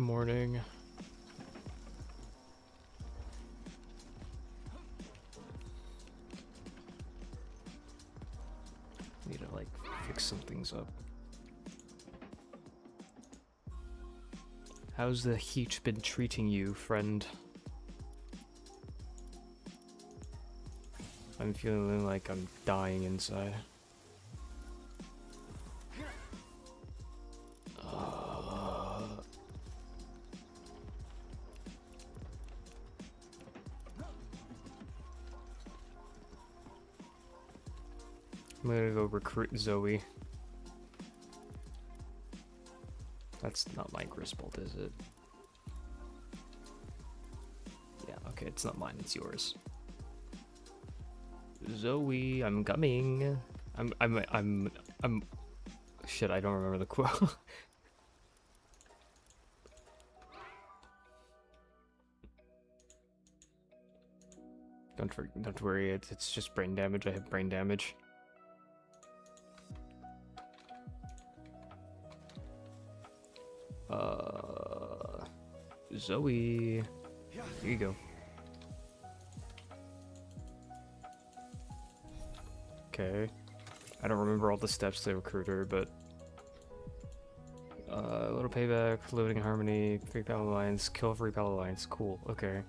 Morning. Need to like fix some things up. How's the heat been treating you, friend? I'm feeling like I'm dying inside. I'm gonna go recruit Zoe. That's not my Griswold, is it? Yeah, okay, it's not mine, it's yours. Zoe, I'm coming. I'm shit, I don't remember the quote. Don't worry, it's just brain damage. I have brain damage. Zoe, here you go. Okay, I don't remember all the steps to recruit her, but a little payback, loading harmony, 3 Pal Alliance, kill 3 Pal Alliance. Cool. Okay.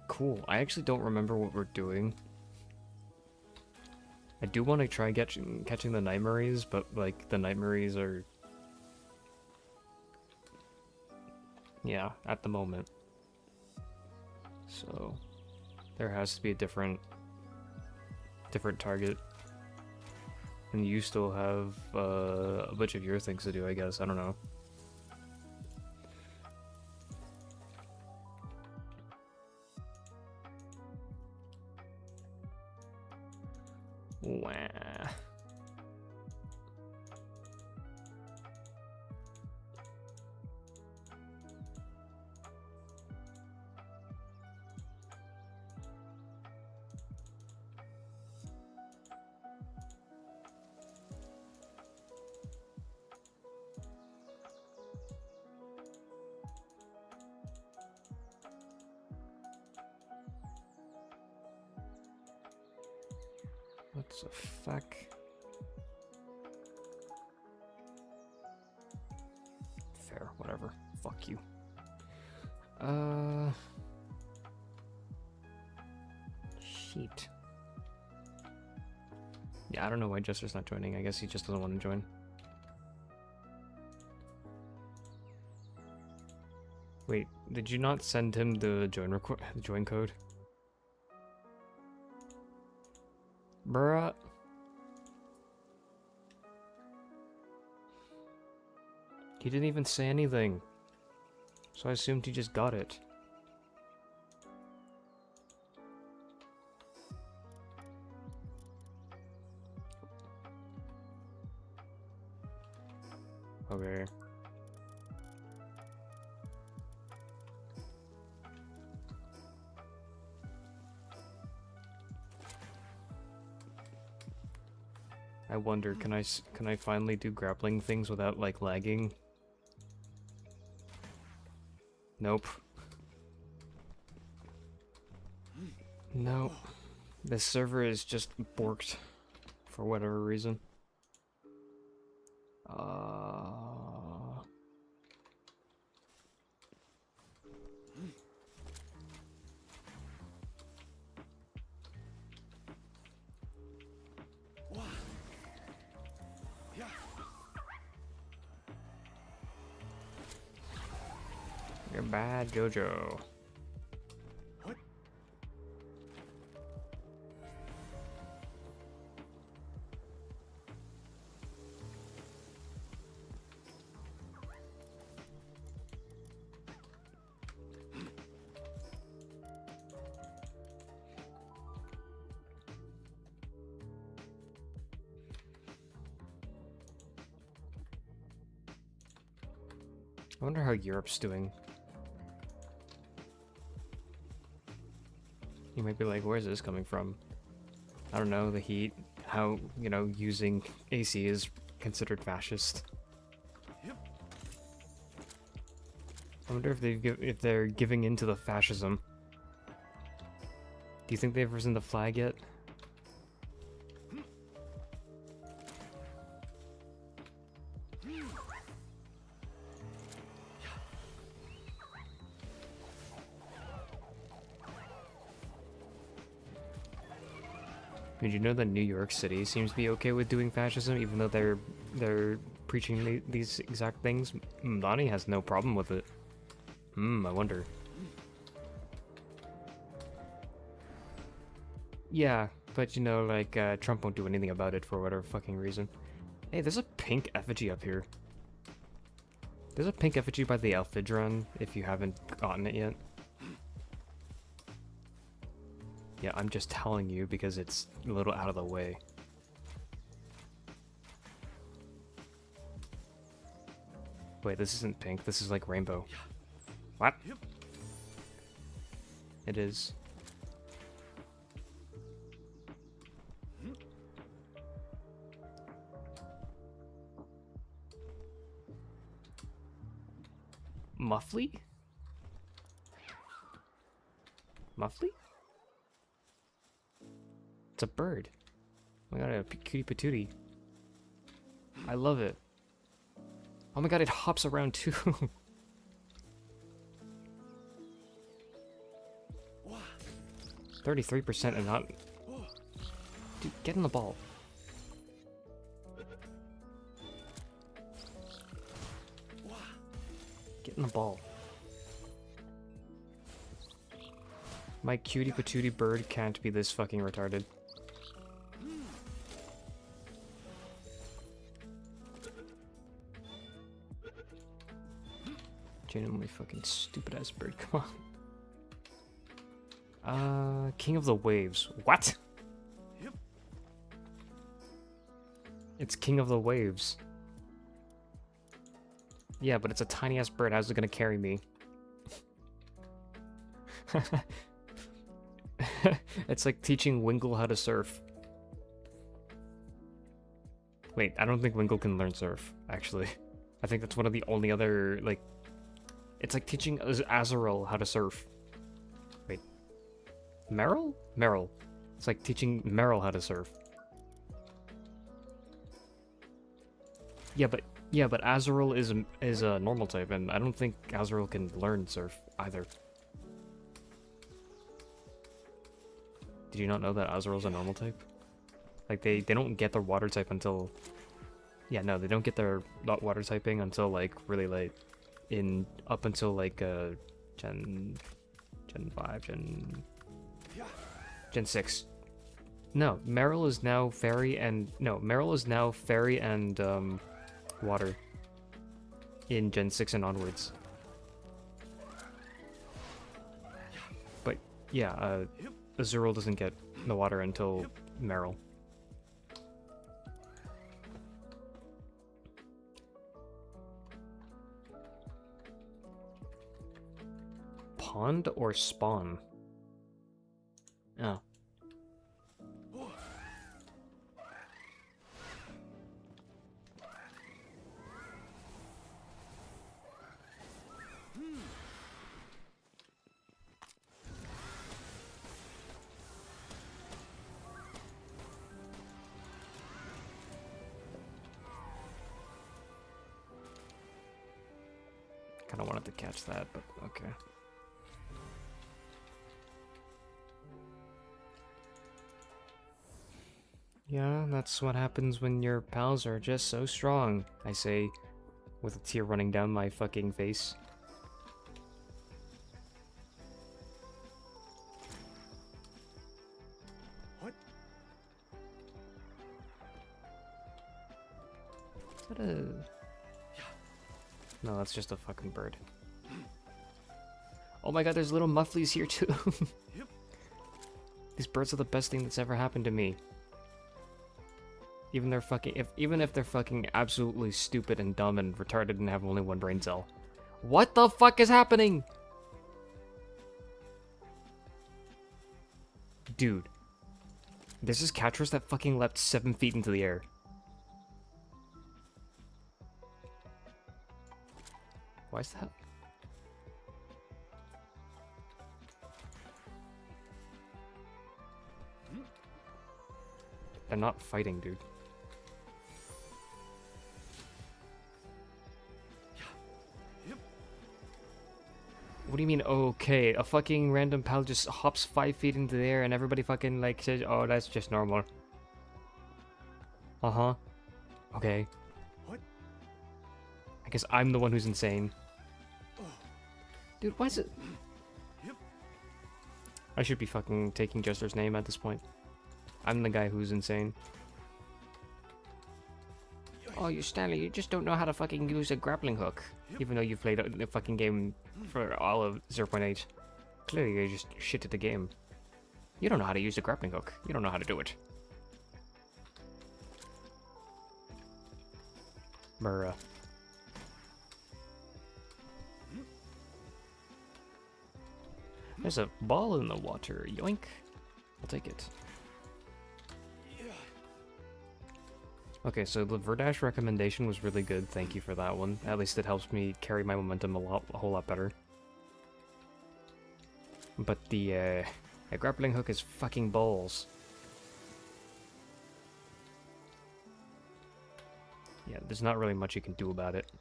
Cool. I actually don't remember what we're doing. I do want to try catching the Nightmares, but like the Nightmares are, yeah, at the moment. So there has to be a different target. And you still have a bunch of your things to do, I guess. I don't know. Wah. What the fuck? Fair, whatever. Fuck you. Shit. Yeah, I don't know why Jester's not joining. I guess he just doesn't want to join. Wait, did you not send him the join code? Bruh. He didn't even say anything. So I assumed he just got it. Okay. I wonder, can I finally do grappling things without like lagging? Nope. No. This server is just borked for whatever reason. You're bad, Jojo. What? I wonder how Europe's doing. You might be like, where's this coming from? I don't know, the heat. how, you know, using AC is considered fascist. Yep. I wonder if they're giving in to the fascism. Do you think they've risen the flag yet? Did you know that New York City seems to be okay with doing fascism, even though they're preaching these exact things? Donnie has no problem with it. I wonder. Yeah, but you know, like, Trump won't do anything about it for whatever fucking reason. Hey, there's a pink effigy up here. There's a pink effigy by the Alphidron, if you haven't gotten it yet. Yeah, I'm just telling you because it's a little out of the way. Wait, this isn't pink, this is like rainbow. What? Yep. It is. Muffly? Muffly? It's a bird. Oh my god, a cutie patootie. I love it. Oh my god, it hops around too. 33% and not... Dude, get in the ball. Get in the ball. My cutie patootie bird can't be this fucking retarded. Genuinely fucking stupid ass bird, come on. King of the Waves. What? Yep. It's King of the Waves. Yeah, but it's a tiny ass bird. How's it gonna carry me? It's like teaching Wingle how to surf. Wait, I don't think Wingle can learn surf, actually. I think that's one of the only other, like... It's like teaching Azrael how to surf. Wait. Meryl? Meryl. It's like teaching Meryl how to surf. Yeah, but Azrael is a normal type, and I don't think Azrael can learn surf either. Did you not know that Azrael's a normal type? Like, they don't get their water type until... Yeah, no, they don't get their water typing until, like, really late. Up until, like, Gen 5, Gen 6. No, Meryl is now fairy and... No, Meryl is now fairy and, water. In Gen 6 and onwards. But, yeah, Azuriel doesn't get the water until Meryl. Pond or spawn? Oh. Kinda wanted to catch that, but okay. Yeah, that's what happens when your pals are just so strong, I say, with a tear running down my fucking face. What? Is that a... No, that's just a fucking bird. Oh my god, there's little mufflies here too. Yep. These birds are the best thing that's ever happened to me. Even if they're fucking absolutely stupid and dumb and retarded and have only one brain cell. What the fuck is happening? There's this Catchers that fucking leapt 7 feet into the air. Why is that? They're not fighting, dude. What do you mean, okay? A fucking random pal just hops 5 feet into the air and everybody fucking like says, oh, that's just normal. Uh-huh. Okay. What? I guess I'm the one who's insane. Dude, why is it... Yep. I should be fucking taking Jester's name at this point. I'm the guy who's insane. Oh, you Stanley, you just don't know how to fucking use a grappling hook. Even though you've played the fucking game for all of 0.8. Clearly you're just shit at the game. You don't know how to use a grappling hook. You don't know how to do it. Murrah. There's a ball in the water. Yoink. I'll take it. Okay, so the Verdash recommendation was really good. Thank you for that one. At least it helps me carry my momentum a whole lot better. But the grappling hook is fucking balls. Yeah, there's not really much you can do about it.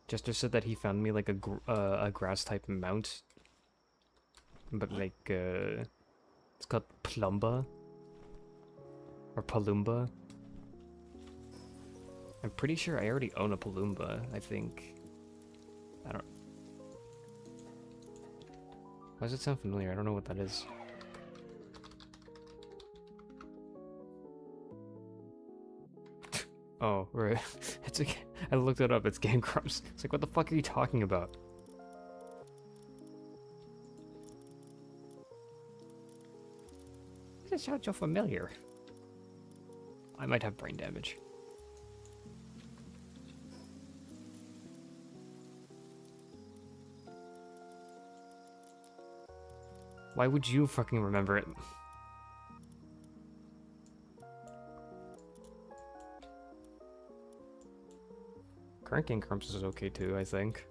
Jester said that he found me like a grass type mount, but like it's called Plumba or Palumba. I'm pretty sure I already own a Palumba. I think. I don't. Why does it sound familiar? I don't know what that is. Oh, right. It's like, I looked it up. It's Game Grumps. It's like, what the fuck are you talking about? This sounds so familiar. I might have brain damage. Why would you fucking remember it? Current Game Grumps is okay too, I think.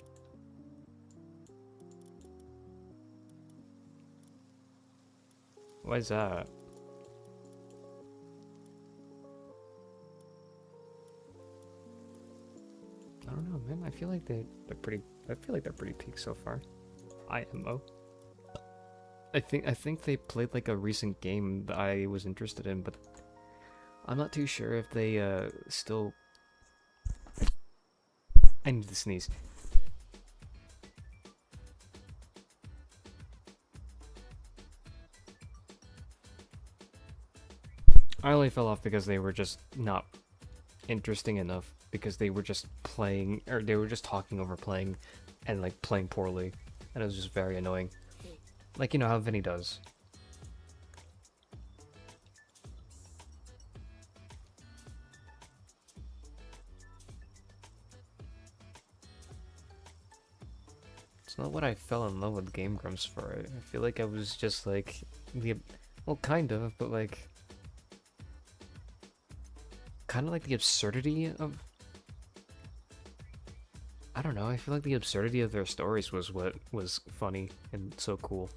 Why is that? I don't know, man. I feel like they're pretty. I feel like they're pretty peak so far. IMO. I think they played like a recent game that I was interested in, but I'm not too sure if they still. I need to sneeze. I only fell off because they were just not interesting enough, because they were just playing, or they were just talking over playing and like playing poorly, and it was just very annoying. Like, you know how Vinny does. It's not what I fell in love with Game Grumps for. I feel like I was just like well, kind of, but like kind of like the absurdity of, I don't know, I feel like the absurdity of their stories was what was funny and so cool.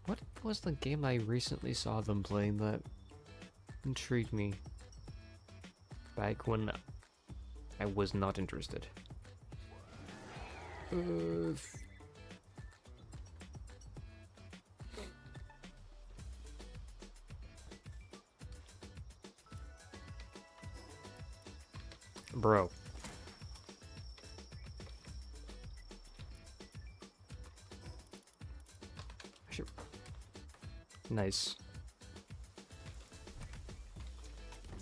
What was the game I recently saw them playing that intrigued me back when I was not interested? Bro. Nice.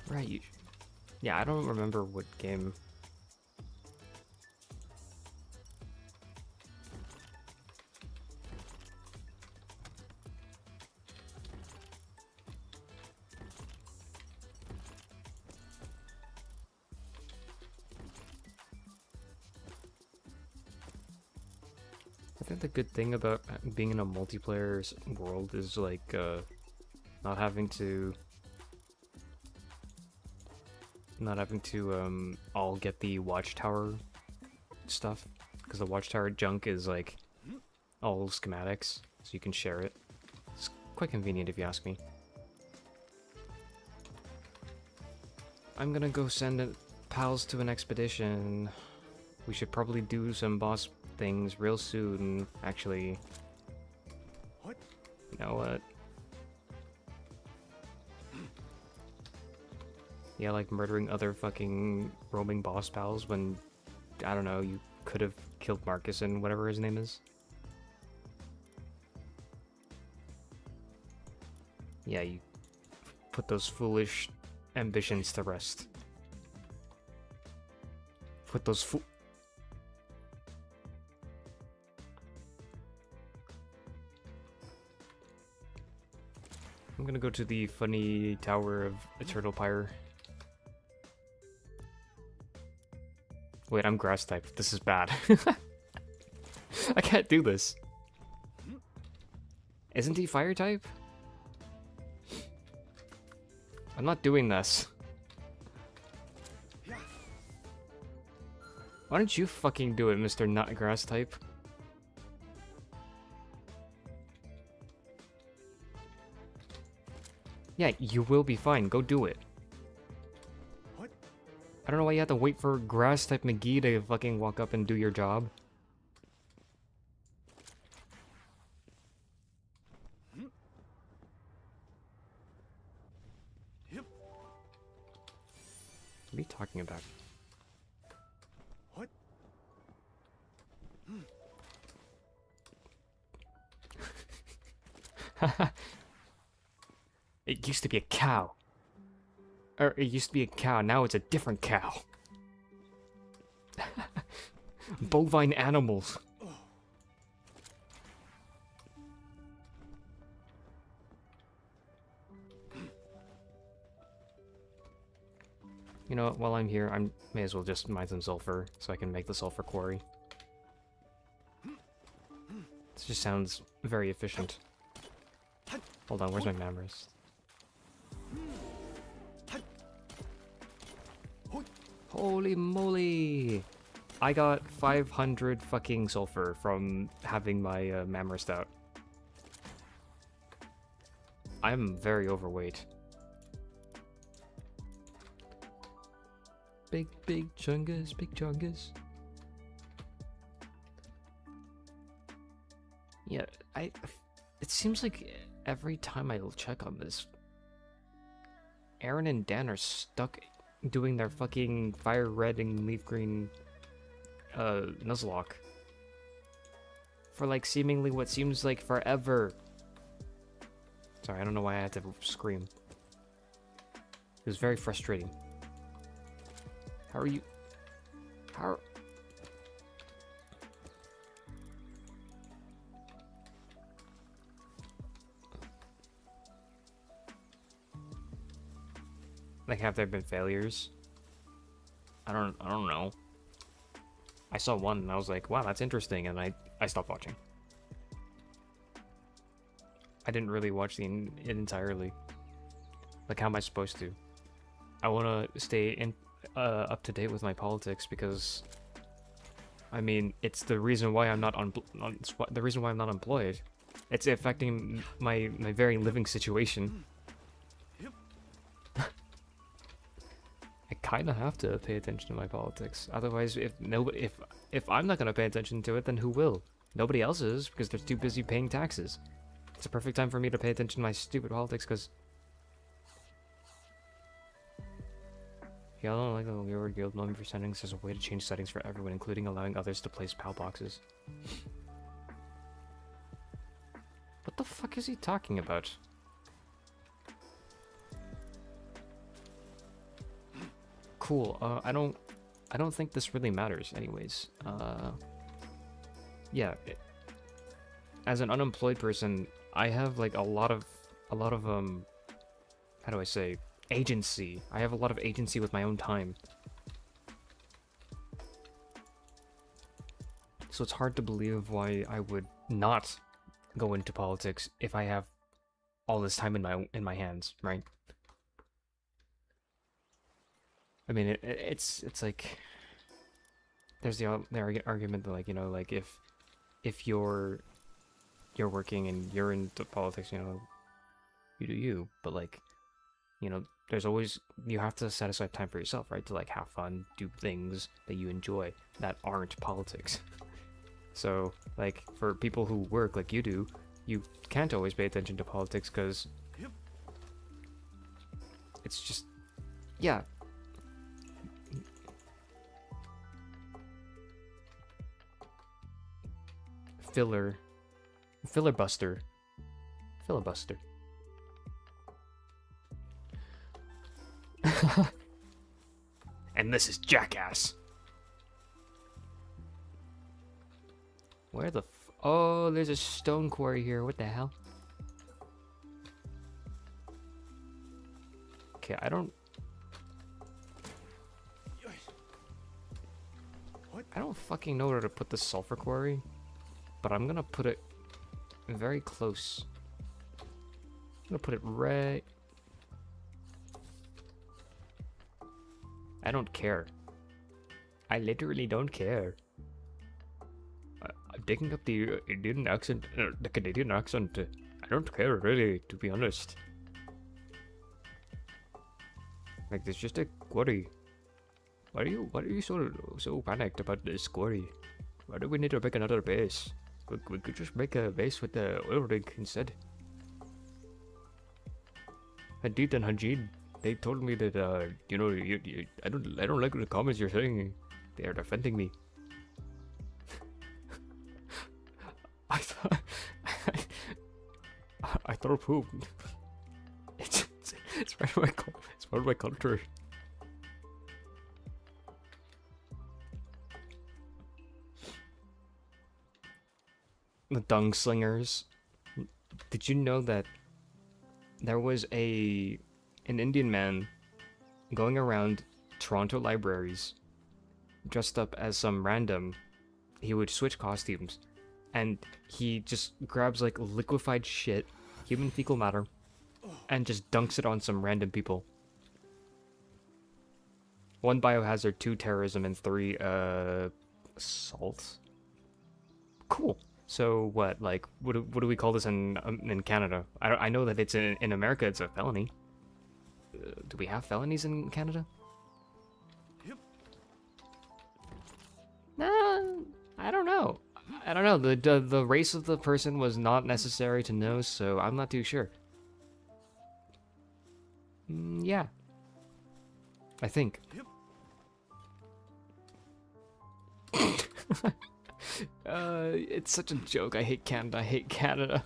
Right, you... Yeah, I don't remember what game. think the good thing about being in a multiplayer world is like not having to all get the watchtower stuff, because the watchtower junk is like all schematics, so you can share it. It's quite convenient if you ask me. I'm gonna go send pals to an expedition. We should probably do some boss things real soon, actually. What? You know what? Yeah, like murdering other fucking roaming boss pals when, I don't know, you could have killed Marcus and whatever his name is. Yeah, you put those foolish ambitions to rest. Put those I'm gonna go to the funny tower of Eternal Pyre. Wait, I'm grass type. This is bad. I can't do this. Isn't he fire type? I'm not doing this. Why don't you fucking do it, Mr. Not Grass type? Yeah, you will be fine. Go do it. What? I don't know why you have to wait for Grass type McGee to fucking walk up and do your job. Yep. What are you talking about? What? It used to be a cow. Or it used to be a cow, now it's a different cow. Bovine animals. You know what, while I'm here, I may as well just mine some sulfur so I can make the sulfur quarry. This just sounds very efficient. Hold on, where's my Mammoth? Holy moly! I got 500 fucking sulfur from having my Mammoth out. I'm very overweight. Big chungus, big chungus. Yeah, it seems like every time I check on this, Aaron and Dan are stuck doing their fucking fire red and leaf green Nuzlocke for like seemingly what seems like forever. Sorry, I don't know why I had to scream. It was very frustrating. How are you? How? Like, have there been failures? I don't know. I saw one and I was like, wow, that's interesting, and I stopped watching. I didn't really watch it entirely. Like, how am I supposed to? I want to stay up to date with my politics because, I mean, it's the reason why I'm not the reason why I'm not employed. It's affecting my very living situation. I kind of have to pay attention to my politics. Otherwise, if I'm not going to pay attention to it, then who will? Nobody else is, because they're too busy paying taxes. It's a perfect time for me to pay attention to my stupid politics, because yeah, I don't like the Awaria Guild member settings. There's a way to change settings for everyone, including allowing others to place PAL boxes. What the fuck is he talking about? Cool. I don't think this really matters anyways. Yeah. As an unemployed person, I have like a lot of how do I say, agency. I have a lot of agency with my own time. So it's hard to believe why I would not go into politics if I have all this time in my hands, right? I mean, it's like there's the argument that, like, you know, like if you're working and you're into politics, you know, you do you, but like, you know, there's always, you have to set aside time for yourself, right? To like have fun, do things that you enjoy that aren't politics. So like for people who work like you do, you can't always pay attention to politics because it's just, yeah. Filibuster. And this is Jackass. Where the oh, there's a stone quarry here. What the hell? Okay, I don't fucking know where to put the sulfur quarry, but I'm gonna put it very close. I'm gonna put it right. I don't care. I literally don't care. I'm taking up the Indian accent, the Canadian accent. I don't care really, to be honest. Like, there's just a quarry. Why are you so panicked about this quarry? Why do we need to make another base? We could just make a base with the oil rig instead. Hadith and Hajid, they told me that you know, I don't like the comments you're saying. They are defending me. I throw poop. It's part of my culture. The dung slingers. Did you know that there was an Indian man going around Toronto libraries dressed up as some random? He would switch costumes, and he just grabs like liquefied shit, human fecal matter, and just dunks it on some random people. 1 biohazard, 2 terrorism, and 3 assault. Cool. So what? Like, what do we call this in Canada? I know that it's in America it's a felony. Do we have felonies in Canada? Yep. Nah, I don't know. I don't know. The race of the person was not necessary to know, so I'm not too sure. Yeah. I think. Yep. It's such a joke. I hate Canada. I hate Canada.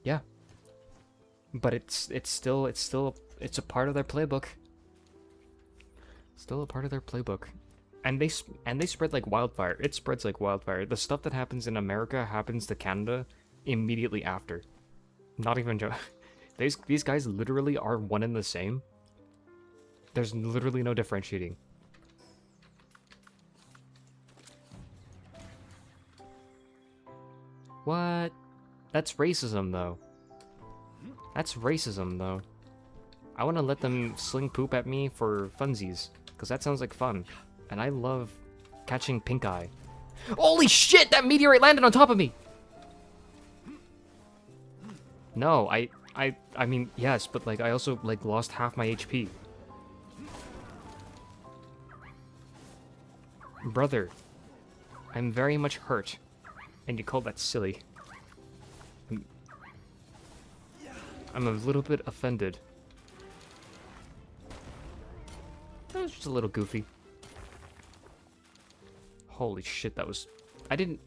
Yeah. But it's still a part of their playbook. Still a part of their playbook. And they spread like wildfire. It spreads like wildfire. The stuff that happens in America happens to Canada immediately after. Not even joke. These guys literally are one and the same. There's literally no differentiating. What? That's racism, though. That's racism, though. I want to let them sling poop at me for funsies, because that sounds like fun. And I love catching pink eye. Holy shit! That meteorite landed on top of me! No, I mean, yes, but like, I also like lost half my HP. Brother, I'm very much hurt, and you call that silly. I'm a little bit offended. That was just a little goofy. Holy shit, that was... I didn't...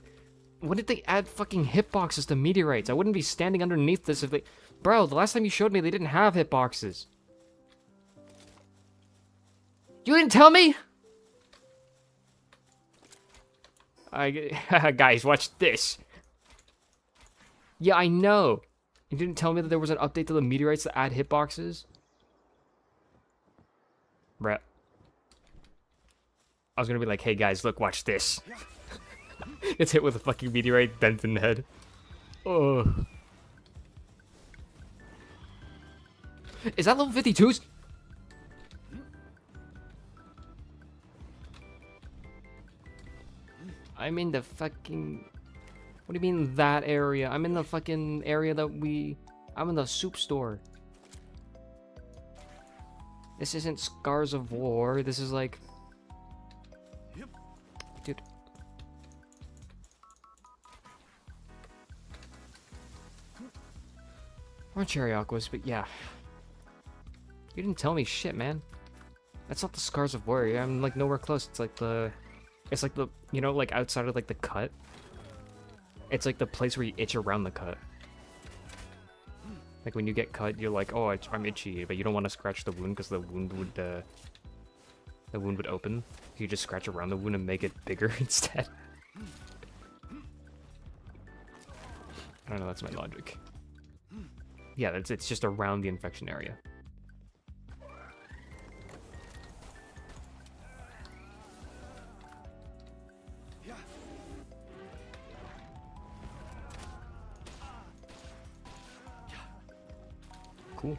When did they add fucking hitboxes to meteorites? I wouldn't be standing underneath this if they... Bro, the last time you showed me, they didn't have hitboxes. You didn't tell me? Guys, watch this. Yeah, I know. You didn't tell me that there was an update to the meteorites to add hitboxes? Bruh. I was gonna be like, hey guys, look, watch this. It's hit with a fucking meteorite, bent in the head. Oh. Is that level 52's? I'm in the fucking... What do you mean that area? I'm in the fucking area that we... I'm in the soup store. This isn't Scars of War. This is like... Dude. Or Cherry Aquas, but yeah. You didn't tell me shit, man. That's not the Scars of War. I'm like nowhere close. It's like the... It's like the... You know, like outside of like the cut? It's like the place where you itch around the cut. Like when you get cut, you're like, oh, I'm itchy, but you don't want to scratch the wound because the wound would open. You just scratch around the wound and make it bigger instead. I don't know, that's my logic. Yeah, it's just around the infection area. Cool.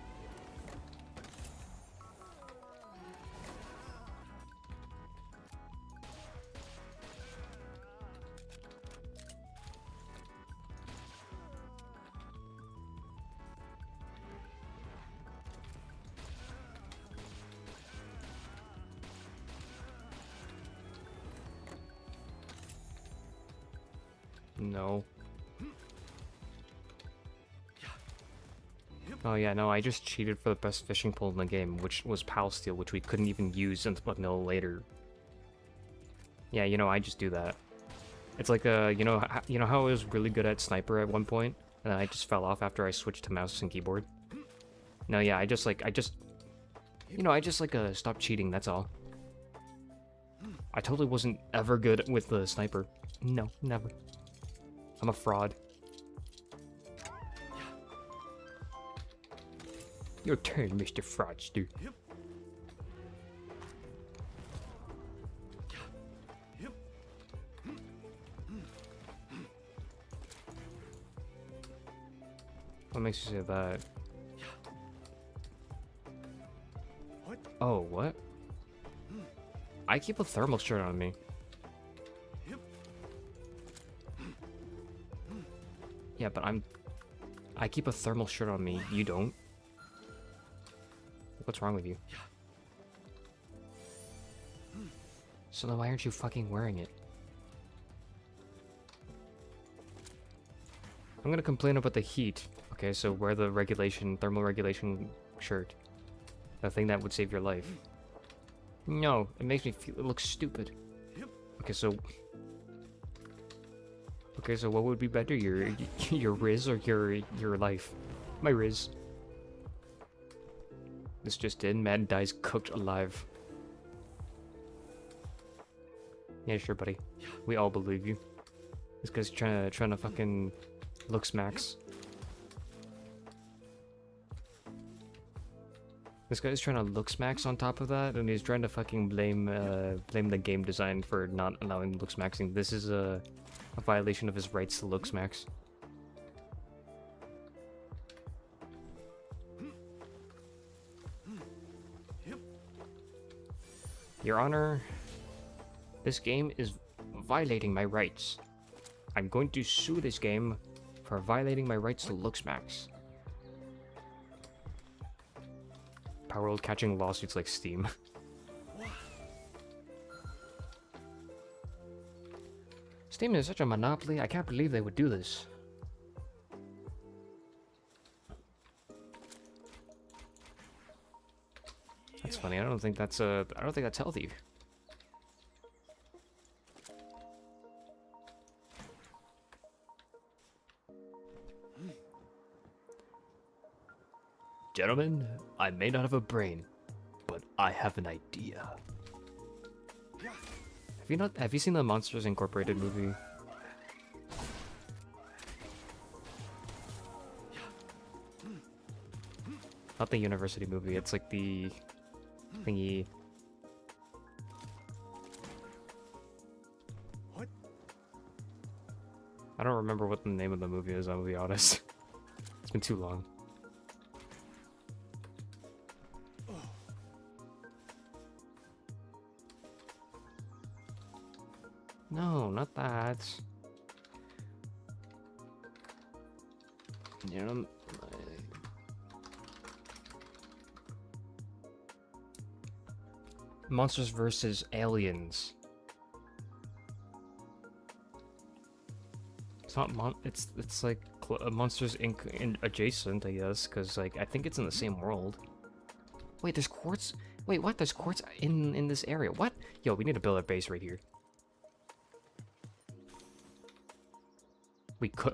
No. Oh yeah, no, I just cheated for the best fishing pole in the game, which was Pal Steel, which we couldn't even use until later. Yeah, you know, I just do that. It's like you know how I was really good at sniper at one point, and I just fell off after I switched to mouse and keyboard. No, yeah, I just stopped cheating. That's all. I totally wasn't ever good with the sniper. No, never. I'm a fraud. Your turn, Mr. Fraudster. What makes you say that? Oh, what? I keep a thermal shirt on me. Yeah, but I keep a thermal shirt on me. You don't. What's wrong with you? So then why aren't you fucking wearing it? I'm gonna complain about the heat. Okay, so wear the thermal regulation shirt. The thing that would save your life. No, it makes me feel, it looks stupid. Okay, so what would be better, your Riz or your life? My Riz. This just in, man dies cooked alive. Yeah, sure, buddy. We all believe you. This guy's trying to fucking looks max. This guy's trying to looks max on top of that, and he's trying to fucking blame the game design for not allowing looks maxing. This is a violation of his rights to looks max. Your Honor, this game is violating my rights. I'm going to sue this game for violating my rights to looks max. Palworld catching lawsuits like Steam. Steam is such a monopoly, I can't believe they would do this. That's funny, I don't think that's healthy. Gentlemen, I may not have a brain, but I have an idea. Have you seen the Monsters Incorporated movie? Not the university movie, it's like the thingy. I don't remember what the name of the movie is, I'll be honest. It's been too long. No, not that. You know, Monsters versus Aliens. It's not it's like Monsters Inc. adjacent, I guess, because like I think it's in the same world. Wait, there's quartz. Wait, what? There's quartz in this area. What? Yo, we need to build a base right here.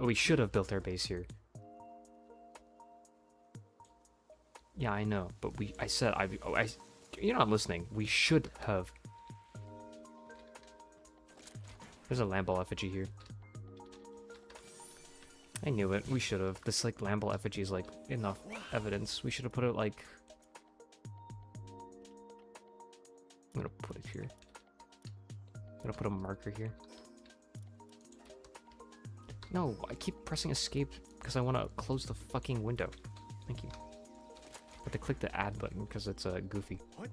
We should have built our base here. Yeah, I know, but you're not listening. We should have. There's a Lamball effigy here. I knew it. We should have. This like Lamball effigy is like enough evidence. We should have put it like. I'm gonna put it here. I'm gonna put a marker here. No, I keep pressing escape because I want to close the fucking window. Thank you. I have to click the add button because it's goofy. What?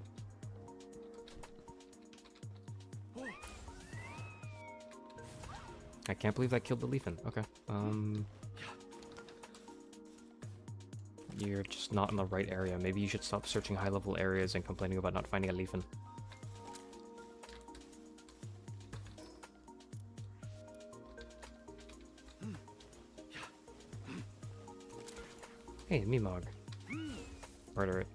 I can't believe that killed the leafin. Okay. You're just not in the right area. Maybe you should stop searching high-level areas and complaining about not finding a leafin. Hey, Mimog. Murder it.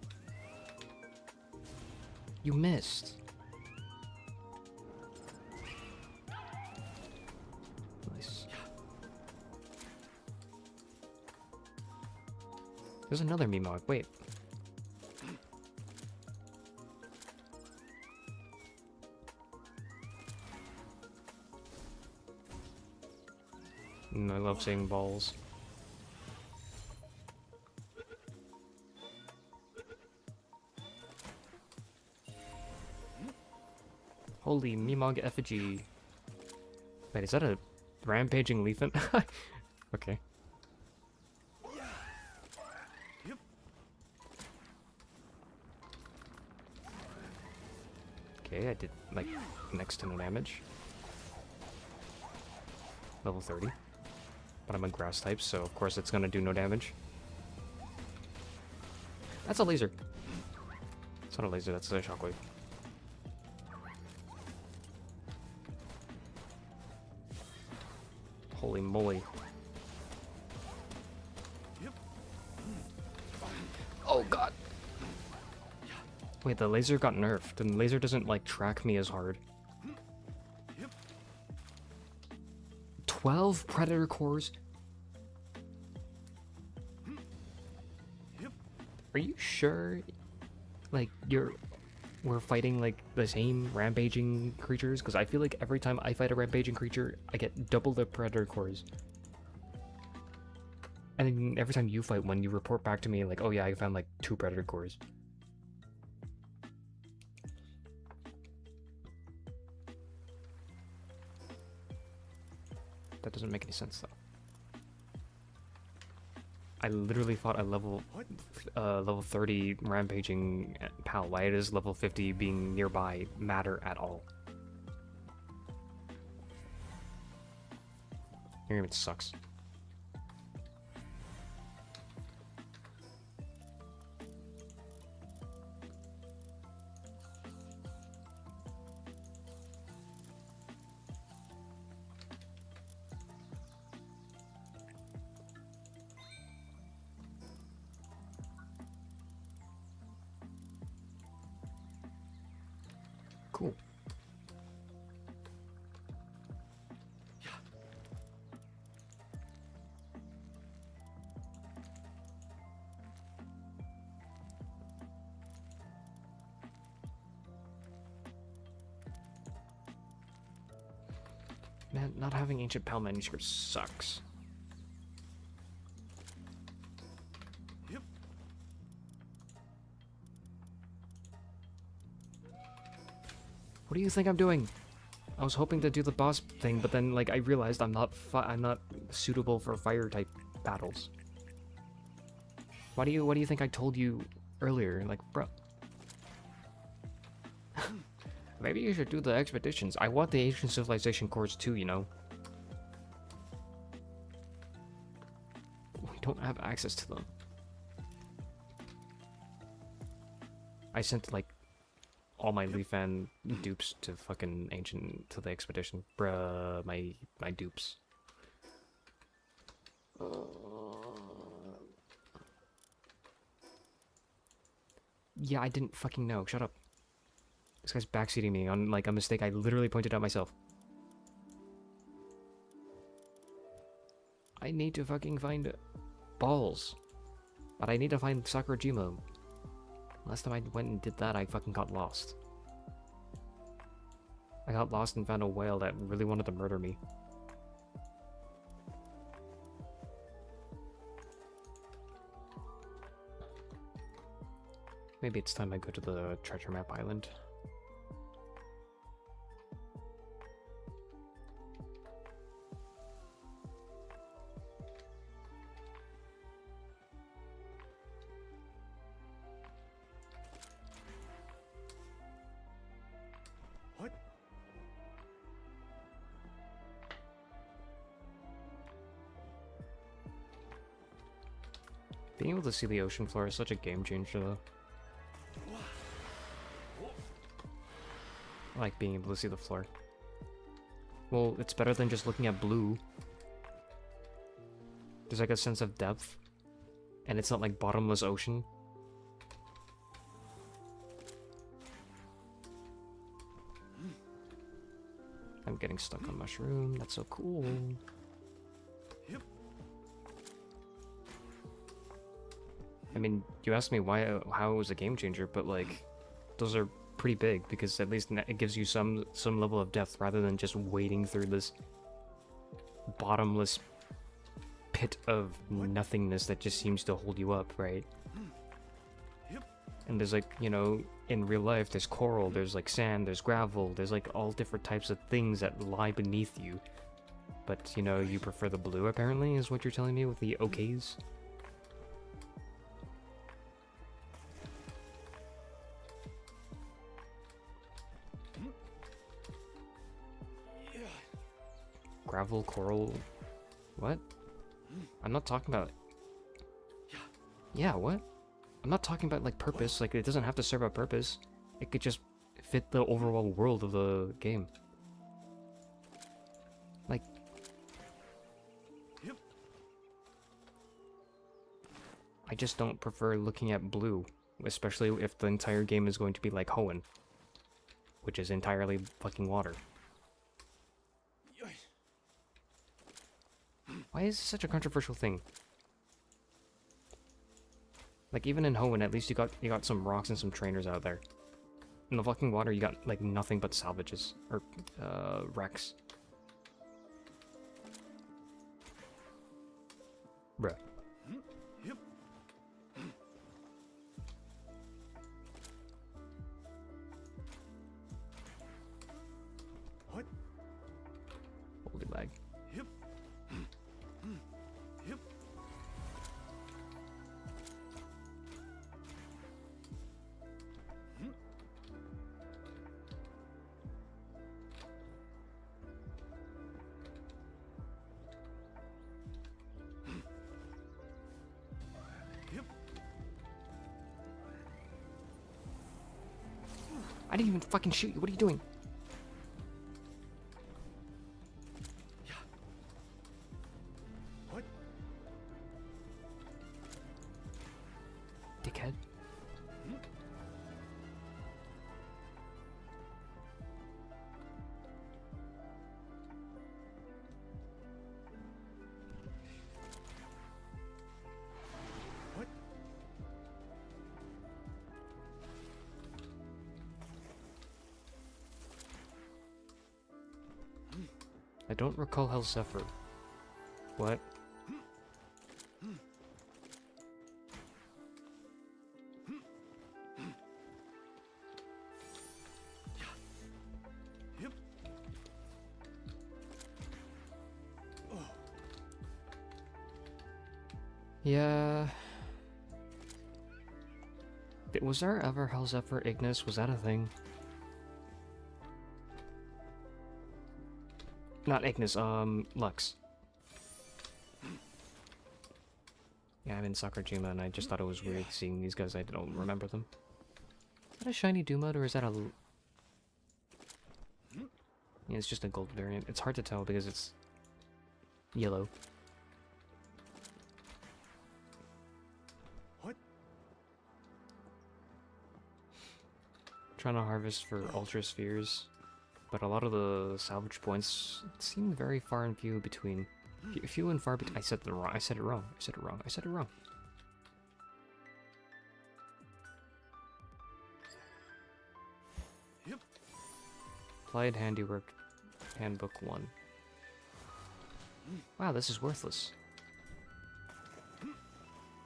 You missed. Nice. There's another Mimog. Wait. I love seeing balls. Holy Mimog effigy. Wait, is that a rampaging leafin? Okay. Okay, I did like next to no damage. Level 30. But I'm a grass type, so of course it's gonna do no damage. That's a laser. It's not a laser, that's a shockwave. Holy moly. Oh god. Wait, the laser got nerfed, and the laser doesn't like track me as hard. 12 predator cores? Are you sure? Like, we're fighting like the same rampaging creatures? Because I feel like every time I fight a rampaging creature, I get double the predator cores. And then every time you fight one, you report back to me like, oh yeah, I found like 2 predator cores. That doesn't make any sense though. I literally fought a level 30 rampaging pal. Why does level 50 being nearby matter at all? Your game sucks. Cool. Man, not having ancient pal manuscripts sucks. What do you think I'm doing? I was hoping to do the boss thing, but then like I realized I'm not suitable for fire type battles. What do you think I told you earlier? Like, bro. Maybe you should do the expeditions. I want the ancient civilization cores too, you know. We don't have access to them. I sent like all my Leaf and dupes to fucking to the expedition. Bruh, my dupes. Yeah, I didn't fucking know. Shut up. This guy's backseating me on like a mistake I literally pointed out myself. I need to fucking find balls. But I need to find Sakurajima. Last time I went and did that, I fucking got lost. I got lost and found a whale that really wanted to murder me. Maybe it's time I go to the treasure map island. What? Being able to see the ocean floor is such a game changer though. I like being able to see the floor. Well, it's better than just looking at blue. There's like a sense of depth. And it's not like bottomless ocean. I'm getting stuck on mushroom. That's so cool. Yep. I mean, you asked me how it was a game changer, but like, those are pretty big because at least it gives you some level of depth rather than just wading through this bottomless pit of nothingness that just seems to hold you up, right? Yep. And there's like, you know, in real life there's coral, there's like sand, there's gravel, there's like all different types of things that lie beneath you. But, you know, you prefer the blue apparently, is what you're telling me with the okays? Gravel, coral, what? I'm not talking about... Yeah, what? I'm not talking about, like, purpose. Like, it doesn't have to serve a purpose. It could just fit the overall world of the game. Like... I just don't prefer looking at blue. Especially if the entire game is going to be like Hoenn. Which is entirely fucking water. Why is this such a controversial thing? Like, even in Hoenn, at least you got some rocks and some trainers out there. In the fucking water, you got, like, nothing but salvages. Or, wrecks. Bruh. Yep. What? Holy lag. Yep. Yep. Yep. I didn't even fucking shoot you. What are you doing? What? Dickhead. What? I don't recall how Zephyr. What? Yep. Yeah. Was there ever Hell's Zephyr Ignis? Was that a thing? Not Ignis, Lux. Yeah, I'm in Sakurajima and I just thought it was weird seeing these guys. I don't remember them. Is that a shiny Doomud or is that a... Yeah, it's just a gold variant. It's hard to tell because it's yellow. What? Trying to harvest for Ultra Spheres, but a lot of the salvage points seem very far and few between. Few and far between. I said it wrong. I said it wrong. I said it wrong. Yep. Applied Handiwork Handbook 1. Wow, this is worthless.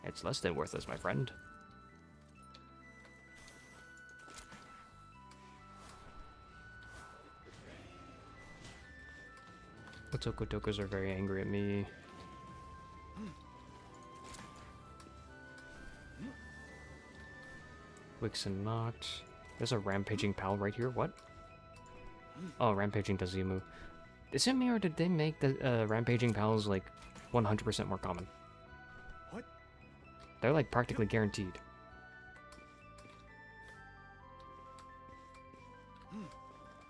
It's less than worthless, my friend. The Tokotokas are very angry at me. Wixen knocked. There's a rampaging pal right here. What? Oh, rampaging Dazimu. Is it me or did they make the rampaging pals like 100% more common? What? They're like practically guaranteed.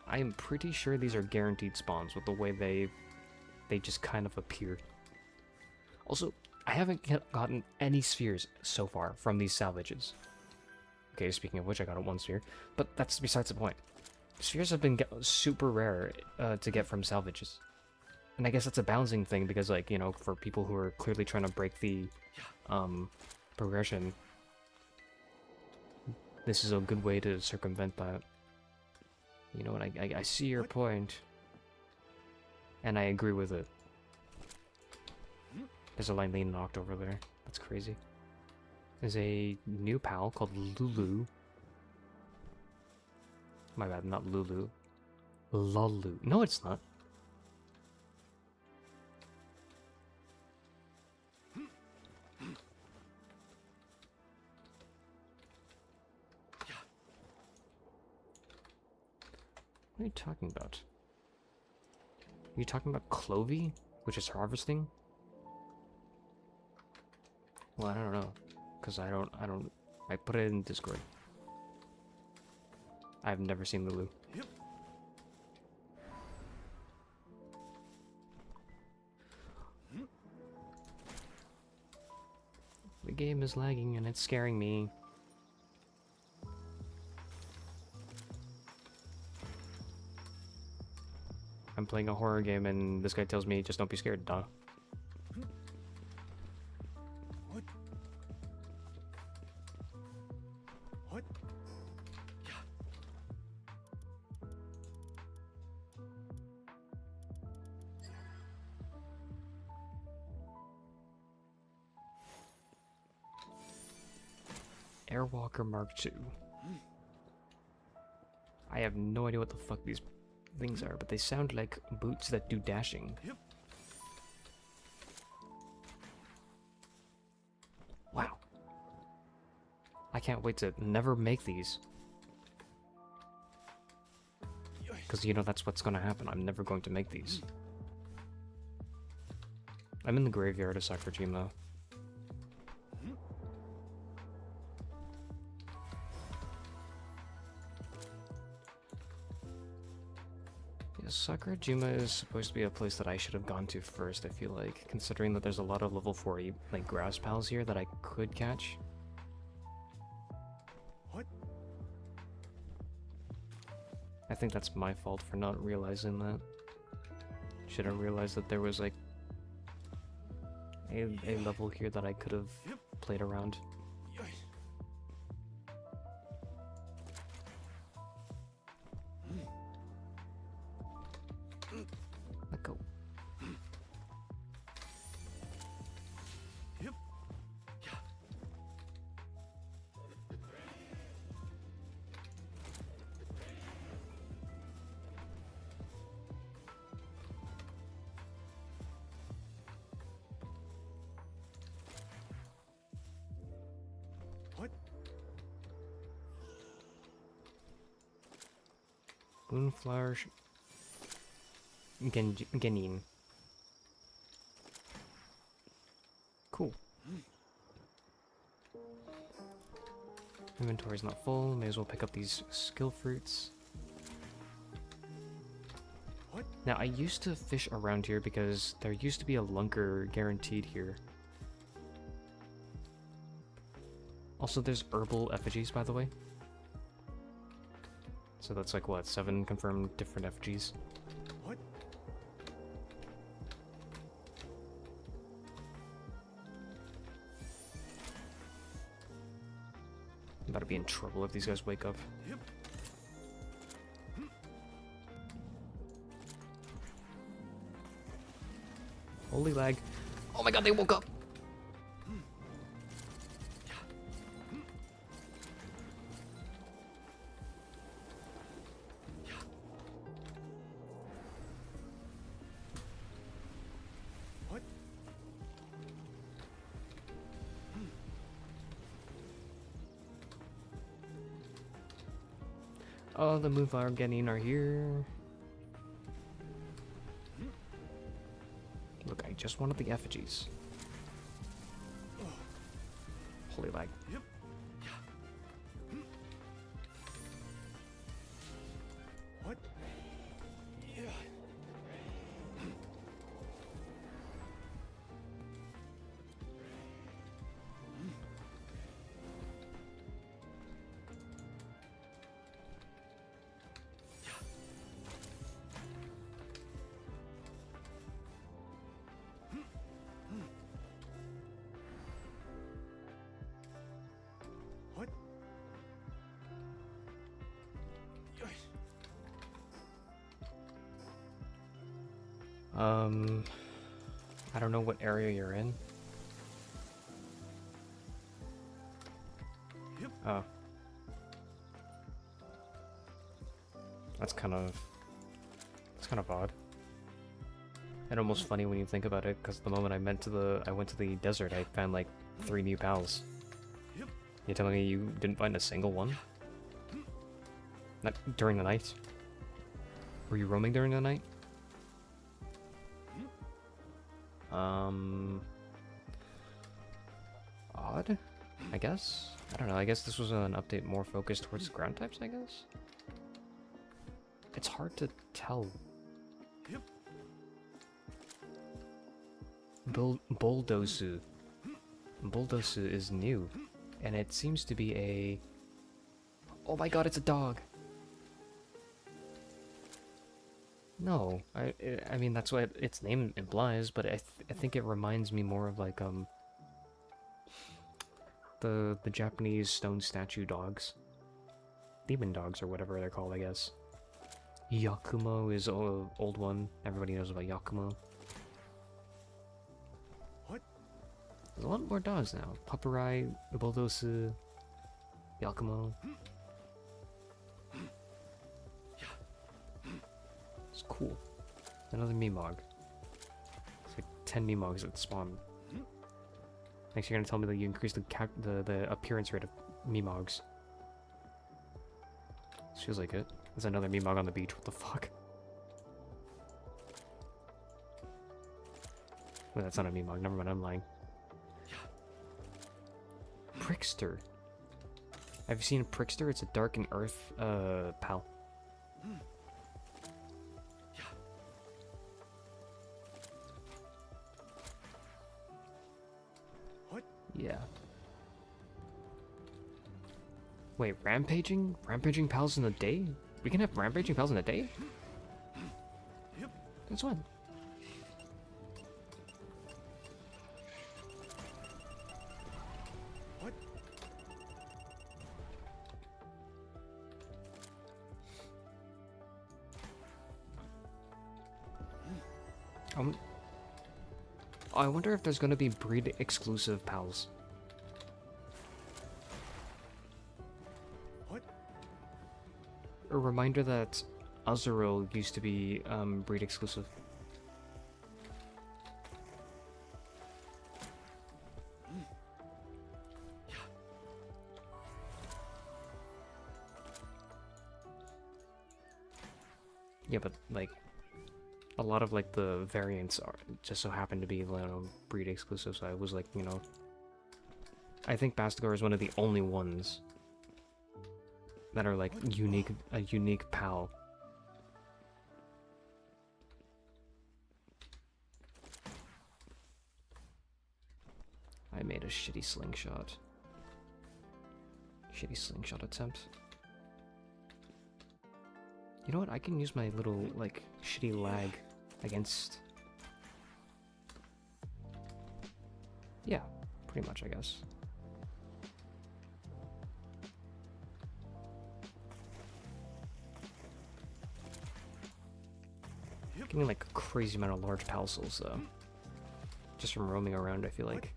I am pretty sure these are guaranteed spawns with the way they just kind of appear. Also, I haven't gotten any spheres so far from these salvages. Okay, speaking of which, I got a 1 sphere, but that's besides the point. Spheres have been super rare to get from salvages. And I guess that's a balancing thing because, like, you know, for people who are clearly trying to break the progression, this is a good way to circumvent that. You know what, I see your point. And I agree with it. There's a line knocked over there. That's crazy. There's a new pal called Lulu. My bad, not Lulu. Lulu. No, it's not. What are you talking about? Are you talking about Clovey, which is harvesting? Well, I don't know, cause I put it in Discord. I've never seen Lulu. Yep. The game is lagging and it's scaring me. I'm playing a horror game and this guy tells me just don't be scared, duh. What? What? Yeah. Airwalker Mark II. I have no idea what the fuck these things are, but they sound like boots that do dashing. Yep. Wow. I can't wait to never make these. Because, you know, that's what's going to happen. I'm never going to make these. I'm in the graveyard of Sakurajima. Sakurajima is supposed to be a place that I should have gone to first, I feel like, considering that there's a lot of level 4 like grass pals here that I could catch. What? I think that's my fault for not realizing that. Should have realized that there was like a level here that I could have played around. Let go. Yep. Moonflower Genin. Cool. Inventory's not full. May as well pick up these skill fruits. Now, I used to fish around here because there used to be a lunker guaranteed here. Also, there's herbal effigies, by the way. So that's like, what, 7 confirmed different effigies? What? I'm about to be in trouble if these guys wake up. Yep. Holy lag. Oh my god, they woke up! What? Oh, the Moonflower Genin are here. Look, I just wanted the effigies. Holy lag. Yep. What? Yeah. What? I don't know what area you're in. Yep. Oh. That's kind of odd. And almost funny when you think about it, because the moment I went to the desert, I found like 3 new pals. Yep. You're telling me you didn't find a single one? Not during the night? Were you roaming during the night? Odd, I guess? I don't know, I guess this was an update more focused towards ground types, I guess? It's hard to tell. Yep. Bulldosu. Bulldosu is new, and it seems to be a... Oh my god, it's a dog! No, I mean, that's what its name implies, but I think it reminds me more of like, the Japanese stone statue dogs. Demon dogs, or whatever they're called, I guess. Yakumo is an old one. Everybody knows about Yakumo. What? There's a lot more dogs now. Paparai, Bulldosu, Yakumo. It's cool. Another Meemog. It's like 10 Meemogs that spawn. Next, you're gonna tell me that you increase the appearance rate of Meemogs. This feels like it. There's another Meemog on the beach. What the fuck? Wait, that's not a Meemog. Never mind, I'm lying. Prickster. Have you seen Prickster? It's a Dark and Earth pal. What? Yeah. Wait, rampaging? Rampaging pals in the day? We can have rampaging pals in the day? Yep. That's when. What? I wonder if there's gonna be breed exclusive pals. What? A reminder that Azurill used to be breed exclusive. Yeah, but like a lot of like the variants are just so happen to be, you know, breed exclusive. So I was like, you know, I think Bastigar is one of the only ones that are like a unique PAL. I made a shitty slingshot. Shitty slingshot attempt. You know what? I can use my little, like, shitty lag against... Yeah, pretty much, I guess. Getting, like, a crazy amount of large pal souls, though. Just from roaming around, I feel like.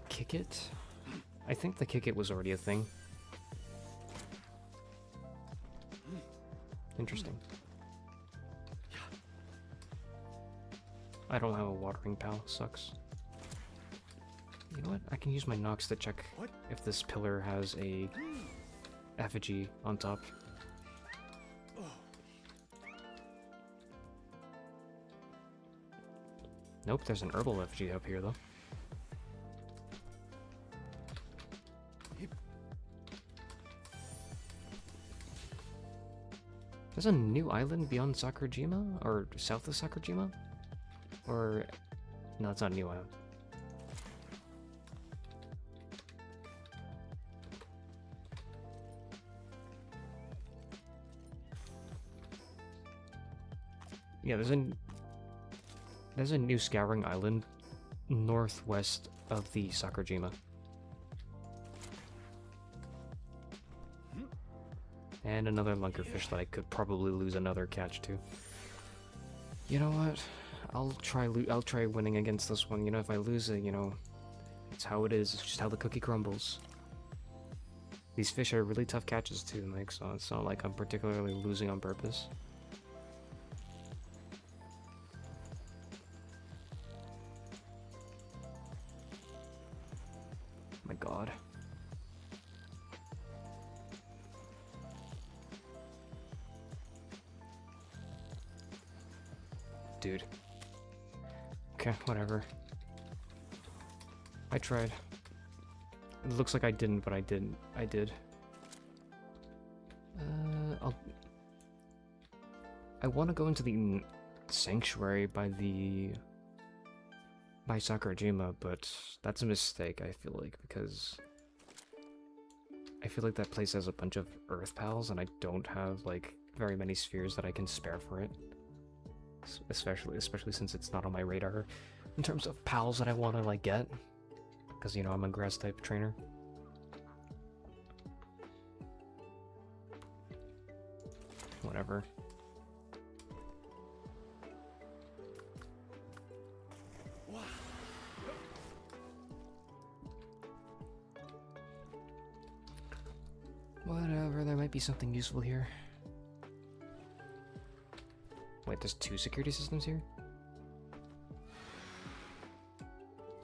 Kick it? I think the kick it was already a thing. Interesting. I don't have a watering pal, sucks. You know what? I can use my Nox to check if this pillar has a effigy on top. Nope, there's an herbal effigy up here though. There's a new island beyond Sakurajima? Or south of Sakurajima? Or... no, it's not a new island. Yeah, there's a new Scouring Island northwest of the Sakurajima. And another lunkerfish that I could probably lose another catch to. You know what? I'll try winning against this one. You know, if I lose it, you know, it's how it is. It's just how the cookie crumbles. These fish are really tough catches too, Mike, so it's not like I'm particularly losing on purpose. My god. Dude. Okay, whatever. I tried. It looks like I didn't, but I didn't. I did. I want to go into the sanctuary by Sakurajima, but that's a mistake, I feel like, because I feel like that place has a bunch of earth pals, and I don't have, like, very many spheres that I can spare for it. Especially since it's not on my radar in terms of pals that I want to, like, get. Because, you know, I'm a grass type trainer. Whatever. Whatever, there might be something useful here. Wait, there's two security systems here?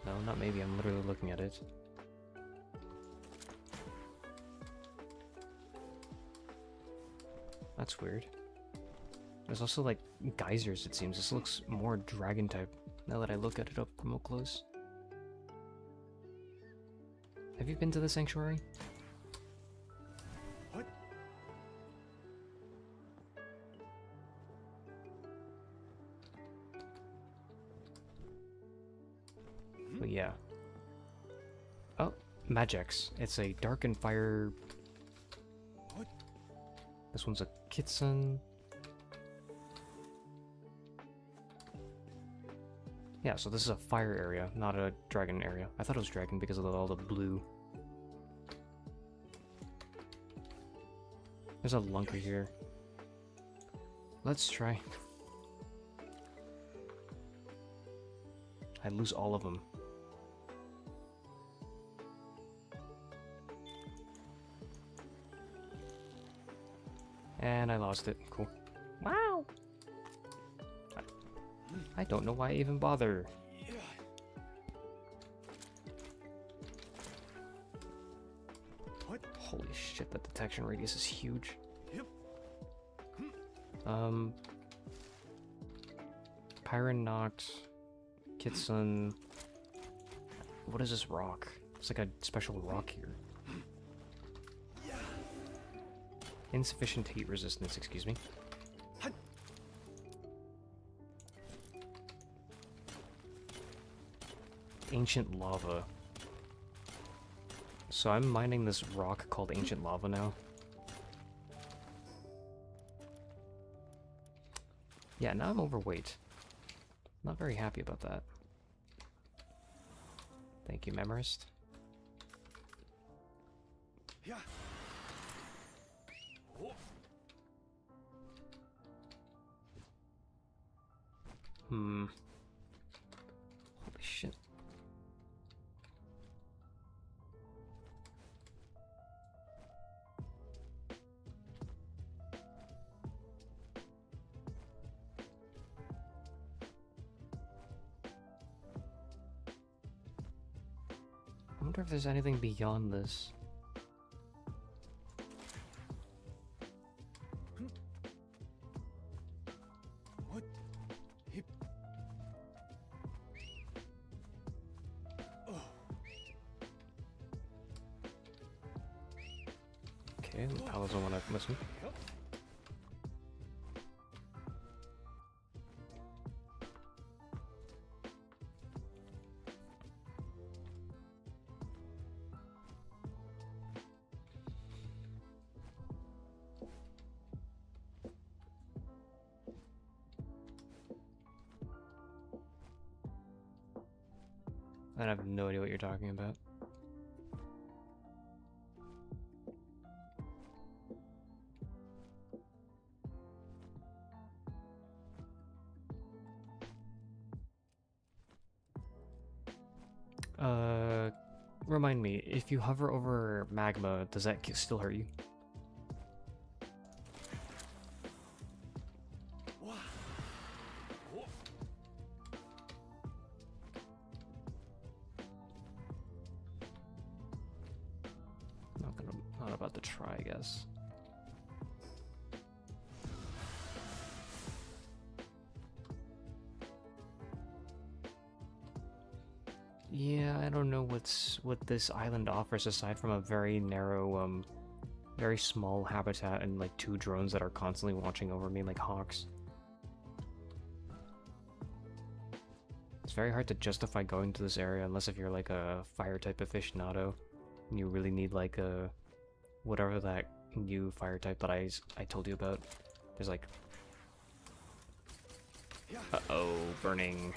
No, not maybe, I'm literally looking at it. That's weird. There's also, like, geysers, it seems. This looks more dragon type, now that I look at it up real close. Have you been to the sanctuary? What? But yeah. Oh, Magix. It's a dark and fire... What? This one's a Kitsun. Yeah, so this is a fire area, not a dragon area. I thought it was dragon because of all the blue. There's a lunker here. Let's try. I lose all of them. And I lost it. Cool. Wow! I don't know why I even bother. What? Holy shit, that detection radius is huge. Yep. Pyron knocked. Kitsun. What is this rock? It's like a special rock here. Insufficient heat resistance, excuse me. Ancient lava. So I'm mining this rock called ancient lava now. Yeah, now I'm overweight. Not very happy about that. Thank you, Memorist. Yeah. Holy shit. I wonder if there's anything beyond this. What? Hip. Oh. Okay, the pal doesn't want to listen. I have no idea what you're talking about. Remind me, if you hover over magma, does that still hurt you? Not about to try, I guess. Yeah, I don't know what this island offers aside from a very narrow, very small habitat and like 2 drones that are constantly watching over me like hawks. It's very hard to justify going to this area unless if you're like a fire type aficionado and you really need like a whatever that new fire type that I told you about. There's like uh-oh, burning.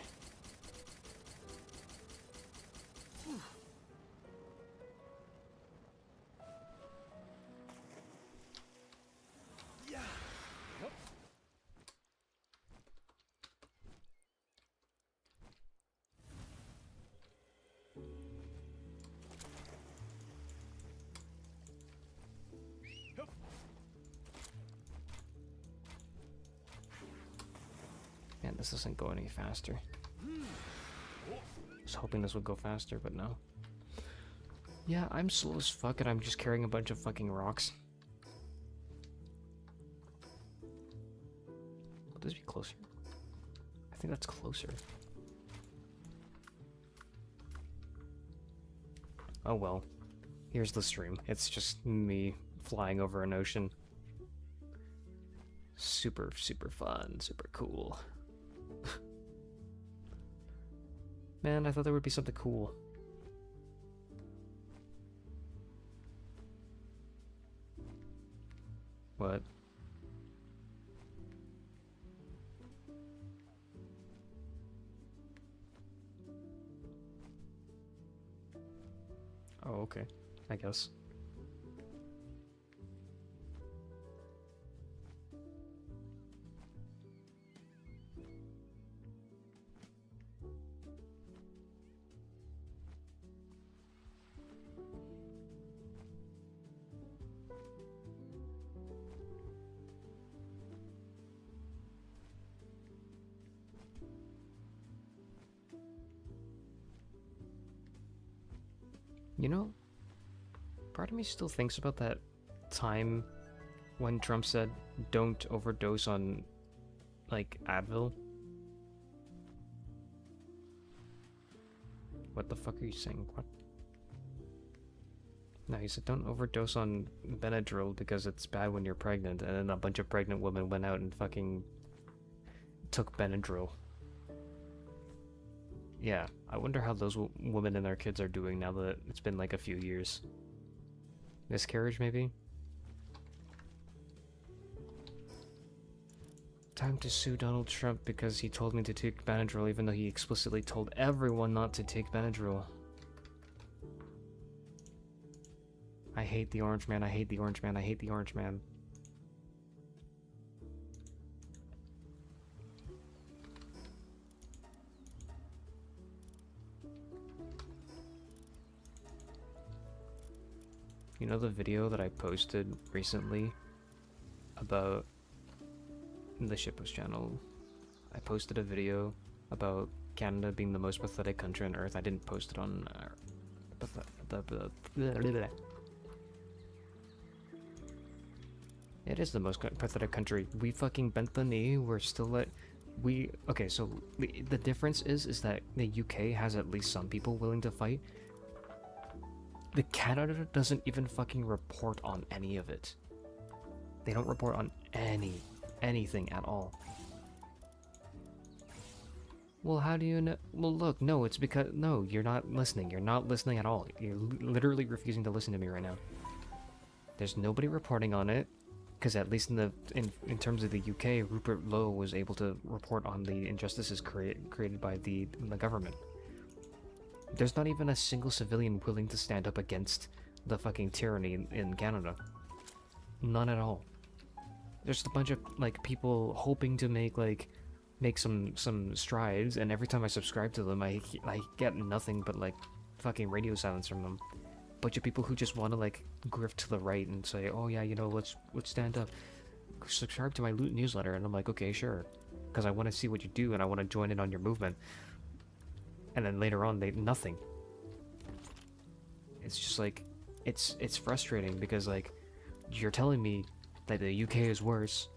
Man, this doesn't go any faster. I was hoping this would go faster, but no. Yeah, I'm slow as fuck and I'm just carrying a bunch of fucking rocks. Would this be closer? I think that's closer. Oh well. Here's the stream. It's just me flying over an ocean. Super, super fun. Super cool. Man, I thought there would be something cool. What? Oh, okay. I guess. You know, part of me still thinks about that time when Trump said, don't overdose on, like, Advil. What the fuck are you saying? What? No, he said don't overdose on Benadryl because it's bad when you're pregnant, and then a bunch of pregnant women went out and fucking took Benadryl. Yeah, I wonder how those women and their kids are doing now that it's been like a few years. Miscarriage, maybe? Time to sue Donald Trump because he told me to take Benadryl even though he explicitly told everyone not to take Benadryl. I hate the orange man, I hate the orange man, I hate the orange man. You know the video that I posted recently about the Shitpost channel? I posted a video about Canada being the most pathetic country on Earth. I didn't post it on It is the most pathetic country. We fucking bent the knee. We're still at... Okay, so the difference is that the UK has at least some people willing to fight. The Canada doesn't even fucking report on any of it. They don't report on anything at all. Well, how do you know? Well, look, no, it's because... No, you're not listening. You're not listening at all. You're literally refusing to listen to me right now. There's nobody reporting on it. Because at least in terms of the UK, Rupert Lowe was able to report on the injustices created by the government. There's not even a single civilian willing to stand up against the fucking tyranny in Canada. None at all. There's a bunch of like people hoping to make some strides, and every time I subscribe to them, I get nothing but like fucking radio silence from them. Bunch of people who just want to like grift to the right and say, oh yeah, you know, let's stand up, subscribe to my newsletter, and I'm like, okay, sure, because I want to see what you do and I want to join in on your movement. And then later on, nothing. It's just like, it's frustrating because like, you're telling me that the UK is worse,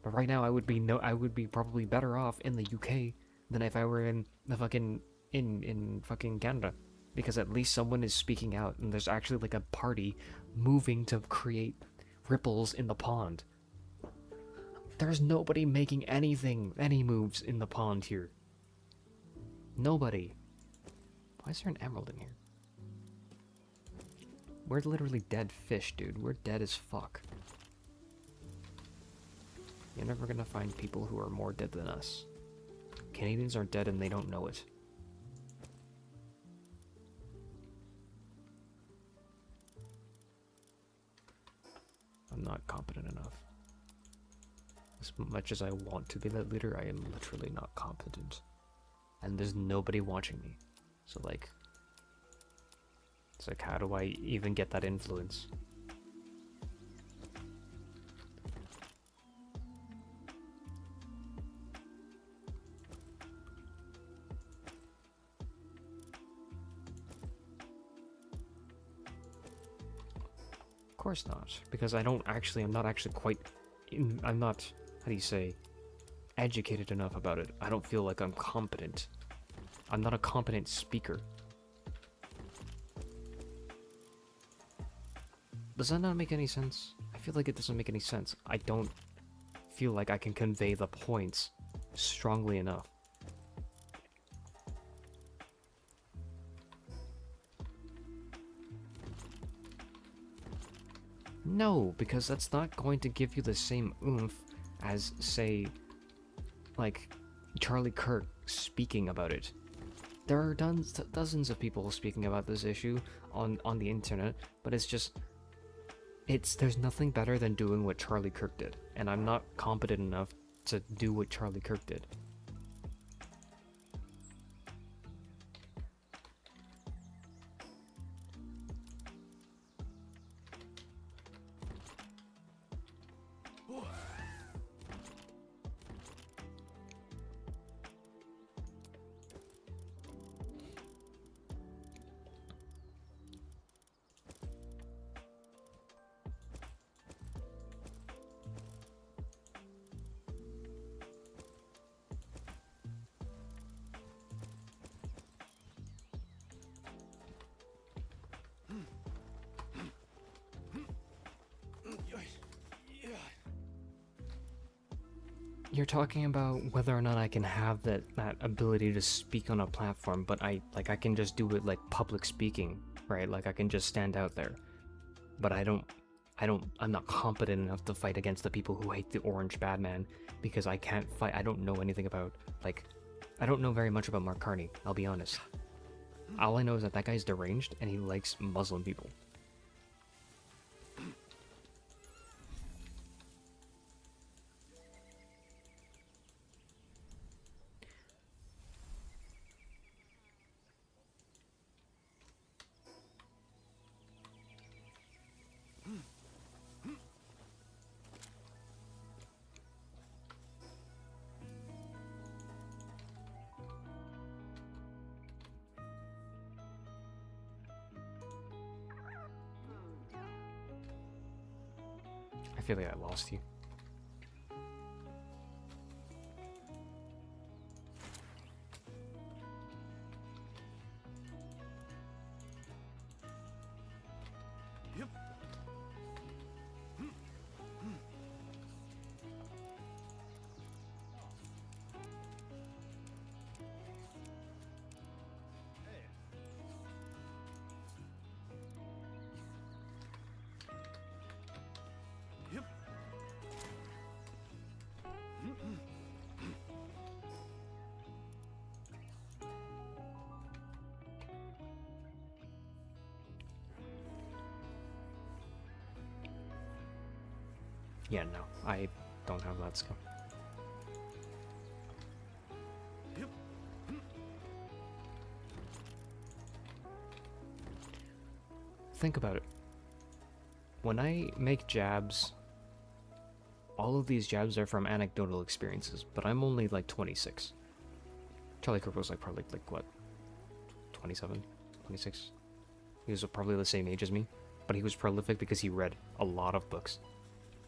but right now I would be probably better off in the UK than if I were in the fucking in fucking Canada, because at least someone is speaking out and there's actually like a party moving to create ripples in the pond. There's nobody making any moves in the pond here. Nobody. Why is there an emerald in here? We're literally dead fish, dude. We're dead as fuck. You're never gonna find people who are more dead than us. Canadians are dead and they don't know it. I'm not competent enough. As much as I want to be that leader, I am literally not competent. And there's nobody watching me. So like, it's like, how do I even get that influence? Of course not, because I'm not actually quite, I'm not, how do you say, educated enough about it. I don't feel like I'm competent. I'm not a competent speaker. Does that not make any sense? I feel like it doesn't make any sense. I don't feel like I can convey the points strongly enough. No, because that's not going to give you the same oomph as, say, like, Charlie Kirk speaking about it. There are dozens of people speaking about this issue on the internet, but it's just, there's nothing better than doing what Charlie Kirk did, and I'm not competent enough to do what Charlie Kirk did. You're talking about whether or not I can have that ability to speak on a platform, but I can just do it like public speaking, right? Like I can just stand out there. But I'm not competent enough to fight against the people who hate the orange Batman because I can't fight. I don't know anything about, like, I don't know very much about Mark Carney, I'll be honest. All I know is that that guy's deranged and he likes Muslim people. I feel like I lost you. Yep. Yep. Yeah, no, I don't have that skill. Yep. Think about it. When I make jabs, all of these jabs are from anecdotal experiences, but I'm only like 26. Charlie Kirk was like probably like what, 27, 26? He was probably the same age as me, but he was prolific because he read a lot of books.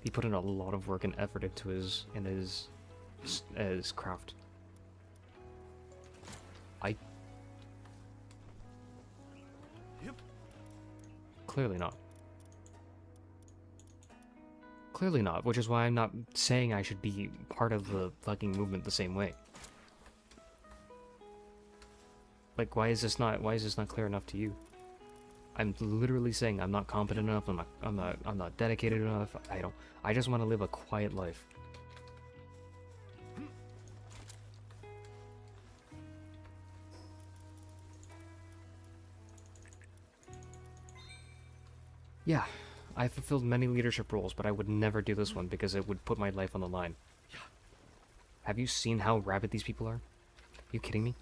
He put in a lot of work and effort into his craft. Yep. Clearly not. Clearly not, which is why I'm not saying I should be part of the fucking movement the same way. Like, why is this not clear enough to you? I'm literally saying I'm not competent enough, I'm not dedicated enough, I just want to live a quiet life. Yeah, I fulfilled many leadership roles, but I would never do this one because it would put my life on the line. Have you seen how rabid these people are? Are you kidding me?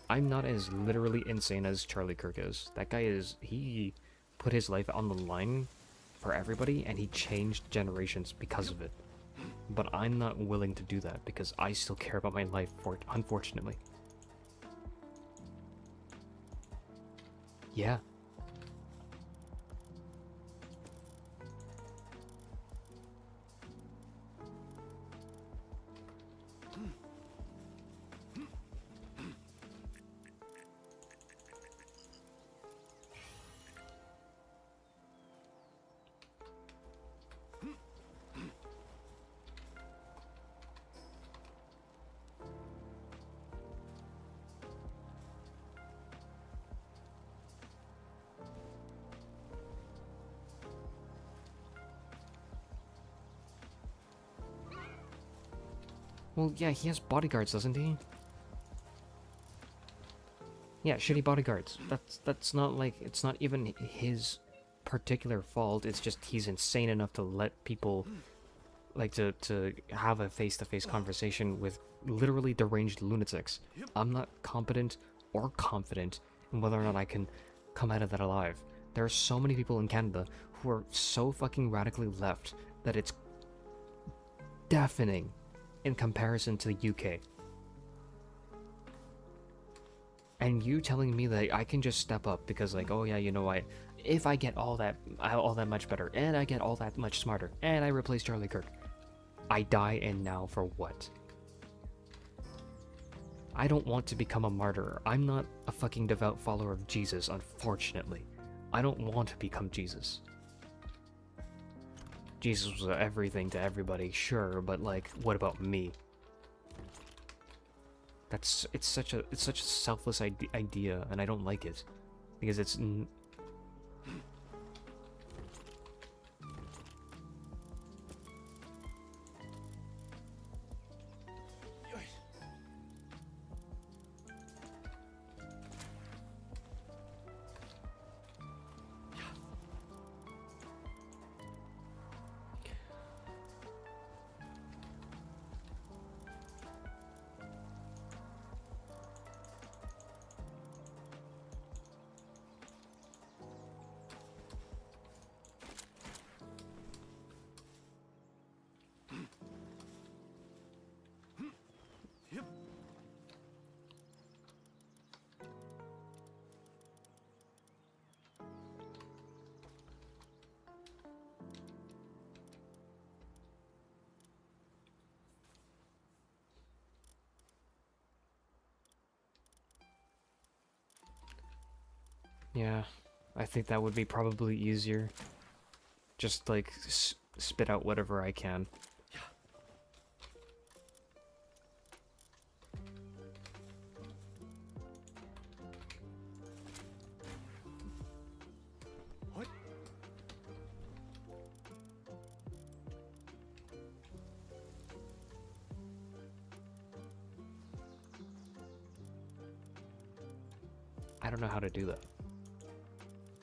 I'm not as literally insane as Charlie Kirk is. That guy is, he put his life on the line for everybody and he changed generations because of it. But I'm not willing to do that because I still care about my life for it, unfortunately. Yeah. Well, yeah, he has bodyguards, doesn't he? Yeah, shitty bodyguards. That's not like, it's not even his particular fault, it's just he's insane enough to let people, like, to have a face-to-face conversation with literally deranged lunatics. I'm not competent or confident in whether or not I can come out of that alive. There are so many people in Canada who are so fucking radically left that it's deafening in comparison to the UK. And you telling me that I can just step up because, like, oh yeah, you know, if I get all that much better, and I get all that much smarter, and I replace Charlie Kirk, I die, and now for what? I don't want to become a martyr. I'm not a fucking devout follower of Jesus, unfortunately. I don't want to become Jesus. Jesus was everything to everybody, sure, but like, what about me? It's such a selfless idea, and I don't like it because it's. Yeah, I think that would be probably easier. Just like spit out whatever I can. What? I don't know how to do that.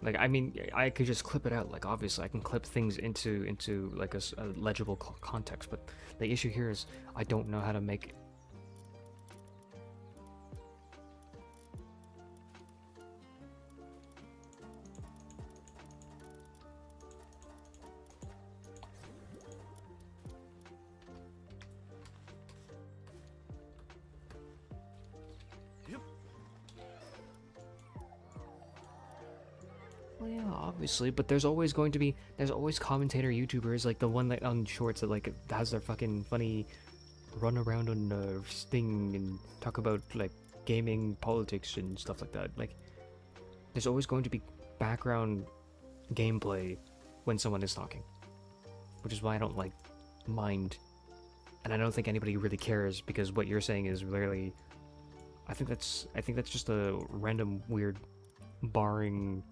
Like, I mean, I could just clip it out. Like, obviously, I can clip things into like a legible context. But the issue here is I don't know how to make. Well, yeah, obviously, but there's always commentator YouTubers like the one that on Shorts that like has their fucking funny run around on Sting and talk about like gaming, politics, and stuff like that. Like, there's always going to be background gameplay when someone is talking, which is why I don't like mind, and I don't think anybody really cares because what you're saying is really, I think that's just a random weird barring.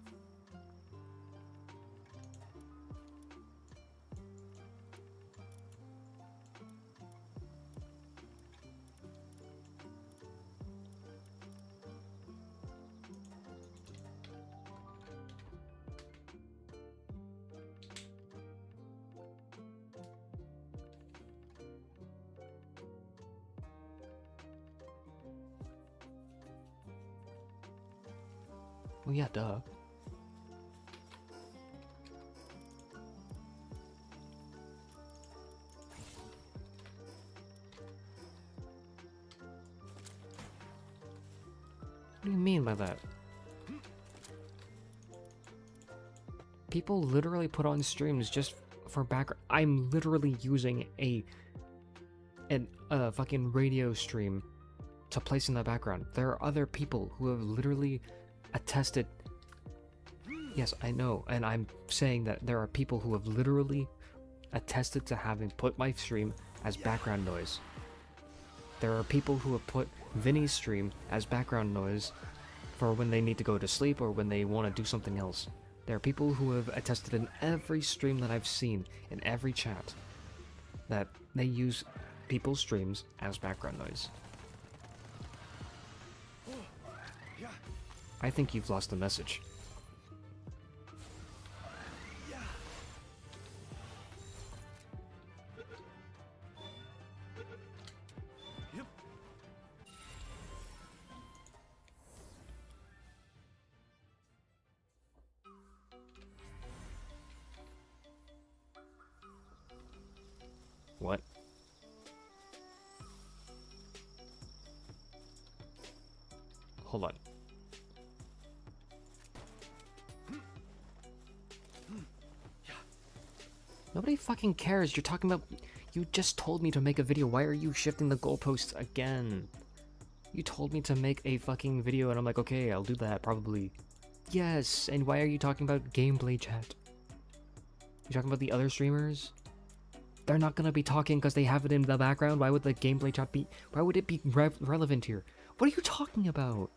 Well, yeah, duh. What do you mean by that? People literally put on streams just for background. I'm literally using a fucking radio stream to place in the background. There are other people who have literally attested. Yes, I know, and I'm saying that there are people who have literally attested to having put my stream as background noise. There are people who have put Vinny's stream as background noise for when they need to go to sleep or when they want to do something else. There are people who have attested in every stream that I've seen, in every chat, that they use people's streams as background noise. I think you've lost the message. What? Hold on. Nobody fucking cares. You're talking about... You just told me to make a video. Why are you shifting the goalposts again? You told me to make a fucking video and I'm like, okay, I'll do that, probably. Yes, and why are you talking about gameplay chat? You talking about the other streamers? They're not gonna be talking because they have it in the background. Why would the gameplay chat be? Why would it be relevant here? What are you talking about?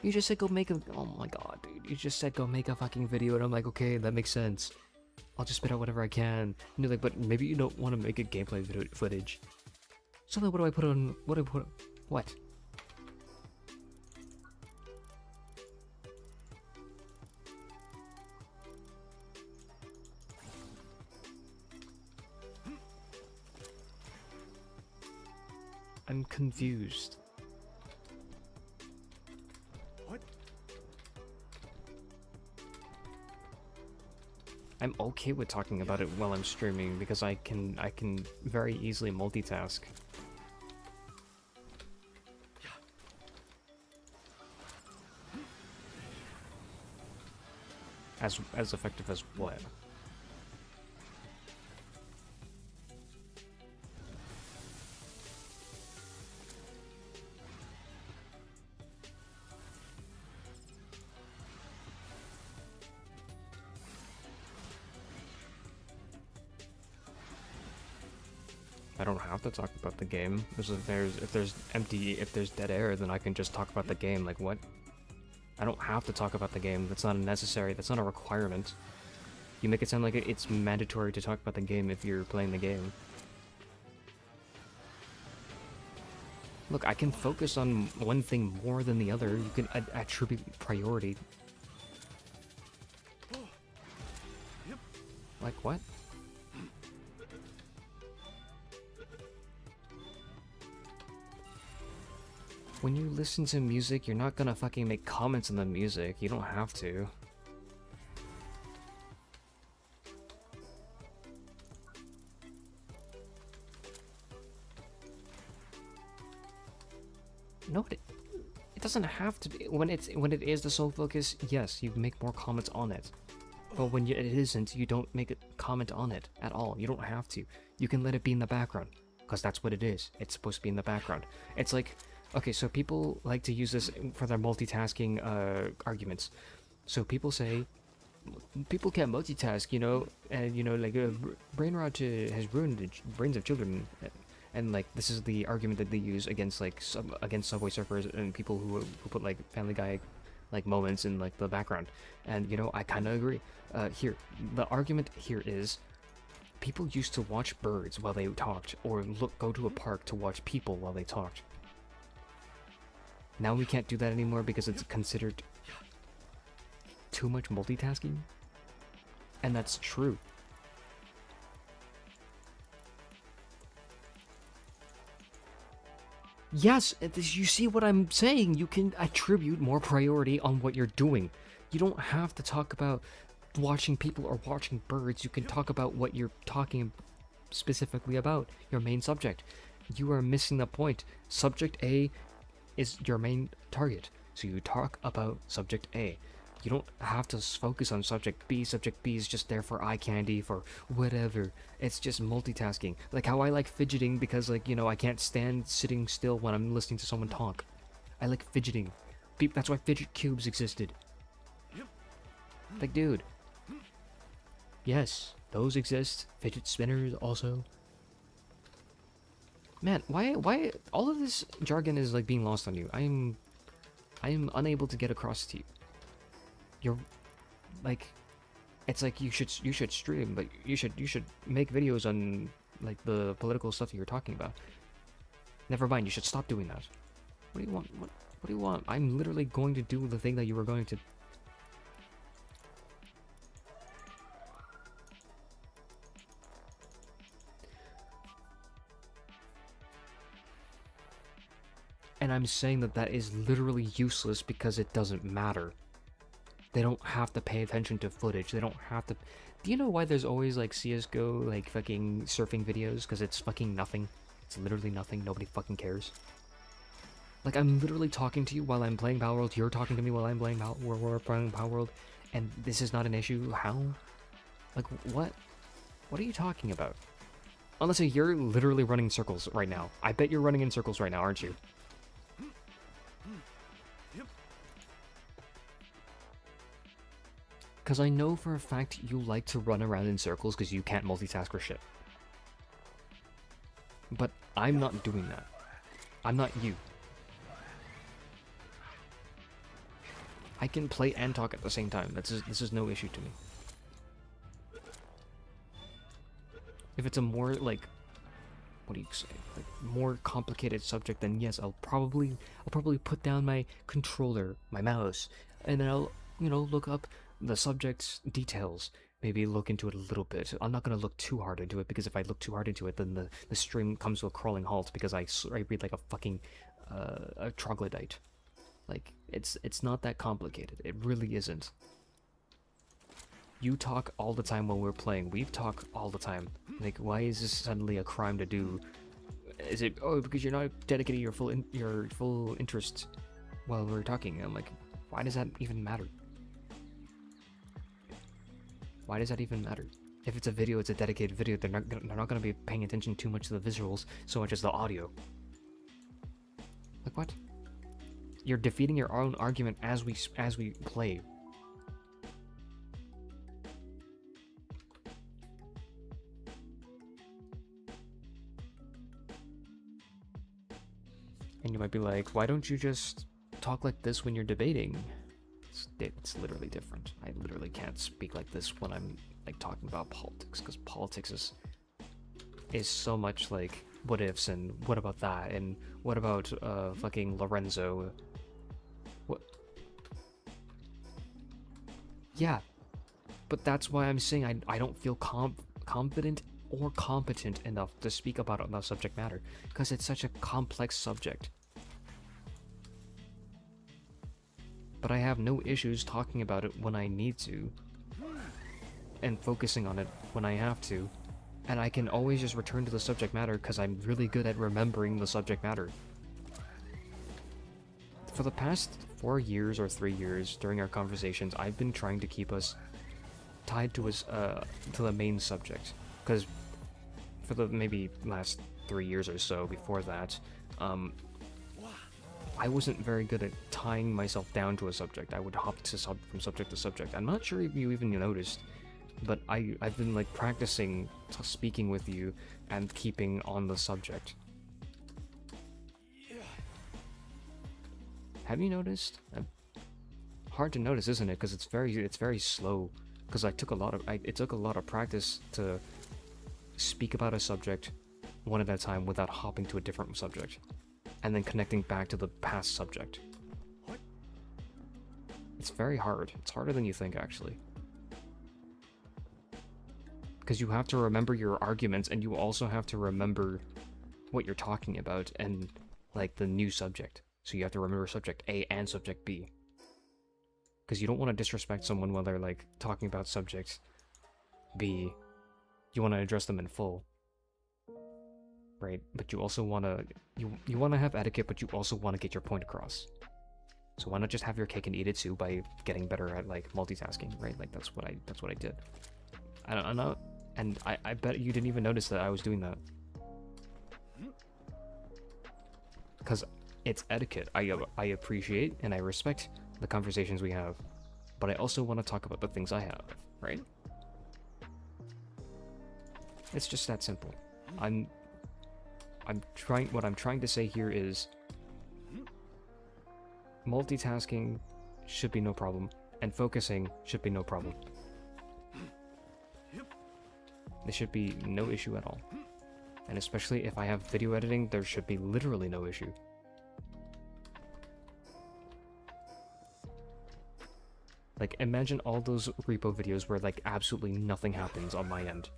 You just said go make a. Oh my god, dude! You just said go make a fucking video, and I'm like, okay, that makes sense. I'll just spit out whatever I can. And you're like, but maybe you don't want to make a gameplay video footage. So then, what do I put on? What do I put? What? I'm confused. What? I'm okay with talking about it while I'm streaming because I can very easily multitask. As effective as what? I don't have to talk about the game. If there's dead air, then I can just talk about the game. Like what? I don't have to talk about the game. That's not necessary. That's not a requirement. You make it sound like it's mandatory to talk about the game if you're playing the game. Look, I can focus on one thing more than the other. You can attribute priority. Yep. Like what? When you listen to music, you're not gonna fucking make comments on the music. You don't have to. No, it doesn't have to be. When it is the sole focus, yes, you make more comments on it. But when it isn't, you don't make a comment on it at all. You don't have to. You can let it be in the background, because that's what it is. It's supposed to be in the background. It's like, okay, so people like to use this for their multitasking arguments. So people say, people can't multitask, you know, and you know, like brain rot has ruined the brains of children. And like this is the argument that they use against like against Subway Surfers and people who put like Family Guy like moments in like the background. And you know, I kind of agree. Here, the argument here is people used to watch birds while they talked, or go to a park to watch people while they talked. Now we can't do that anymore because it's considered too much multitasking, and that's true. Yes, you see what I'm saying? You can attribute more priority on what you're doing. You don't have to talk about watching people or watching birds. You can talk about what you're talking specifically about, your main subject. You are missing the point. Subject A is your main target, so you talk about subject A. You don't have to focus on subject B. Subject B is just there for eye candy, for whatever. It's just multitasking. Like how I like fidgeting because, like, you know, I can't stand sitting still when I'm listening to someone talk. I like fidgeting. That's why fidget cubes existed. Like, dude. Yes, those exist. Fidget spinners also. Man, why all of this jargon is like being lost on you? I am unable to get across to you. You're like, it's like you should stream, but you should make videos on like the political stuff that you're talking about. Never mind, you should stop doing that. What do you want? What do you want? I'm literally going to do the thing that you were going to. And I'm saying that that is literally useless because it doesn't matter. They don't have to pay attention to footage. They don't have to... Do you know why there's always, like, CSGO, like, fucking surfing videos? Because it's fucking nothing. It's literally nothing. Nobody fucking cares. Like, I'm literally talking to you while I'm playing Palworld. You're talking to me while I'm playing we're playing Palworld. And this is not an issue. How? Like, what? What are you talking about? Unless you're literally running circles right now. I bet you're running in circles right now, aren't you? Because I know for a fact you like to run around in circles because you can't multitask or shit. But I'm not doing that. I'm not you. I can play and talk at the same time. This is no issue to me. If it's a more, like, what do you say, like, more complicated subject, then yes, I'll probably put down my controller, my mouse, and then I'll, you know, look up the subject's details, maybe look into it a little bit. I'm not going to look too hard into it, because if I look too hard into it, then the stream comes to a crawling halt, because I read like a fucking a troglodyte. Like, it's not that complicated. It really isn't. You talk all the time when we're playing. We talk all the time. Like, why is this suddenly a crime to do? Is it, oh, because you're not dedicating your full interest while we're talking? I'm like, why does that even matter? Why does that even matter? If it's a video, it's a dedicated video. They're not going to be paying attention too much to the visuals, so much as the audio. Like, what? You're defeating your own argument as we play. And you might be like, why don't you just talk like this when you're debating? It's literally different. I literally can't speak like this when I'm like talking about politics, because politics is so much like what ifs and what about that and what about fucking Lorenzo. What? Yeah, but that's why I'm saying I don't feel confident or competent enough to speak about it on that subject matter, because it's such a complex subject. But I have no issues talking about it when I need to, and focusing on it when I have to, and I can always just return to the subject matter because I'm really good at remembering the subject matter. For the past 4 years or 3 years during our conversations, I've been trying to keep us tied to the main subject, because for the maybe last 3 years or so before that, I wasn't very good at tying myself down to a subject. I would hop from subject to subject. I'm not sure if you even noticed, but I've been like practicing speaking with you and keeping on the subject. Have you noticed? Hard to notice, isn't it? Because it's very slow. Because it took a lot of practice to speak about a subject one at a time without hopping to a different subject, and then connecting back to the past subject. What? It's very hard. It's harder than you think, actually. Because you have to remember your arguments, and you also have to remember what you're talking about and like the new subject. So you have to remember subject A and subject B. Because you don't want to disrespect someone while they're like talking about subject B. You want to address them in full. Right? But you also want to you want to have etiquette, but you also want to get your point across. So why not just have your cake and eat it too by getting better at like multitasking, right? Like that's what I did. I don't know, and I bet you didn't even notice that I was doing that. Because it's etiquette. I appreciate and I respect the conversations we have, but I also want to talk about the things I have, right? It's just that simple. What I'm trying to say here is multitasking should be no problem, and focusing should be no problem. There should be no issue at all. And especially if I have video editing, there should be literally no issue. Like, imagine all those repo videos where like absolutely nothing happens on my end.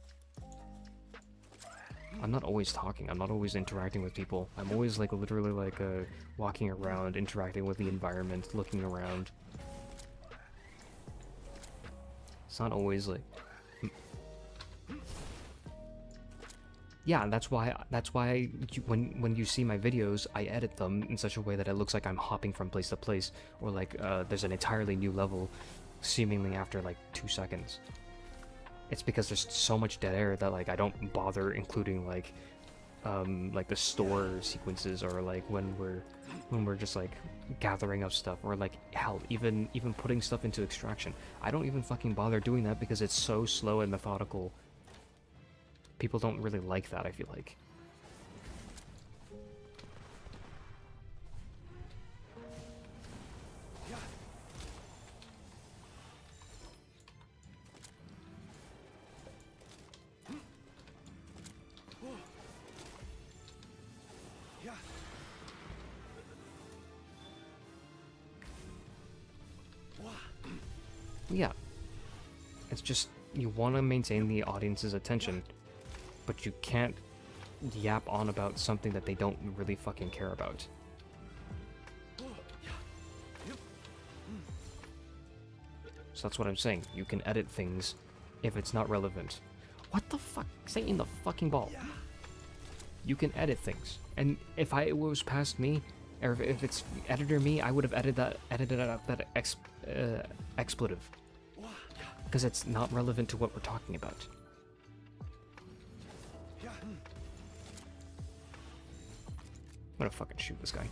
I'm not always talking, I'm not always interacting with people. I'm always like literally like walking around, interacting with the environment, looking around. It's not always like... Yeah, that's why when you see my videos, I edit them in such a way that it looks like I'm hopping from place to place, or like there's an entirely new level seemingly after like 2 seconds. It's because there's so much dead air that like I don't bother including like the store sequences, or like when we're just like gathering up stuff, or like hell, even putting stuff into extraction. I don't even fucking bother doing that because it's so slow and methodical. People don't really like that, I feel like. Yeah. It's just, you want to maintain the audience's attention, but you can't yap on about something that they don't really fucking care about. So that's what I'm saying. You can edit things if it's not relevant. What the fuck? Stay in the fucking ball. You can edit things. And if it was past me, or if it's editor me, I would have edited out that expletive. Because it's not relevant to what we're talking about. I'm gonna fucking shoot this guy.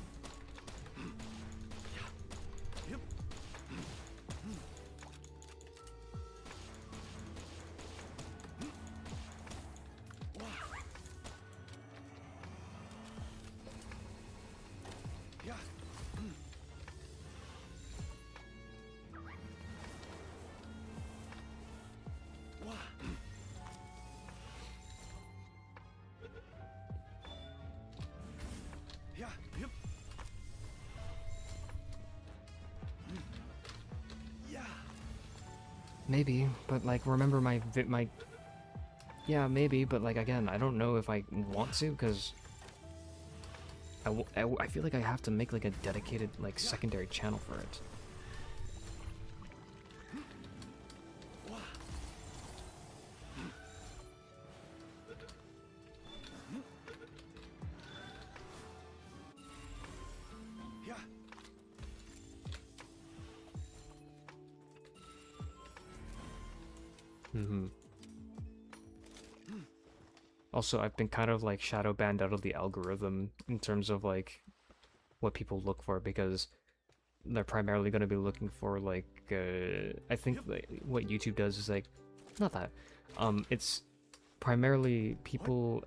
Maybe, but like, remember my yeah, maybe, but like, again, I don't know if I want to, because I feel like I have to make like a dedicated like secondary channel for it. Also, I've been kind of like shadow banned out of the algorithm in terms of like what people look for, because they're primarily going to be looking for like I think like, what YouTube does is like, not that, it's primarily people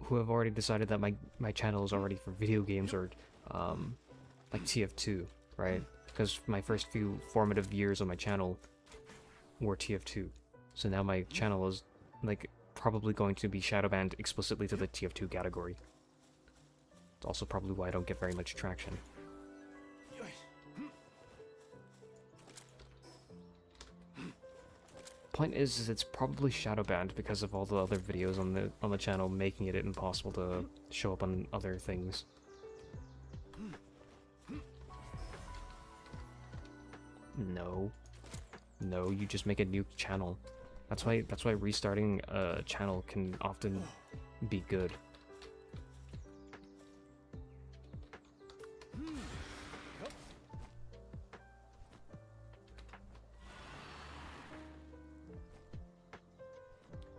who have already decided that my channel is already for video games or like TF2, right? Because my first few formative years on my channel were TF2, so now my channel is like probably going to be shadow banned explicitly to the TF2 category. It's also probably why I don't get very much traction. Point is it's probably shadow banned because of all the other videos on the channel making it impossible to show up on other things. No, you just make a new channel. That's why restarting a channel can often be good.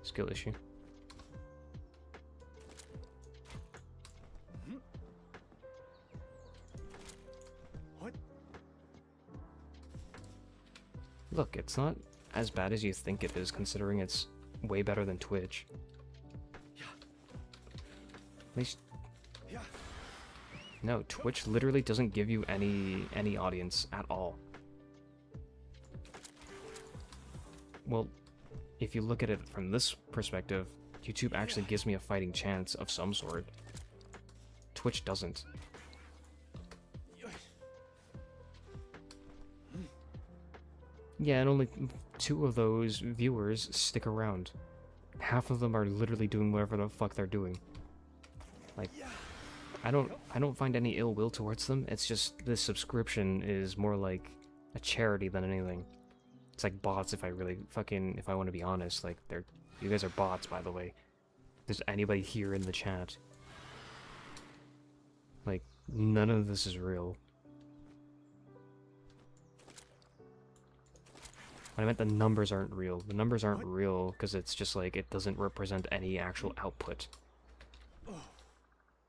Skill issue. What? Look, it's not as bad as you think it is, considering it's way better than Twitch. At least... No, Twitch literally doesn't give you any audience at all. Well, if you look at it from this perspective, YouTube actually gives me a fighting chance of some sort. Twitch doesn't. Yeah, and only 2 of those viewers stick around. Half of them are literally doing whatever the fuck they're doing. Like, I don't find any ill will towards them. It's just this subscription is more like a charity than anything. It's like bots, if I want to be honest. Like, you guys are bots, by the way. If there's anybody here in the chat. Like, none of this is real. I meant the numbers aren't real. The numbers aren't real because it's just like, it doesn't represent any actual output.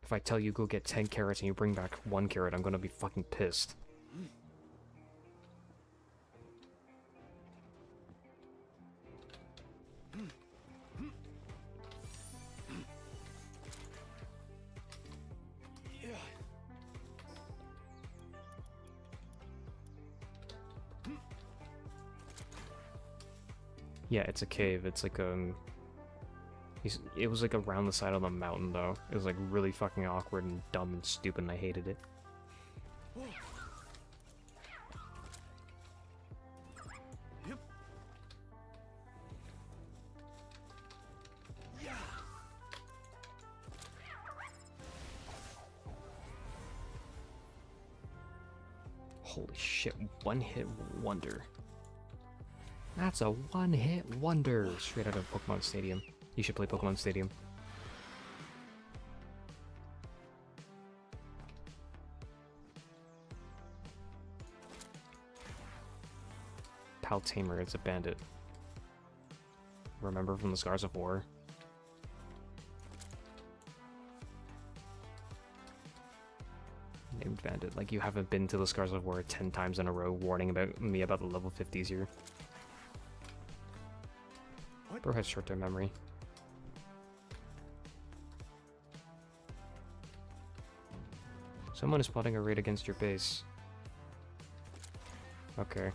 If I tell you go get 10 carrots and you bring back 1 carrot, I'm gonna be fucking pissed. Yeah, it's a cave. It's like it was like around the side of the mountain though. It was like really fucking awkward and dumb and stupid, and I hated it. Holy shit, one-hit wonder. That's a one-hit wonder straight out of Pokemon Stadium. You should play Pokemon Stadium. Tamer, it's a bandit. Remember from the Scars of War? Named bandit. Like you haven't been to the Scars of War 10 times in a row warning about me about the level 50s here. What? Bro has short-term memory. Someone is plotting a raid against your base. Okay.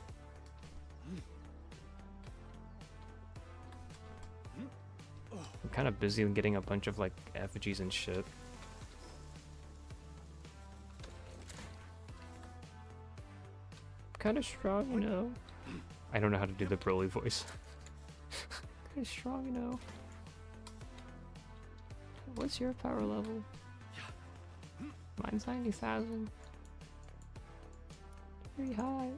I'm kind of busy getting a bunch of like effigies and shit. Kind of strong, you know. I don't know how to do the Broly voice. Kind of strong, you know. What's your power level? Mine's 90,000. Pretty high.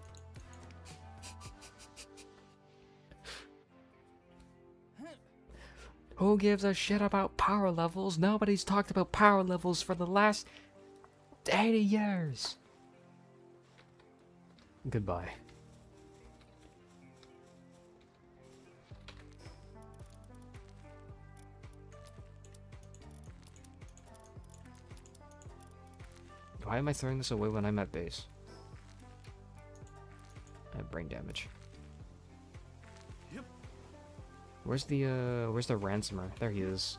Who gives a shit about power levels? Nobody's talked about power levels for the last 80 years. Goodbye. Why am I throwing this away when I'm at base? I have brain damage. Yep. Where's the ransomer? There he is.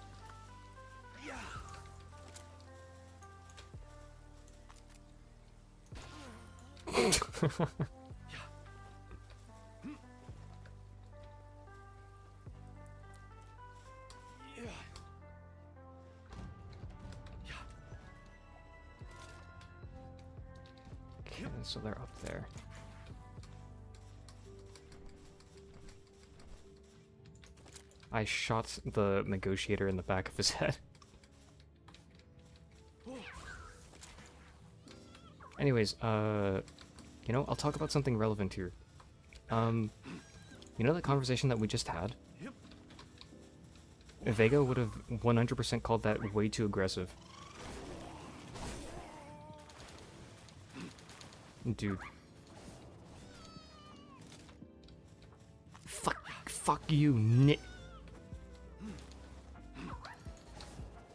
Okay, so they're up there. I shot the negotiator in the back of his head. Anyways, you know, I'll talk about something relevant here. You know that conversation that we just had? Yep. Vega would have 100% called that way too aggressive. Dude. Fuck you, nit.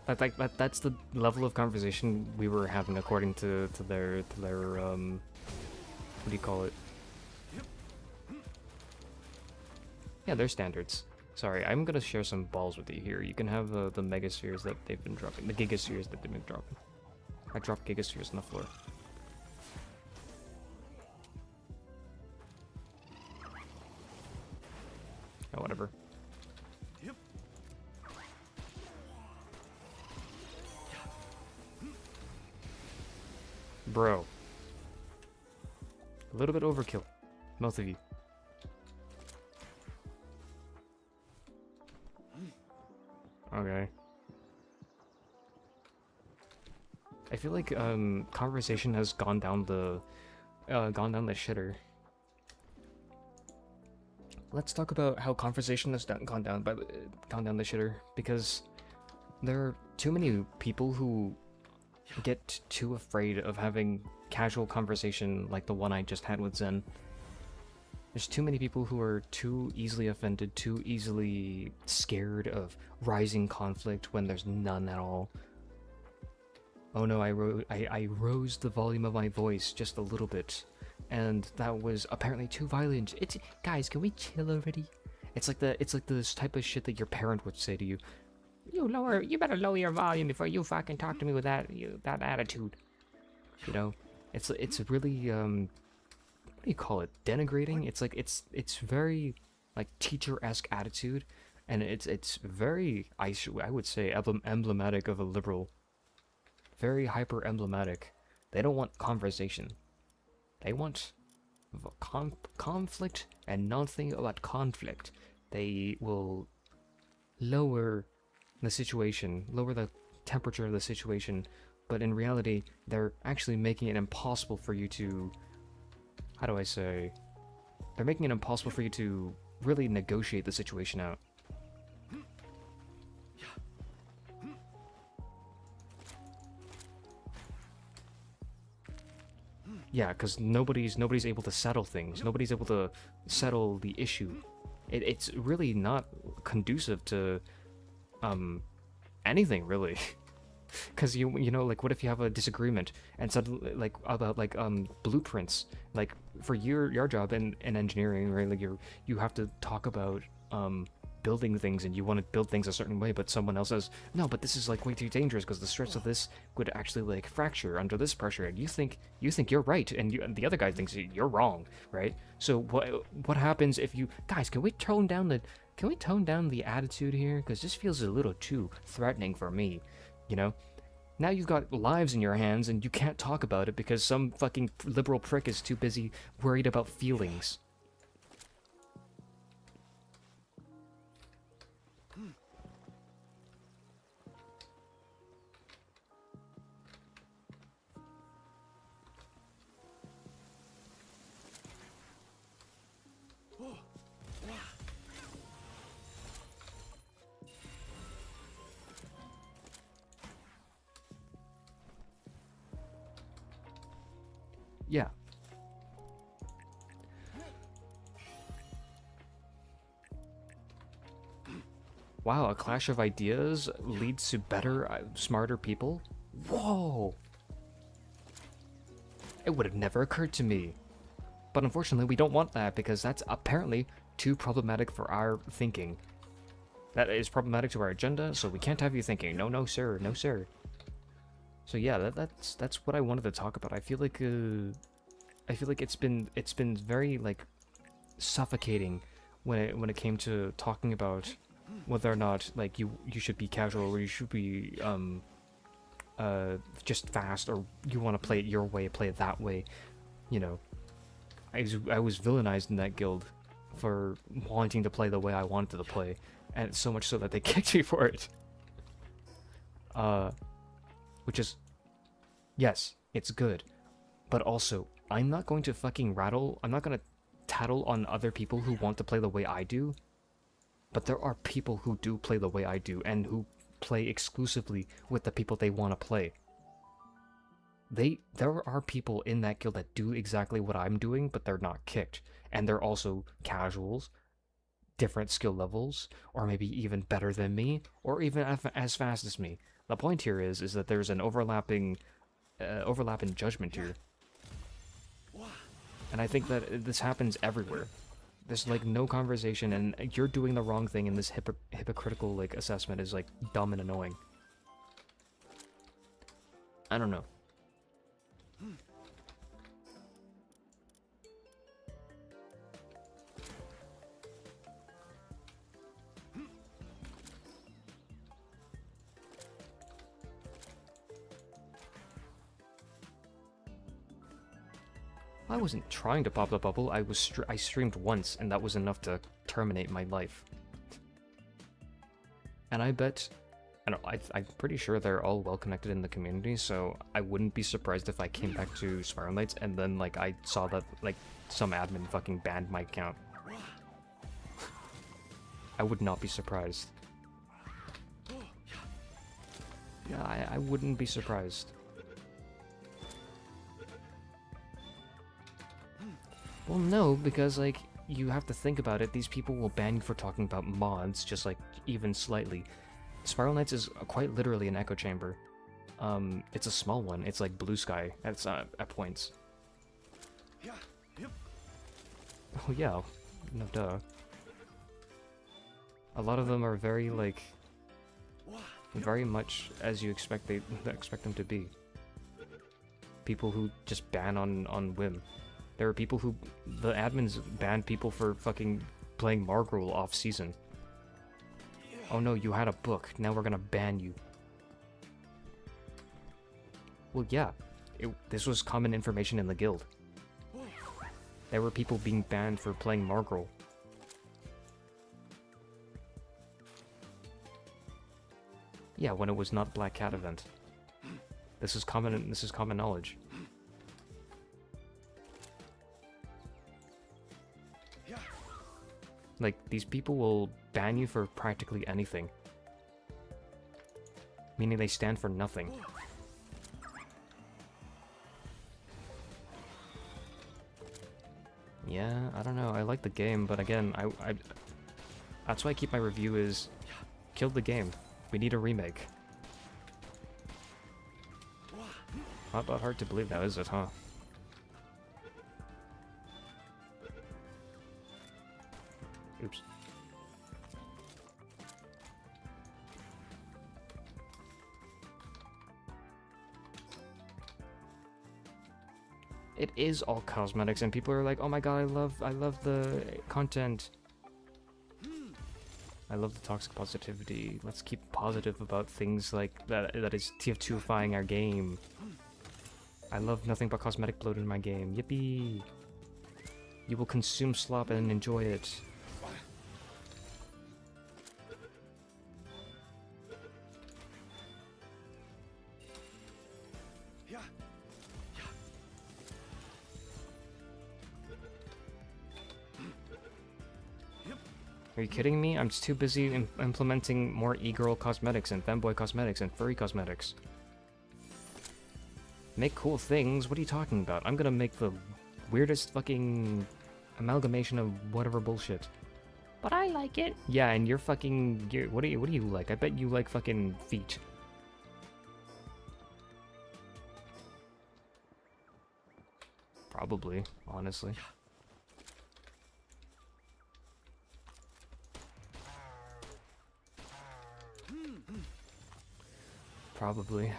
That's the level of conversation we were having according to their what do you call it? Yeah, their standards. Sorry, I'm gonna share some balls with you here. You can have the megaspheres that they've been dropping, the gigaspheres that they've been dropping. I dropped gigaspheres on the floor. Oh, whatever. Yep. Bro. A little bit overkill. Both of you. Okay. I feel like conversation has gone down the shitter. Let's talk about how conversation has gone down the shitter, because there are too many people who get too afraid of having casual conversation like the one I just had with Zen. There's too many people who are too easily offended, too easily scared of rising conflict when there's none at all. Oh no, I rose the volume of my voice just a little bit, and that was apparently too violent. Guys, can we chill already? It's like this type of shit that your parent would say to you. You better lower your volume before you fucking talk to me with that attitude. You know, it's really what do you call it? Denigrating. It's like it's very like teacher-esque attitude, and it's very I would say emblematic of a liberal. Very hyper emblematic. They don't want conversation. They want conflict and nothing about conflict. They will lower the situation, lower the temperature of the situation, but in reality, they're actually making it impossible for you to how do I say, they're making it impossible for you to really negotiate the situation out. Yeah, because nobody's able to settle things. Nobody's able to settle the issue. It's really not conducive to anything really. Because you know, like, what if you have a disagreement and suddenly, like, about like blueprints, like for your job in engineering, right? Like you have to talk about building things, and you want to build things a certain way, but someone else says no, but this is like way too dangerous because the stress of this would actually like fracture under this pressure, and you think you're right, and the other guy thinks you're wrong, right? So what happens if you guys, can we tone down the attitude here, because this feels a little too threatening for me, you know? Now you've got lives in your hands and you can't talk about it because some fucking liberal prick is too busy worried about feelings. Yeah. Wow, a clash of ideas leads to better, smarter people? Whoa! It would have never occurred to me. But unfortunately, we don't want that because that's apparently too problematic for our thinking. That is problematic to our agenda, so we can't have you thinking. No, no, sir. No, sir. So yeah, that's what I wanted to talk about. I feel like it's been very like suffocating when it came to talking about whether or not like you should be casual or you should be just fast, or you want to play it your way, play it that way. You know, I was villainized in that guild for wanting to play the way I wanted to play, and so much so that they kicked me for it. Which is, yes, it's good, but also I'm not going to fucking I'm not going to tattle on other people who want to play the way I do, but there are people who do play the way I do and who play exclusively with the people they want to play. There are people in that guild that do exactly what I'm doing, but they're not kicked, and they're also casuals, different skill levels, or maybe even better than me, or even as fast as me. The point here is that there's an overlap in judgment here. And I think that this happens everywhere. There's like no conversation, and you're doing the wrong thing, and this hypocritical like assessment is like dumb and annoying. I don't know. I wasn't trying to pop the bubble. I streamed once, and that was enough to terminate my life. And I bet, I'm pretty sure they're all well connected in the community, so I wouldn't be surprised if I came back to Spiral Knights and then like I saw that like some admin fucking banned my account. I would not be surprised. Yeah, I wouldn't be surprised. Well, no, because, like, you have to think about it. These people will ban you for talking about mods, just, like, even slightly. Spiral Knights is quite literally an echo chamber. It's a small one. It's like Blue Sky at points. Oh, yeah. No, duh. A lot of them are very, like, very much as you expect them to be. People who just ban on whim. There are people who, the admins banned people for fucking playing Margrul off-season. Oh no, you had a book, now we're gonna ban you. Well, yeah, this was common information in the guild. There were people being banned for playing Margrul. Yeah, when it was not Black Cat event. This is common knowledge. Like, these people will ban you for practically anything. Meaning they stand for nothing. Yeah, I don't know. I like the game, but again, I that's why I keep my review is kill the game. We need a remake. Not that hard to believe now, is it, huh? Oops. It is all cosmetics, and people are like, "Oh my god, I love the content. I love the toxic positivity. Let's keep positive about things like that. That is TF2ifying our game. I love nothing but cosmetic bloat in my game. Yippee! You will consume slop and enjoy it." Are you kidding me? I'm just too busy implementing more e-girl cosmetics and femboy cosmetics and furry cosmetics. Make cool things? What are you talking about? I'm gonna make the weirdest fucking amalgamation of whatever bullshit. But I like it. Yeah, and you're fucking... what do you like? I bet you like fucking feet. Probably, honestly. Probably.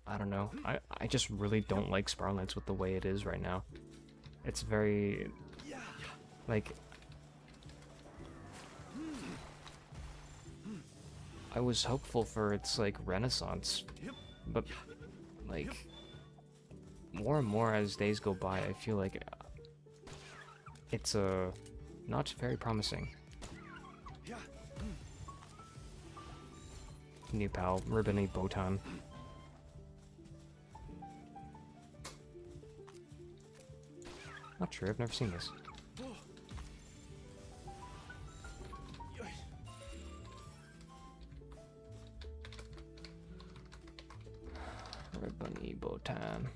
I don't know. I just really don't like Sparlance with the way it is right now. It's very... like... I was hopeful for its, like, renaissance. But, like... more and more as days go by, I feel like... it's, not very promising. New pal, Ribbony Botan. Not sure, I've never seen this. Ribbony Botan.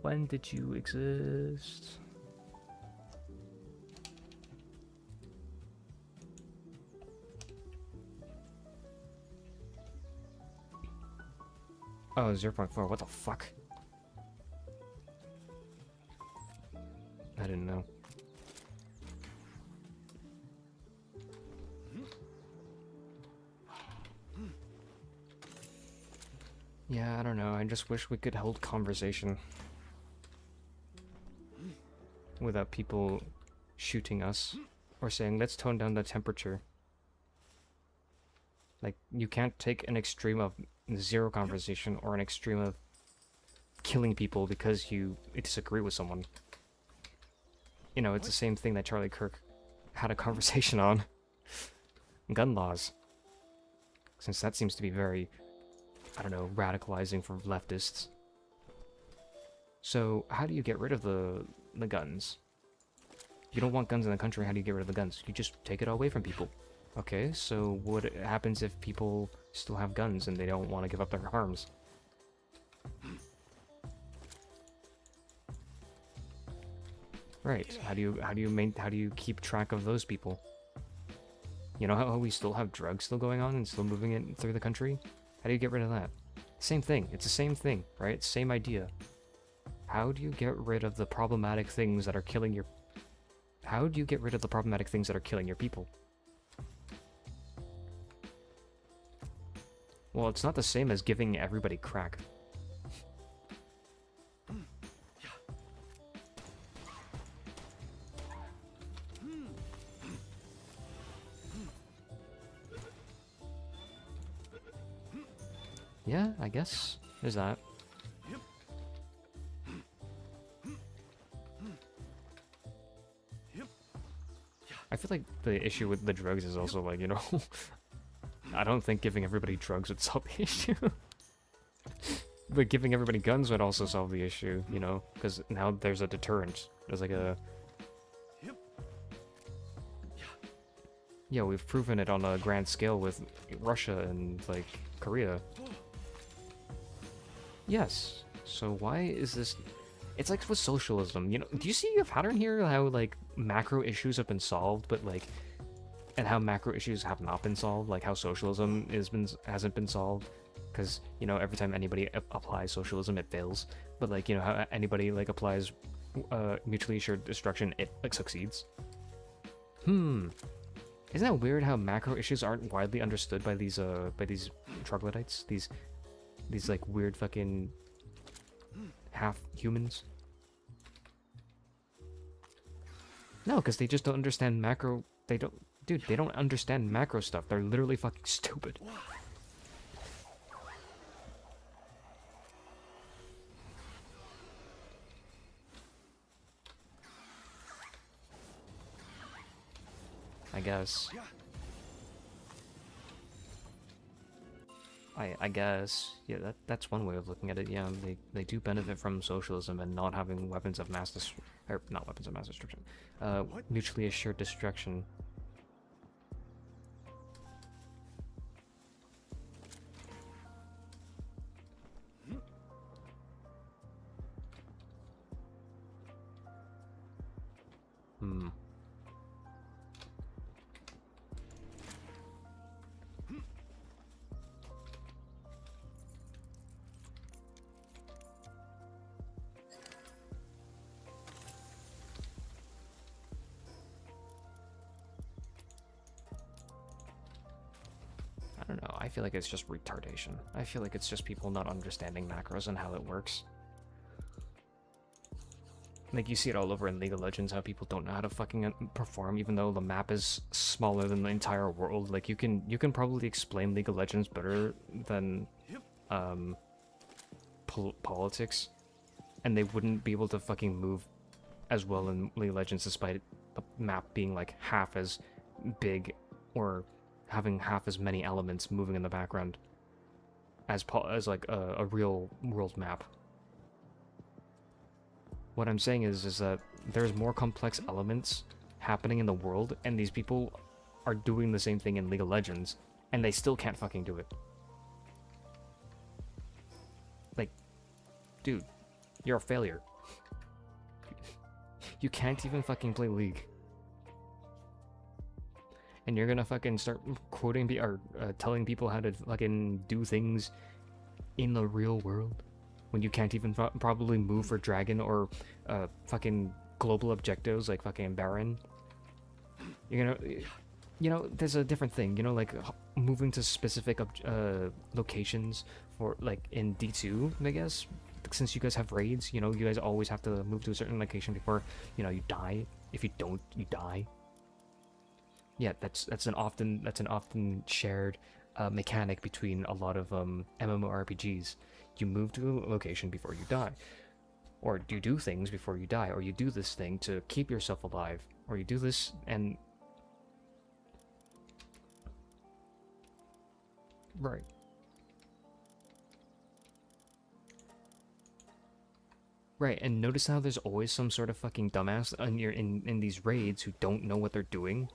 When did you exist? Oh, 0.4, what the fuck? I didn't know. Yeah, I don't know, I just wish we could hold conversation. Without people shooting us. Or saying, let's tone down the temperature. Like, you can't take an extreme of zero conversation or an extreme of killing people because you disagree with someone. You know, it's the same thing that Charlie Kirk had a conversation on. Gun laws. Since that seems to be very, I don't know, radicalizing for leftists. So, how do you get rid of the guns? You don't want guns in the country, how do you get rid of the guns? You just take it away from people. Okay, so what happens if people still have guns and they don't want to give up their arms? Right. How do you keep track of those people? You know how we still have drugs still going on and still moving it through the country? How do you get rid of that? Same thing. It's the same thing, right? Same idea. How do you get rid of the problematic things that are killing your... How do you get rid of the problematic things that are killing your people? Well, it's not the same as giving everybody crack. Yeah, I guess there's that. I feel like the issue with the drugs is also like, you know, I don't think giving everybody drugs would solve the issue. But giving everybody guns would also solve the issue, you know, because now there's a deterrent. There's like a Yeah, we've proven it on a grand scale with Russia and, like, Korea. Yes. So why is this... It's like with socialism, you know, do you see a pattern here? How, like, macro issues have been solved, but, like... And how macro issues have not been solved, like how socialism hasn't been solved. Because, you know, every time anybody applies socialism, it fails. But, like, you know, how anybody, like, applies mutually assured destruction, it, like, succeeds. Isn't that weird how macro issues aren't widely understood by these troglodytes? These, like, weird fucking half-humans? No, because they just don't understand macro... They don't... Dude, they don't understand macro stuff. They're literally fucking stupid. I guess. I guess. Yeah, that's one way of looking at it. Yeah, they do benefit from socialism and not having weapons of mass or not weapons of mass destruction. Mutually assured destruction. I don't know, I feel like it's just retardation. I feel like it's just people not understanding macros and how it works. Like, you see it all over in League of Legends, how people don't know how to fucking perform, even though the map is smaller than the entire world. Like, you can probably explain League of Legends better than, politics, and they wouldn't be able to fucking move as well in League of Legends, despite the map being, like, half as big, or having half as many elements moving in the background as like a real world map. What I'm saying is that there's more complex elements happening in the world, and these people are doing the same thing in League of Legends, and they still can't fucking do it. Like, dude, you're a failure. You can't even fucking play League. And you're gonna fucking start quoting or telling people how to fucking do things in the real world when you can't even probably move for Dragon or fucking global objectives like fucking Baron. You're gonna, you know, there's a different thing, you know, like moving to specific locations for, like, in D2, I guess, since you guys have raids, you know, you guys always have to move to a certain location before, you know, you die. If you don't, you die. Yeah, that's an often shared mechanic between a lot of MMORPGs. You move to a location before you die, or you do things before you die, or you do this thing to keep yourself alive, or you do this and right. Right, and notice how there's always some sort of fucking dumbass in these raids who don't know what they're doing.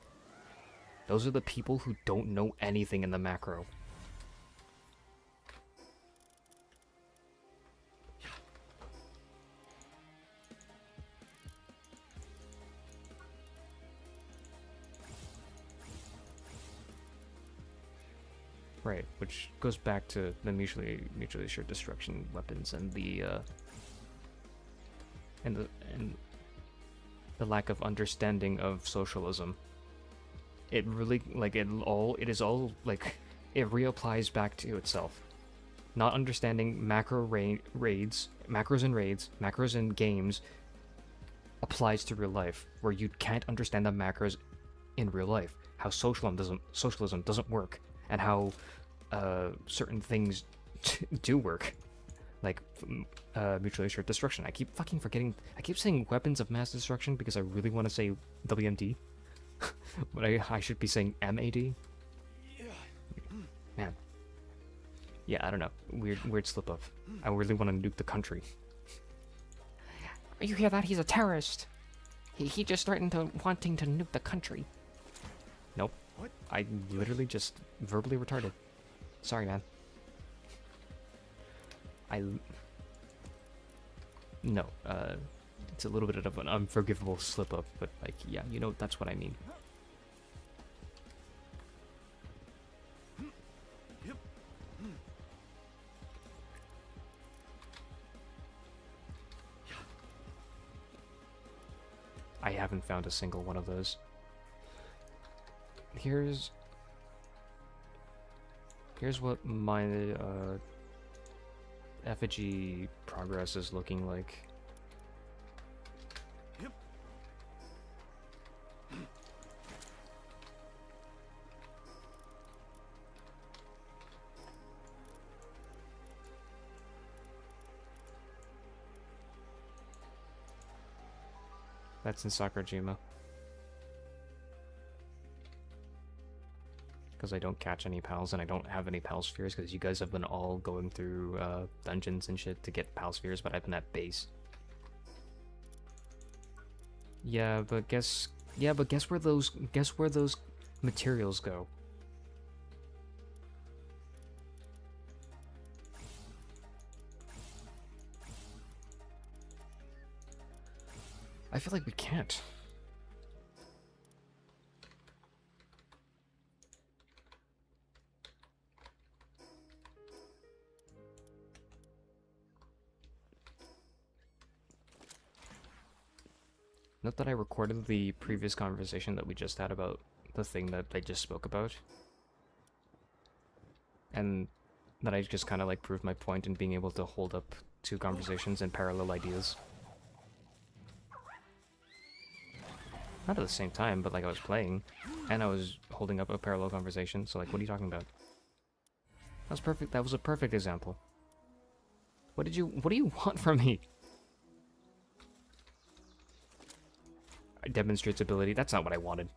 Those are the people who don't know anything in the macro. Right, which goes back to the mutually assured destruction weapons and the lack of understanding of socialism. It really, like, it is all, like, it reapplies back to itself. Not understanding raids, macros in games applies to real life, where you can't understand the macros in real life. How socialism doesn't work, and how certain things do work. Like, mutually assured destruction. I keep fucking forgetting. I keep saying weapons of mass destruction because I really want to say WMD. But I should be saying MAD. Man. Yeah, I don't know. Weird slip up. I really want to nuke the country. You hear that? He's a terrorist. He just threatened wanting to nuke the country. Nope. What? I literally just verbally retarded. Sorry, man. No, it's a little bit of an unforgivable slip-up, but, like, yeah, you know, that's what I mean. Yep. I haven't found a single one of those. Here's what my effigy progress is looking like. Yep. That's in Sakurajima. Because I don't catch any pals, and I don't have any pal spheres, because you guys have been all going through dungeons and shit to get pal spheres, but I've been at base. Yeah, but guess where those materials go. I feel like we can't. Note that I recorded the previous conversation that we just had about the thing that I just spoke about. And that I just kind of like proved my point in being able to hold up two conversations and parallel ideas. Not at the same time, but like I was playing, and I was holding up a parallel conversation, so like, what are you talking about? That was perfect. That was a perfect example. What do you want from me? Demonstrates ability. That's not what I wanted.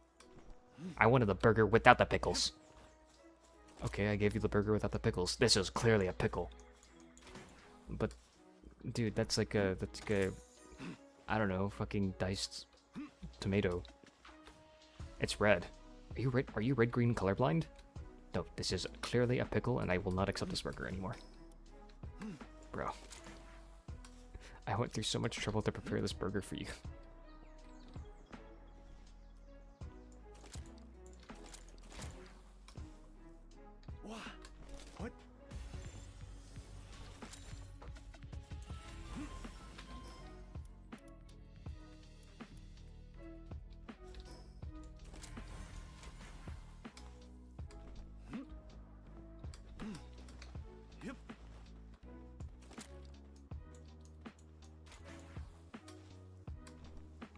I wanted the burger without the pickles. Okay, I gave you the burger without the pickles. This is clearly a pickle. But, dude, that's like a, I don't know, fucking diced tomato. It's red. Are you red-green colorblind? No, this is clearly a pickle, and I will not accept this burger anymore. Bro. I went through so much trouble to prepare this burger for you. What? Yep.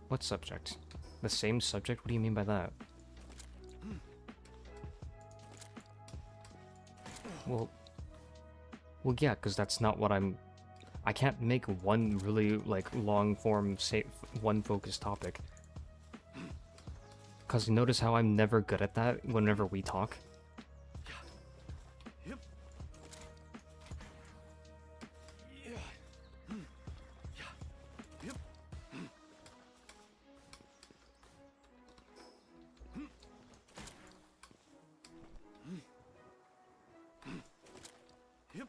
What subject? The same subject? What do you mean by that? Well, yeah, because that's not what I can't make one really, like, long-form, one focused topic. Because notice how I'm never good at that whenever we talk? Yep. Yeah. Yep. Yep.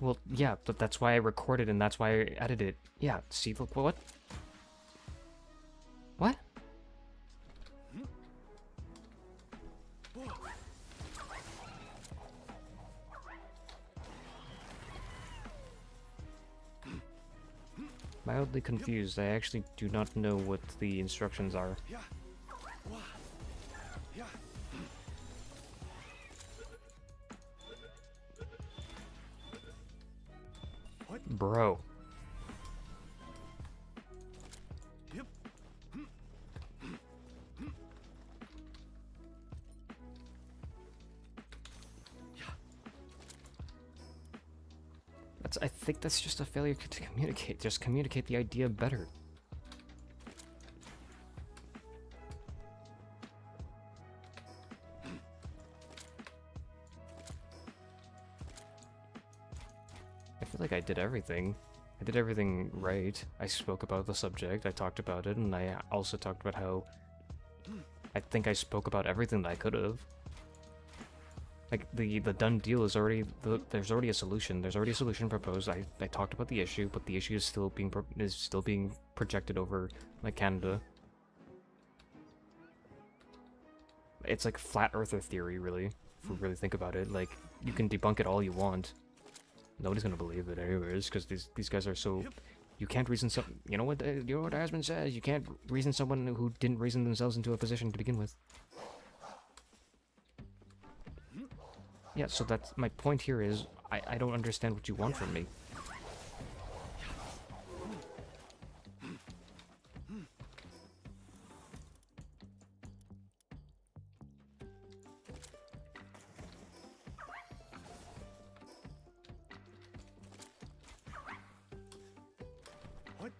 Well, yeah, but that's why I recorded and that's why I edited it. Yeah, see, look, what? What? Mildly confused. I actually do not know what the instructions are. Yeah. Yeah. What? Bro. Yep. I think that's just a failure to communicate. Just communicate the idea better. I feel like I did everything. I did everything right. I spoke about the subject, I talked about it, and I also talked about how I think I spoke about everything that I could have. Like, the done deal is already, there's already a solution. There's already a solution proposed. I talked about the issue, but the issue is still being projected over, like, Canada. It's like flat earther theory, really, if we really think about it. Like, you can debunk it all you want. Nobody's gonna believe it anyways, because these guys are so... You can't reason some... You know what Asmund says? You can't reason someone who didn't reason themselves into a position to begin with. Yeah, so that's... My point here is, I don't understand what you want from me. What?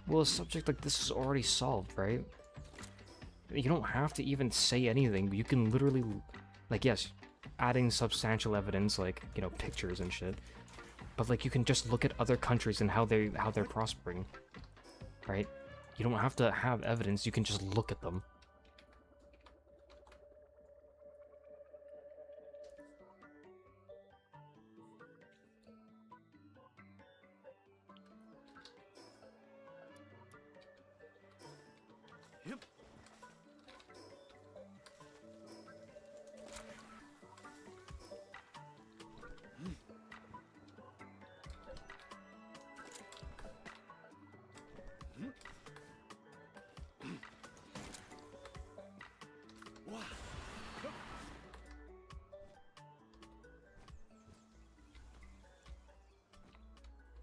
Well, a subject like this is already solved, right? You don't have to even say anything, but you can literally, like, yes, adding substantial evidence, like, you know, pictures and shit. But, like, you can just look at other countries and how they're prospering, right? You don't have to have evidence, you can just look at them. Yep.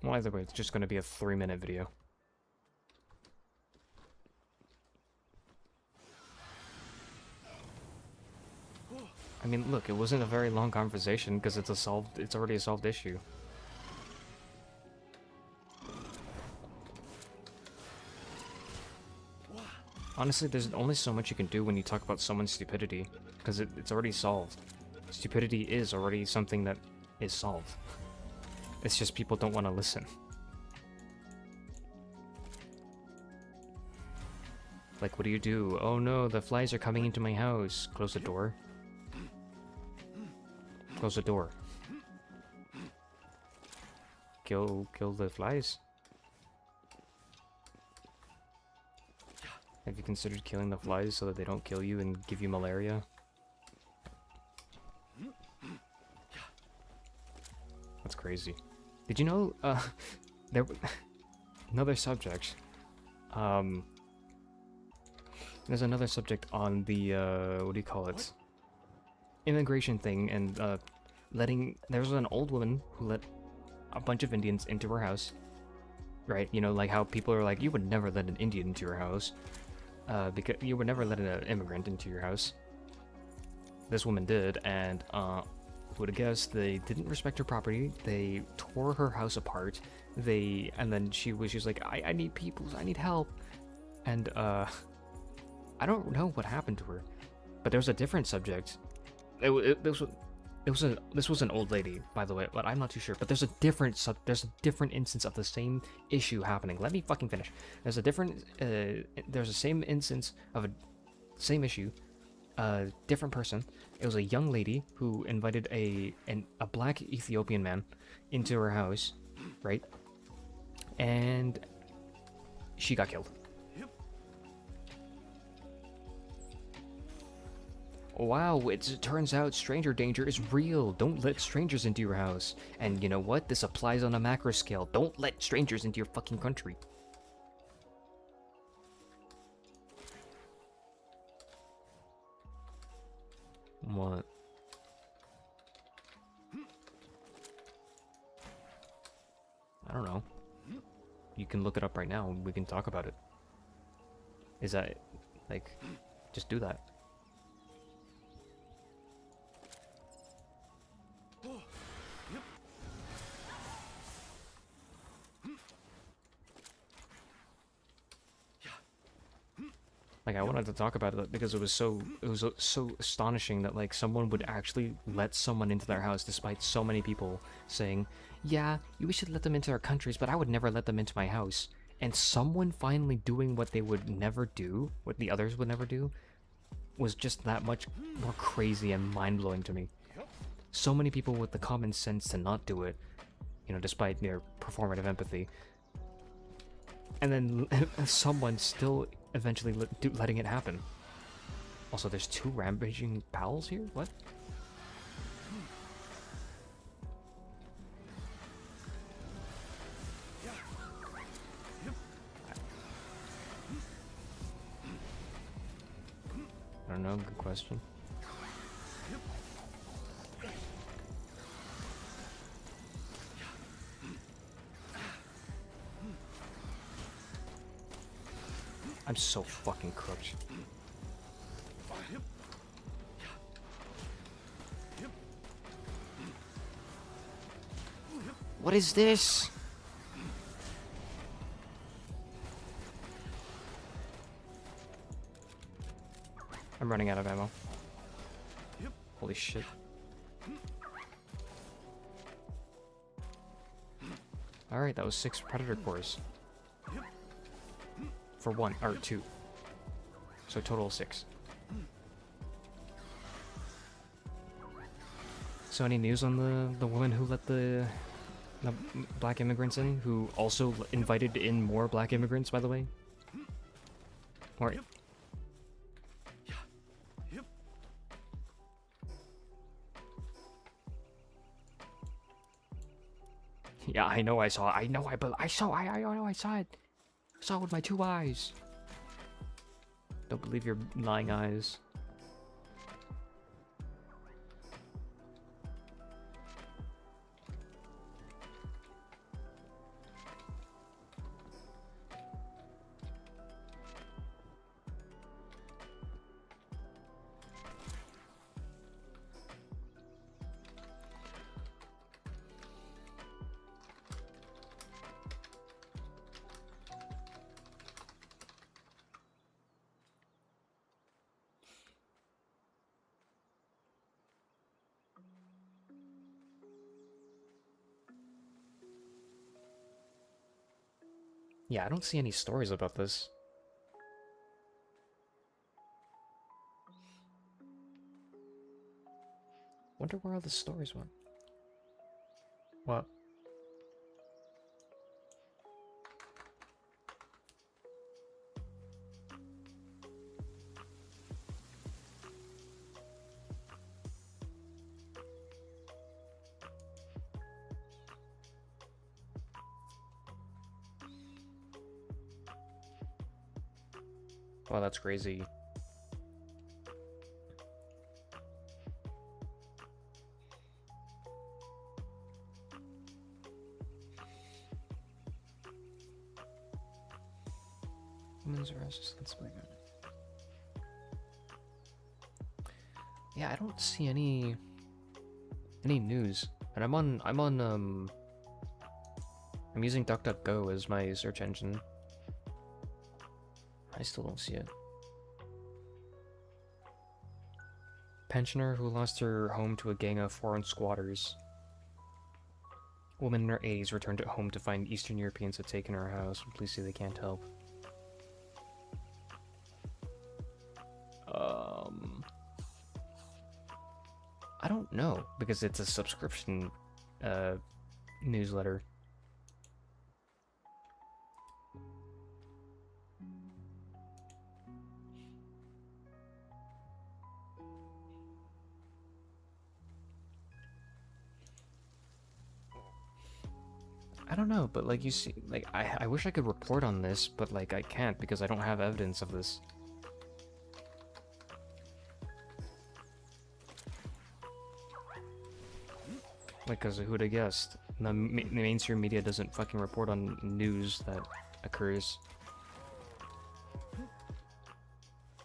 Well, either way, it's just going to be a 3-minute video. I mean, look, it wasn't a very long conversation because it's already a solved issue. Honestly, there's only so much you can do when you talk about someone's stupidity, because it's already solved. Stupidity is already something that is solved. It's just people don't want to listen. Like, what do you do? Oh no, the flies are coming into my house. Close the door. Close the door. Kill the flies. Have you considered killing the flies so that they don't kill you and give you malaria? That's crazy. Did you know, there... another subject. There's another subject on the, what do you call it? Immigration thing, and, there was an old woman who let a bunch of Indians into her house. Right? You know, like how people are like, you would never let an Indian into your house. Because you would never let an immigrant into your house. This woman did, and, who would have guessed, they didn't respect her property, they tore her house apart, and then she was like, I need people, I need help. And, I don't know what happened to her, but there was a different subject. This was an old lady, by the way, but I'm not too sure. But there's a different instance of the same issue happening. Let me fucking finish. There's a same instance of a same issue, different person. It was a young lady who invited a black Ethiopian man into her house, right? And she got killed. wow, it turns out stranger danger is real. Don't let strangers into your house. And you know what? This applies on a macro scale. Don't let strangers into your fucking country. What? I don't know. You can look it up right now and we can talk about it. Is that, like, just do that. Like, I wanted to talk about it because it was so astonishing that, like, someone would actually let someone into their house despite so many people saying, yeah, we should let them into our countries, but I would never let them into my house. And someone finally doing what they would never do, what the others would never do, was just that much more crazy and mind-blowing to me. So many people with the common sense to not do it, you know, despite their performative empathy. And then someone still eventually letting it happen. Also, there's 2 rampaging pals here? What? I don't know, good question. I'm so fucking cooked. What is this? I'm running out of ammo. Holy shit. Alright, that was 6 predator cores. For 1, or 2. So total of 6. So any news on the woman who let the black immigrants in, who also invited in more black immigrants, by the way? Or... Yeah, I know I saw it. I know I saw it. I saw it with my 2 eyes. Don't believe your lying eyes. Yeah, I don't see any stories about this. Wonder where all the stories went. What? Wow, that's crazy. Humans are ostensibly good. Yeah, I don't see any news. And I'm using DuckDuckGo as my search engine. I still don't see it. Pensioner who lost her home to a gang of foreign squatters. Woman in her 80s returned home to find Eastern Europeans had taken her house. Please say they can't help. I don't know, because it's a subscription newsletter. don't know, but like you see, like I wish I could report on this, but like I can't because I don't have evidence of this. Like, cause who'd have guessed? The mainstream media doesn't fucking report on news that occurs.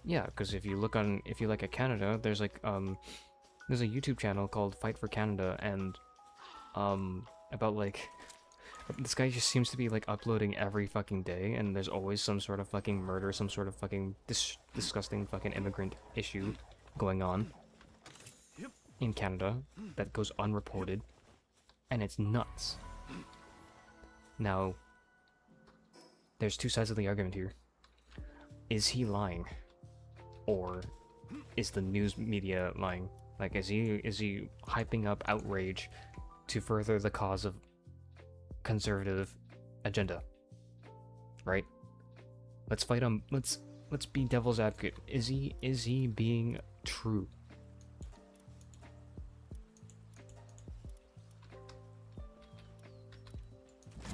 Yeah, because if you look at Canada, there's like there's a YouTube channel called Fight for Canada, and about like this guy just seems to be like uploading every fucking day, and there's always some sort of fucking murder, some sort of fucking disgusting fucking immigrant issue going on in Canada that goes unreported, and it's nuts. Now, there's two sides of the argument here. Is he lying? Or is the news media lying? Like, is he hyping up outrage to further the cause of conservative agenda? Right? Let's fight him. Let's be devil's advocate. Is he being true?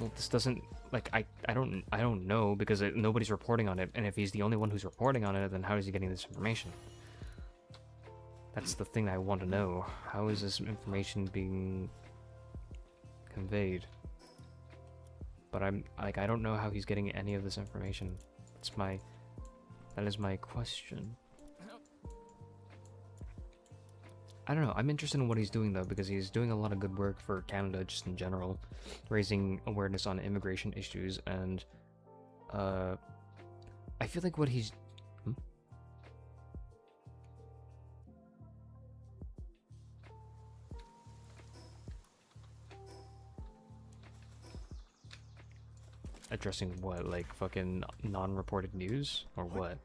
Well, this doesn't, like, I don't know, because nobody's reporting on it, and if he's the only one who's reporting on it, then how is he getting this information? That's the thing I want to know. How is this information being conveyed? But I don't know how he's getting any of this information. That is my question. I don't know, I'm interested in what he's doing though, because he's doing a lot of good work for Canada just in general, raising awareness on immigration issues, and I feel like what he's... Addressing what, like fucking non-reported news, or what?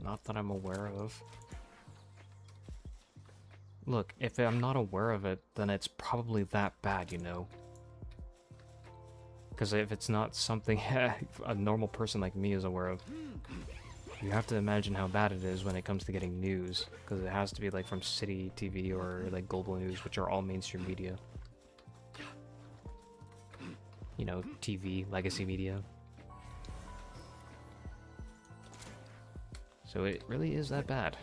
Not that I'm aware of. Look, if I'm not aware of it, then it's probably that bad, you know? Because if it's not something a normal person like me is aware of, you have to imagine how bad it is when it comes to getting news. Because it has to be like from City TV or like Global News, which are all mainstream media. You know, TV, legacy media. So it really is that bad.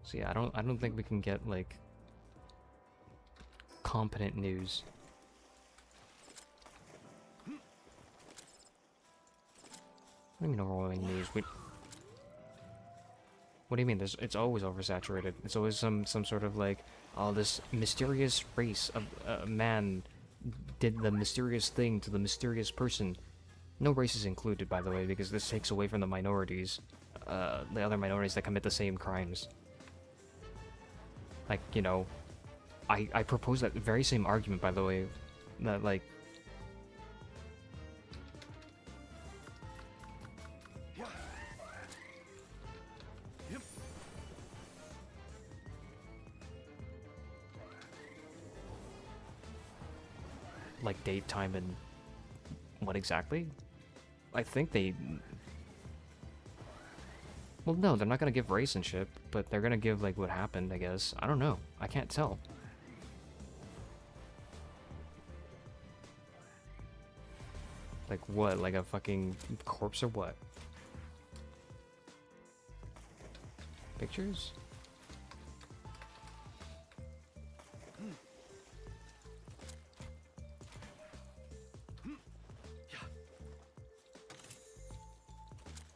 So yeah, I don't think we can get like competent news. I don't even know rolling news. What do you mean? It's always oversaturated. It's always some sort of like, oh, this mysterious race of man did the mysterious thing to the mysterious person. No races included, by the way, because this takes away from the minorities, the other minorities that commit the same crimes. Like, you know, I propose that very same argument, by the way, that like, like date, time, and what exactly? I think they... Well, no, they're not gonna give race and shit, but they're gonna give, like, what happened, I guess. I don't know. I can't tell. Like what? Like a fucking corpse or what? Pictures?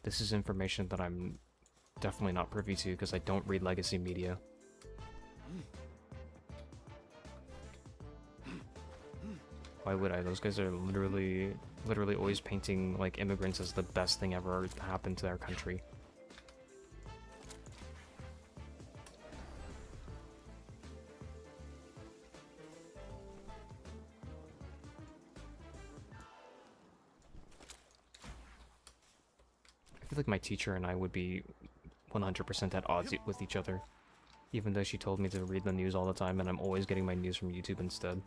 This is information that I'm definitely not privy to because I don't read legacy media. Why would I? Those guys are literally always painting like immigrants as the best thing ever happened to their country. feel like my teacher and I would be 100% at odds with each other. Even though she told me to read the news all the time, and I'm always getting my news from YouTube instead.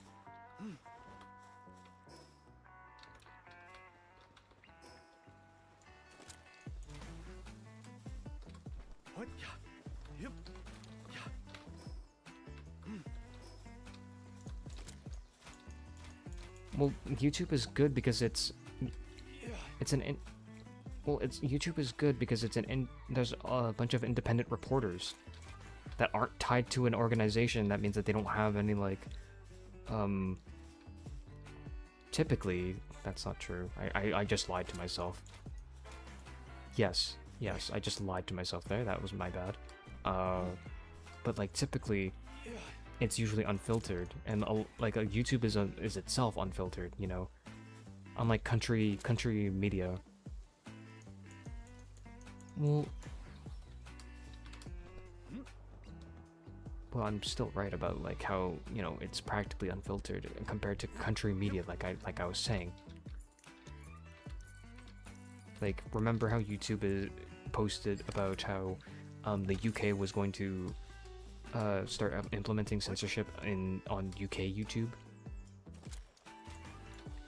What? Yep. Well, YouTube is good because it's YouTube is good because there's a bunch of independent reporters that aren't tied to an organization. That means that they don't have any, like, typically, that's not true. I just lied to myself. Yes, I just lied to myself there. That was my bad. But, like, typically, it's usually unfiltered, and like a YouTube is itself unfiltered, you know, unlike country media. Well, I'm still right about, like, how, you know, it's practically unfiltered compared to country media, like I was saying. Like, remember how YouTube posted about how the UK was going to start implementing censorship on UK YouTube,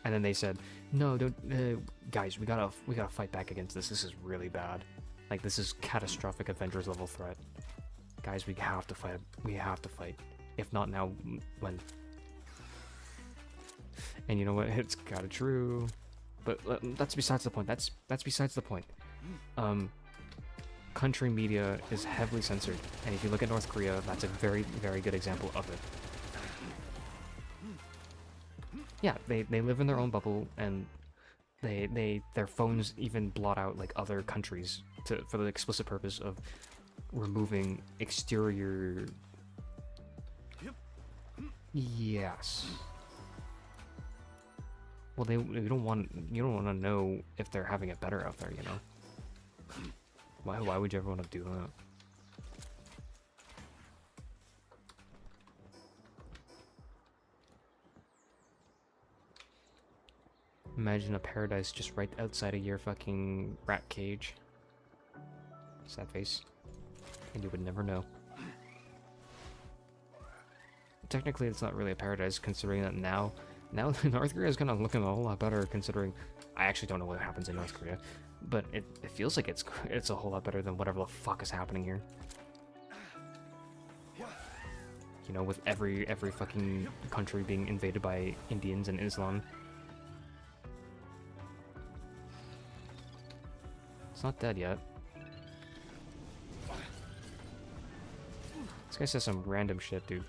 and then they said, no, don't, guys, we gotta fight back against this. This is really bad. Like, this is catastrophic Avengers level threat. Guys, we have to fight. We have to fight. If not now, when? And you know what? It's kinda true. But that's besides the point. That's besides the point. Country media is heavily censored, and if you look at North Korea, that's a very, very good example of it. Yeah, they live in their own bubble, and their phones even blot out, like, other countries for the explicit purpose of removing exterior. Yes. Well, you don't want to know if they're having it better out there, you know. Why would you ever want to do that? Imagine a paradise just right outside of your fucking rat cage. Sad face. And you would never know. Technically, it's not really a paradise, considering that now North Korea is gonna look a whole lot better, considering I actually don't know what happens in North Korea, but it feels like it's a whole lot better than whatever the fuck is happening here. You know, with every fucking country being invaded by Indians and Islam. It's not dead yet. This guy says some random shit, dude.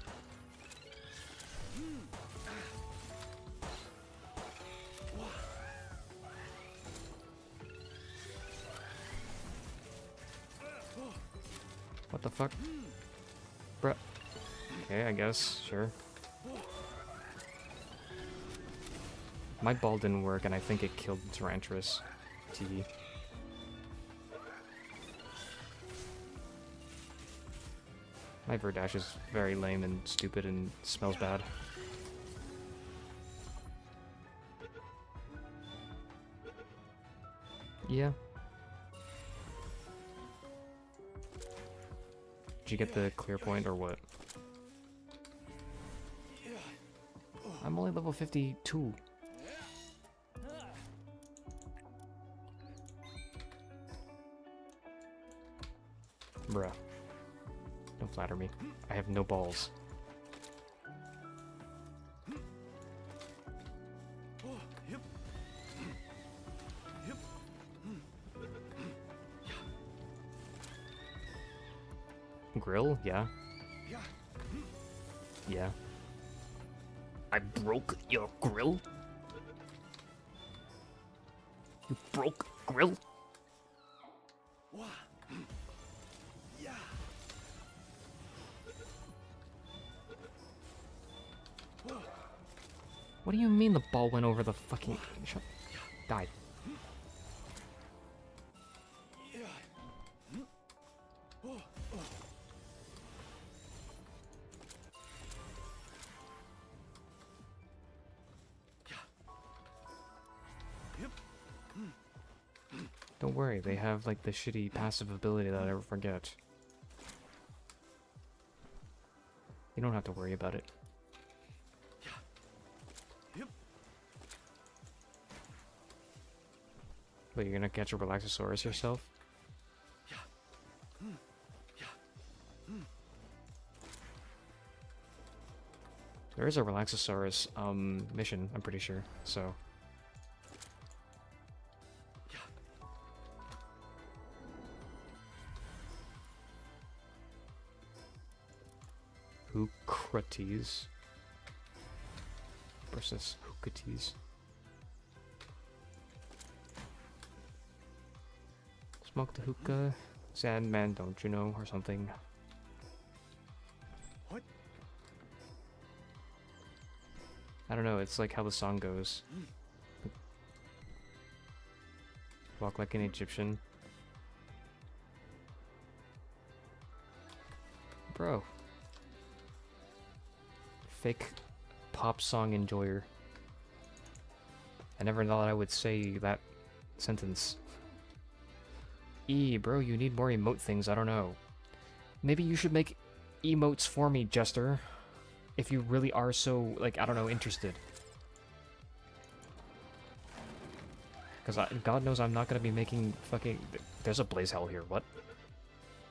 What the fuck? Bruh. Okay, I guess. Sure. My ball didn't work, and I think it killed the Tyrantrus TV. My Verdash is very lame and stupid and smells bad. Yeah. Did you get the clear point or what? I'm only level 52. Bruh. Don't flatter me. I have no balls. Grill? Yeah. Yeah. I broke your grill? You broke grill? What do you mean the ball went over the fucking... Shut... Died. Don't Don't worry, they have like the shitty passive ability that I never forget. You don't have to worry about it. But you're gonna catch a Relaxosaurus yourself? There is a Relaxosaurus mission, I'm pretty sure, so... Hookrates versus Hookates. Smoke the hookah, Sandman, don't you know, or something. What? I don't know, it's like how the song goes. Walk like an Egyptian. Bro. Fake pop song enjoyer. I never thought I would say that sentence. Bro, you need more emote things, I don't know. Maybe you should make emotes for me, Jester. If you really are so, like, I don't know, interested. Because God knows I'm not going to be making fucking... There's a Blaze Hell here, what?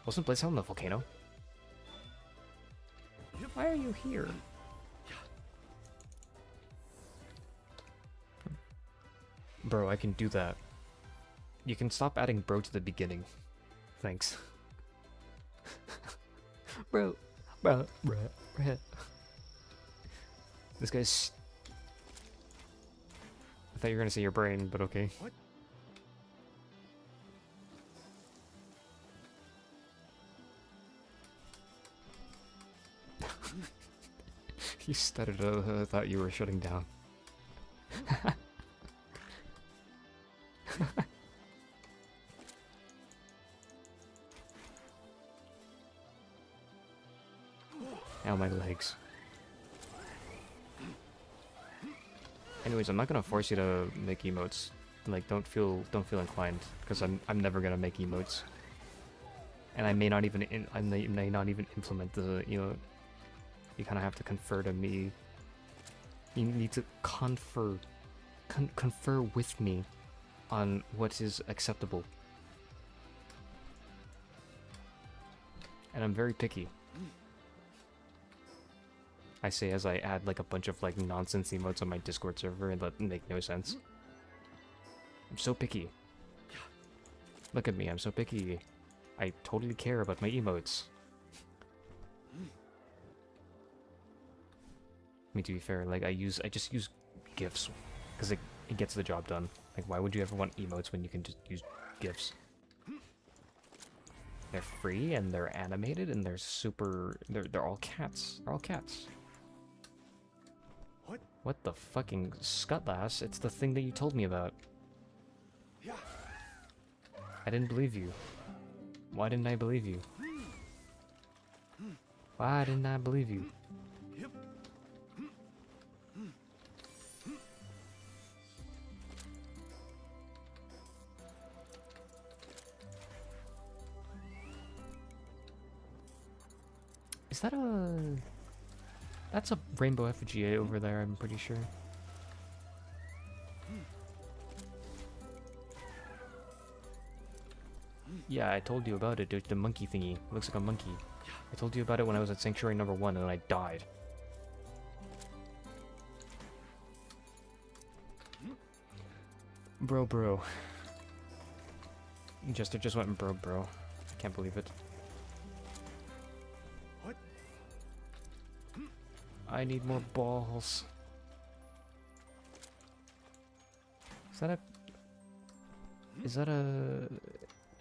Wasn't Blaze Hell in the volcano? Why are you here? Bro, I can do that. You can stop adding bro to the beginning. Thanks. bro. This guy's... I thought you were gonna say your brain, but okay. What? You stuttered. I thought you were shutting down. Ow, my legs. Anyways, I'm not gonna force you to make emotes. Like, don't feel inclined, because I'm never gonna make emotes, and I may not even implement the, you know. You kind of have to confer to me. You need to confer with me on what is acceptable. And I'm very picky. I say as I add like a bunch of like nonsense emotes on my Discord server that make no sense. I'm so picky. Look at me, I'm so picky. I totally care about my emotes. I mean, to be fair, like I just use GIFs because it gets the job done. Like, why would you ever want emotes when you can just use GIFs? They're free and they're animated and they're super. They're all cats. They're all cats. What? What the fucking Scutlass? It's the thing that you told me about. Yeah. I didn't believe you. Why didn't I believe you? Why didn't I believe you? Is that a... That's a rainbow FGA over there, I'm pretty sure. Yeah, I told you about it. There's the monkey thingy. It looks like a monkey. I told you about it when I was at Sanctuary number 1 and I died. Bro. Jester just went bro. I can't believe it. What? I need more balls. Is that a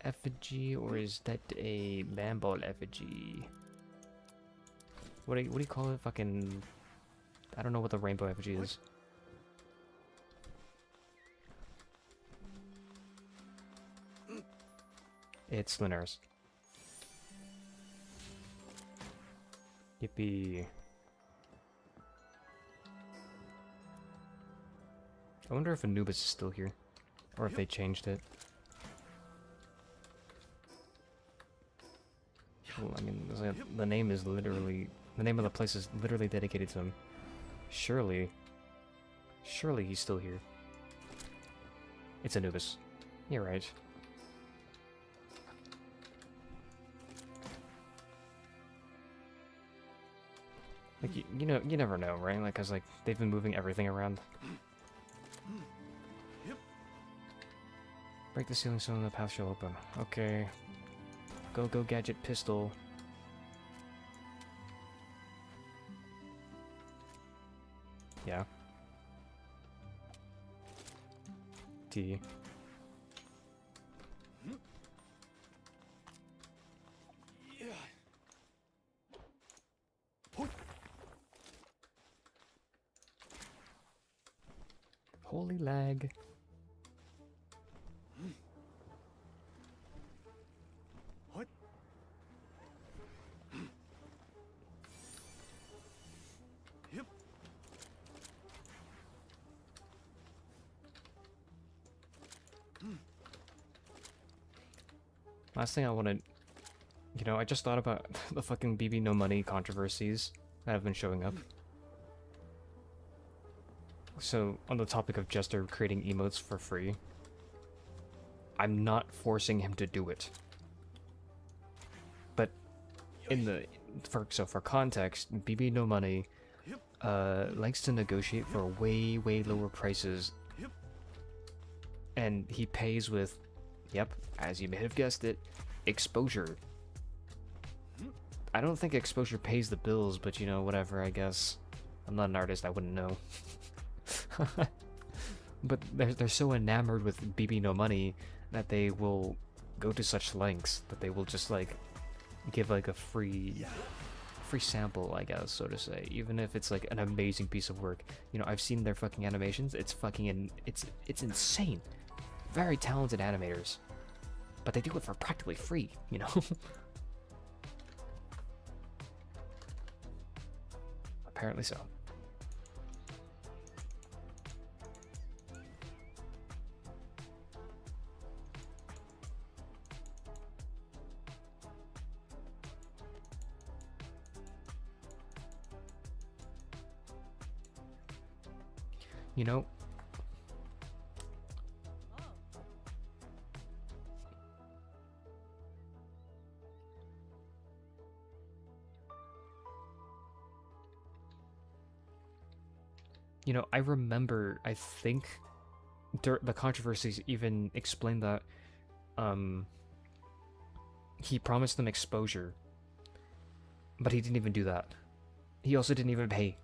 effigy or is that a man ball effigy? What do you call it? Fucking... I don't know what the rainbow effigy is. It's Linares. Yippee. I wonder if Anubis is still here. Or if they changed it. Well, I mean, the name is literally... The name of the place is literally dedicated to him. Surely... Surely he's still here. It's Anubis. You're right. Like, you know, you never know, right? Like, cause, like, they've been moving everything around. Break the ceiling so the path shall open. Okay. Go gadget pistol. Yeah. T. Holy lag. What? Yep. Last thing I want to... You know, I just thought about the fucking BB No Money controversies that have been showing up. So, on the topic of Jester creating emotes for free, I'm not forcing him to do it. But for context, BB No Money likes to negotiate for way lower prices, and he pays with, yep, as you may have guessed it, exposure. I don't think exposure pays the bills, but you know, whatever, I guess. I'm not an artist, I wouldn't know. But they're so enamored with BB No Money that they will go to such lengths that they will just like give like a free sample, I guess, so to say, even if it's like an amazing piece of work. You know, I've seen their fucking animations. It's fucking it's insane. Very talented animators, but they do it for practically free, you know. Apparently so. You know, I remember, I think the controversies even explained that he promised them exposure, but he didn't even do that. He also didn't even pay.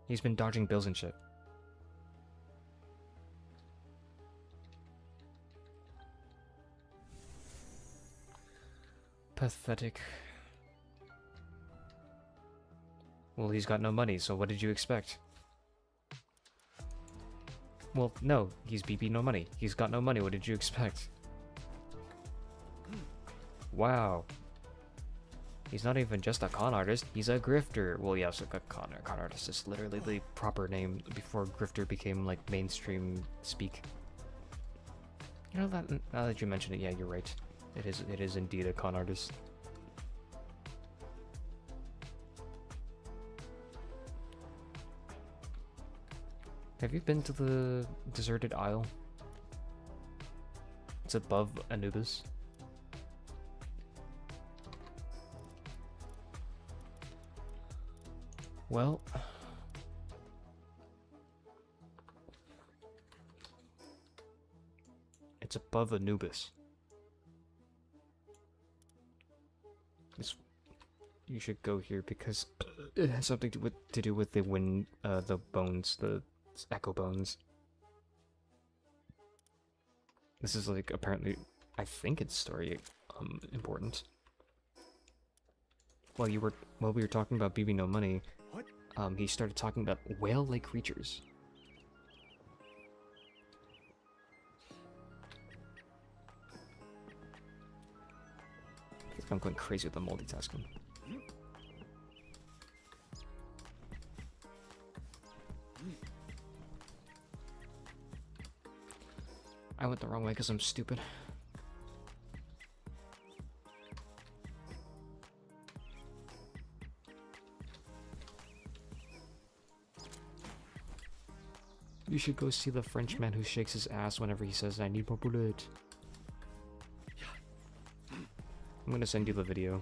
He's been dodging bills and shit. Pathetic. Well, he's got no money, so what did you expect? Well, no, he's BB No Money. He's got no money, what did you expect? Wow. He's not even just a con artist, he's a grifter. Well, yes, a con artist is literally the proper name before grifter became, like, mainstream speak. You know, that now that you mention it, yeah, you're right. It is indeed a con artist. Have you been to the deserted isle? It's above Anubis. Well, it's above Anubis. You should go here because it has something to do with the wind, the bones, the echo bones. This is like apparently, I think it's story important. While we were talking about BB No Money, he started talking about whale-like creatures. I think I'm going crazy with the multitasking. I went the wrong way because I'm stupid. You should go see the Frenchman who shakes his ass whenever he says, I need more bullet. I'm gonna send you the video.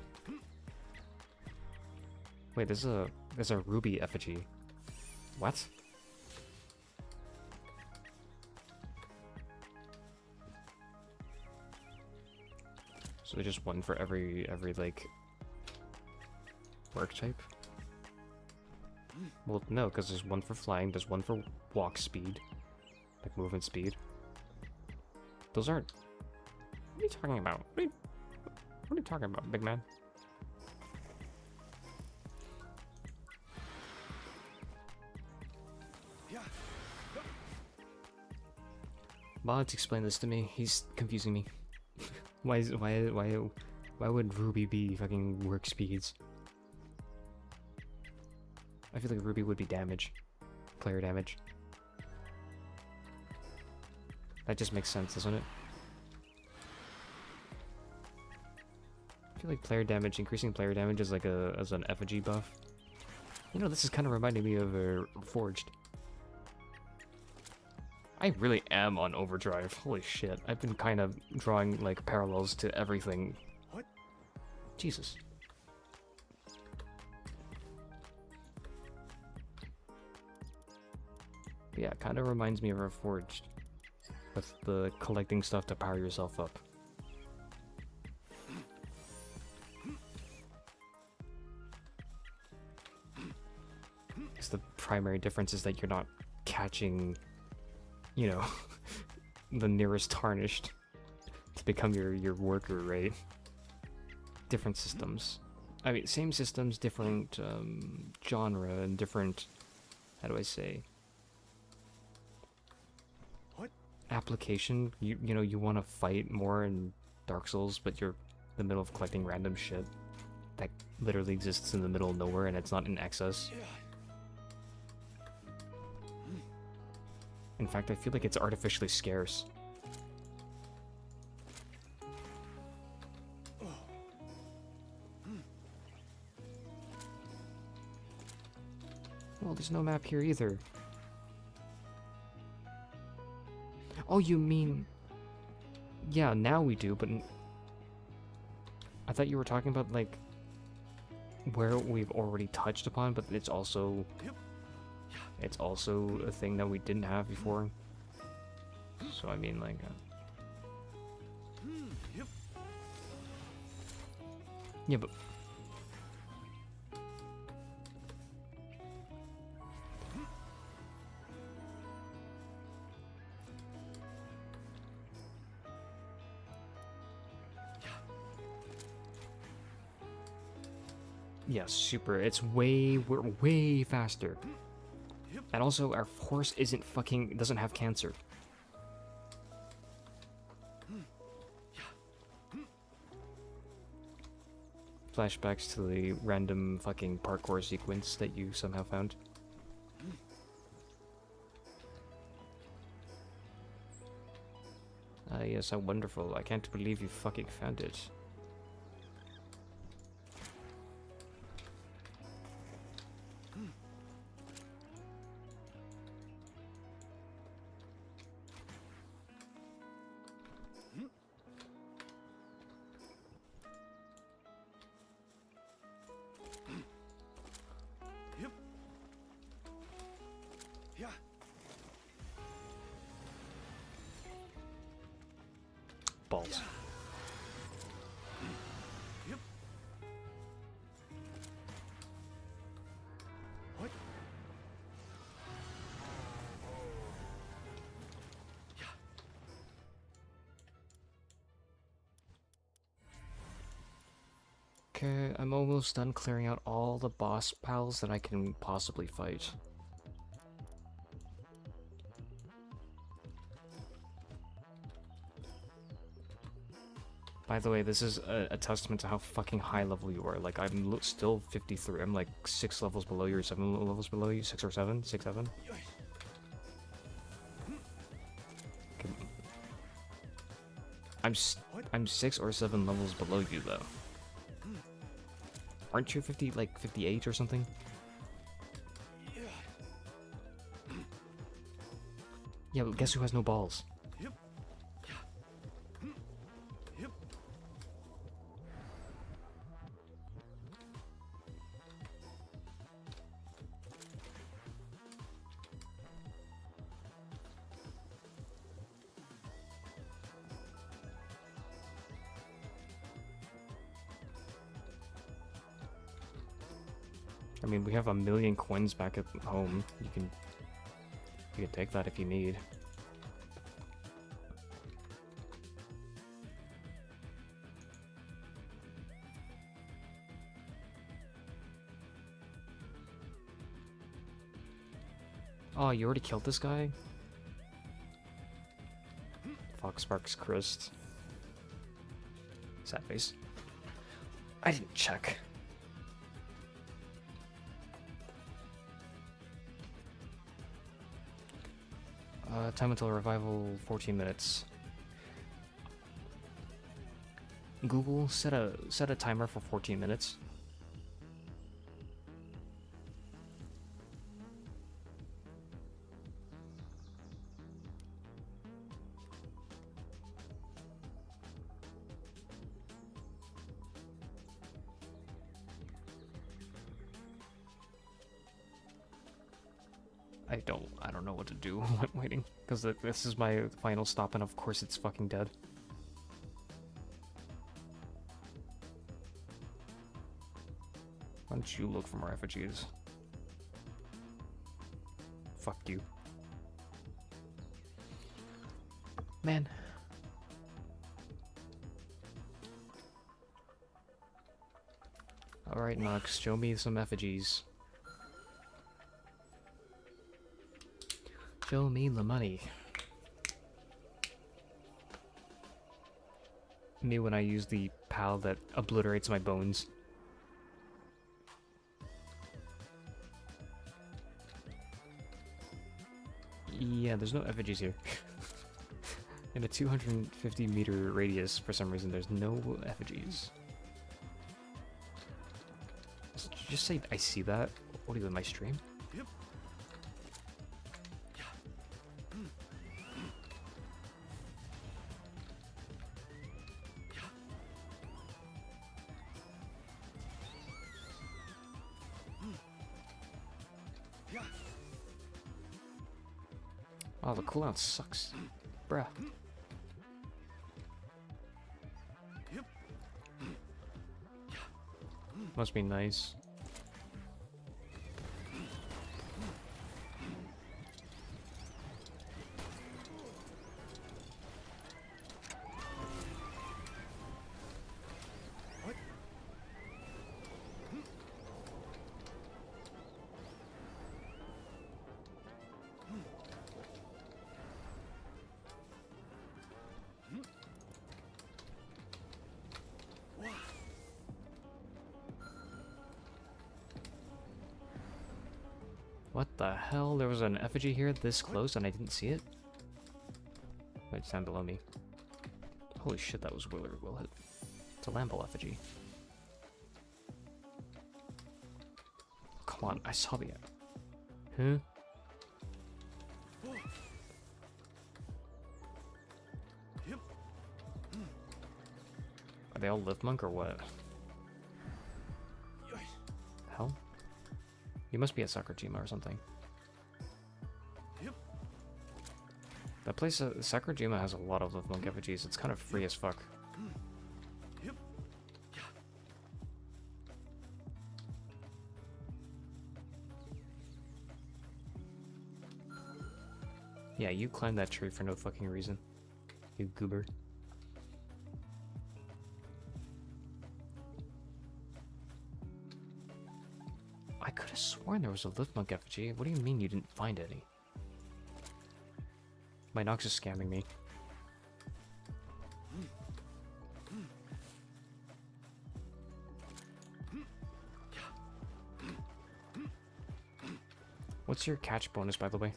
Wait, there's a ruby effigy. What? So there's just one for every like work type? Well, no, because there's one for flying, there's one for walk speed, like movement speed. Those aren't... What are you talking about? What are you talking about, big man? Mods, explain this to me. He's confusing me. Why would Ruby be fucking work speeds? I feel like Ruby would be damage. Player damage. That just makes sense, doesn't it? I feel like player damage, increasing player damage is like as an effigy buff. You know, this is kind of reminding me of Forged. I really am on overdrive. Holy shit. I've been kind of drawing like parallels to everything. What? Jesus. But yeah, it kind of reminds me of Reforged. With the collecting stuff to power yourself up. Because the primary difference is that you're not catching, you know, the nearest tarnished to become your worker, right? Different systems. I mean, same systems, different genre, and different, how do I say, application. You know, you want to fight more in Dark Souls, but you're in the middle of collecting random shit that literally exists in the middle of nowhere and it's not in excess. In fact, I feel like it's artificially scarce. Well, there's no map here either. Oh, you mean... Yeah, now we do, but... I thought you were talking about, like, where we've already touched upon, but it's also... It's also a thing that we didn't have before. So, I mean, like... Yeah, but... Yeah, super. It's we're way faster. And also, our horse doesn't have cancer. Flashbacks to the random fucking parkour sequence that you somehow found. Ah, yes, how wonderful. I can't believe you fucking found it. Balls. What? Okay, I'm almost done clearing out all the boss pals that I can possibly fight. By the way, this is a testament to how fucking high level you are. Like, I'm still 53. I'm like 6 levels below you, or 7 levels below you. 6 or 7? 6, 7? Okay. I'm 6 or 7 levels below you, though. Aren't you 58 or something? Yeah, but guess who has no balls? I mean, we have 1,000,000 coins back at home. You can take that if you need. Oh, you already killed this guy? Fox Sparks Crest. Sad face. I didn't check. Time until revival, 14 minutes. Google, set a timer for 14 minutes. I don't know what to do while I'm waiting, because this is my final stop, and of course it's fucking dead. Why don't you look for more refugees? Fuck you. Man. Alright, Nox, show me some effigies. Show me the money. Me when I use the pal that obliterates my bones. Yeah, there's no effigies here. In a 250-meter radius, for some reason, there's no effigies. Did you just say I see that? What are you in my stream? Yep. Oh, the cooldown sucks. Bruh. Must be nice. What the hell? There was an effigy here this close and I didn't see it? Wait, it's down below me. Holy shit, that was well hit. It's a Lambo effigy. Come on, I saw the... Huh? Are they all live monk or what? Hell? You must be at Sakurajima or something. That place, Sakurajima has a lot of live monk effigies. It's kind of free as fuck. Yeah, you climbed that tree for no fucking reason. You goober. I could have sworn there was a live monk effigy. What do you mean you didn't find any? My Nox is scamming me. What's your catch bonus, by the way?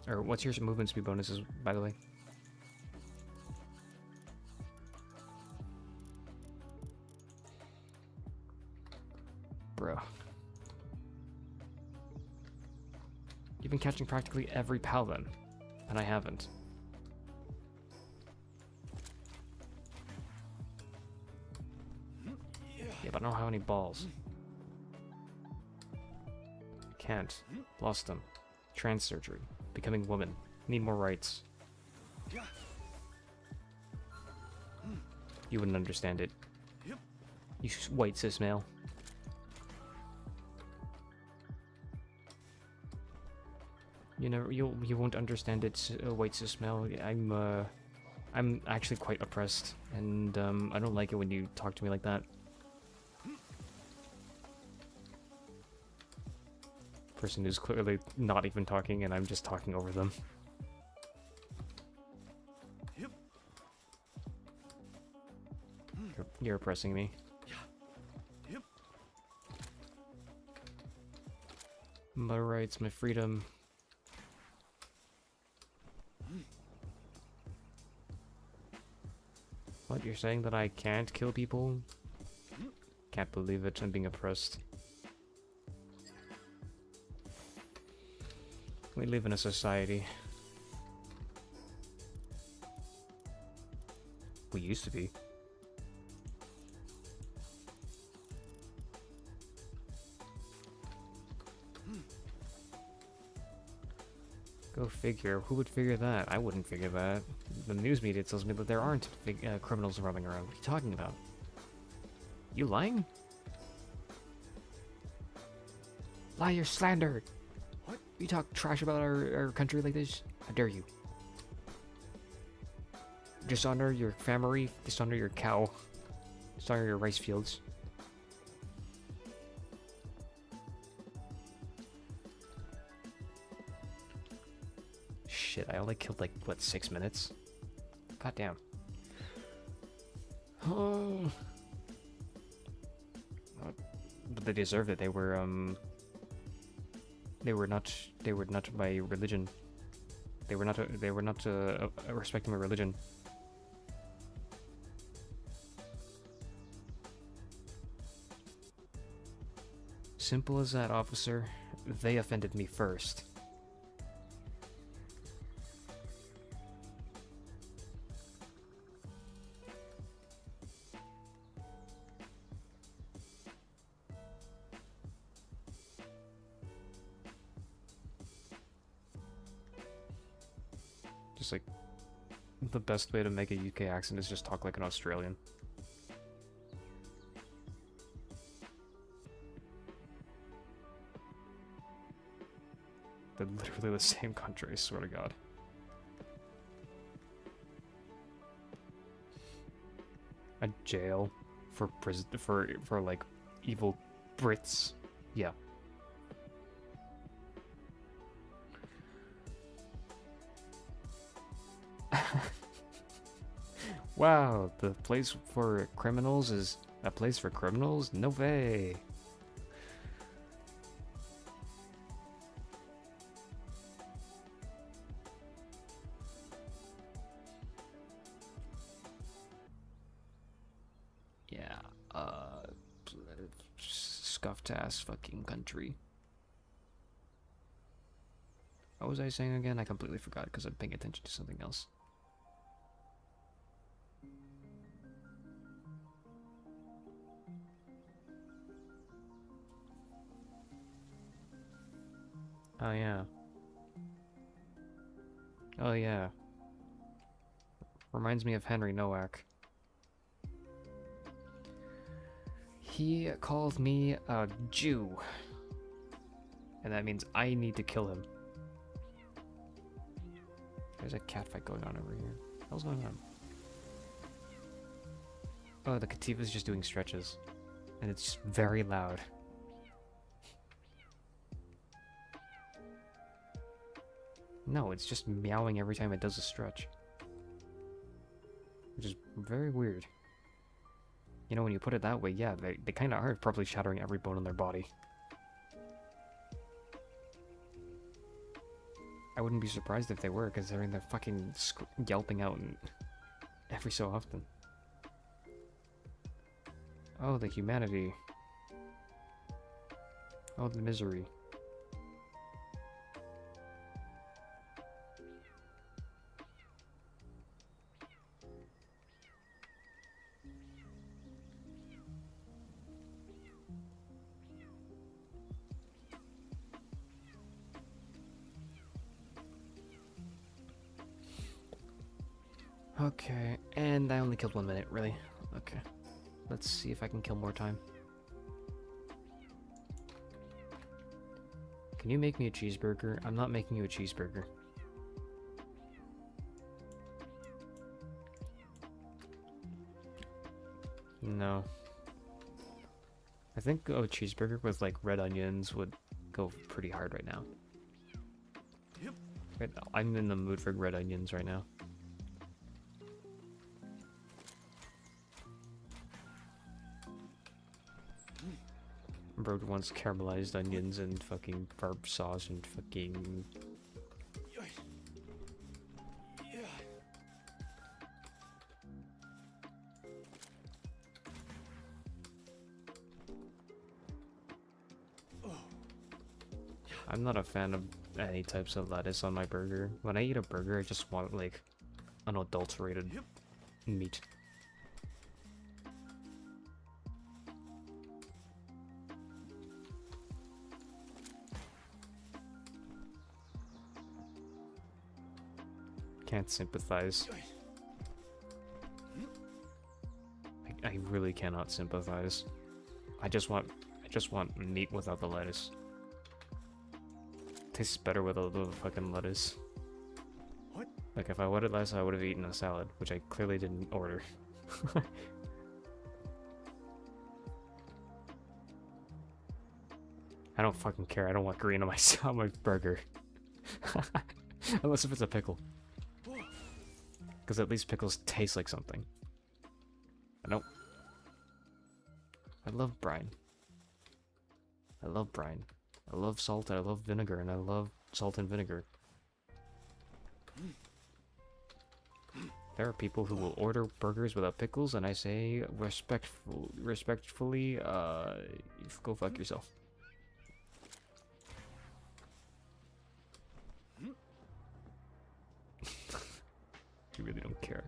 Or what's your movement speed bonuses, by the way? Bro. You've been catching practically every pal then. And I haven't. Yeah, but I don't have any balls. Can't. Lost them. Trans surgery. Becoming woman. Need more rights. You wouldn't understand it. You white cis male. You won't understand it, white cis male. I'm actually quite oppressed, and I don't like it when you talk to me like that. Person who's clearly not even talking, and I'm just talking over them. You're oppressing me. My rights, my freedom. What, you're saying that I can't kill people? Can't believe it, I'm being oppressed. We live in a society. We used to be. Go figure. Who would figure that? I wouldn't figure that. The news media tells me that there aren't criminals roaming around. What are you talking about? You lying? Liar, slander! What? You talk trash about our country like this? How dare you? Dishonor your family, dishonor your cow, dishonor your rice fields. Shit, I only killed like, what, 6 minutes? God damn. Oh. But they deserved it. They were not my religion. They were not respecting my religion. Simple as that, officer. They offended me first. Just like, the best way to make a UK accent is just talk like an Australian. They're literally the same country, I swear to God. A jail for prison for like evil Brits. Yeah. Wow, the place for criminals is a place for criminals? No way. Yeah, scuffed ass fucking country. What was I saying again? I completely forgot because I'm paying attention to something else. Oh yeah. Oh yeah. Reminds me of Henry Nowak. He called me a Jew. And that means I need to kill him. There's a catfight going on over here. What's going on? Oh, the Kativa's just doing stretches. And it's just very loud. No, it's just meowing every time it does a stretch. Which is very weird. You know, when you put it that way, yeah, they kind of are probably shattering every bone in their body. I wouldn't be surprised if they were, considering they're fucking yelping out every so often. Oh, the humanity. Oh, the misery. Okay, and I only killed 1 minute, really? Okay. Let's see if I can kill more time. Can you make me a cheeseburger? I'm not making you a cheeseburger. No. I think a cheeseburger with like red onions would go pretty hard right now. Yep. Right now, I'm in the mood for red onions right now. Bro wants caramelized onions and fucking barb sauce and fucking... I'm not a fan of any types of lettuce on my burger. When I eat a burger, I just want like unadulterated meat. Can't sympathize. I really cannot sympathize. I just want meat without the lettuce. Tastes better with a little fucking lettuce. What? Like if I wanted less, I would have eaten a salad, which I clearly didn't order. I don't fucking care. I don't want green on my on my burger. Unless if it's a pickle. Because at least pickles taste like something. I don't. I love brine. I love brine. I love salt, I love vinegar, and I love salt and vinegar. There are people who will order burgers without pickles, and I say respectfully, go fuck yourself. You really don't care.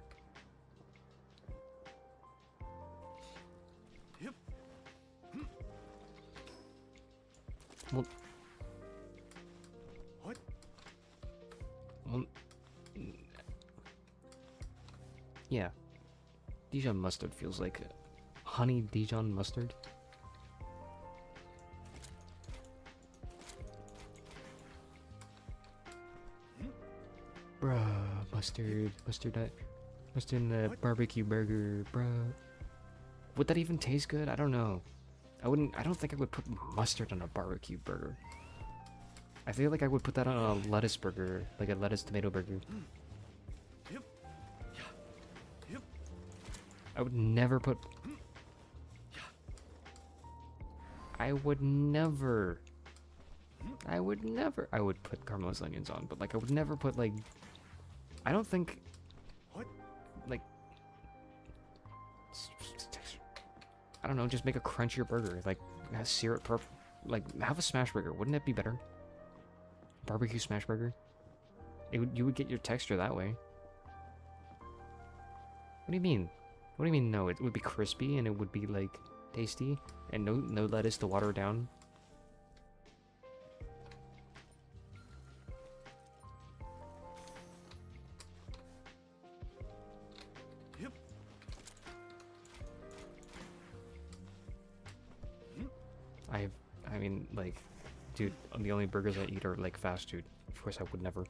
Well, what? Well, yeah. Dijon mustard feels like honey Dijon mustard. Bruh, mustard in the barbecue burger, bruh. Would that even taste good? I don't know. I don't think I would put mustard on a barbecue burger. I feel like I would put that on a lettuce burger, like a lettuce tomato burger. I would never put... I would put caramelized onions on, but like I would never put like... I don't think... Like... I don't know, just make a crunchier burger. Like, have syrup, like, have a smash burger. Wouldn't it be better? Barbecue smash burger? You would get your texture that way. What do you mean? What do you mean no? It would be crispy and it would be, like, tasty. And no lettuce to water it down. I mean, like, dude, the only burgers I eat are, like, fast food. Of course I would never.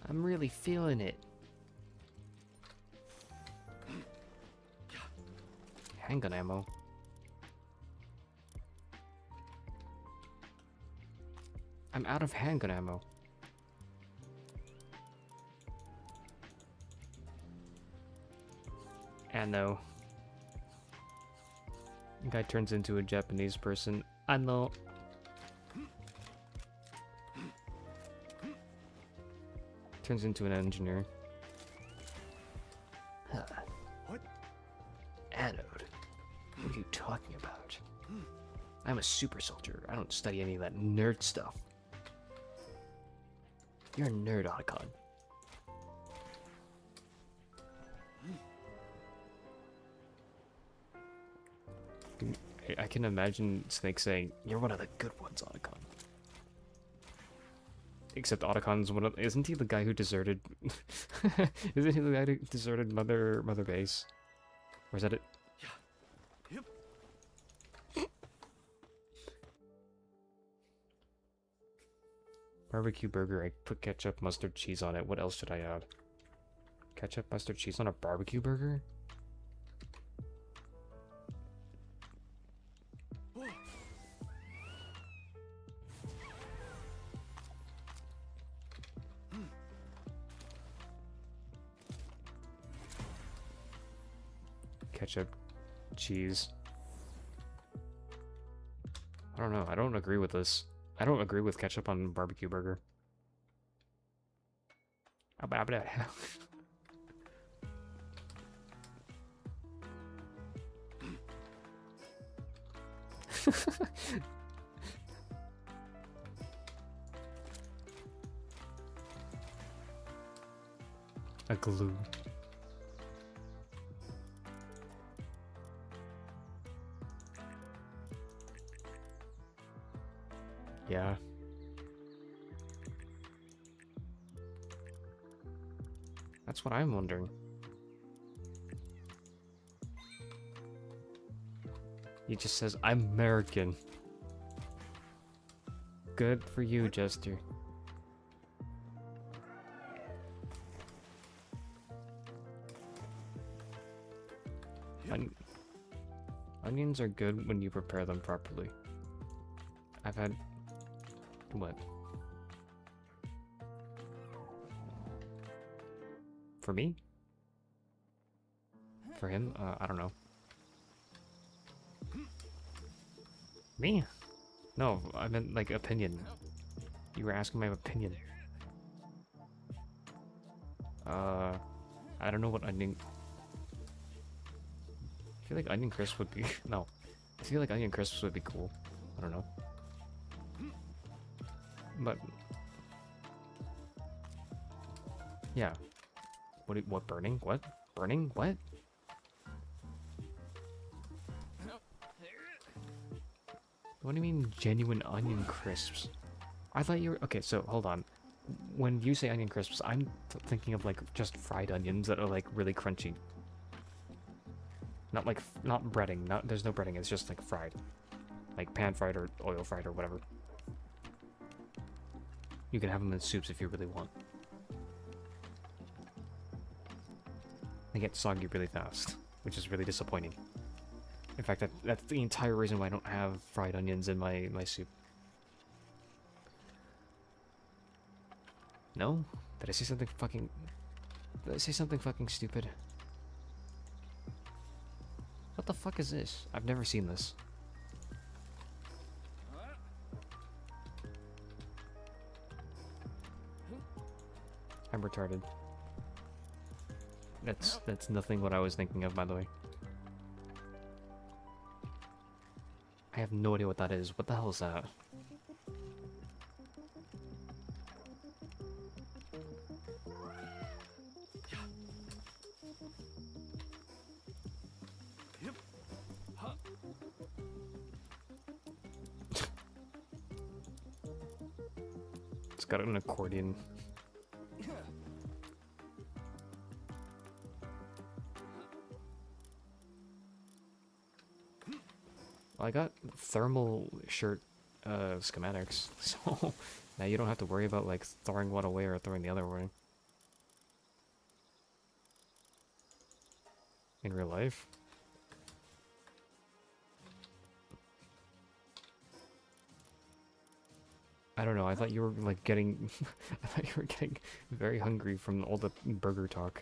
I'm really feeling it. Handgun ammo. I'm out of handgun ammo. And no. Guy turns into a Japanese person. I know. Turns into an engineer. Huh. What? Anode. What are you talking about? I'm a super soldier. I don't study any of that nerd stuff. You're a nerd, Otacon. I can imagine Snake saying, "You're one of the good ones, Otacon." Except Otacon's one of, isn't he the guy who deserted? Isn't he the guy who deserted Mother Base? Or is that it? Yep. Barbecue burger. I put ketchup, mustard, cheese on it. What else should I add? Ketchup, mustard, cheese on a barbecue burger? Ketchup, cheese. I don't know. I don't agree with this. I don't agree with ketchup on barbecue burger. A glue. Yeah. That's what I'm wondering. He just says, "I'm American." Good for you, Jester. Onions are good when you prepare them properly. I've had... What? For me? For him? I don't know. Me? No, I meant like opinion. You were asking my opinion. I don't know what onion... I feel like onion crisps would be... No. I feel like onion crisps would be cool. I don't know. But... Yeah. What burning? What? Burning? What? What do you mean genuine onion crisps? I thought you were... Okay, so hold on. When you say onion crisps, I'm thinking of like just fried onions that are like really crunchy. Not like... Not breading. Not, there's no breading, it's just like fried. Like pan fried or oil fried or whatever. You can have them in soups if you really want. They get soggy really fast, which is really disappointing. In fact, that's the entire reason why I don't have fried onions in my soup. No? Did I say something fucking... Did I say something fucking stupid? What the fuck is this? I've never seen this. I'm retarded. That's nothing what I was thinking of, by the way. I have no idea what that is. What the hell is that? It's got an accordion. Well, I got thermal shirt schematics, so now you don't have to worry about like throwing one away or throwing the other away. In real life? I don't know, I thought you were like getting... I thought you were getting very hungry from all the burger talk.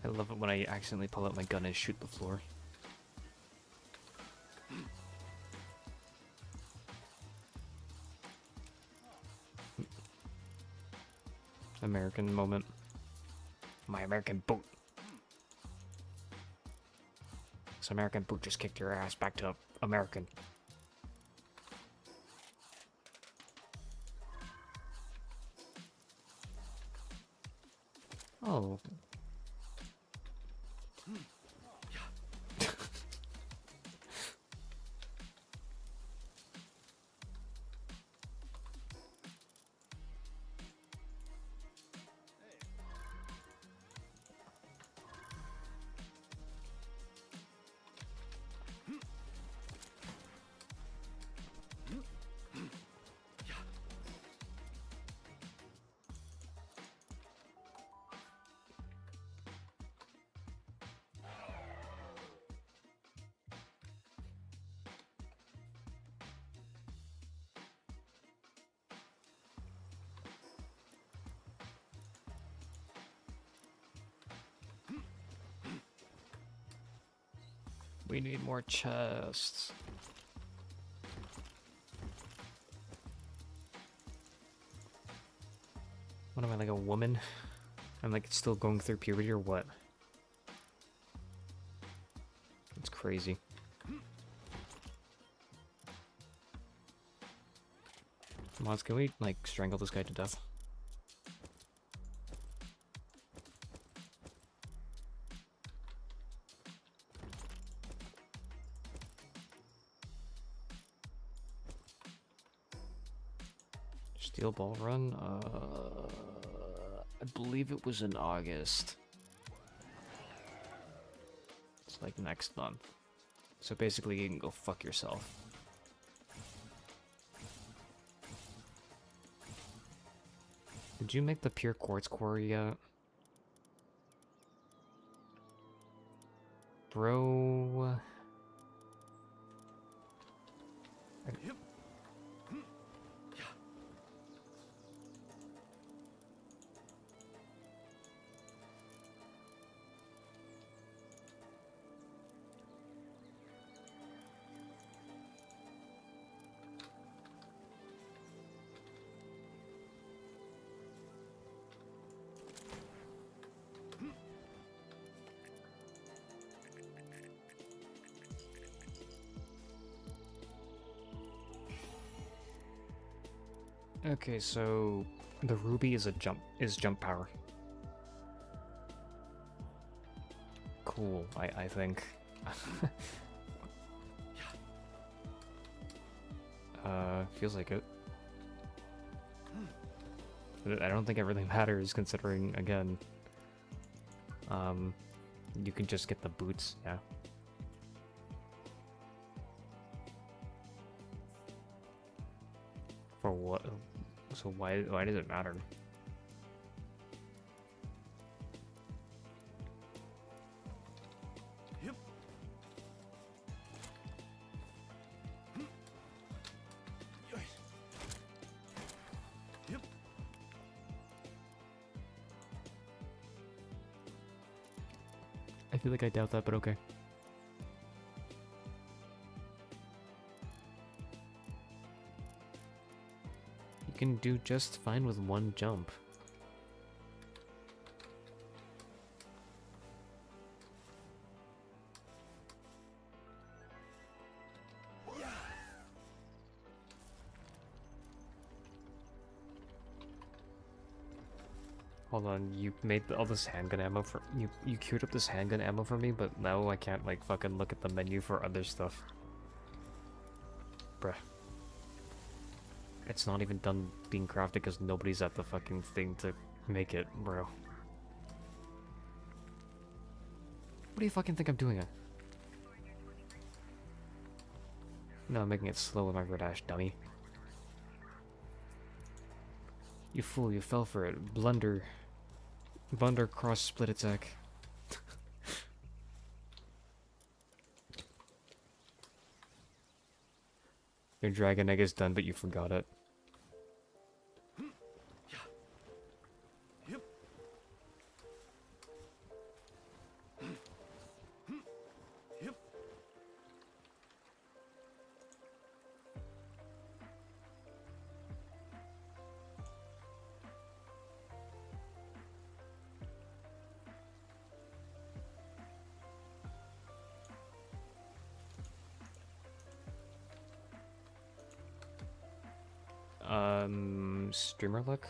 I love it when I accidentally pull out my gun and shoot the floor. American moment. My American boot. This American boot just kicked your ass back to American. Oh. We need more chests. What am I, like a woman? I'm like still going through puberty or what? It's crazy. Mods, can we like strangle this guy to death? Steel Ball Run? I believe it was in August. It's like next month. So basically you can go fuck yourself. Did you make the pure quartz quarry yet? Bro... Okay, so the ruby is jump power. Cool, I think. Feels like it. But I don't think it really matters considering, again, you can just get the boots, yeah. For what? So why does it matter? Yep. Yep. I feel like I doubt that, but okay. Can do just fine with one jump. Hold on, you made all this handgun ammo for you queued up this handgun ammo for me, but now I can't like fucking look at the menu for other stuff. Bruh. It's not even done being crafted because nobody's at the fucking thing to make it, bro. What do you fucking think I'm doing it? No, I'm making it slow with my red ash, dummy. You fool, you fell for it. Blunder. Blunder cross split attack. Your dragon egg is done, but you forgot it. some streamer luck.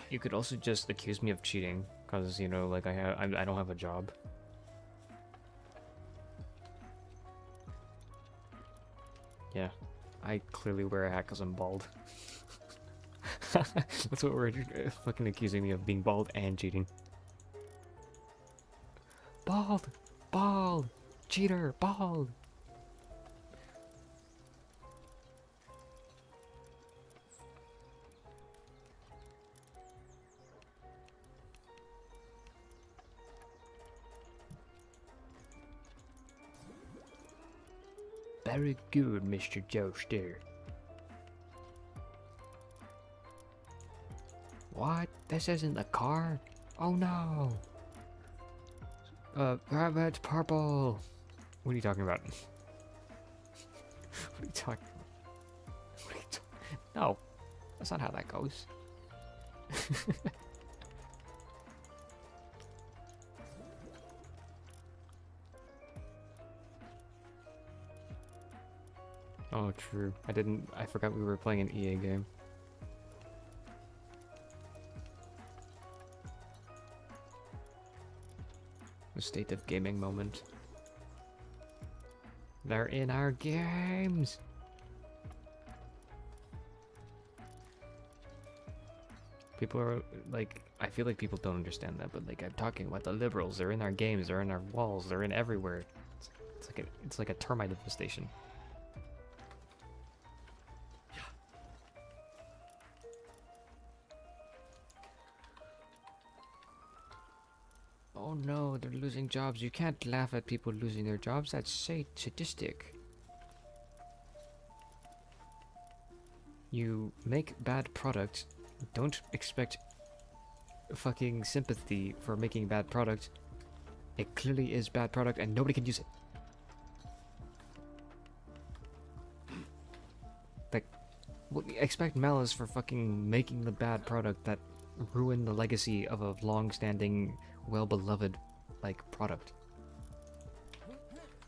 You could also just accuse me of cheating, cause you know, like I don't have a job. Yeah, I clearly wear a hat cause I'm bald. That's what we're fucking accusing me of, being bald and cheating. Bald! Bald! Cheater! Bald! Very good, Mr. Joester. What? This isn't the car? Oh no! Rabbit purple! What are you talking about? What are you talking about? What are you no, that's not how that goes. Oh, true. I forgot we were playing an EA game. The state of gaming moment. They're in our games! People are, like, I feel like people don't understand that, but, like, I'm talking about the liberals. They're in our games, they're in our walls, they're in everywhere. It's like a termite infestation. Oh no, they're losing jobs. You can't laugh at people losing their jobs. That's sadistic. You make bad product. Don't expect fucking sympathy for making bad product. It clearly is bad product and nobody can use it. Like, expect malice for fucking making the bad product that ruined the legacy of a long-standing, well-beloved, like, product.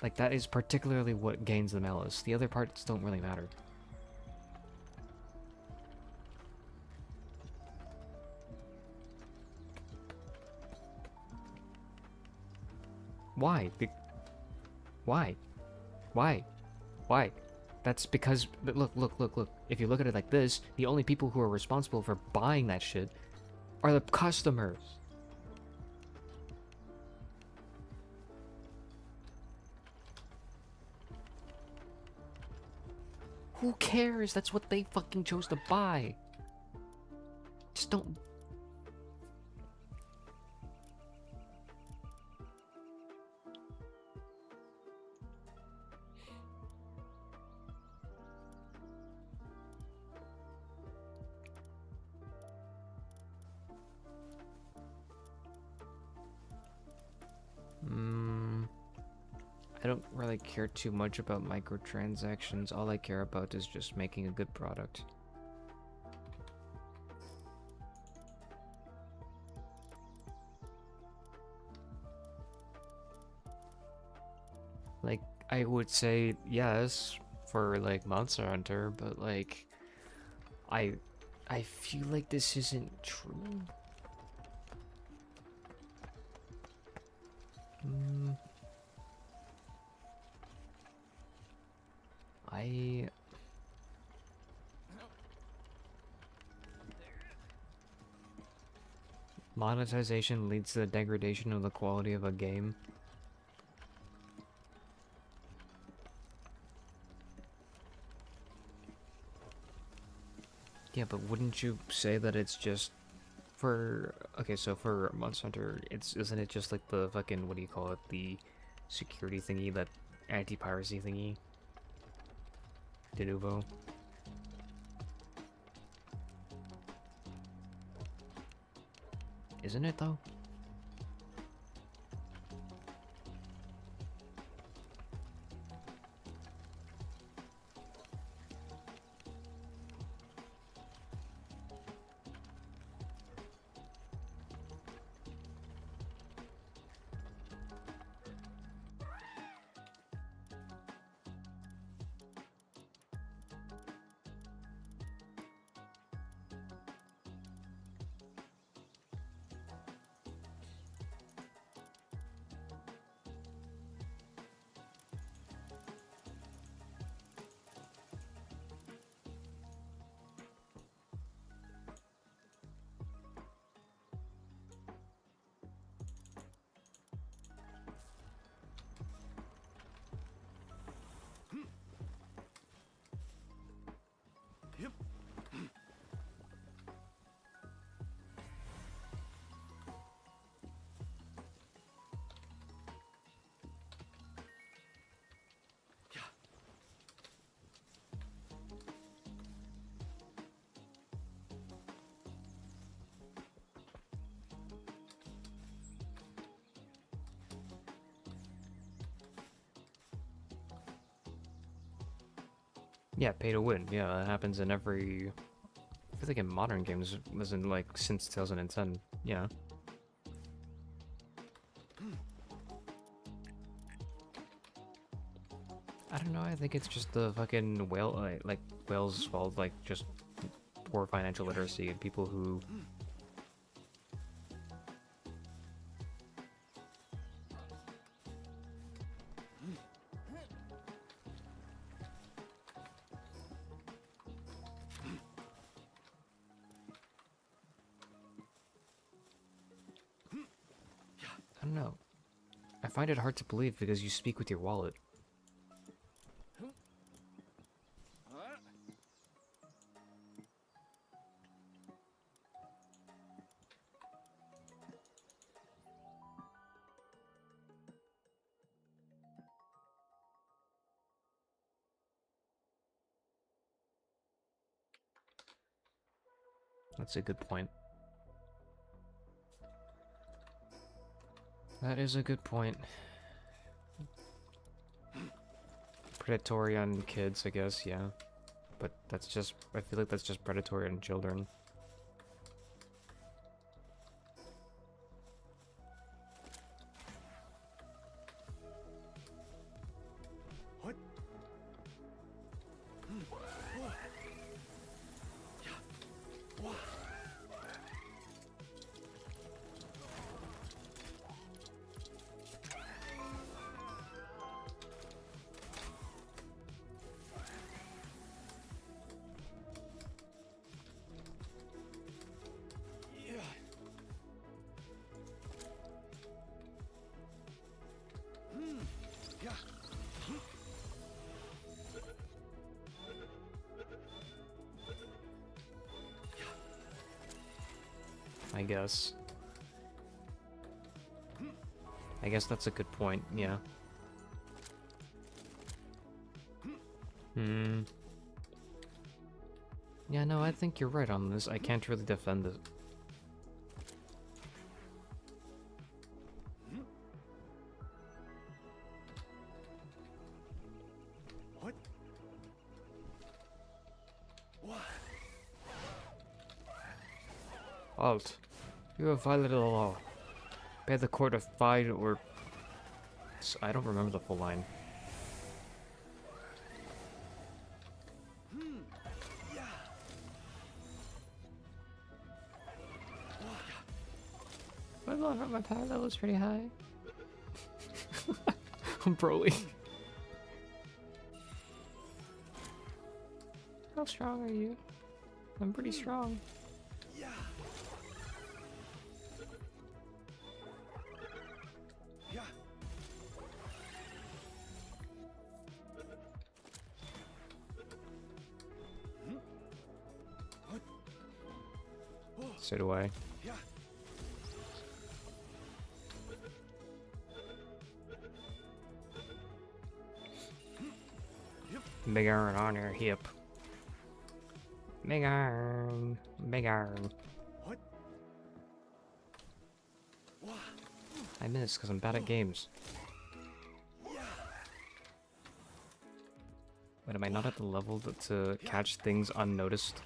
Like, that is particularly what gains the malice. The other parts don't really matter. Why? Why? Why? Why? That's because, look. If you look at it like this, the only people who are responsible for buying that shit are the customers. Who cares? That's what they fucking chose to buy. Just don't... I don't really care too much about microtransactions. All I care about is just making a good product. Like, I would say yes for, like, Monster Hunter, but, like, I feel like this isn't true. Monetization leads to the degradation of the quality of a game. Yeah, but wouldn't you say that it's just for... Okay, so for Monster Hunter, isn't it just like the fucking, what do you call it, the security thingy, that anti-piracy thingy? De nouveau. Isn't it though? Yeah, pay to win. Yeah, that happens in every... I feel like in modern games, as in like since 2010. Yeah. I don't know, I think it's just the fucking whale, like whales' fault, like just poor financial literacy and people who... I don't know. I find it hard to believe because you speak with your wallet. That's a good point. That is a good point. Predatory on kids, I guess, yeah. But that's just, I feel like that's just predatory on children. What? I guess. I guess that's a good point, yeah. Yeah, no, I think you're right on this. I can't really defend it. What? Halt. You have violated the law. Pay the court a fine or... I don't remember the full line. My power level is pretty high. I'm Broly. How strong are you? I'm pretty strong. So do I. Big iron on your hip. Big iron. Big iron. What? I miss because I'm bad at games. Wait, am I not at the level to catch things unnoticed?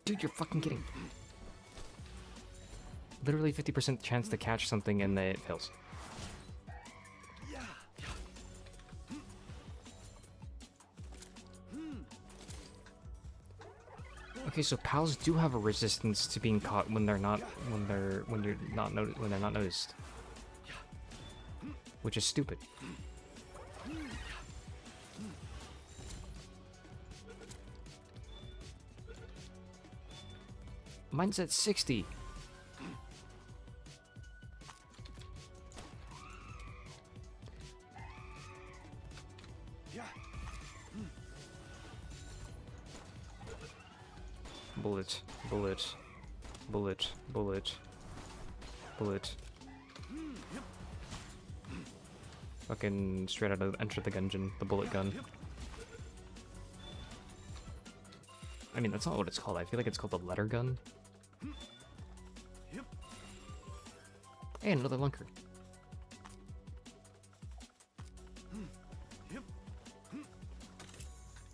Dude, you're fucking kidding. Literally 50% chance to catch something and then it fails. Okay, so pals do have a resistance to being caught when they're not when they're not noticed. Which is stupid. Mine's at 60. Bullet, bullet, bullet, bullet, bullet. Fucking straight out of Enter the Gungeon, the bullet gun. I mean, that's not what it's called. I feel like it's called the letter gun. Hey, another lunker.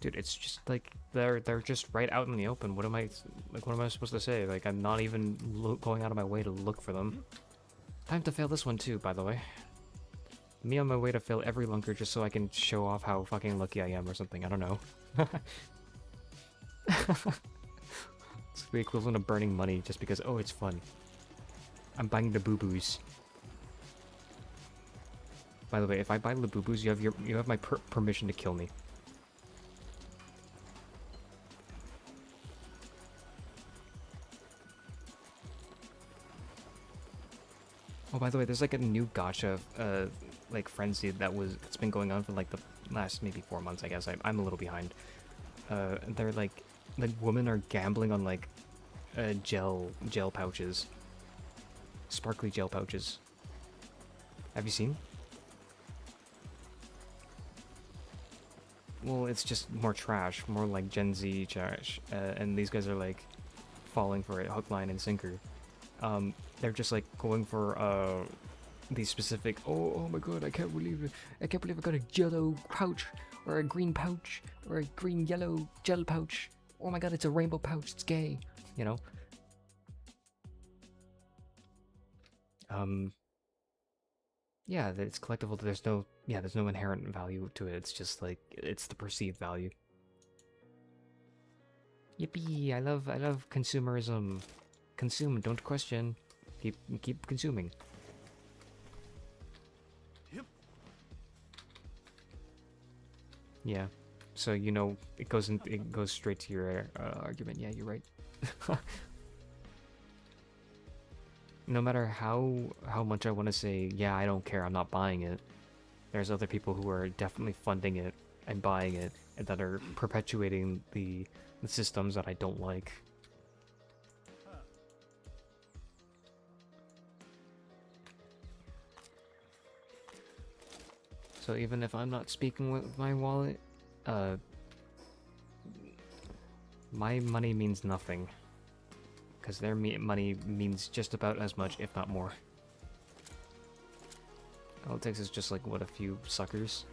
Dude, it's just like they're just right out in the open. What am I supposed to say? Like I'm not even going out of my way to look for them. Time to fail this one too, by the way. Me on my way to fail every lunker just so I can show off how fucking lucky I am or something. I don't know. It's the equivalent of burning money just because, oh, it's fun. I'm buying the boo-boos. By the way, if I buy the boo-boos, you have my permission to kill me. Oh, by the way, there's like a new gacha, like frenzy that's been going on for like the last maybe 4 months, I guess. I'm a little behind. They're like women are gambling on like gel pouches, sparkly gel pouches. Have you seen? Well, it's just more trash, more like Gen Z trash, and these guys are like falling for it, hook, line, and sinker. They're just like going for these specific. Oh my god! I can't believe it! I can't believe I got a yellow pouch, or a green pouch, or a green yellow gel pouch. Oh my god! It's a rainbow pouch. It's gay. You know. Yeah, it's collectible. There's no inherent value to it. It's just like it's the perceived value. Yippee! I love consumerism. Consume, don't question. Keep consuming. Yep. Yeah. So it goes straight to your argument. Yeah, you're right. No matter how much I want to say, yeah, I don't care, I'm not buying it. There's other people who are definitely funding it and buying it, and that are perpetuating the systems that I don't like. So even if I'm not speaking with my wallet, my money means nothing. Because their money means just about as much, if not more. All it takes is just like, what, a few suckers?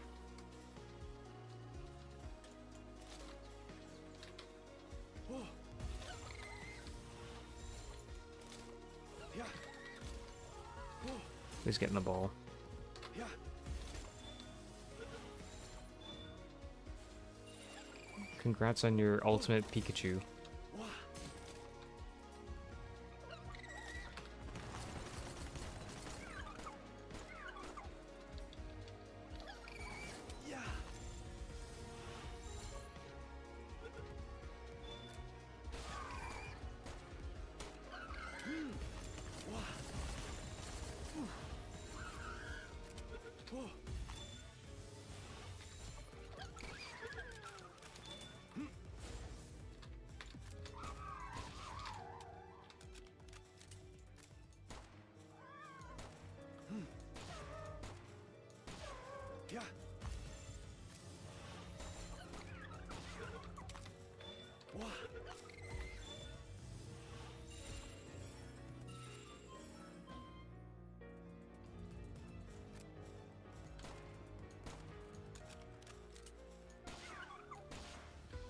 Who's getting the ball? Congrats on your ultimate Pikachu.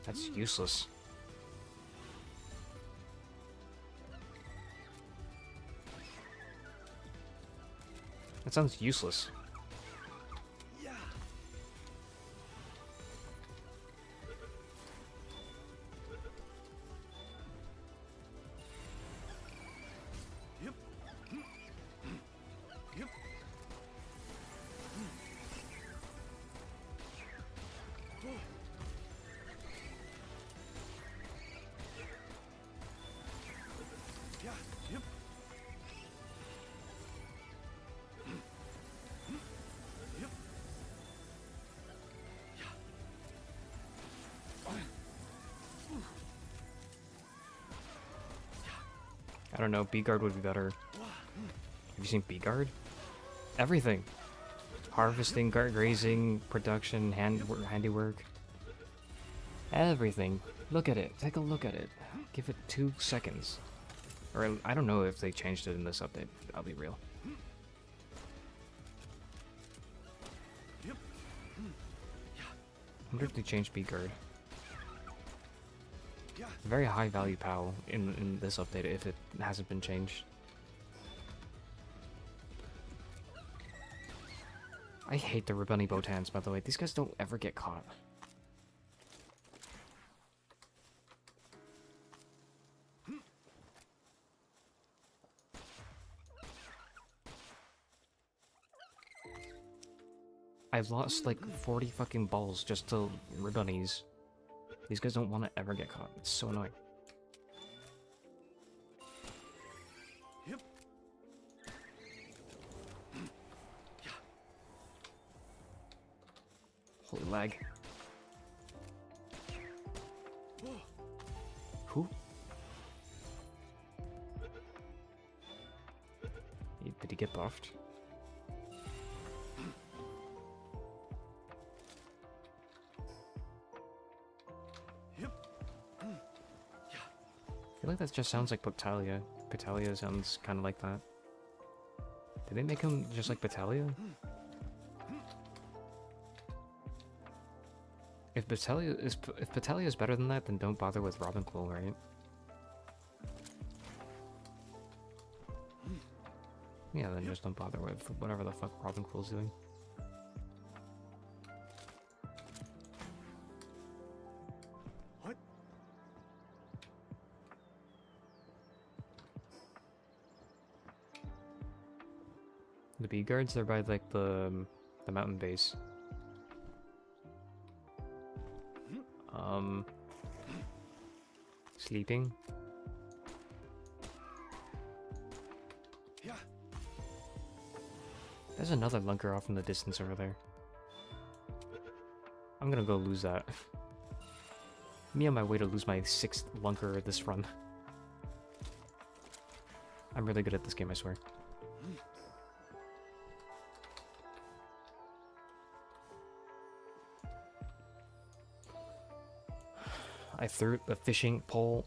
That's useless. That sounds useless. I don't know, B-Guard would be better. Have you seen B-Guard? Everything. Harvesting, grazing, production, handiwork. Everything. Look at it. Take a look at it. Give it 2 seconds. Or I don't know if they changed it in this update. I'll be real. I wonder if they changed B-Guard. Very high value POW in this update if it hasn't been changed. I hate the Rebunny Botans, by the way. These guys don't ever get caught. I've lost like 40 fucking balls just to Rebunnies. These guys don't want to ever get caught. It's so annoying. Yep. Holy lag. Who? Did he get buffed? I feel like that just sounds like Battalia. Battalia sounds kind of like that. Did they make him just like Battalia? If Battalia is better than that, then don't bother with Ravenclaw, right? Yeah, then just don't bother with whatever the fuck Ravenclaw's doing. What? The bee guards, they're by like the mountain base. Sleeping. Yeah. There's another lunker off in the distance over there. I'm gonna go lose that. Me on my way to lose my 6th lunker this run. I'm really good at this game, I swear. I threw the fishing pole.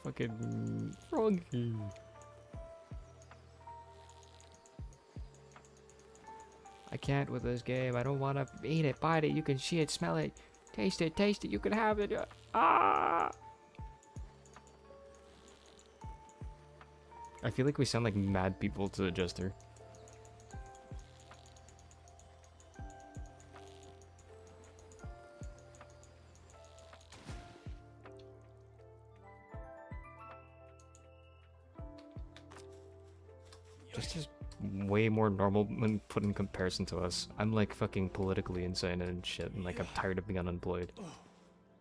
Fucking froggy. I can't with this game. I don't want to eat it, bite it. You can see it, smell it, taste it, you can have it. Ah! I feel like we sound like mad people to the Jester. Jester's way more normal when put in comparison to us. I'm like fucking politically insane and shit, and like I'm tired of being unemployed.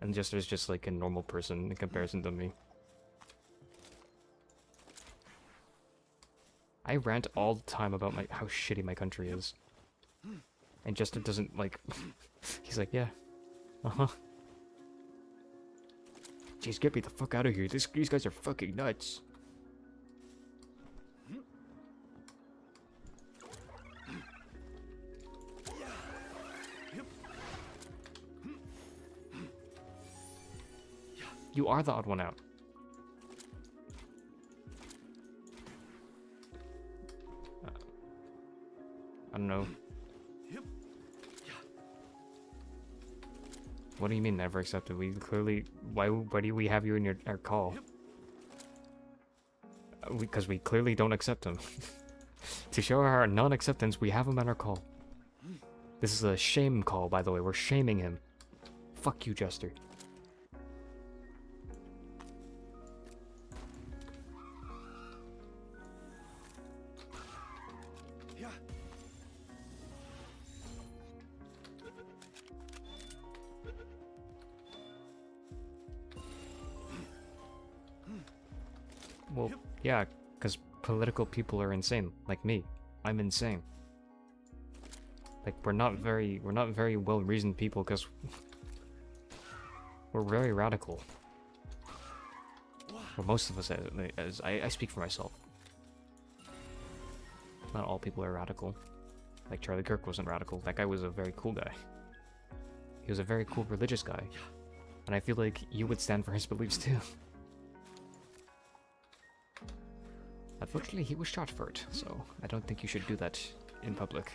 And Jester's just like a normal person in comparison to me. I rant all the time about how shitty my country is. And Jester doesn't like... He's like, yeah. Uh-huh. Jeez, get me the fuck out of here. These guys are fucking nuts. You are the odd one out. I don't know. What do you mean never accepted? We clearly... Why do we have you in our call? Because we clearly don't accept him. To show our non-acceptance, we have him on our call. This is a shame call, by the way. We're shaming him. Fuck you, Jester. Well, yeah, because political people are insane, like me. I'm insane. Like, we're not very well-reasoned people, because we're very radical. Well, most of us, as I speak for myself. Not all people are radical. Like, Charlie Kirk wasn't radical. That guy was a very cool guy. He was a very cool religious guy. And I feel like you would stand for his beliefs, too. Unfortunately, he was shot for it, so I don't think you should do that in public.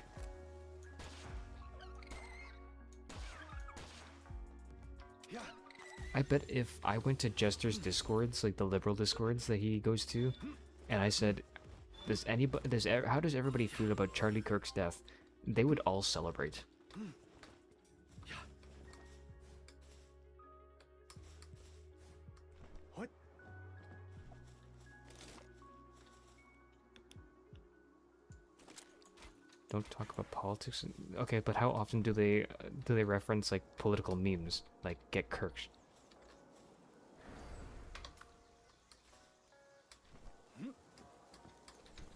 Yeah. I bet if I went to Jester's discords, like the liberal discords that he goes to, and I said, how does everybody feel about Charlie Kirk's death? They would all celebrate. What? Don't talk about politics. Okay, but how often do they reference like political memes, like get Kirked?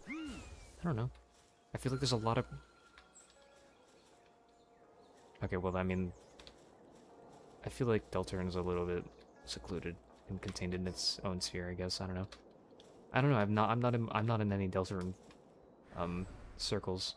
I don't know. I feel like there's a lot of... Okay, well, I mean... I feel like Deltarune's a little bit secluded and contained in its own sphere, I guess. I don't know. I don't know. I'm not in any Deltarune circles.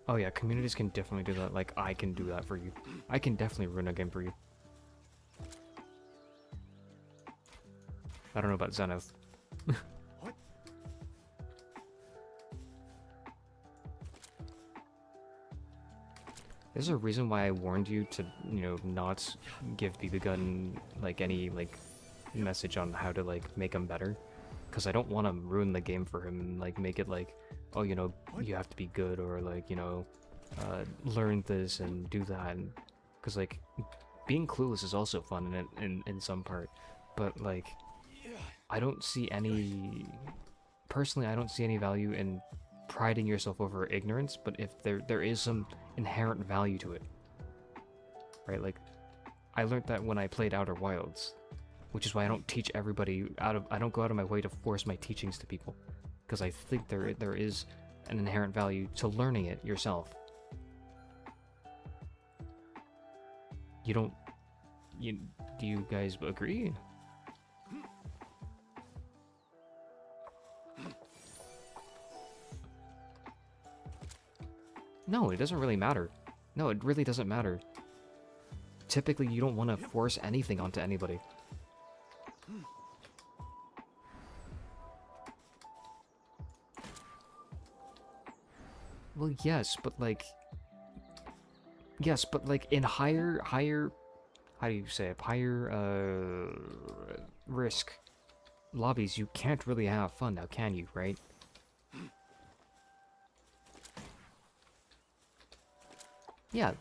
Oh yeah, communities can definitely do that. Like, I can do that for you. I can definitely ruin a game for you. I don't know about Zenith. What? There's a reason why I warned you to, you know, not give BB Gun, like, any, like, message on how to, like, make him better. Because I don't want to ruin the game for him and, like, make it like, oh, you know, you have to be good, or, like, you know, learn this and do that. Because, like, being clueless is also fun in some part. But, like, I don't see any... Personally, I don't see any value in priding yourself over ignorance, but if there is some inherent value to it. Right? Like, I learned that when I played Outer Wilds, which is why I don't teach everybody I don't go out of my way to force my teachings to people, because I think there is an inherent value to learning it yourself. Do you guys agree? No, it doesn't really matter. No, it really doesn't matter. Typically, you don't want to force anything onto anybody. Well, yes, but like... Yes, but like in higher... How do you say it? Higher, risk lobbies, you can't really have fun now, can you, right? Yeah.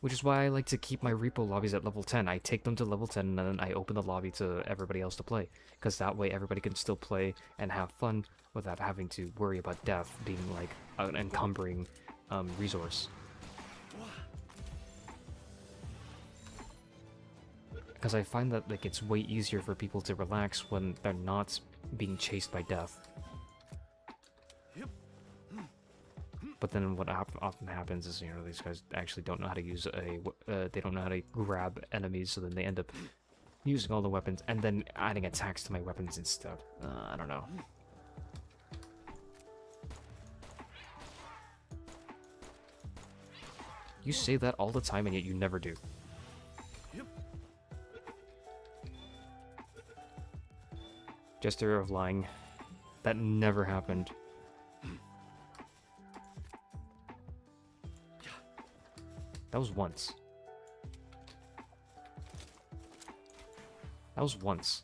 Which is why I like to keep my repo lobbies at level 10. I take them to level 10 and then I open the lobby to everybody else to play. Because that way everybody can still play and have fun without having to worry about death being like an encumbering resource. Because I find that like it's way easier for people to relax when they're not being chased by death. But then what often happens is, you know, these guys actually don't know how to use they don't know how to grab enemies, so then they end up using all the weapons and then adding attacks to my weapons instead. I don't know. You say that all the time and yet you never do. Gesture of lying. That never happened. That was once. That was once.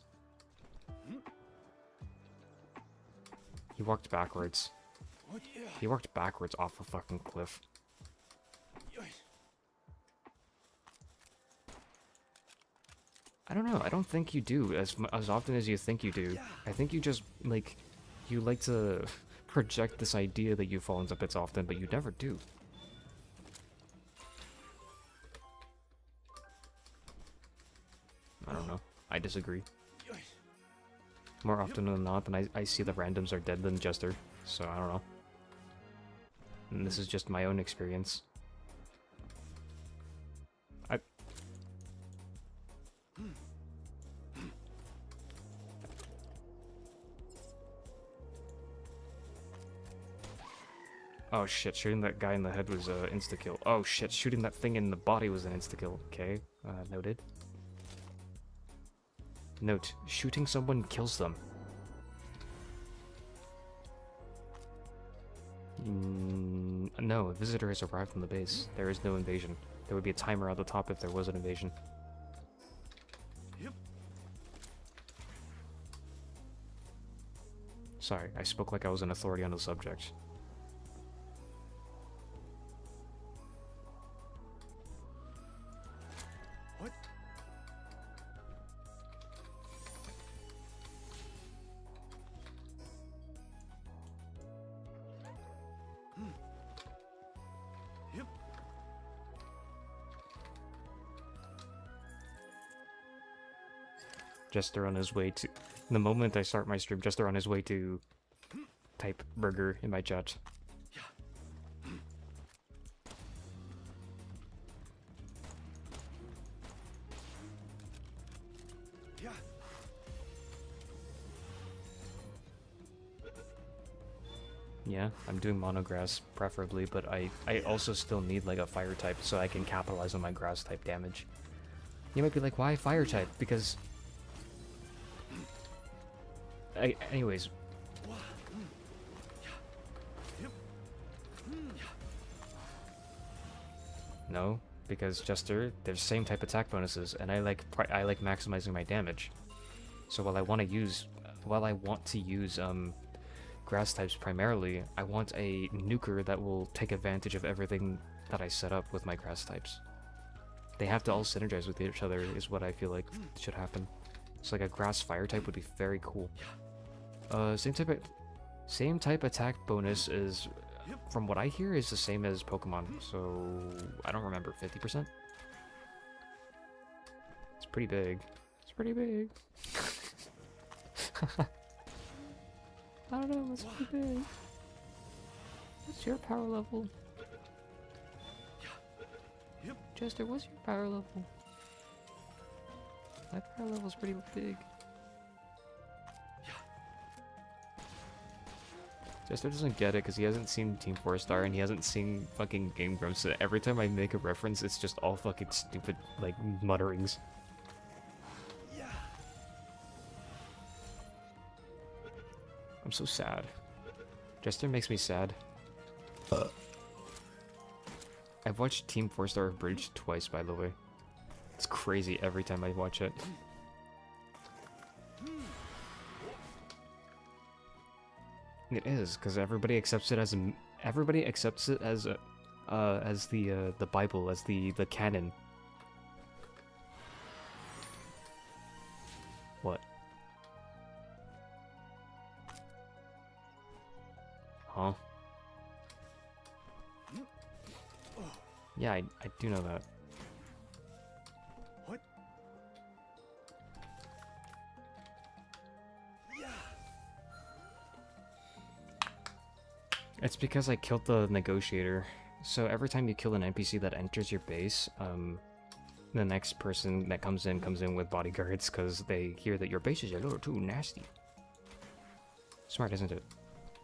He walked backwards. He walked backwards off a fucking cliff. I don't know. I don't think you do as often as you think you do. I think you just, like, you like to project this idea that you fall into pits often, but you never do. I don't know. I disagree. More often than not, and I see the randoms are dead than Jester, so I don't know. And this is just my own experience. Oh shit, shooting that guy in the head was insta-kill. Oh shit, shooting that thing in the body was an insta-kill. Okay, noted. Note, shooting someone kills them. No, a visitor has arrived from the base. There is no invasion. There would be a timer at the top if there was an invasion. Yep. Sorry, I spoke like I was an authority on the subject. What? Yep. Jester on his way to... The moment I start my stream, Jester on his way to type burger in my chat. Yeah. Yeah, I'm doing monograss preferably, but I also still need like a fire type so I can capitalize on my grass type damage. You might be like, why fire type? Because... anyways. No, because Jester, there's same type attack bonuses, and I like maximizing my damage. So while I want to use grass types primarily, I want a nuker that will take advantage of everything that I set up with my grass types. They have to all synergize with each other is what I feel like should happen. So like a grass fire type would be very cool. Same type attack bonus is, from what I hear, is the same as Pokemon. So I don't remember, 50%. It's pretty big. It's pretty big. I don't know, it's pretty big. What's your power level? Jester, what's your power level? My power level's pretty big. Jester doesn't get it because he hasn't seen Team 4-Star and he hasn't seen fucking Game Grumps, so every time I make a reference, it's just all fucking stupid, like, mutterings. Yeah. I'm so sad. Jester makes me sad. I've watched Team 4-Star Bridge twice, by the way. It's crazy every time I watch it. It is, because everybody accepts it as the Bible, as the canon. What? Huh? Yeah, I do know that. What? Yeah. It's because I killed the negotiator. So every time you kill an NPC that enters your base, the next person that comes in with bodyguards because they hear that your base is a little too nasty. Smart, isn't it?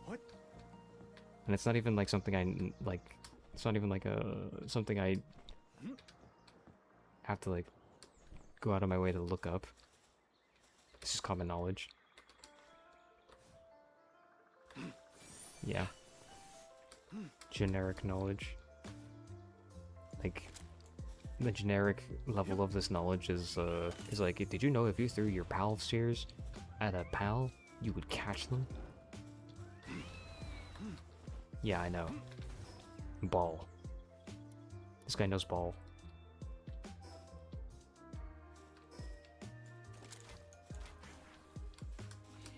What? And it's not even like something I like. It's not even like something I have to like go out of my way to look up. This is common knowledge. Yeah. Generic knowledge. Like, the generic level of this knowledge is like, did you know if you threw your pal spheres at a pal, you would catch them? Yeah, I know. Ball. This guy knows ball.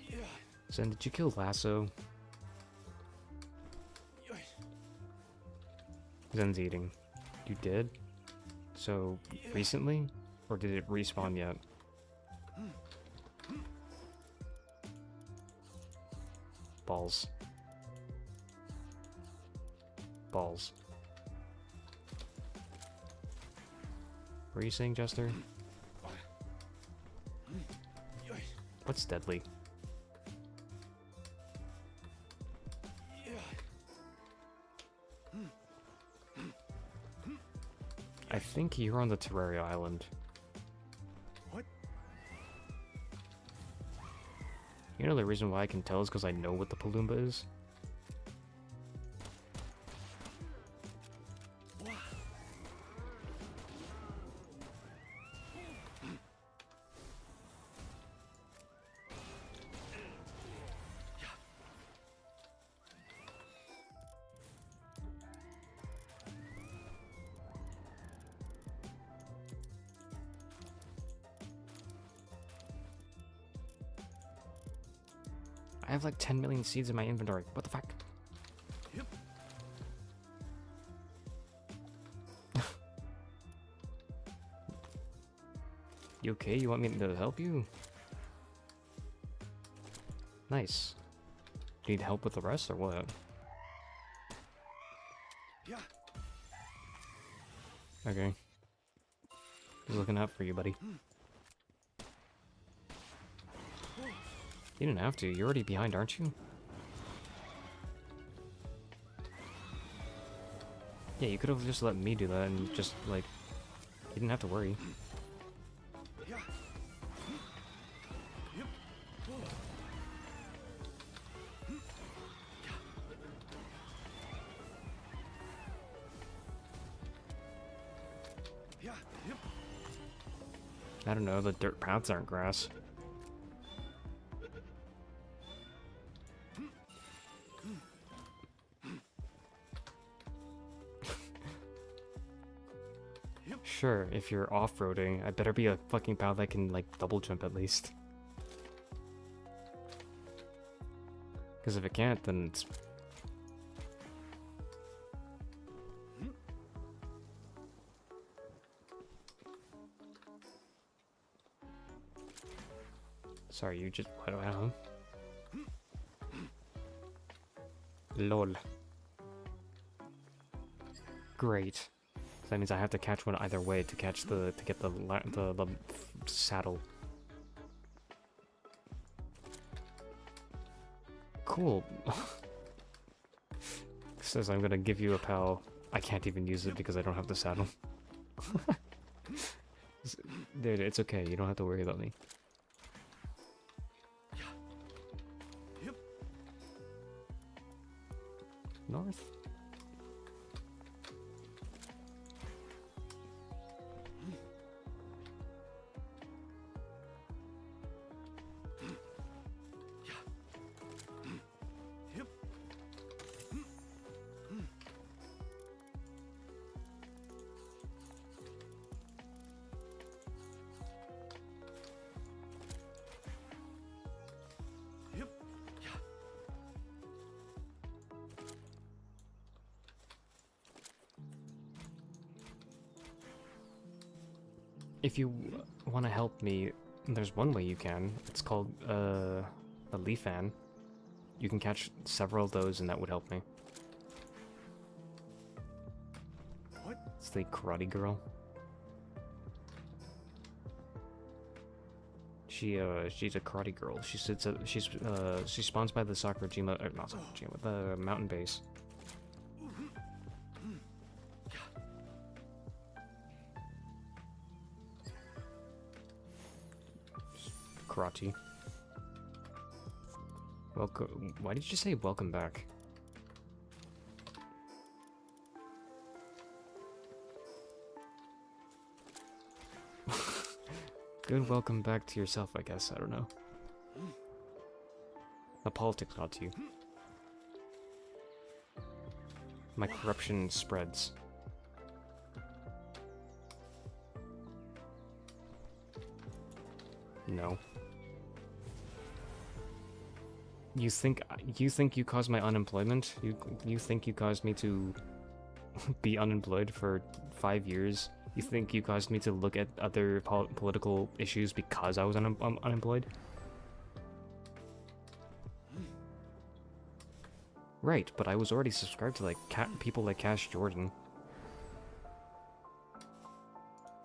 Yeah. Zen, did you kill Lasso? Zen's eating. You did? So, recently? Or did it respawn yet? Balls. Balls. What are you saying, Jester? What's deadly? I think you're on the Terraria Island. What? You know the reason why I can tell is because I know what the Palumba is? I have like 10 million seeds in my inventory. What the fuck? Yep. You okay? You want me to help you? Nice. Need help with the rest or what? Yeah. Okay. Just looking out for you, buddy. You didn't have to. You're already behind, aren't you? Yeah, you could have just let me do that and just, like, you didn't have to worry. Yeah. Yep. Yeah. Yep. I don't know, the dirt paths aren't grass. Sure, if you're off-roading, I better be a fucking path that can, like, double jump at least. Because if it can't, then it's... Sorry, you just... What, huh? Lol. Great. That means I have to catch one either way to catch the to get the saddle. Cool. Says I'm gonna give you a pal. I can't even use it because I don't have the saddle. Dude, it's okay. You don't have to worry about me. Yep. North. If you want to help me, there's one way you can. It's called a leaf fan. You can catch several of those and that would help me. What? It's the karate girl. She's a karate girl. She sits at, she spawns by the Sakurajima, or not Sakurajima, the mountain base. Karate. Welcome. Why did you say welcome back? Good welcome back to yourself, I guess. I don't know. The politics got to you. My corruption spreads. No. You think you caused my unemployment? You think you caused me to be unemployed for 5 years? You think you caused me to look at other political issues because I was unemployed? Right, but I was already subscribed to like people like Cash Jordan.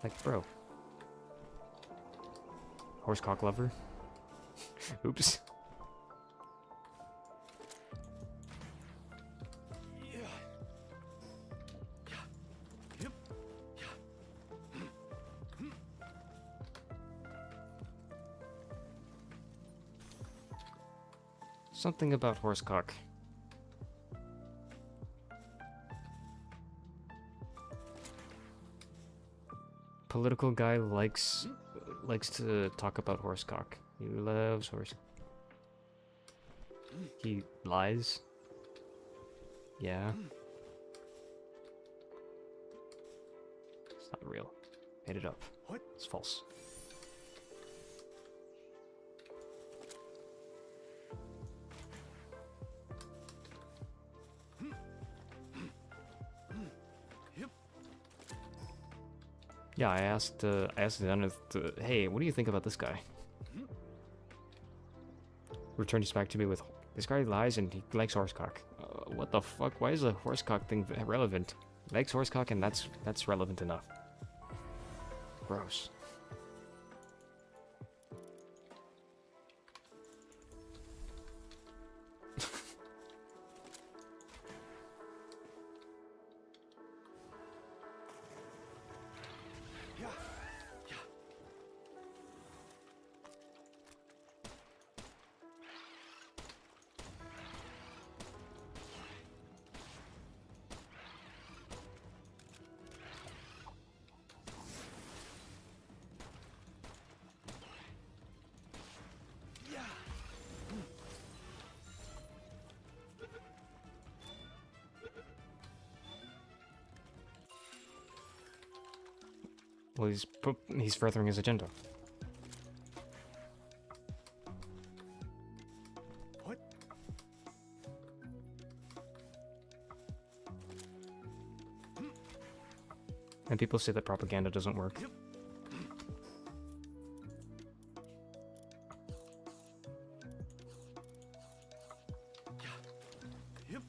Like, bro. Horsecock lover? Oops. Something about horsecock. Political guy likes to talk about horsecock. He loves horse. He lies. Yeah. It's not real. Made it up. What? It's false. Yeah, I asked Zenith, hey, what do you think about this guy? Returns back to me with, this guy lies and he likes horsecock. What the fuck? Why is a horsecock thing relevant? He likes horsecock and that's relevant enough. Gross. Yeah. Yeah. Yeah. Well, he's furthering his agenda. What? And people say that propaganda doesn't work. Yep. Yep.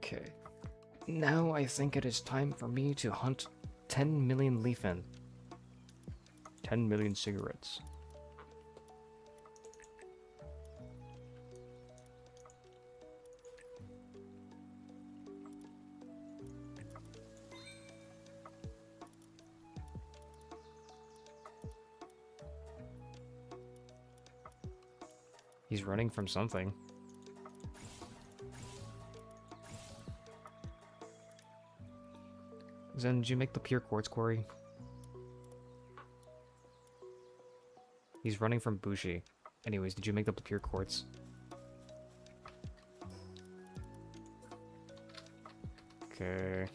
Okay. Now I think it is time for me to hunt 10 million leaf-in. 10 million cigarettes. He's running from something. Zen, did you make the pure quartz quarry? He's running from Bushi. Anyways, did you make the pure quartz? Okay.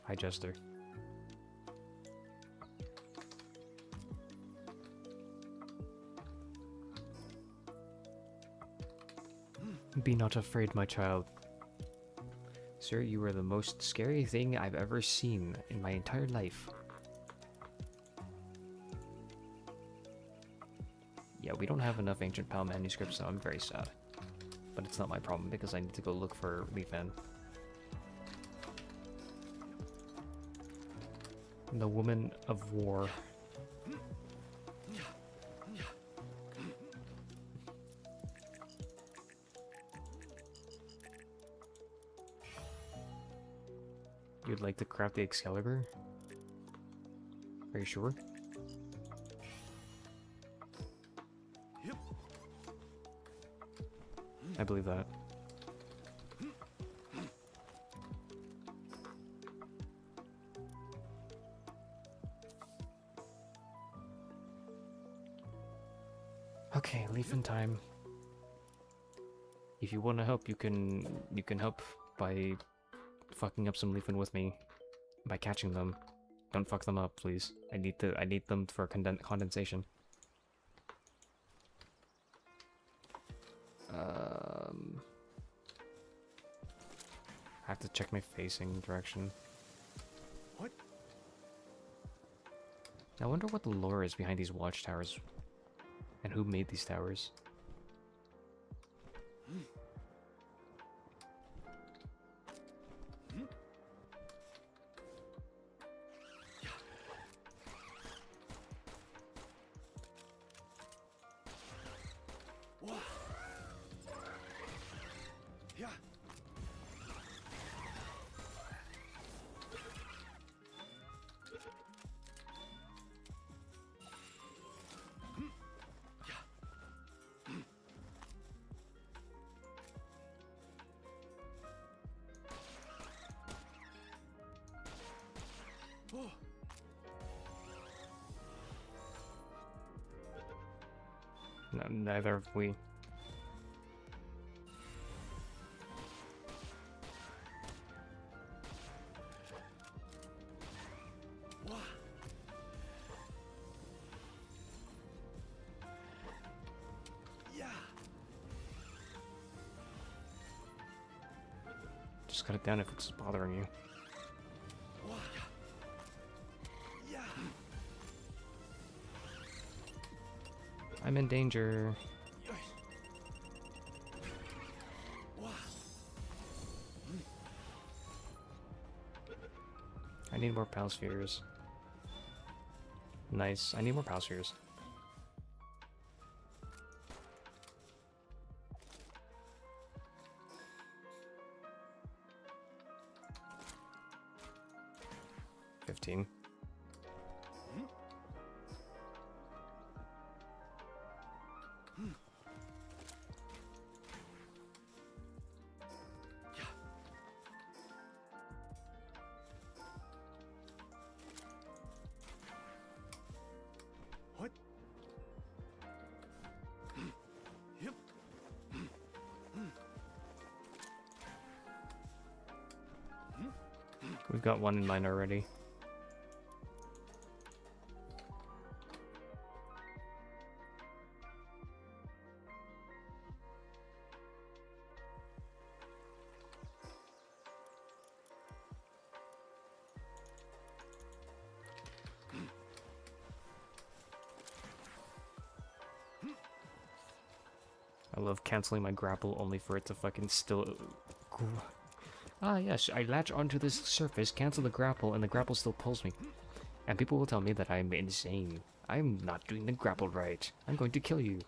Hi, Jester. Be not afraid, my child. Sir, you are the most scary thing I've ever seen in my entire life. Yeah, we don't have enough ancient PAL manuscripts, so I'm very sad. But it's not my problem because I need to go look for leaf-in. The Woman of War. You'd like to craft the Excalibur? Are you sure? Yep. I believe that. Okay, leaf in time. If you want to help, you can help by fucking up some leaf-in with me by catching them. Don't fuck them up, please. I need them for condensation. I have to check my facing direction. What? I wonder what the lore is behind these watchtowers and who made these towers. neither have we. Wah. Yeah. Just cut it down if it's bothering you. Wah. Yeah. I'm in danger. Wah. I need more pal spheres. Nice. I need more pal spheres. $15. What? Yep. We've got one in mind already. I love canceling my grapple only for it to fucking still... Ah yes, I latch onto this surface, cancel the grapple, and the grapple still pulls me. And people will tell me that I'm insane. I'm not doing the grapple right. I'm going to kill you.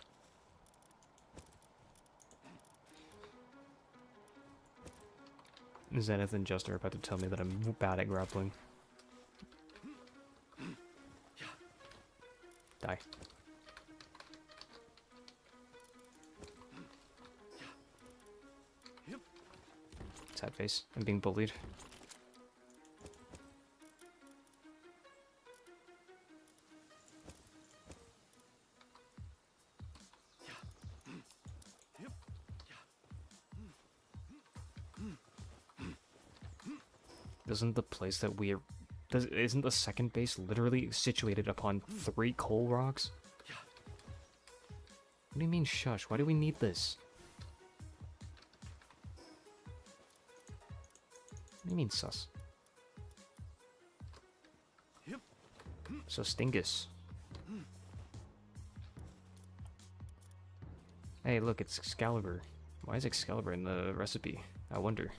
Zenith and Just are about to tell me that I'm bad at grappling. Die. Yep. Sad face. I'm being bullied. Yep. Isn't the place that we're... Isn't the second base literally situated upon 3 coal rocks? What do you mean shush? Why do we need this? What do you mean sus? Yep. So Stingus. Hey, look, it's Excalibur. Why is Excalibur in the recipe? I wonder.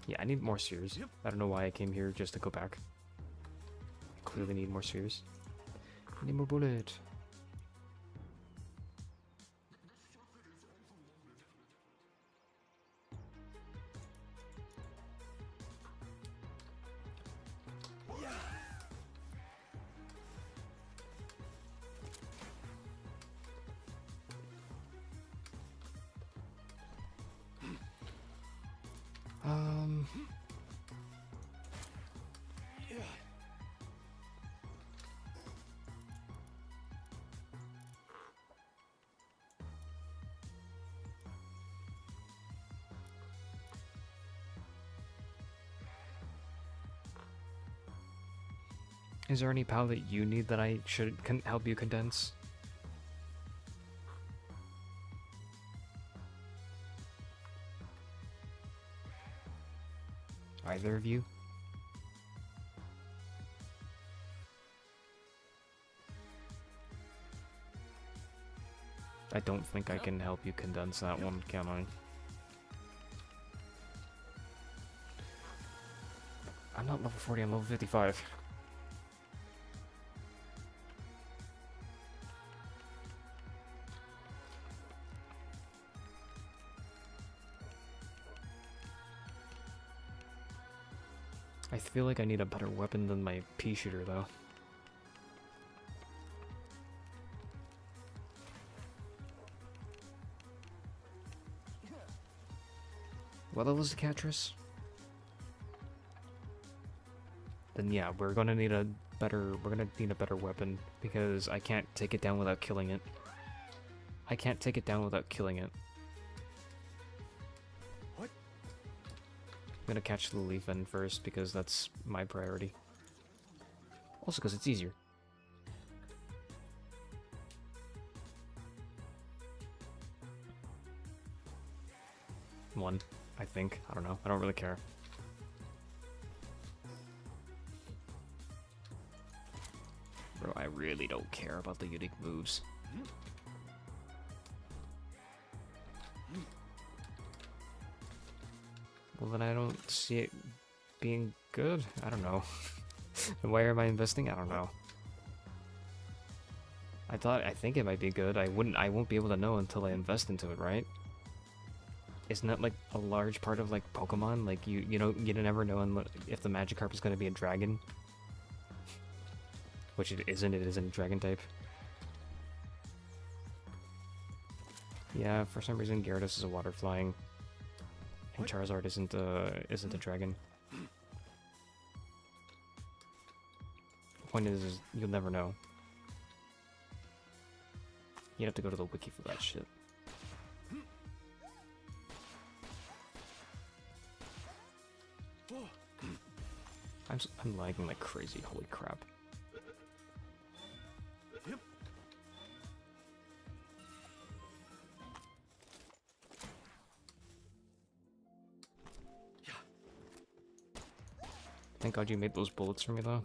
Yeah, I need more spheres. Yep. I don't know why I came here just to go back. I clearly need more spheres. I need more bullet. Is there any PAL that you need that I should help you condense? Either of you? I don't think I can help you condense that one, can I? I'm not level 40, I'm level 55. I feel like I need a better weapon than my pea shooter, though. What level is the Catress? The then yeah, we're gonna need a better weapon, because I can't take it down without killing it. I can't take it down without killing it. What? I'm gonna catch the Leafin first, because that's my priority. Also because it's easier. One, I think. I don't know. I don't really care. Bro, I really don't care about the unique moves. Well, then I don't see it being good. I don't know. Why am I investing? I don't know. I think it might be good. I won't be able to know until I invest into it, right? Isn't that like a large part of like Pokemon? Like you never know if the Magikarp is going to be a dragon. Which it isn't dragon type. Yeah, for some reason Gyarados is a water flying. And Charizard isn't a dragon. The point is you'll never know. You'd have to go to the wiki for that shit. I'm lagging like crazy, holy crap. Thank God you made those bullets for me though.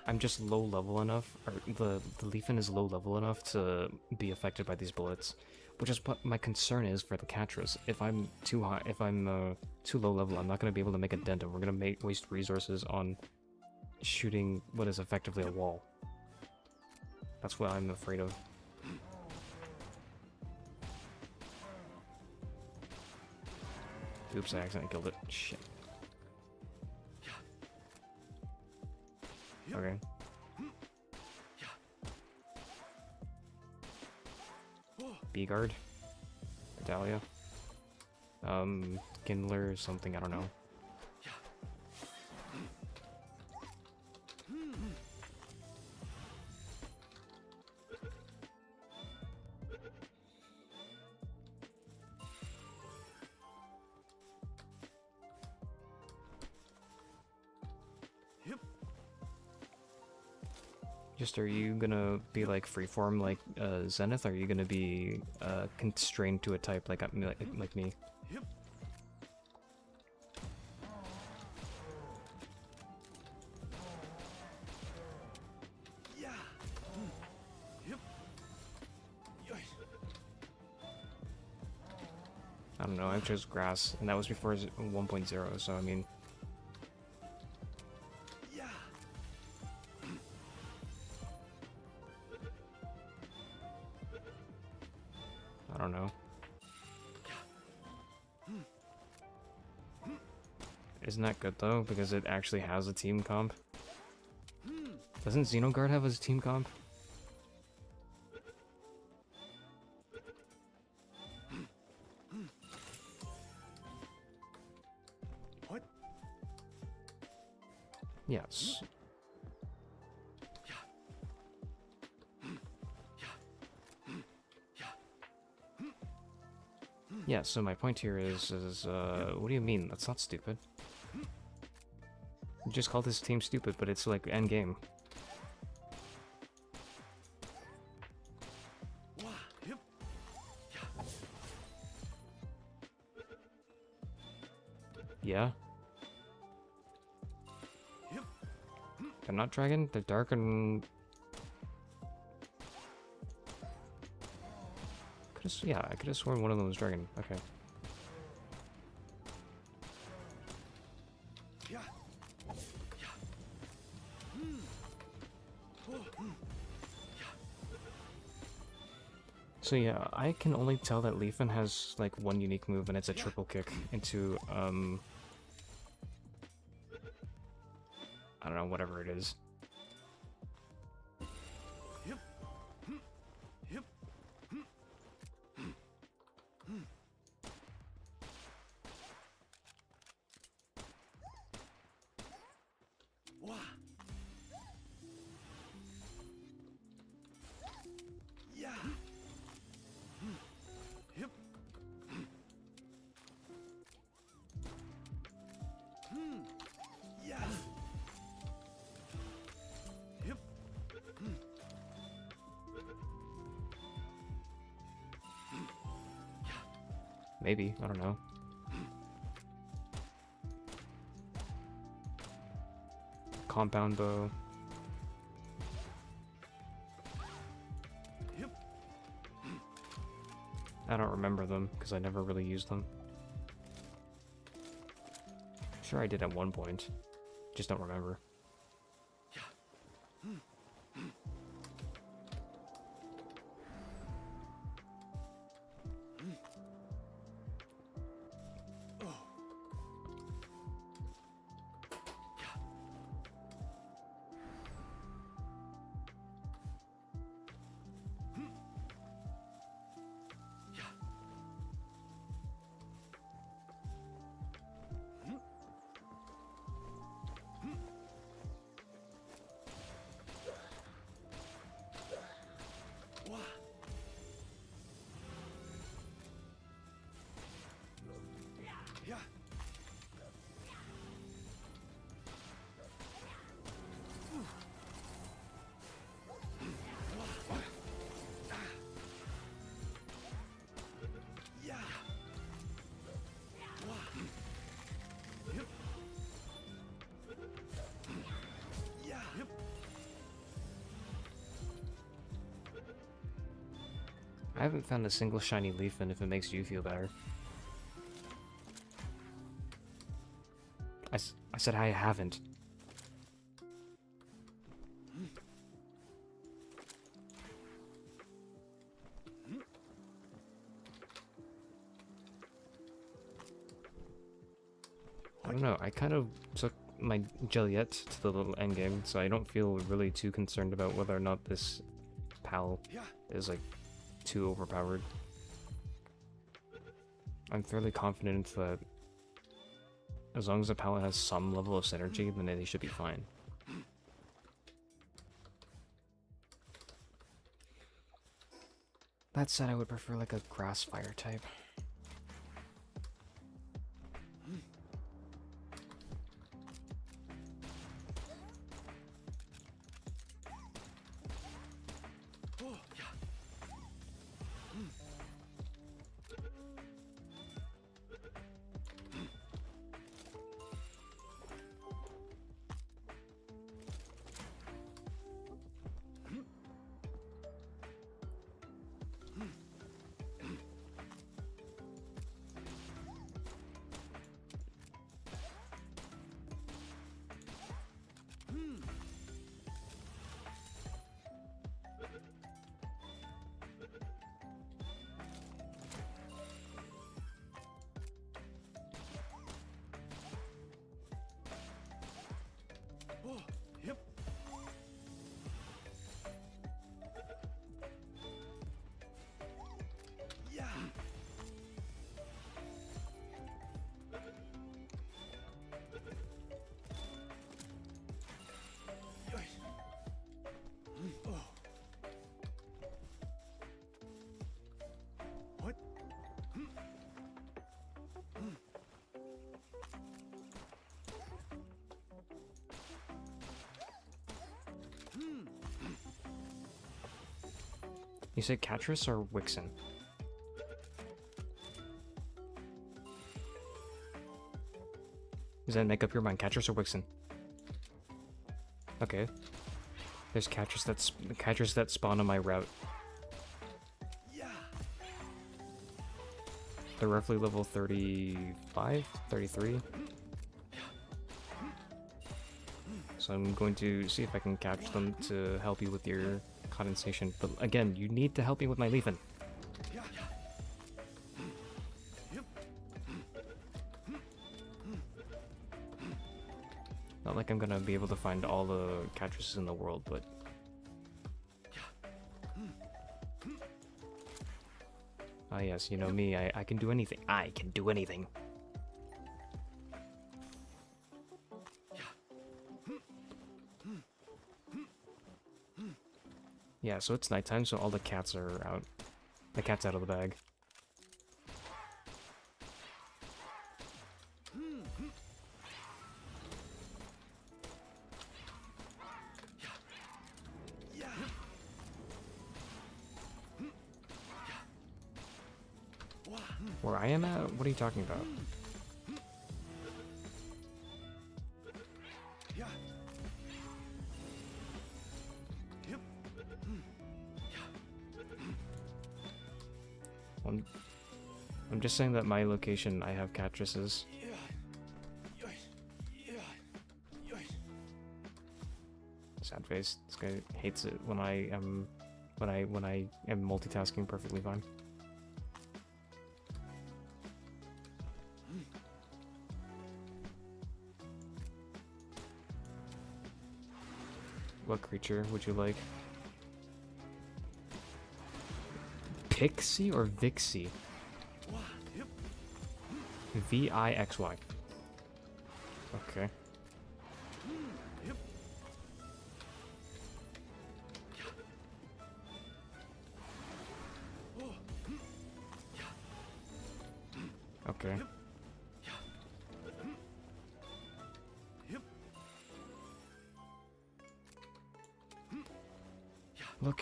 I'm just low level enough, or the Leafin is low level enough to be affected by these bullets. Which is what my concern is for the Catras. If I'm too high, if I'm too low level, I'm not going to be able to make a dent, and we're going to waste resources on shooting what is effectively a wall. That's what I'm afraid of. Oops, I accidentally killed it. Shit. Okay. B-Guard? Adalia? Gindler or something, I don't know. Just, are you gonna be like freeform like Zenith? Or are you gonna be constrained to a type like me? Yep. Yeah. Yep. I don't know, I chose grass, and that was before 1.0, so I mean... I don't know. Isn't that good though? Because it actually has a team comp. Doesn't Xenogard have a team comp? What? Yes. Yeah, so my point here is what do you mean? That's not stupid. You just called this team stupid, but it's like endgame. Yeah? They're not dragon, they're dark and... Yeah, I could have sworn one of them was dragon. Okay. So yeah, I can only tell that Leafin has like one unique move, and it's a triple kick into I don't know, whatever it is. Maybe, I don't know. Compound bow. I don't remember them because I never really used them. Sure I did at one point. Just don't remember. I haven't found a single shiny leaf, and if it makes you feel better. I said I haven't. I don't know, I kind of took my Juliet to the little endgame, so I don't feel really too concerned about whether or not this pal is like too overpowered. I'm fairly confident that as long as the palette has some level of synergy, then they should be fine. That said, I would prefer like a grass fire type. You said Catrus or Wixen? Does that make up your mind, Catrus or Wixen? Okay. There's Catrus that spawn on my route. They're roughly level 35, 33. So I'm going to see if I can catch them to help you with your condensation. But again, you need to help me with my leafing. Not like I'm gonna be able to find all the Catruses in the world, but... Ah yes, you know me, I can do anything. I can do anything. Yeah, so it's nighttime, so all the cats are out. The cat's out of the bag. Where I am at? What are you talking about? Yeah. Yep. I'm just saying that my location, I have cattresses. Sad face. This guy hates it when I am multitasking perfectly fine. What creature would you like? Pixie or Vixie? V-I-X-Y. Okay. Okay.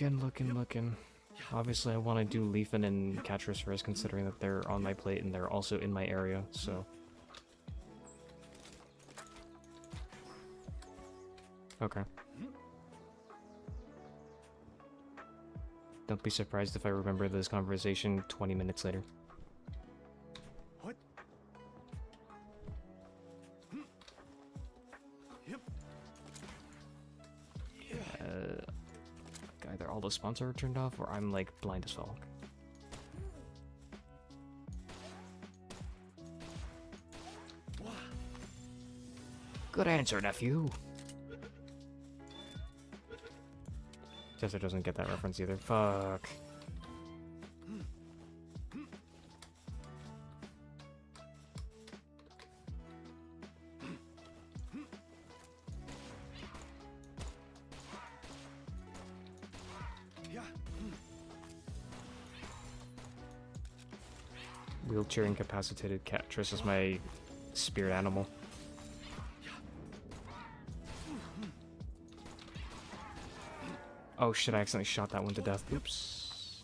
Looking. Obviously, I want to do Leafin and Catris first, considering that they're on my plate and they're also in my area, so... Okay. Don't be surprised if I remember this conversation 20 minutes later. What? Yep. Either all the spawns are turned off, or I'm like blind as fuck. Good answer, nephew. Jester doesn't get that reference either. Fuck. Wheelchair incapacitated Catris is my spirit animal. Oh shit, I accidentally shot that one to death. Oops.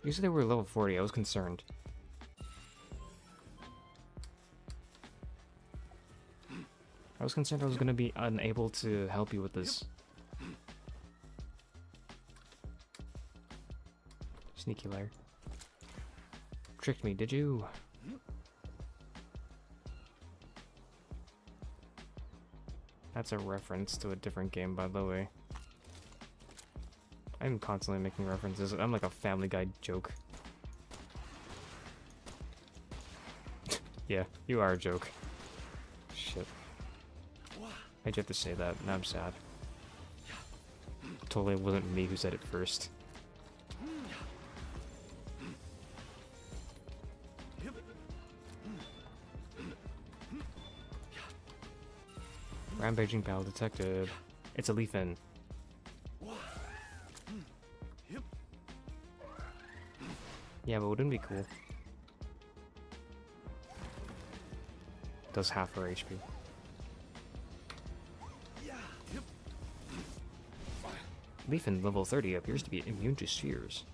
Usually they were level 40, I was concerned. I was concerned I was gonna be unable to help you with this. Sneaky liar. Tricked me, did you? That's a reference to a different game, by the way. I'm constantly making references. I'm like a Family Guy joke. Yeah, you are a joke. Shit. Why'd you have to say that? Now I'm sad. Totally wasn't me who said it first. Rampaging pal detected. It's a Leafin. Yeah, but wouldn't it be cool? Does half her HP. Leafin level 30 appears to be immune to spheres.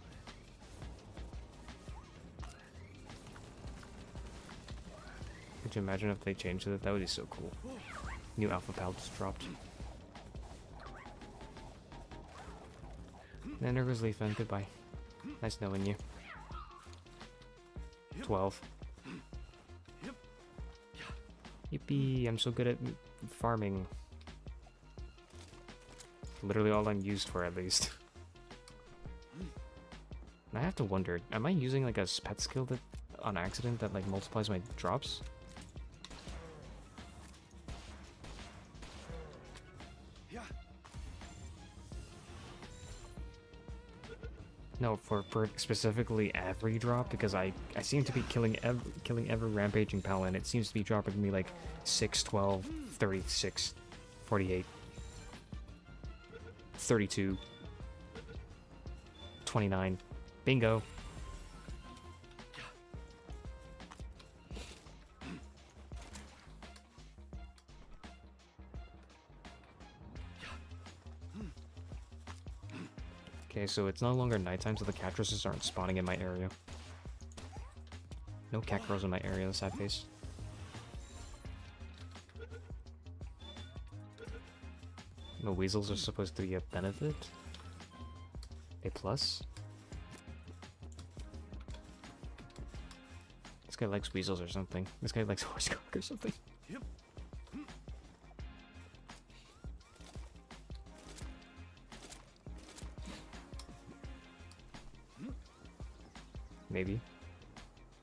Could you imagine if they changed it? That would be so cool. New alpha pal just dropped. And there goes Leafin. Goodbye. Nice knowing you. 12. Yippee, I'm so good at farming. Literally all I'm used for, at least. And I have to wonder, am I using like a pet skill that on accident that like multiplies my drops? No, for specifically every drop, because I seem to be killing every rampaging pal, and it seems to be dropping me like 6, 12, 36, 48, 32, 29. Bingo. Okay, so it's no longer nighttime, so the cactuses aren't spawning in my area. No cat girls in my area, the sad face. No weasels are supposed to be a benefit? A plus? This guy likes weasels or something. This guy likes horse cock or something. Yep. Maybe.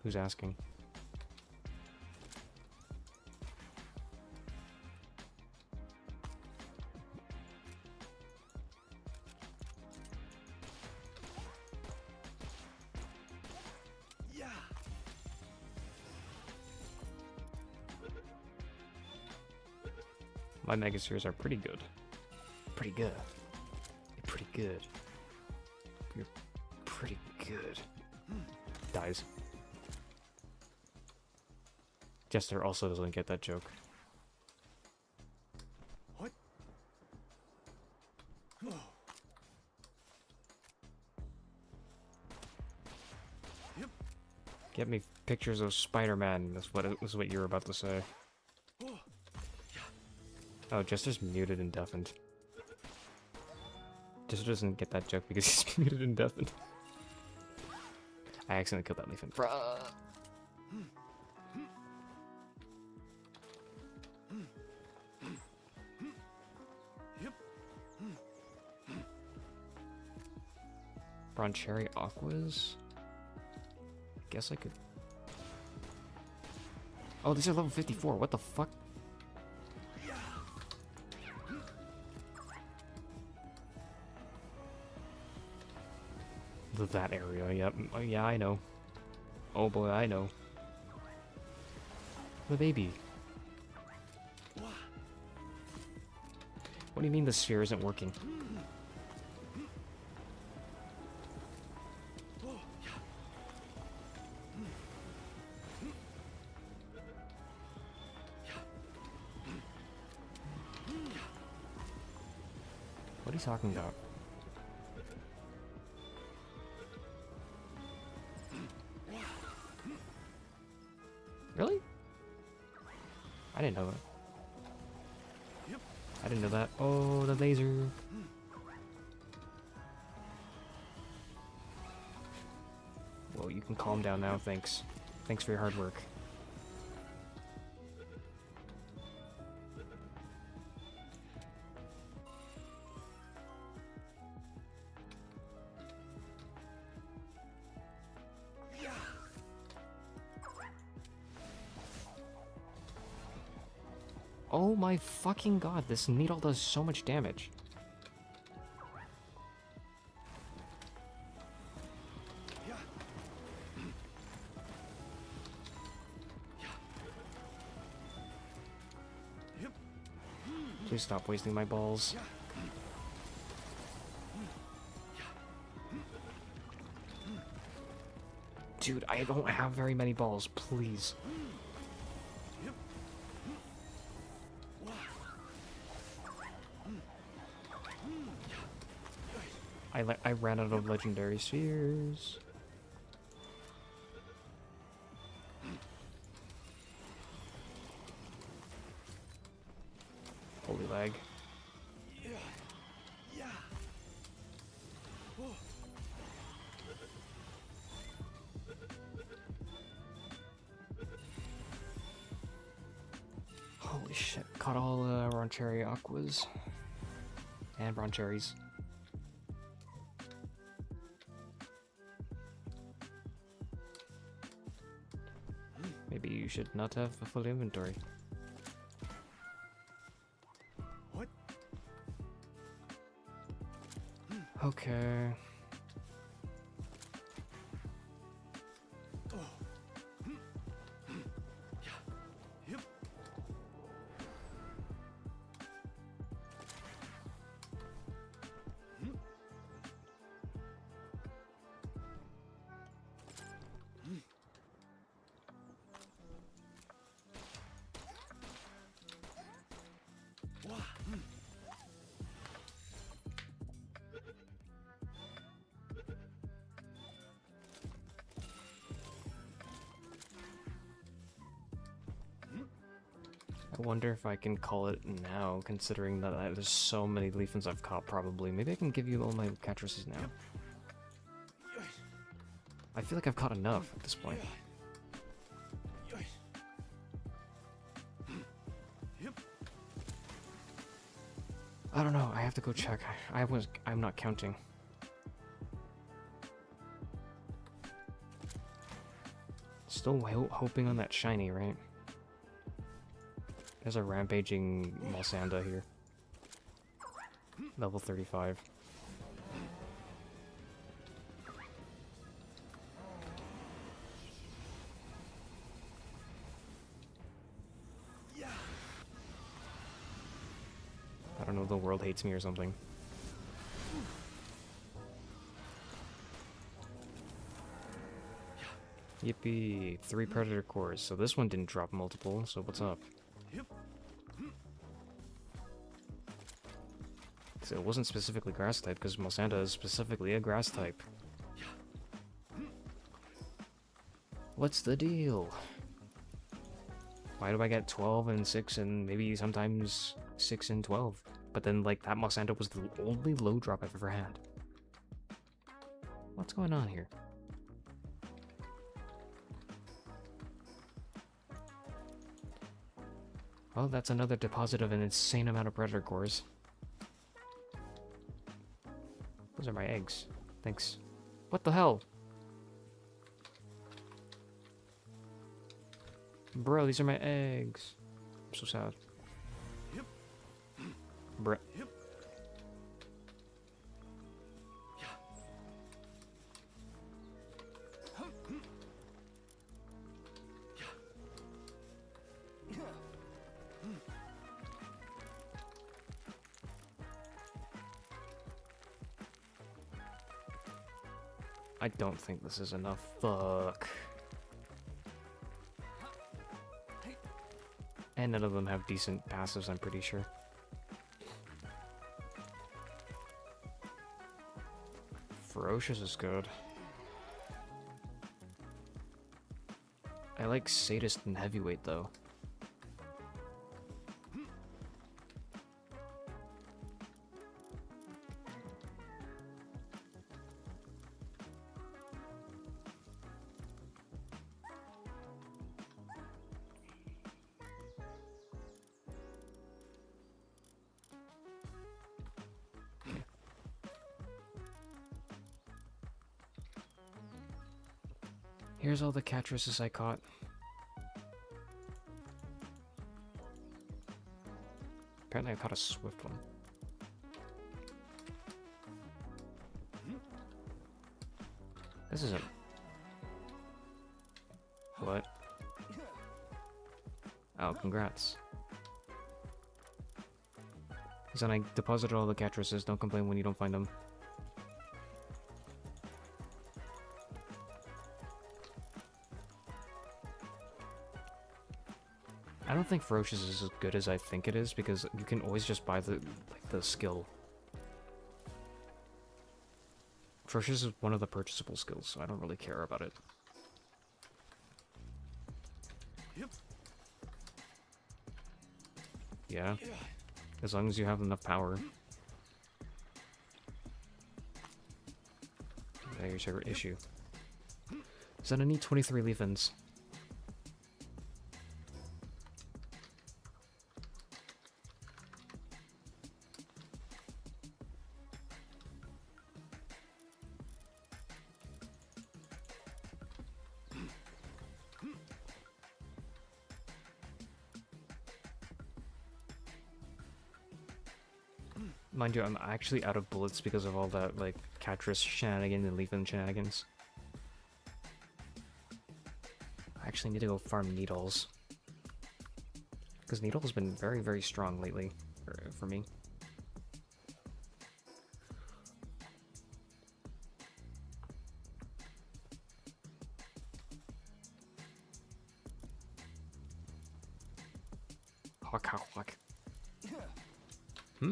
Who's asking? Yeah. My Megaspheres are pretty good. Pretty good. You're pretty good. You're pretty good. Dies. Jester also doesn't get that joke. What? Oh. Yep. Get me pictures of Spider-Man, was what you were about to say. Oh. Oh, Jester's muted and deafened. Jester doesn't get that joke because he's muted and deafened. I accidentally killed that leaf. Bruh. Yep. Broncherry Aquas? Guess I could... Oh, these are level 54. What the fuck? That area, yep. Oh, yeah, I know. Oh boy, I know. The baby. What do you mean the sphere isn't working? What are you talking about? Really? I didn't know that. Yep. I didn't know that. Oh, the laser. Well, you can calm down now, thanks. Thanks for your hard work. Oh my fucking god, this needle does so much damage. Please stop wasting my balls. Dude, I don't have very many balls, please. I ran out of legendary spheres. Holy lag. Holy shit, caught all Broncherry Aquas. And Broncherries. Maybe you should not have a full inventory. What? Okay. Yep. I wonder if I can call it now, considering that there's so many leafins I've caught, probably. Maybe I can give you all my catresses now. I feel like I've caught enough at this point. I don't know, I have to go check. I'm not counting. Still hoping on that shiny, right? There's a rampaging Malsanda here. Level 35. I don't know, the world hates me or something. Yippee! 3 predator cores. So this one didn't drop multiple, so what's up? So it wasn't specifically grass type, because Malsanda is specifically a grass type. What's the deal? Why do I get 12 and 6 and maybe sometimes 6 and 12? But then, like, that Malsanda was the only low drop I've ever had. What's going on here? Oh, that's another deposit of an insane amount of predator cores. Those are my eggs. Thanks. What the hell? Bro, these are my eggs. I'm so sad. Bruh. I don't think this is enough. Fuck. And none of them have decent passives, I'm pretty sure. Ferocious is good. I like Sadist and Heavyweight, though. Here's all the catresses I caught. Apparently I caught a swift one. This isn't... What? Oh, congrats. Because then I deposited all the catresses, don't complain when you don't find them. I don't think Ferocious is as good as I think it is, because you can always just buy the skill. Ferocious is one of the purchasable skills, so I don't really care about it. Yeah, as long as you have enough power. There's your issue. So then I need 23 leaf-ins. Mind you, I'm actually out of bullets because of all that, like, Catress shenanigans and leaf-in shenanigans. I actually need to go farm Needles. Because Needle has been very, very strong lately, for me. Hawk, hawk, hawk. Hmm?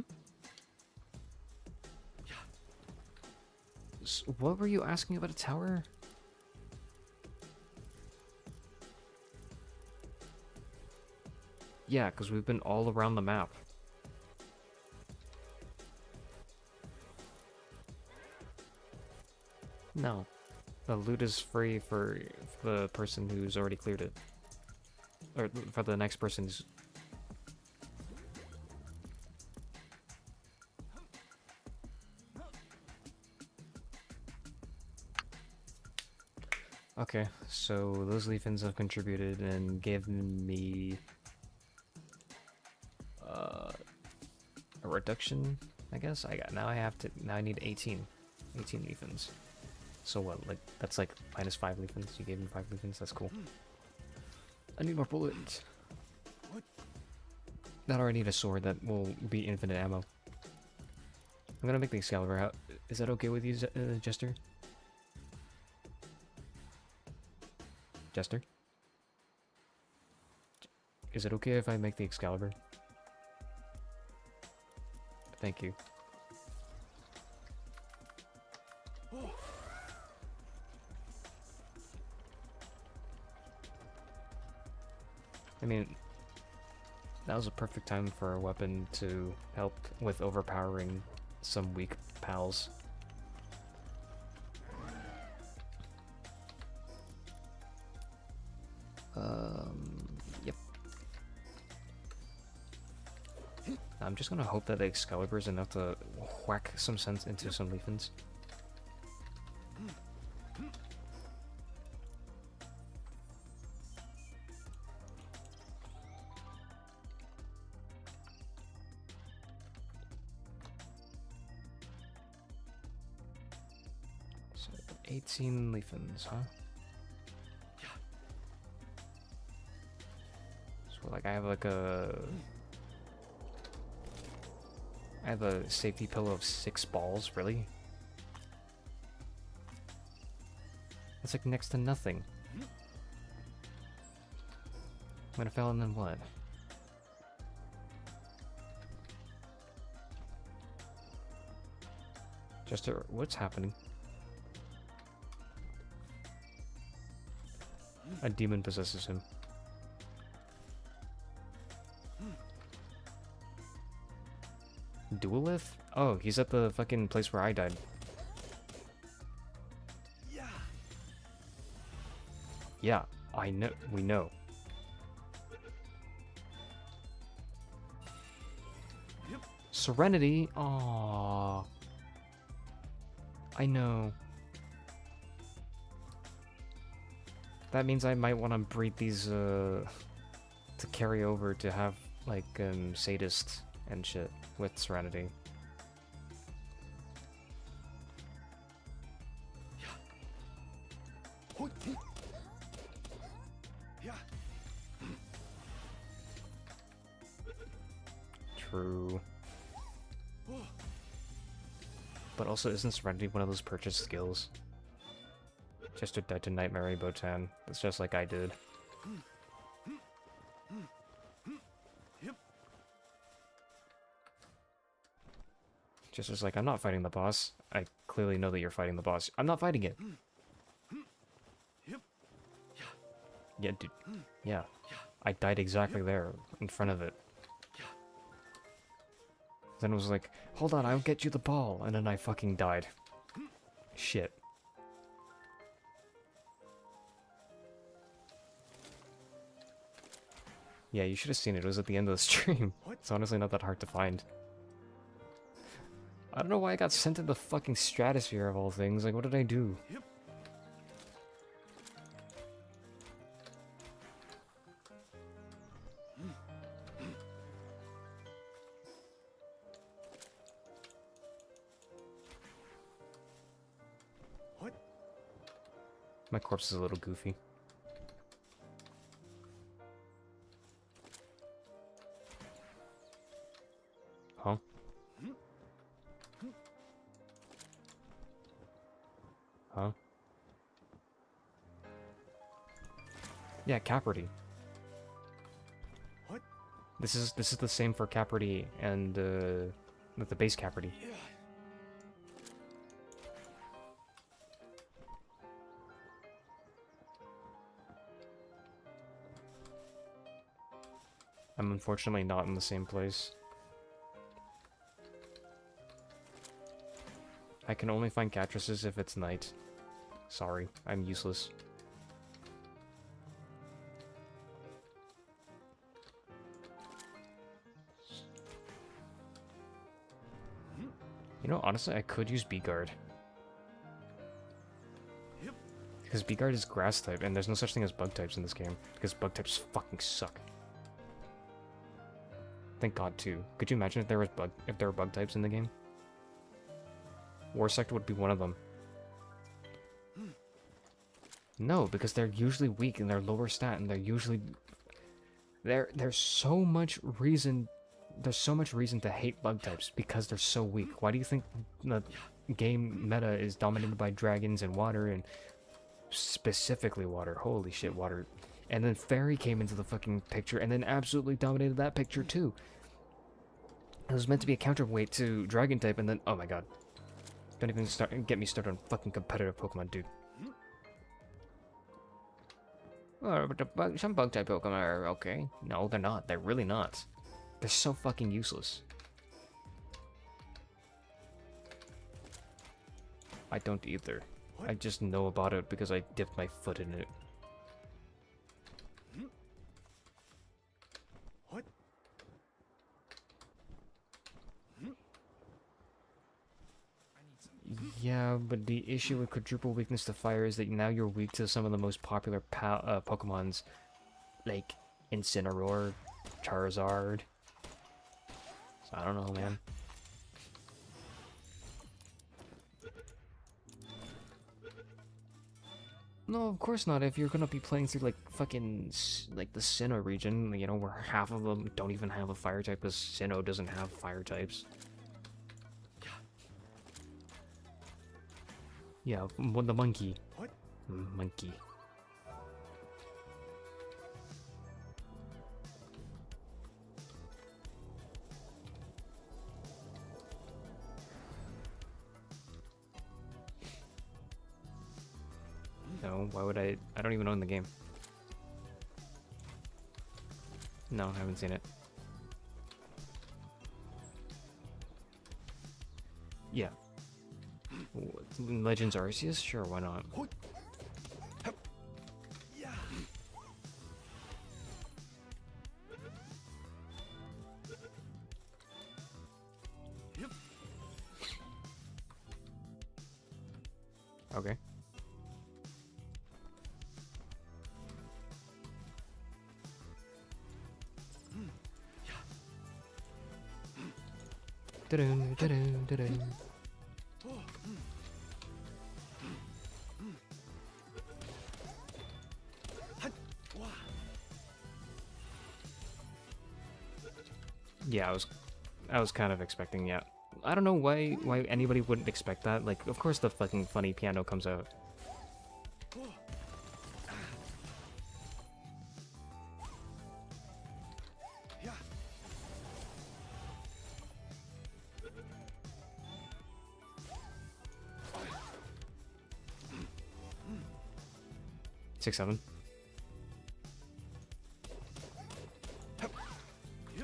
What were you asking about a tower? Yeah, because we've been all around the map. No. The loot is free for the person who's already cleared it. Or for the next person who's... Okay, so those leaf-ins have contributed and given me a reduction, I guess. Now I need 18 leaf-ins. So what, like, that's like minus 5 leaf-ins. You gave me 5 leaf-ins, that's cool. I need more bullets. Now I need a sword that will be infinite ammo. I'm gonna make the Excalibur. Is that okay with you, Jester? Jester? Is it okay if I make the Excalibur? Thank you. I mean, that was a perfect time for a weapon to help with overpowering some weak pals. Yep. I'm just gonna hope that the Excalibur is enough to whack some sense into some leaf-ins. So 18 leaf-ins, huh? So like I have a safety pillow of 6 balls, really? That's like next to nothing. I'm gonna fail and then what? Jester, what's happening? A demon possesses him. Duelith? Oh, he's at the fucking place where I died. Yeah, I know. We know. Serenity? Aww. I know. That means I might want to breed these, to carry over to have, like, Sadist and shit with Serenity. True. But also, isn't Serenity one of those purchased skills? Just to die to Nightmare Botan. That's just like I did. Just as like, I'm not fighting the boss. I clearly know that you're fighting the boss. I'm not fighting it. Yeah, dude. Yeah. I died exactly there, in front of it. Then it was like, hold on, I'll get you the ball. And then I fucking died. Shit. Yeah, you should have seen it. It was at the end of the stream. It's honestly not that hard to find. I don't know why I got sent to the fucking stratosphere of all things. Like, what did I do? My corpse is a little goofy. Huh? Huh? Yeah, Capridy. What? This is the same for Capridy and with the base Capridy. I'm unfortunately not in the same place. I can only find Catresses if it's night. Sorry, I'm useless. You know, honestly, I could use B-Guard. Yep. Because B-Guard is grass type, and there's no such thing as bug types in this game. Because bug types fucking suck. Thank God, too. Could you imagine if there were bug types in the game? Warsect would be one of them. No, because they're usually weak and they're lower stat, and they're usually... There's so much reason to hate bug types because they're so weak. Why do you think the game meta is dominated by dragons and water, and specifically water? Holy shit, water. And then fairy came into the fucking picture and then absolutely dominated that picture too. It was meant to be a counterweight to dragon type, and then oh my god. Don't even get me started on fucking competitive Pokemon, dude. Oh, but some bug type Pokemon are okay. No, they're not. They're really not. They're so fucking useless. I don't either. I just know about it because I dipped my foot in it. What? Yeah, but the issue with quadruple weakness to fire is that now you're weak to some of the most popular Pokemons, like Incineroar, Charizard. So I don't know, man. No, of course not. If you're gonna be playing through like fucking like the Sinnoh region, you know, where half of them don't even have a fire type, because Sinnoh doesn't have fire types. Yeah, the monkey. What? Monkey. No, why would I don't even own the game. No, I haven't seen it. Yeah. Legends Arceus? Sure, why not? Yeah. Yep. Okay. Da-dun, da-dun, da-dun. Yeah, I was kind of expecting, yeah. I don't know why anybody wouldn't expect that. Like, of course the fucking funny piano comes out. Yeah. 6-7. Yep. Yeah.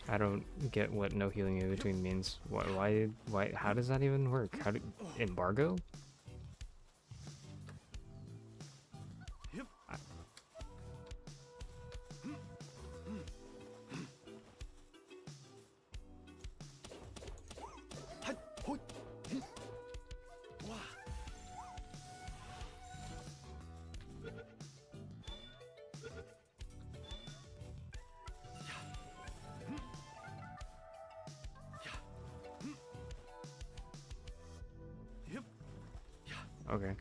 I don't get what no healing in between means. Why, how does that even work? How do, embargo? Yep. Wow. 'Okay.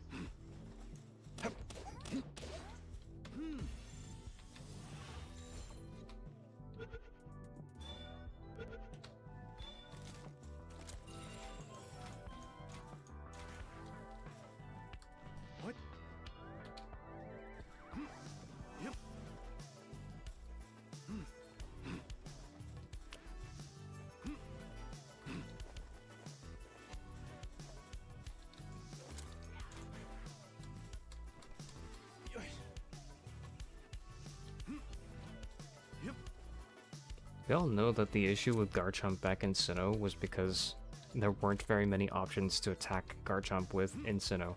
What? Yep. We all know that the issue with Garchomp back in Sinnoh was because there weren't very many options to attack Garchomp with in Sinnoh.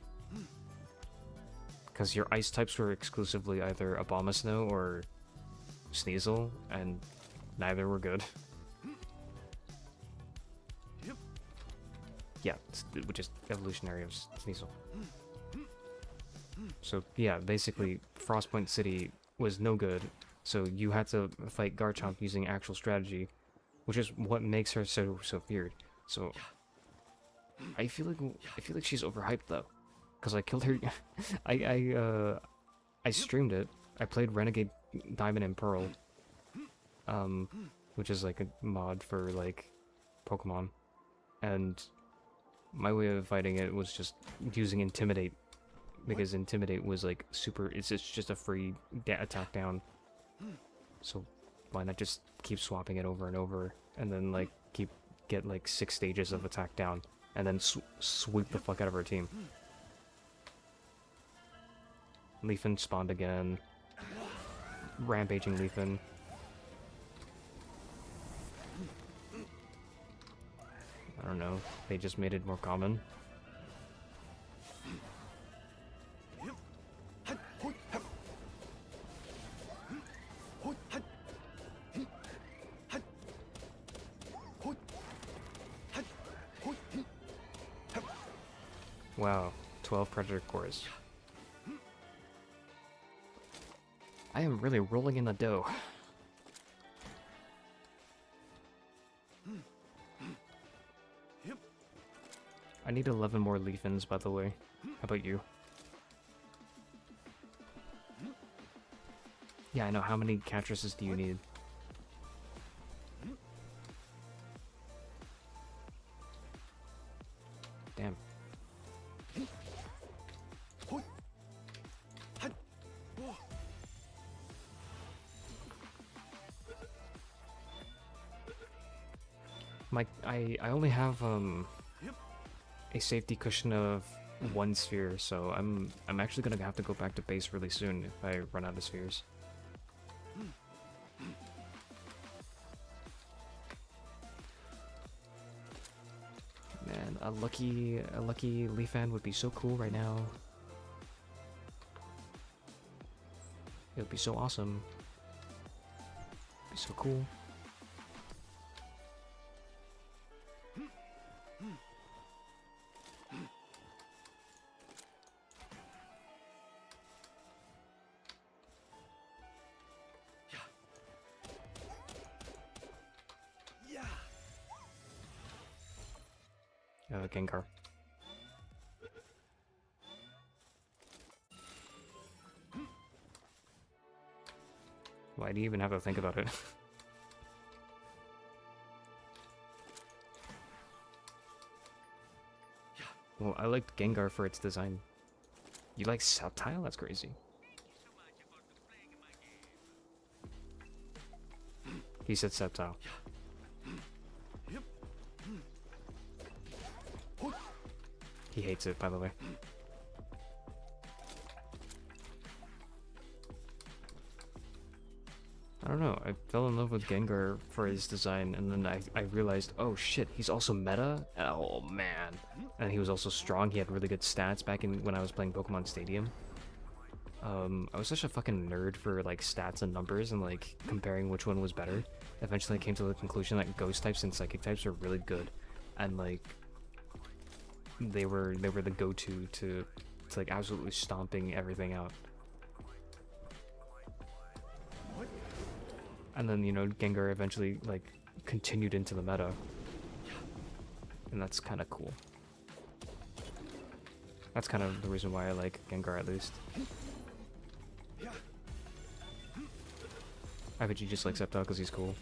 Because your ice types were exclusively either Abomasnow or Sneasel, and neither were good. Yeah, which is evolutionary of Sneasel. So yeah, basically Frostpoint City was no good, so you had to fight Garchomp using actual strategy, which is what makes her so feared. So I feel like she's overhyped though, because I killed her. I streamed it. I played Renegade Diamond and Pearl, which is like a mod for like Pokemon, and my way of fighting it was just using Intimidate, because Intimidate was like super, it's just a free attack down. So why not just keep swapping it over and over, and then like get like 6 stages of attack down, and then sweep the fuck out of our team. Leafin spawned again. Rampaging Leafin. I don't know, they just made it more common. Wow, 12 Predator Cores. I am really rolling in the dough. I need 11 more Leafins, by the way. How about you? Yeah, I know. How many Catresses do you need? Damn. I only have a safety cushion of 1 sphere, so I'm actually gonna have to go back to base really soon if I run out of spheres. Man, a lucky Leafan would be so cool right now. It would be so awesome. It'd be so cool. Gengar. Why do you even have to think about it? Well, I liked Gengar for its design. You like Sceptile? That's crazy. He said Sceptile. He hates it, by the way. I don't know, I fell in love with Gengar for his design, and then I realized, oh shit, he's also meta? Oh man. And he was also strong, he had really good stats back in when I was playing Pokemon Stadium. I was such a fucking nerd for like stats and numbers and like comparing which one was better. Eventually I came to the conclusion that Ghost types and Psychic types are really good, and like they were the go-to to like absolutely stomping everything out. And then, you know, Gengar eventually like continued into the meta, and that's kind of cool. That's kind of the reason why I like Gengar, at least. I bet you just like Sceptile because he's cool.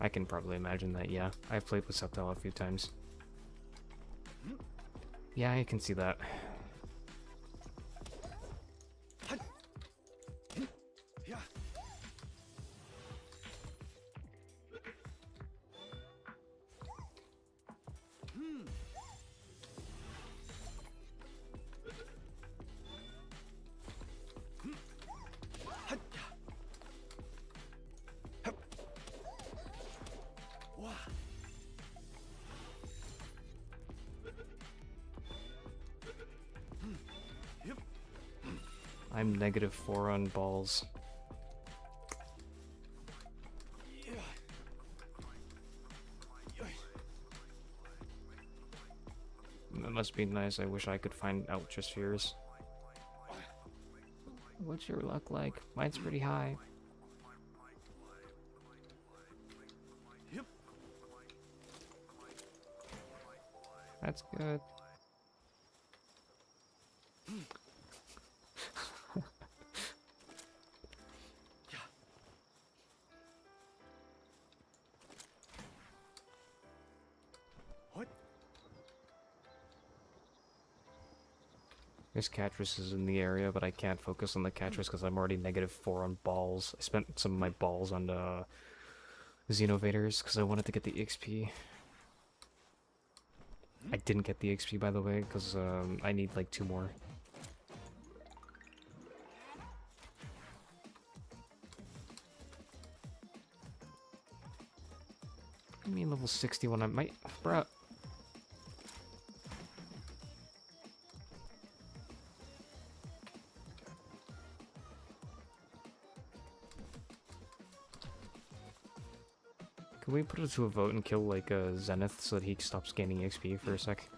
I can probably imagine that, yeah. I've played with Sceptile a few times. Yeah, I can see that. I'm -4 on balls. That must be nice. I wish I could find Ultra Spheres. What's your luck like? Mine's pretty high. Yep. That's good. What? There's Catresses in the area, but I can't focus on the Catress because I'm already -4 on balls. I spent some of my balls on Xenovaders because I wanted to get the XP. I didn't get the XP, by the way, because I need like 2 more. I mean, level 61, I might... Bruh. Can we put it to a vote and kill, like, Zenith so that he stops gaining XP for a sec?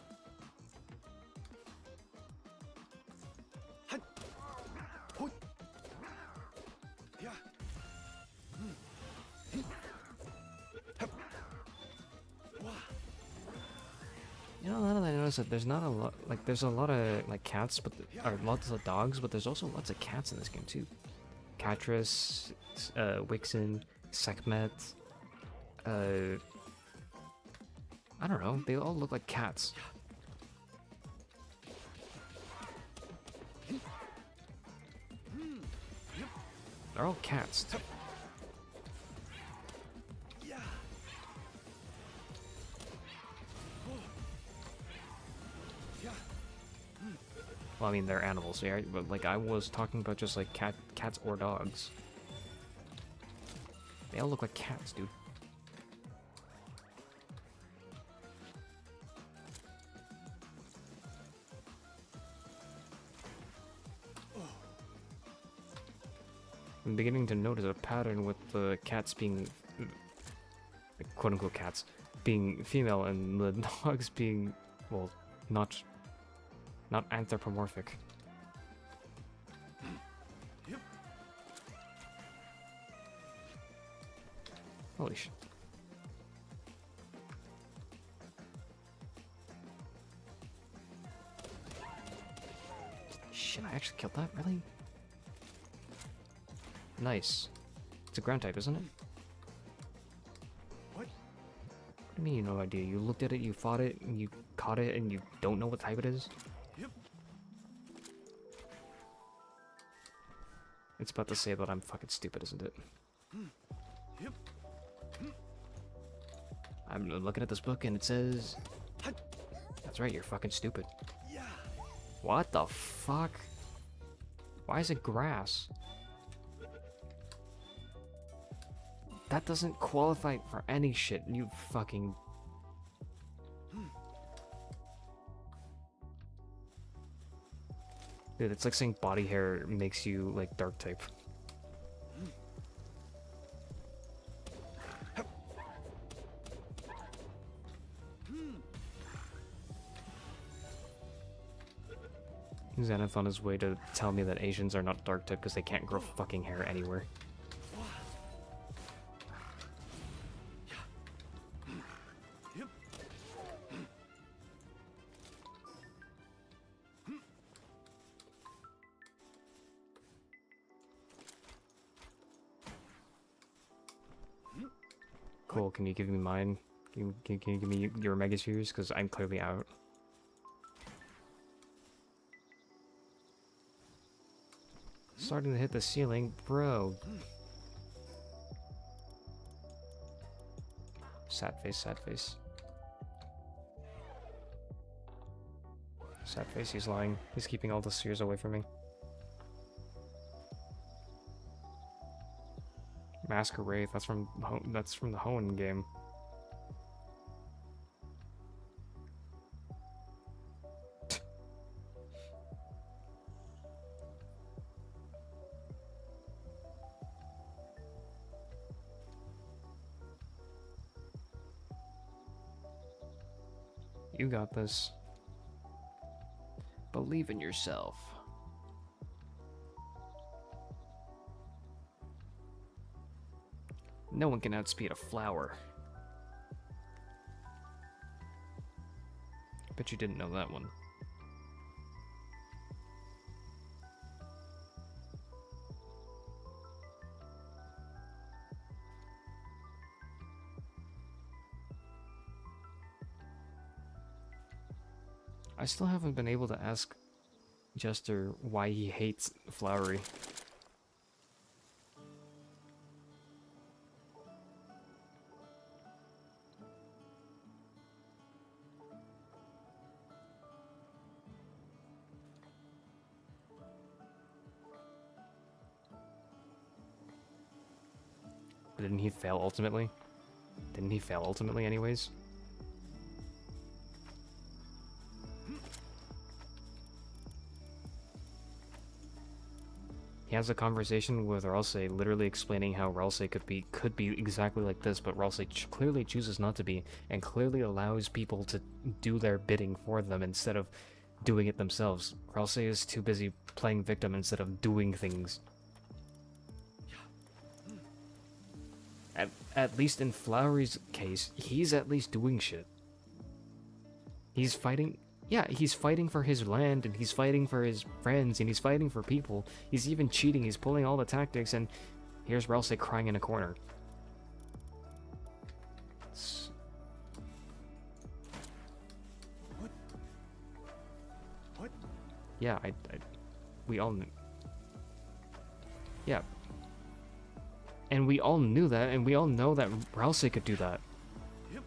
You know, now that I notice that there's not a lot, like, there's a lot of, like, cats, but, or lots of dogs, but there's also lots of cats in this game, too. Catress, Wixen, Sekhmet, I don't know, they all look like cats. They're all cats. Well, I mean, they're animals, yeah, but like I was talking about just like cats or dogs. They all look like cats, dude. I'm beginning to notice a pattern with the cats being, quote-unquote cats, being female and the dogs being, well, not anthropomorphic. Yep. Holy shit. Shit, I actually killed that? Really? Nice. It's a ground type, isn't it? What? What do you mean you have no idea? You looked at it, you fought it, and you caught it, and you don't know what type it is? Yep. It's about to say that I'm fucking stupid, isn't it? Yep. I'm looking at this book and it says... That's right, you're fucking stupid. Yeah. What the fuck? Why is it grass? That doesn't qualify for any shit, you fucking... Dude, it's like saying body hair makes you, like, dark type. Zenith on his way to tell me that Asians are not dark type because they can't grow fucking hair anywhere. Yep. Cool, can you give me mine? Can you give me your Mega Spheres? Because I'm clearly out. Starting to hit the ceiling, bro. Sad face, sad face. Sad face, he's lying. He's keeping all the spheres away from me. Masquerade, that's from the Hoenn game. You got this. Believe in yourself. No one can outspeed a flower. Bet you didn't know that one. I still haven't been able to ask Jester why he hates Flowery. Didn't he fail ultimately? Didn't he fail ultimately anyways? He has a conversation with Ralsei, literally explaining how Ralsei could be exactly like this, but Ralsei clearly chooses not to be, and clearly allows people to do their bidding for them instead of doing it themselves. Ralsei is too busy playing victim instead of doing things. At least in Flowery's case, he's at least doing shit. He's fighting. Yeah, he's fighting for his land, and he's fighting for his friends, and he's fighting for people. He's even cheating, he's pulling all the tactics, and here's Ralsei crying in a corner. What? Yeah, we all knew. Yeah. And we all knew that, and we all know that Ralsei could do that. Yep.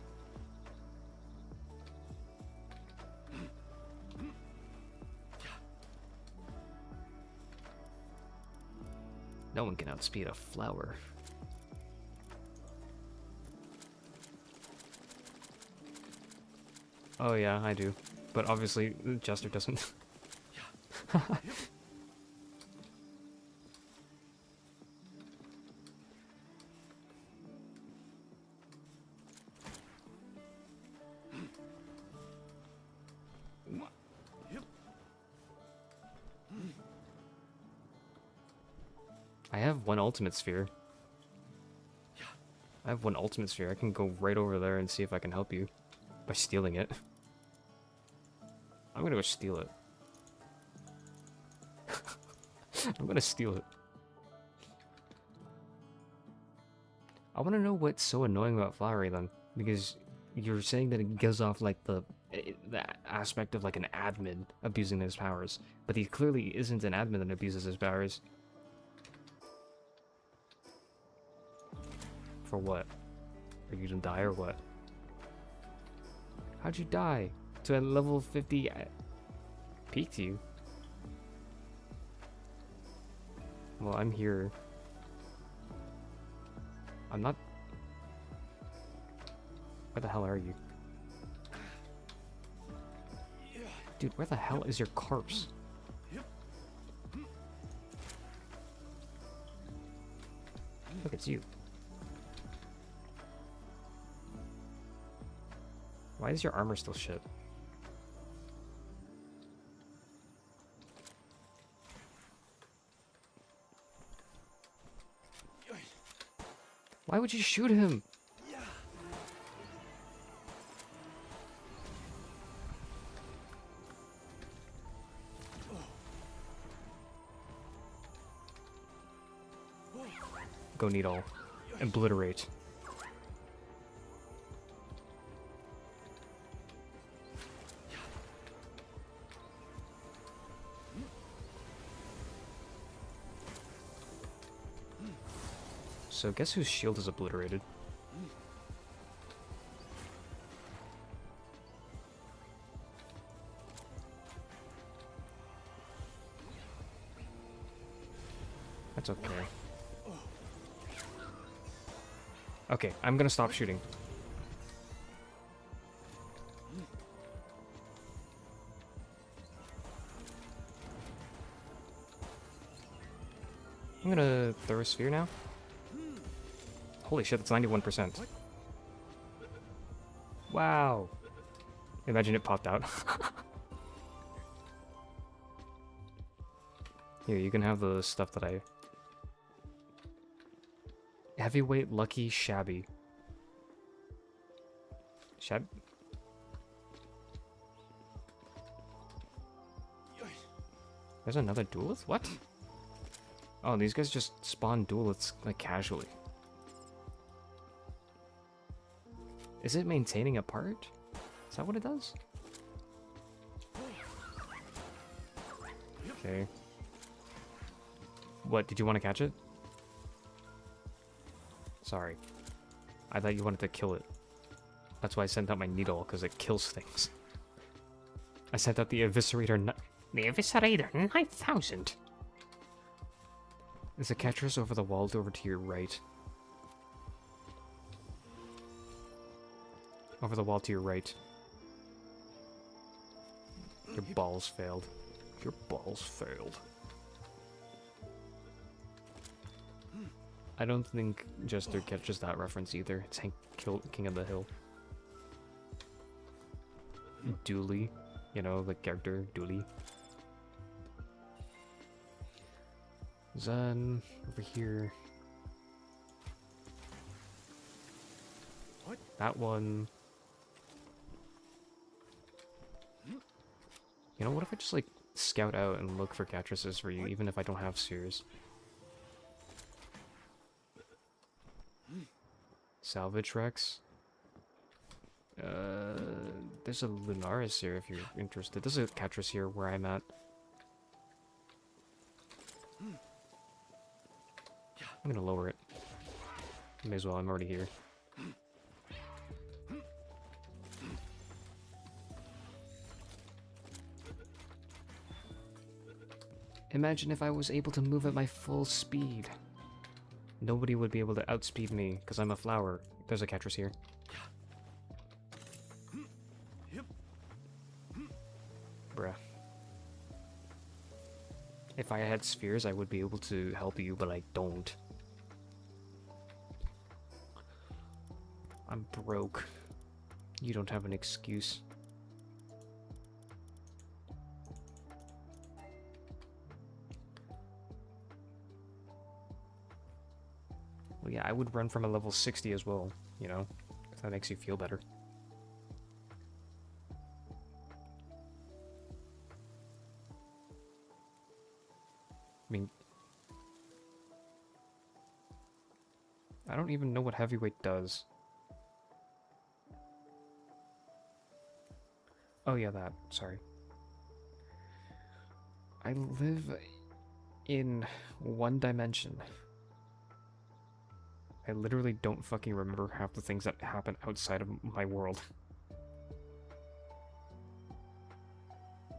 No one can outspeed a flower. Oh yeah, I do. But obviously, Jester doesn't. I have one ultimate sphere. I have one ultimate sphere. I can go right over there and see if I can help you by stealing it. I'm gonna go steal it. I'm gonna steal it. I want to know what's so annoying about Flowery then, because you're saying that it gives off like the aspect of like an admin abusing his powers, but he clearly isn't an admin that abuses his powers. For what? Are you gonna die or what? How'd you die? To a level 50 peaked you? Well, I'm here. I'm not... Where the hell are you? Dude, where the hell is your corpse? Look, it's you. Why is your armor still shit? Why would you shoot him? Go needle. Obliterate. So guess whose shield is obliterated? That's okay. Okay, I'm gonna stop shooting. I'm gonna throw a sphere now. Holy shit, that's 91%. Wow. Imagine it popped out. Here, you can have the stuff that I... Heavyweight, lucky, shabby. There's another duelist? What? Oh, these guys just spawn duelists, like, casually. Is it maintaining a part? Is that what it does? Okay. What, did you want to catch it? Sorry. I thought you wanted to kill it. That's why I sent out my needle, because it kills things. I sent out the Eviscerator... The Eviscerator 9000! There's a Catchers over the wall over to your right. Over the wall to your right. Your balls failed. Your balls failed. I don't think Jester catches that reference either. It's Hank King of the Hill. Dooley. You know, the character Dooley. Zen over here. What? That one. You know, what if I just like scout out and look for Catresses for you, even if I don't have spheres? Salvage Rex. There's a Lunaris here if you're interested. There's a Catress here where I'm at. I'm gonna lower it. May as well, I'm already here. Imagine if I was able to move at my full speed. Nobody would be able to outspeed me, because I'm a flower. There's a Catress here. Bruh. If I had spheres, I would be able to help you, but I don't. I'm broke. You don't have an excuse. Well, yeah, I would run from a level 60 as well, you know, if that makes you feel better. I mean, I don't even know what heavyweight does. Oh yeah, that, sorry. I live in one dimension. I literally don't fucking remember half the things that happen outside of my world.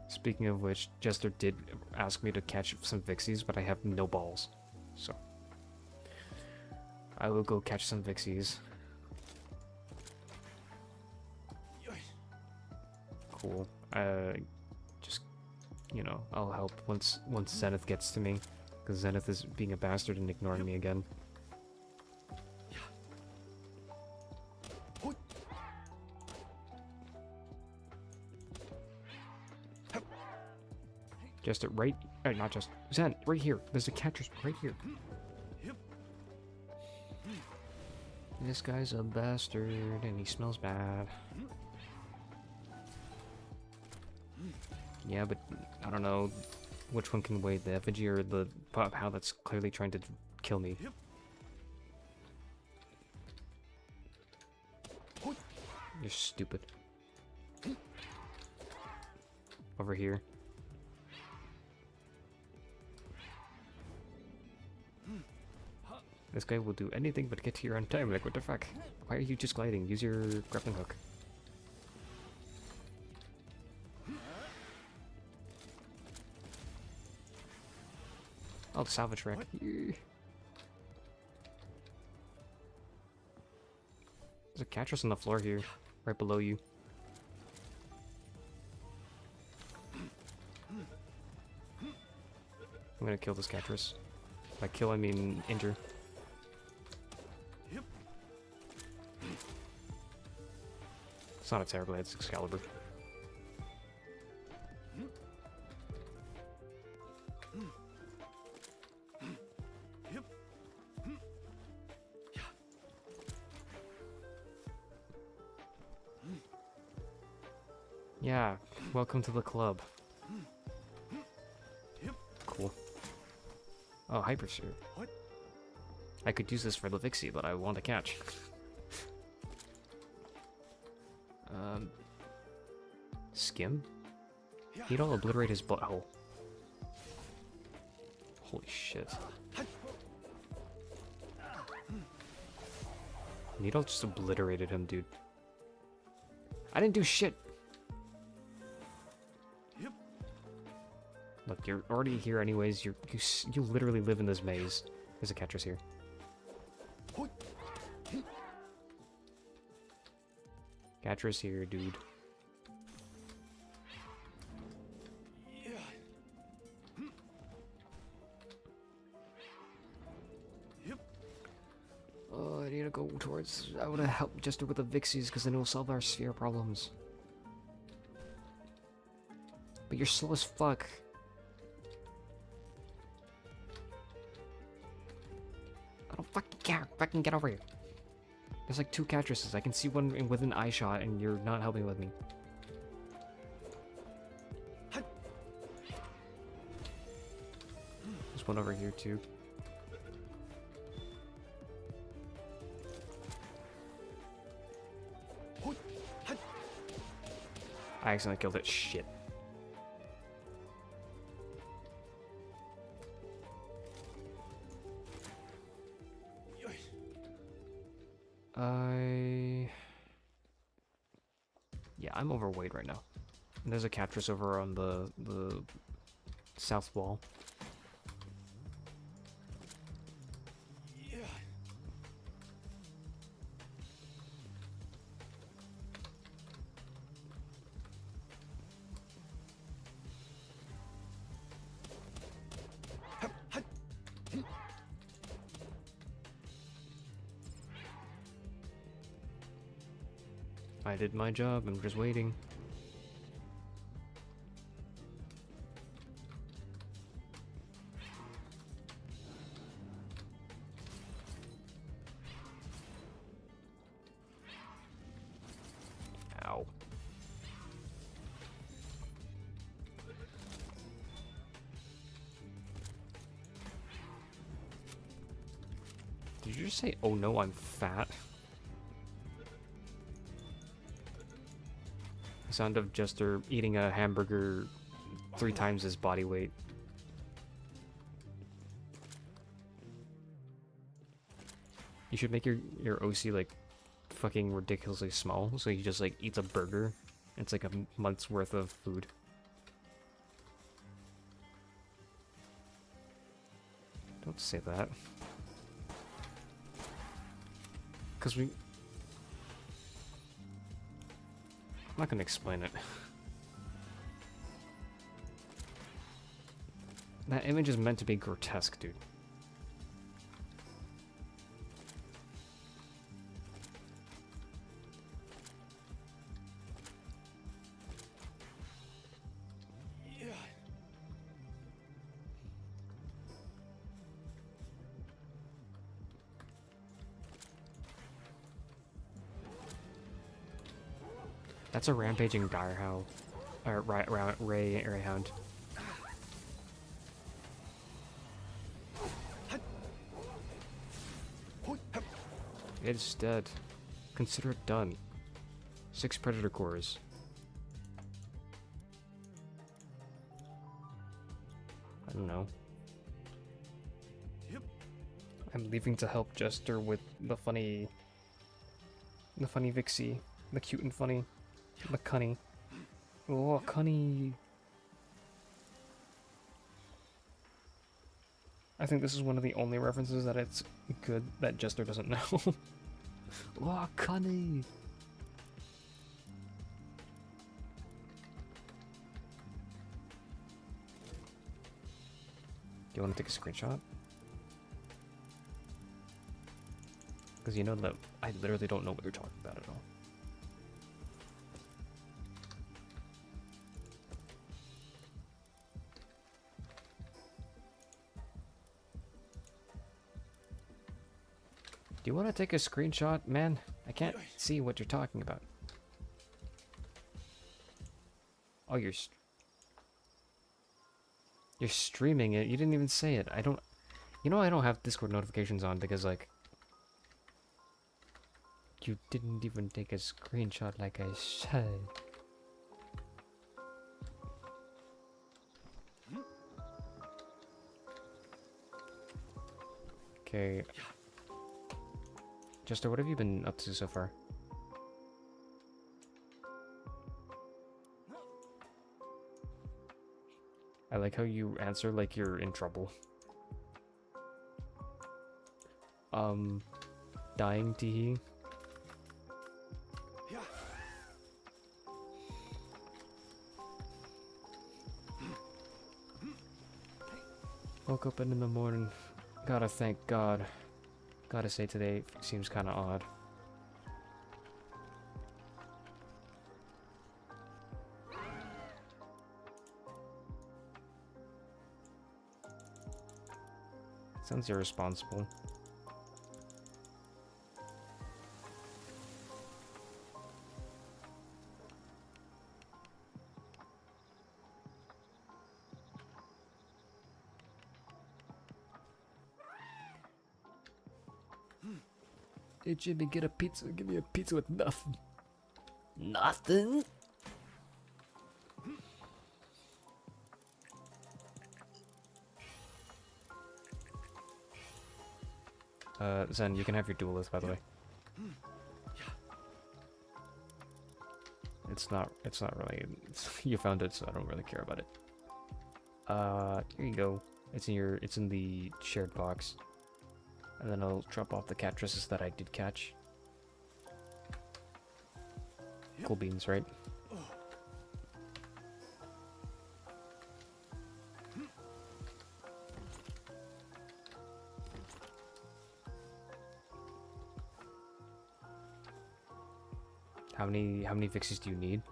Speaking of which, Jester did ask me to catch some Vixies, but I have no balls. So, I will go catch some Vixies. Cool. Just, you know, I'll help once Zenith gets to me, because Zenith is being a bastard and ignoring me again. Just right, not just Zen, right here. There's a Catchers right here. This guy's a bastard, and he smells bad. Yeah, but I don't know which one can wait, the effigy or the how that's clearly trying to kill me. You're stupid. Over here. This guy will do anything but get here on time. Like, what the fuck? Why are you just gliding? Use your grappling hook. Oh, the salvage rack. There's a Catchers on the floor here, right below you. I'm gonna kill this Catchers. By kill, I mean injure. It's not a Terrorblade, it's Excalibur. Yeah, welcome to the club. Cool. Oh, Hyper Sphere. What? I could use this for the Vixie, but I want to catch. Skim? He'll obliterate his butthole. Holy shit. Needle just obliterated him, dude. I didn't do shit! Yep. Look, you're already here anyways. You literally live in this maze. There's a catcher's here. Catcher's here, dude. Oh, I need to go towards... I want to help Jester with the Vixies because then it'll solve our sphere problems. But you're slow as fuck. I don't fucking care. Fucking get over here. There's like 2 Catresses. I can see one within eye shot and you're not helping with me. There's one over here too. I accidentally killed it. Shit. Yeah, I'm overweight right now. And there's a Catress over on the south wall. I did my job, I'm just waiting. Ow. Did you just say, oh no, I'm fat? The sound of Jester eating a hamburger 3 times his body weight. You should make your OC like fucking ridiculously small, so he just like eats a burger. It's like a month's worth of food. Don't say that. Cause I'm not gonna explain it. That image is meant to be grotesque, dude. That's a rampaging Direhound. Or Ray Hound. It's dead. Consider it done. 6 Predator cores. I don't know. Yep. I'm leaving to help Jester with the funny Vixie. The cute and funny. The cunny. Oh, cunny. I think this is one of the only references that it's good that Jester doesn't know. Oh, cunny. Do you want to take a screenshot? Because you know that I literally don't know what you're talking about at all. Do you want to take a screenshot, man? I can't see what you're talking about. Oh, you're streaming it. You didn't even say it. I don't. You know I don't have Discord notifications on because like. You didn't even take a screenshot like I said. Okay. Jester, what have you been up to so far? I like how you answer like you're in trouble. Dying tee. Woke up in the morning. Gotta thank God. Gotta say today seems kinda odd. Sounds irresponsible. Hey Jimmy, get a pizza. Give me a pizza with nothing. Nothing? Zen, you can have your duelist, by the way. It's not really, you found it, so I don't really care about it. Here you go. It's in the shared box. And then I'll drop off the catresses that I did catch. Cool beans, right? How many Vixies do you need?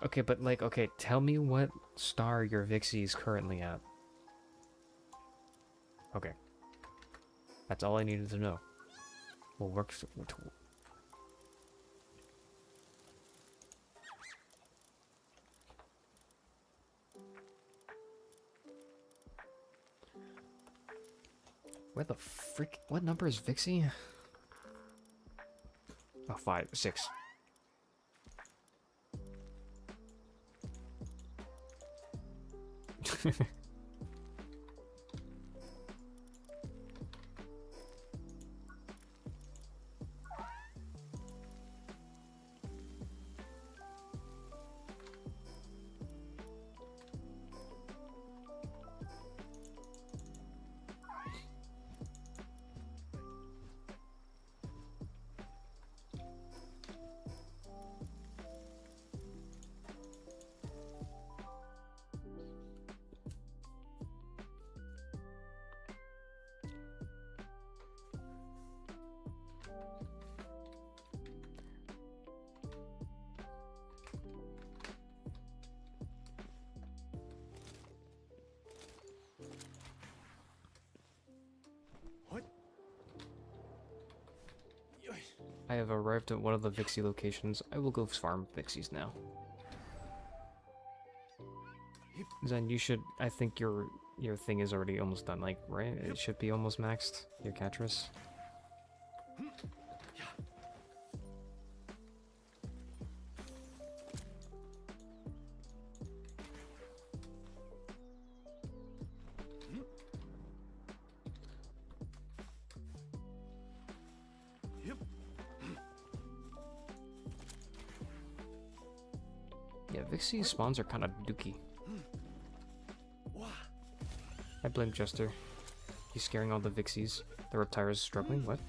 Okay, but like, okay, tell me what star your Vixie is currently at. Okay. That's all I needed to know. What works... Where the frick... What number is Vixie? Oh, 5, 6. I have arrived at one of the Vixie locations. I will go farm Vixies now. Zen, you should... I think your thing is already almost done, like, right? It should be almost maxed, your Catras. Vixie spawns are kind of dookie. I blame Jester. He's scaring all the Vixies. The Reptile is struggling? What?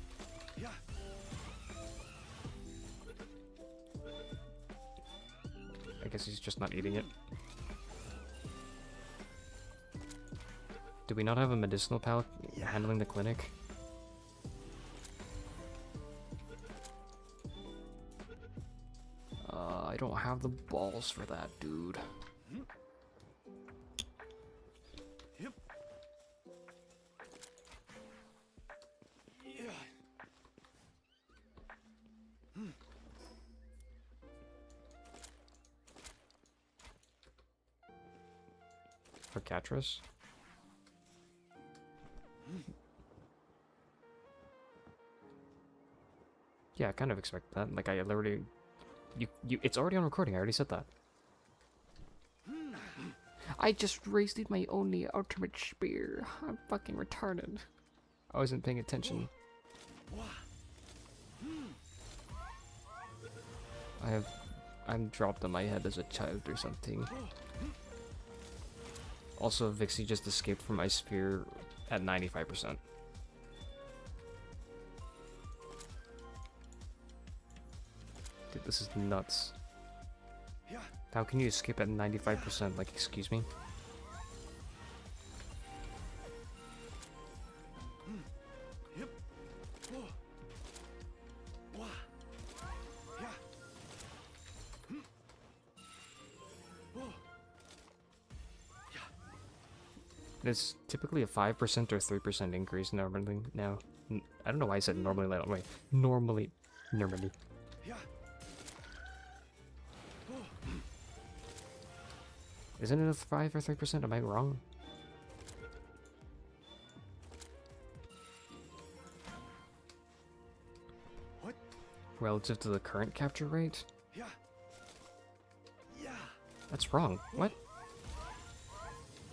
I guess he's just not eating it. Do we not have a medicinal pal handling the clinic? I don't have the balls for that, dude. for Catris. Yeah, I kind of expect that. Like, I literally... it's already on recording, I already said that. I just raised my only ultimate spear. I'm fucking retarded. I wasn't paying attention. I'm dropped on my head as a child or something. Also, Vixie just escaped from my spear at 95%. Dude, this is nuts. How can you escape at 95%? Like, excuse me? It's typically a 5% or 3% increase normally now. I don't know why I said normally that way. Normally. Isn't it a 5 or 3%? Am I wrong? What? Relative to the current capture rate? Yeah. That's wrong. What?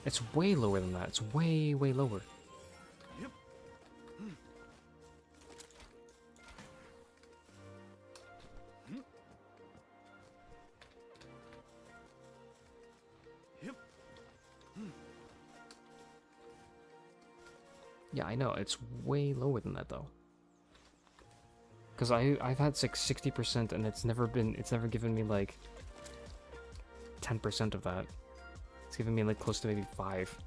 It's way lower than that. It's way, way lower. Yep. Yeah, I know. It's way lower than that though. Because I've had like 60% and it's never given me like 10% of that. It's giving me like close to maybe 5.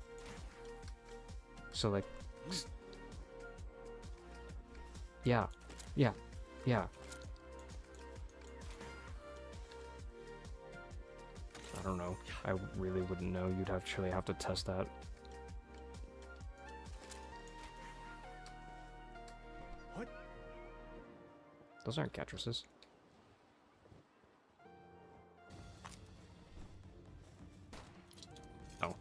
So like, yeah. I don't know. I really wouldn't know. You'd actually have to test that. What? Those aren't Catrices. Oh.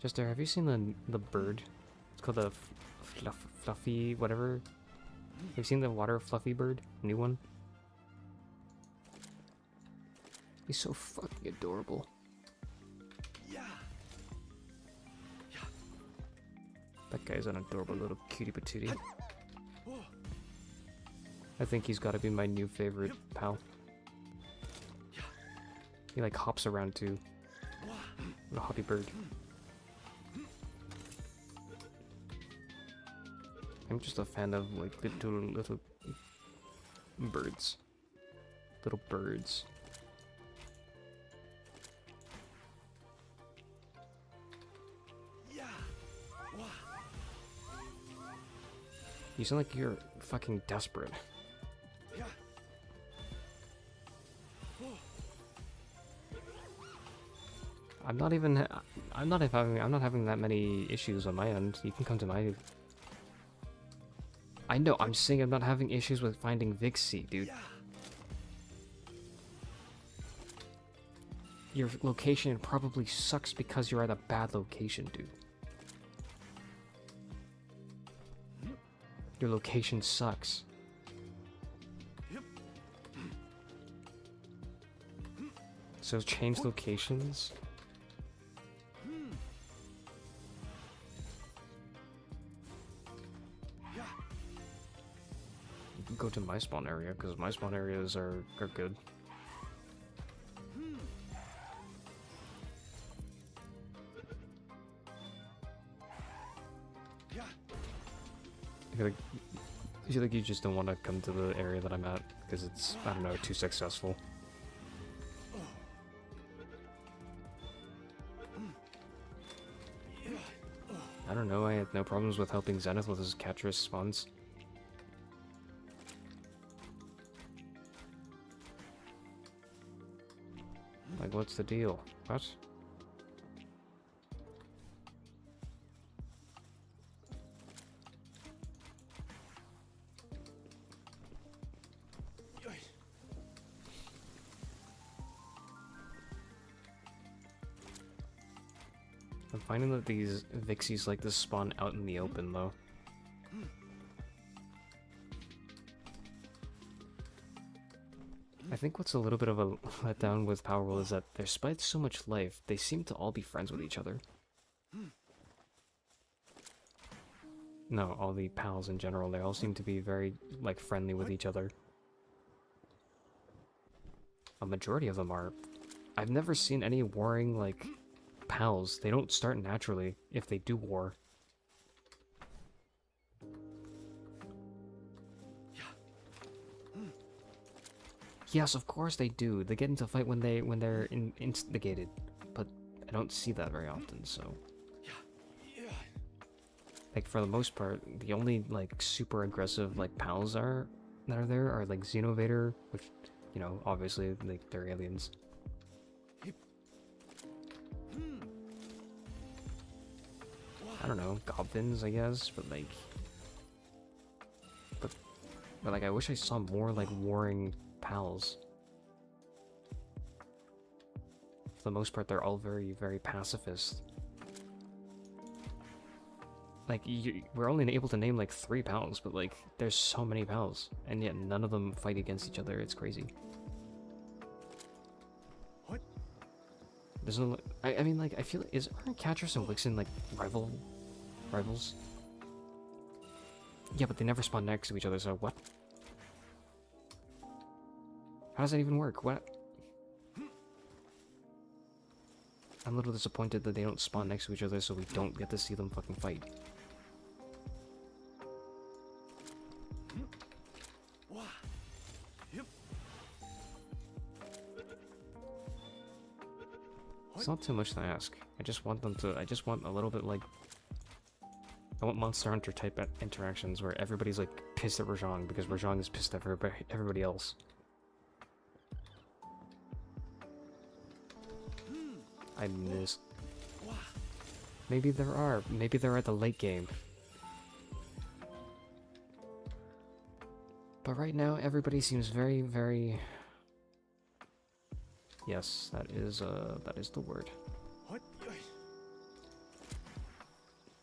Jester, have you seen the bird? It's called the fluffy whatever. Have you seen the water fluffy bird? New one. He's so fucking adorable. That guy's an adorable little cutie patootie. I think he's got to be my new favorite pal. He like hops around too. What a hoppy bird. I'm just a fan of like little birds. Little birds. You sound like you're fucking desperate. I'm not having that many issues on my end. You can come to my... I know, I'm saying I'm not having issues with finding Vixie, dude. Your location probably sucks because you're at a bad location, dude. Your location sucks. So change locations? You can go to my spawn area, because my spawn areas are good. I feel like you just don't want to come to the area that I'm at, because it's, I don't know, too successful. I don't know, I had no problems with helping Zenith with his Catris spawns. Like, what's the deal? What? I'm finding that these Vixies like to spawn out in the open, though. I think what's a little bit of a letdown with Palworld is that despite so much life, they seem to all be friends with each other. No, all the pals in general, they all seem to be very, like, friendly with each other. A majority of them are. I've never seen any warring, like, pals. They don't start naturally if they do war. Yes, of course they do. They get into a fight when they're instigated, but I don't see that very often. So, like for the most part, the only like super aggressive like pals that are there are like Xenovator, which you know obviously like they're aliens. I don't know, goblins, I guess, but like, but like I wish I saw more like warring pals. For the most part, they're all very, very pacifist. Like, we're only able to name like 3 pals, but like, there's so many pals, and yet none of them fight against each other. It's crazy. What? There's no, I mean, like, I feel like, aren't Catrus and Wixen like rivals? Yeah, but they never spawn next to each other. So what? How does that even work? What? I'm a little disappointed that they don't spawn next to each other so we don't get to see them fucking fight. It's not too much to ask. I just want them to, I just want a little bit like, I want Monster Hunter type interactions where everybody's like pissed at Rajang because Rajang is pissed at everybody else. I missed. Maybe there are. Maybe they're at the late game. But right now, everybody seems very, very... Yes, that is the word.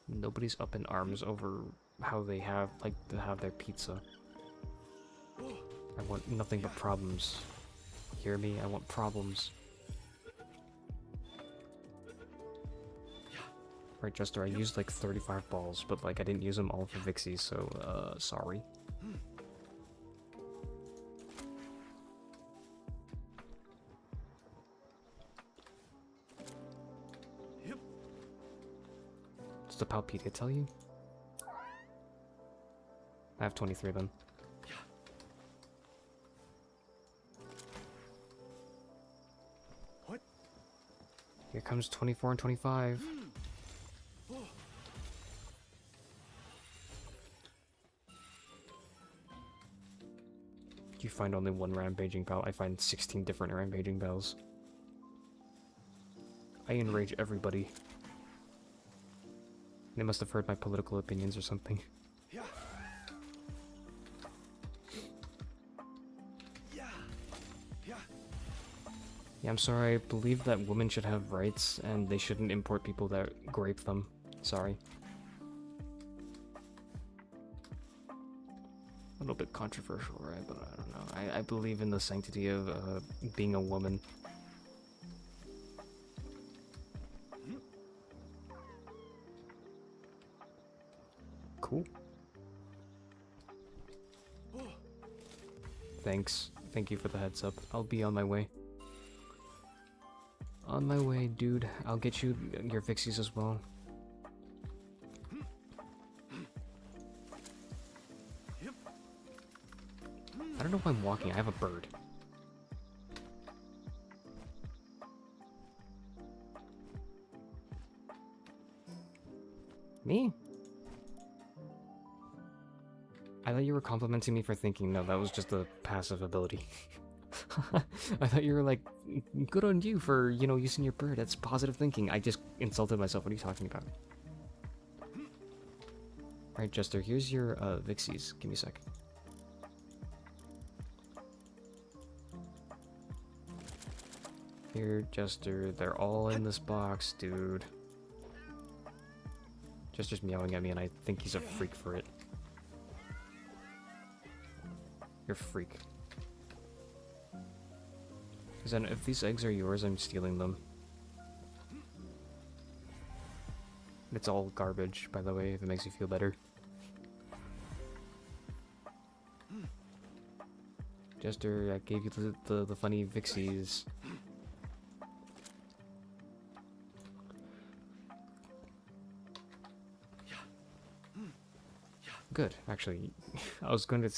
Nobody's up in arms over how they have, like, to have their pizza. I want nothing but problems. Hear me? I want problems. Right, Jester, I used like 35 balls, but like I didn't use them all for Vixie, so sorry. Does the Palpedia tell you? I have 23 then. What? Here comes 24 and 25. You find only one rampaging bell. I find 16 different rampaging bells. I enrage everybody. They must have heard my political opinions or something. Yeah, I'm sorry. I believe that women should have rights and they shouldn't import people that grape them. Sorry. A little bit controversial, right? But I don't know. I believe in the sanctity of being a woman. Cool. Thanks. Thank you for the heads up. I'll be on my way. On my way, dude. I'll get you your Vixies as well. I don't know why I'm walking. I have a bird. Me? I thought you were complimenting me for thinking. No, that was just a passive ability. I thought you were like, good on you for, you know, using your bird. That's positive thinking. I just insulted myself. What are you talking about? Alright, Jester, here's your Vixies. Give me a sec. Here, Jester, they're all in this box, dude. Jester's meowing at me and I think he's a freak for it. You're a freak. Because then if these eggs are yours, I'm stealing them. It's all garbage, by the way, if it makes you feel better. Jester, I gave you the funny Vixies. Good, actually. I was gonna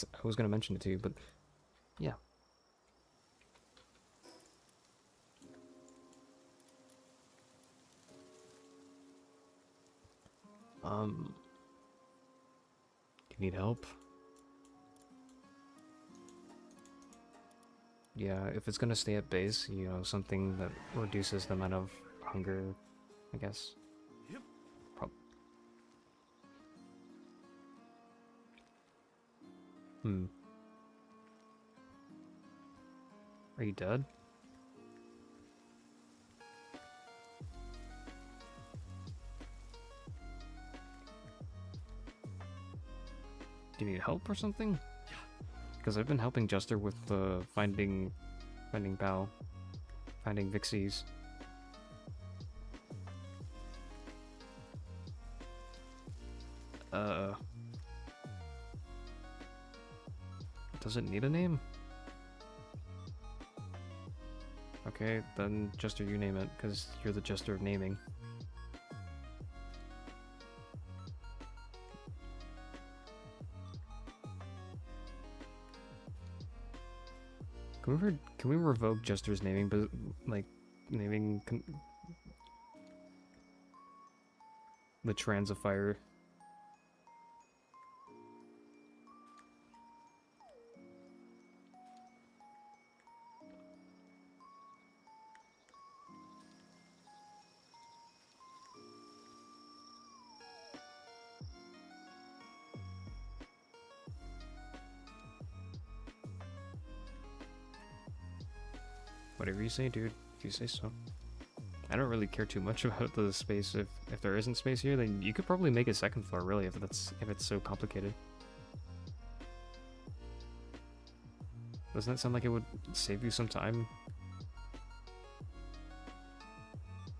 mention it to you, but yeah. Do you need help? Yeah, if it's gonna stay at base, you know, something that reduces the amount of hunger, I guess. Yep. Are you dead? Do you need help or something? Because I've been helping Jester with finding Bao, finding Vixies. Does it need a name? Okay, then Jester, you name it, because you're the Jester of naming. Can we revoke Jester's naming, but like naming the Transifier? Whatever you say, dude. If you say so. I don't really care too much about the space. If there isn't space here, then you could probably make a second floor, really, if it's so complicated. Doesn't that sound like it would save you some time?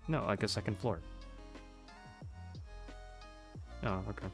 No, like a second floor. Oh, okay.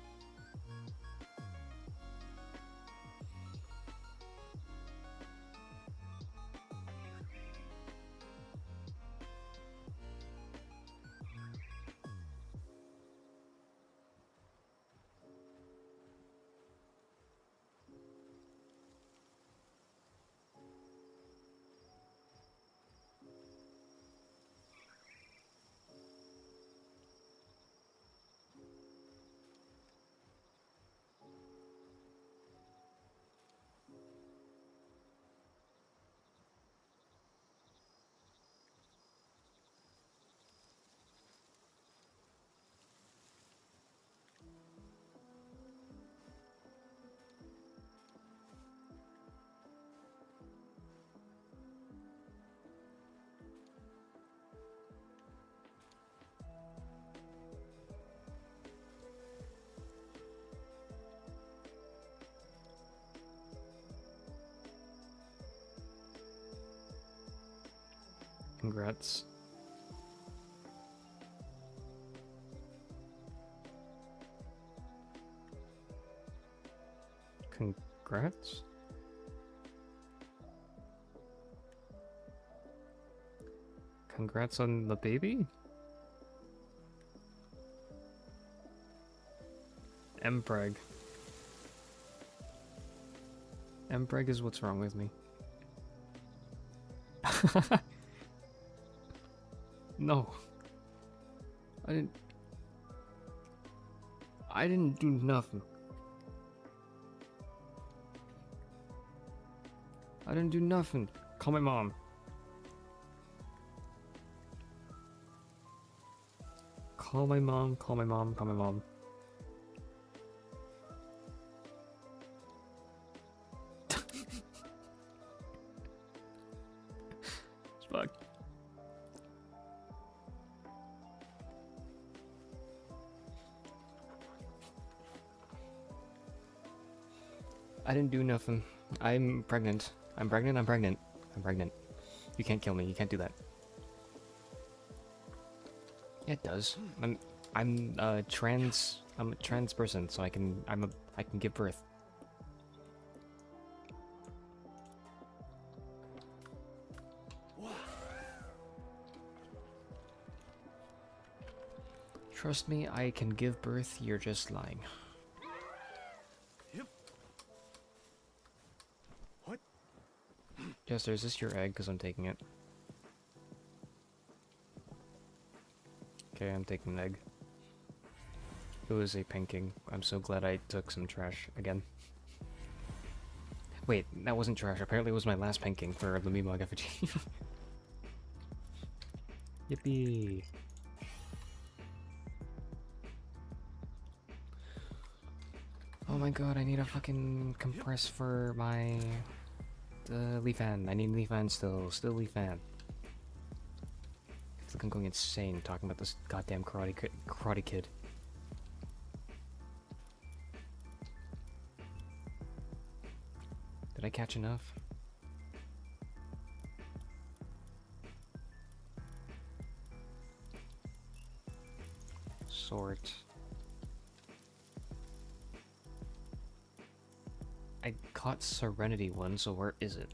Congrats. Congrats? Congrats on the baby? Mpreg. Mpreg is what's wrong with me. No. I didn't do nothing. I didn't do nothing. Call my mom. Call my mom, call my mom, call my mom. Fuck. I didn't do nothing. I'm pregnant. I'm pregnant. I'm pregnant. I'm pregnant. You can't kill me. You can't do that. Yeah, it does. I'm a trans person, so I can give birth. Trust me, I can give birth. You're just lying. Yep. What? Jester, is this your egg? Because I'm taking it. Okay, I'm taking an egg. It was a panking. I'm so glad I took some trash again. Wait, that wasn't trash. Apparently it was my last panking for the Meemog effigy. Yippee! Oh my god, I need a fucking compress for my leaf fan. I need leaf fan still leaf fan. It's like I'm going insane talking about this goddamn karate kid. Did I catch enough? Sort. I caught Serenity one, so where is it?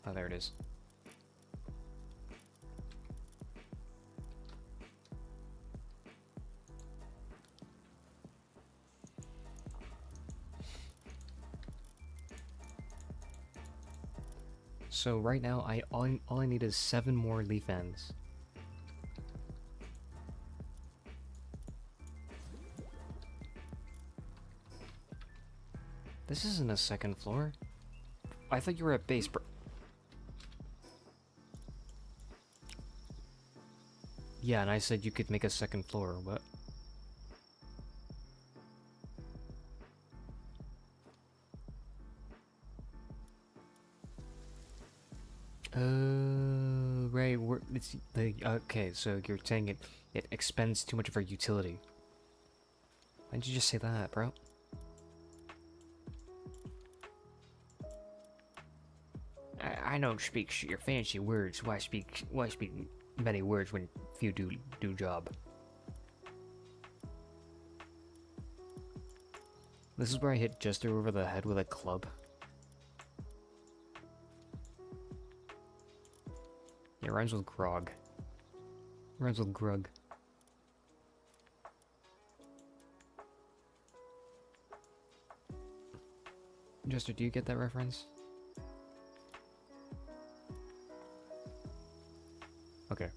Oh, there it is. So right now, all I need is 7 more leaf ends. This isn't a second floor. I thought you were at base, bro. Yeah, and I said you could make a second floor, what? Right, it's the okay, so you're saying it expends too much of our utility. Why didn't you just say that, bro? I don't speak your fancy words. Why speak many words when few do job? This is where I hit Jester over the head with a club. It rhymes with grog. Rhymes with grug. Jester, do you get that reference? Okay.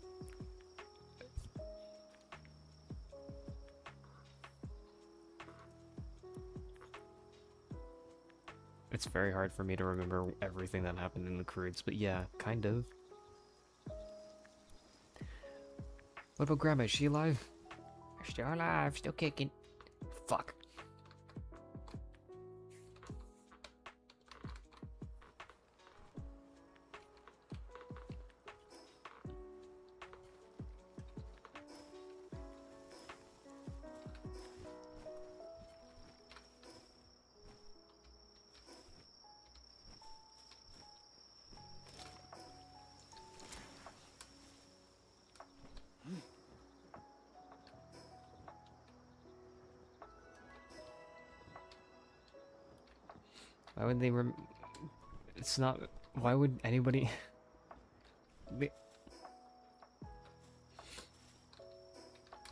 It's very hard for me to remember everything that happened in the Crudes, but yeah, kind of. What about Grandma? Is she alive? Still alive, still kicking. Fuck. Why would they it's not... Why would anybody...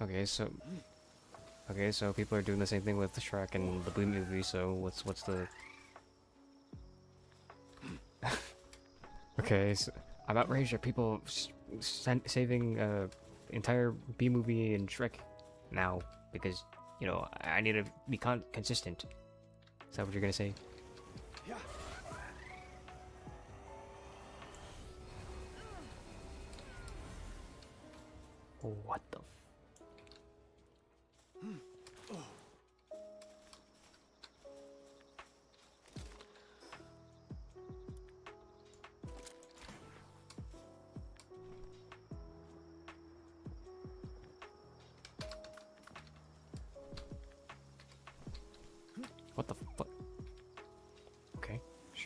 Okay, so people are doing the same thing with Shrek and the Blue movie, so what's the... Okay, so I'm outraged at people saving entire B movie and Shrek now, because, you know, I need to be consistent. Is that what you're gonna say? Yeah. What the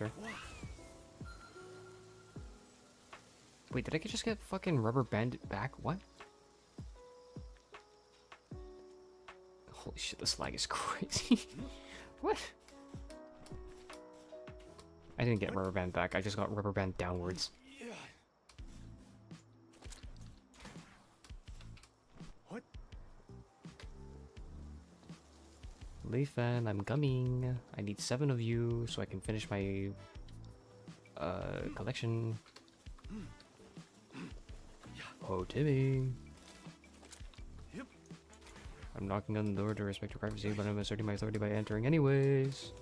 Sure. Wait, did I just get fucking rubber band back? What? Holy shit, this lag is crazy. What? I didn't get rubber band back, I just got rubber band downwards. What? Leafan, I'm coming. I need 7 of you so I can finish my collection. Oh, Timmy. Yep. I'm knocking on the door to respect your privacy, but I'm asserting my authority by entering anyways.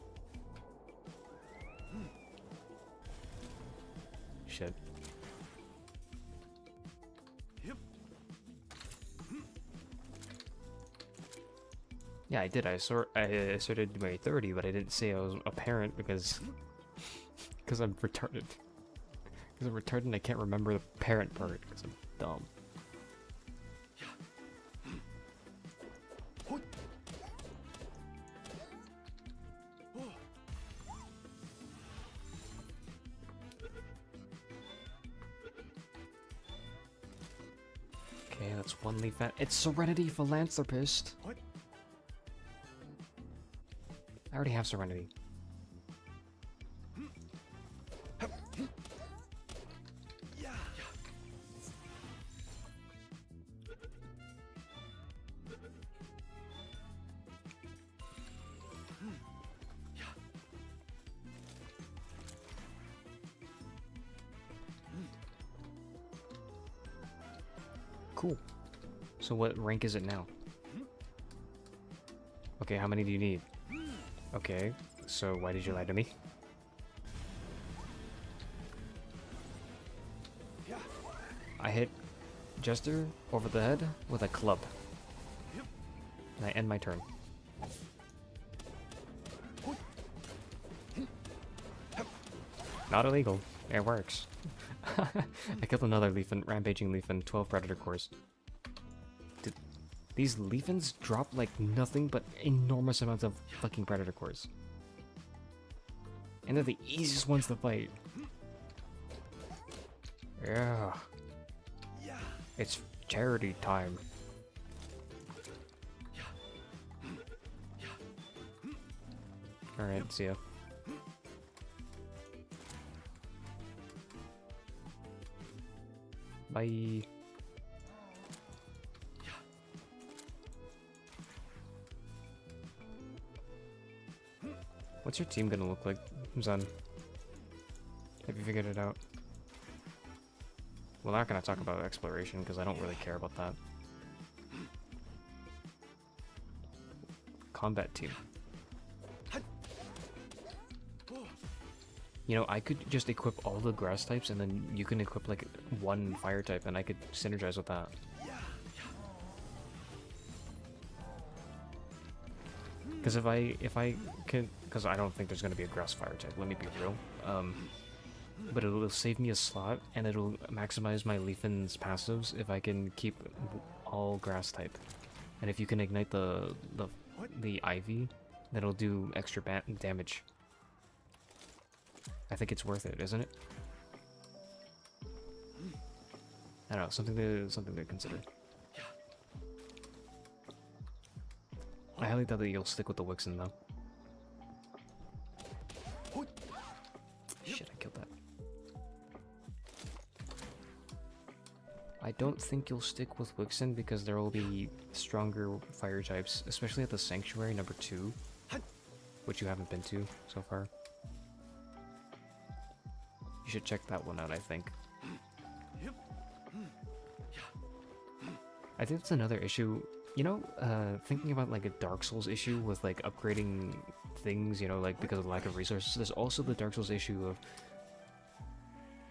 Shit. Yep. Yeah, I did. I asserted my authority, but I didn't say I was a parent because I'm retarded. Because I'm retarded and I can't remember the parent part because I'm dumb. Okay, that's one leaf. It's Serenity Philanthropist. What? I already have Serenity. Cool. So what rank is it now? Okay, how many do you need? Okay, so why did you lie to me? I hit Jester over the head with a club. And I end my turn. Not illegal. It works. I killed another Leafin, rampaging Leafin, 12 predator cores. Did these Leafins drop like nothing but enormous amounts of fucking predator cores? And they're the easiest ones to fight. Yeah. It's charity time. Alright, see ya. Bye. What's your team gonna look like, Zun? Have you figured it out? We're not gonna talk about exploration because I don't really care about that. Combat team. You know, I could just equip all the grass types and then you can equip like one fire type and I could synergize with that. Because if I can, because I don't think there's going to be a grass fire type, let me be real. But it'll save me a slot and it'll maximize my Leafin's passives if I can keep all grass type. And if you can ignite the Ivy, that'll do extra damage. I think it's worth it, isn't it? I don't know, something to consider. I highly doubt that you'll stick with the Wixen though. Shit, I killed that. I don't think you'll stick with Wixen because there will be stronger fire types, especially at the Sanctuary number 2, which you haven't been to so far. You should check that one out, I think. I think that's another issue. You know, thinking about like a Dark Souls issue with like upgrading things, you know, like because of lack of resources, there's also the Dark Souls issue of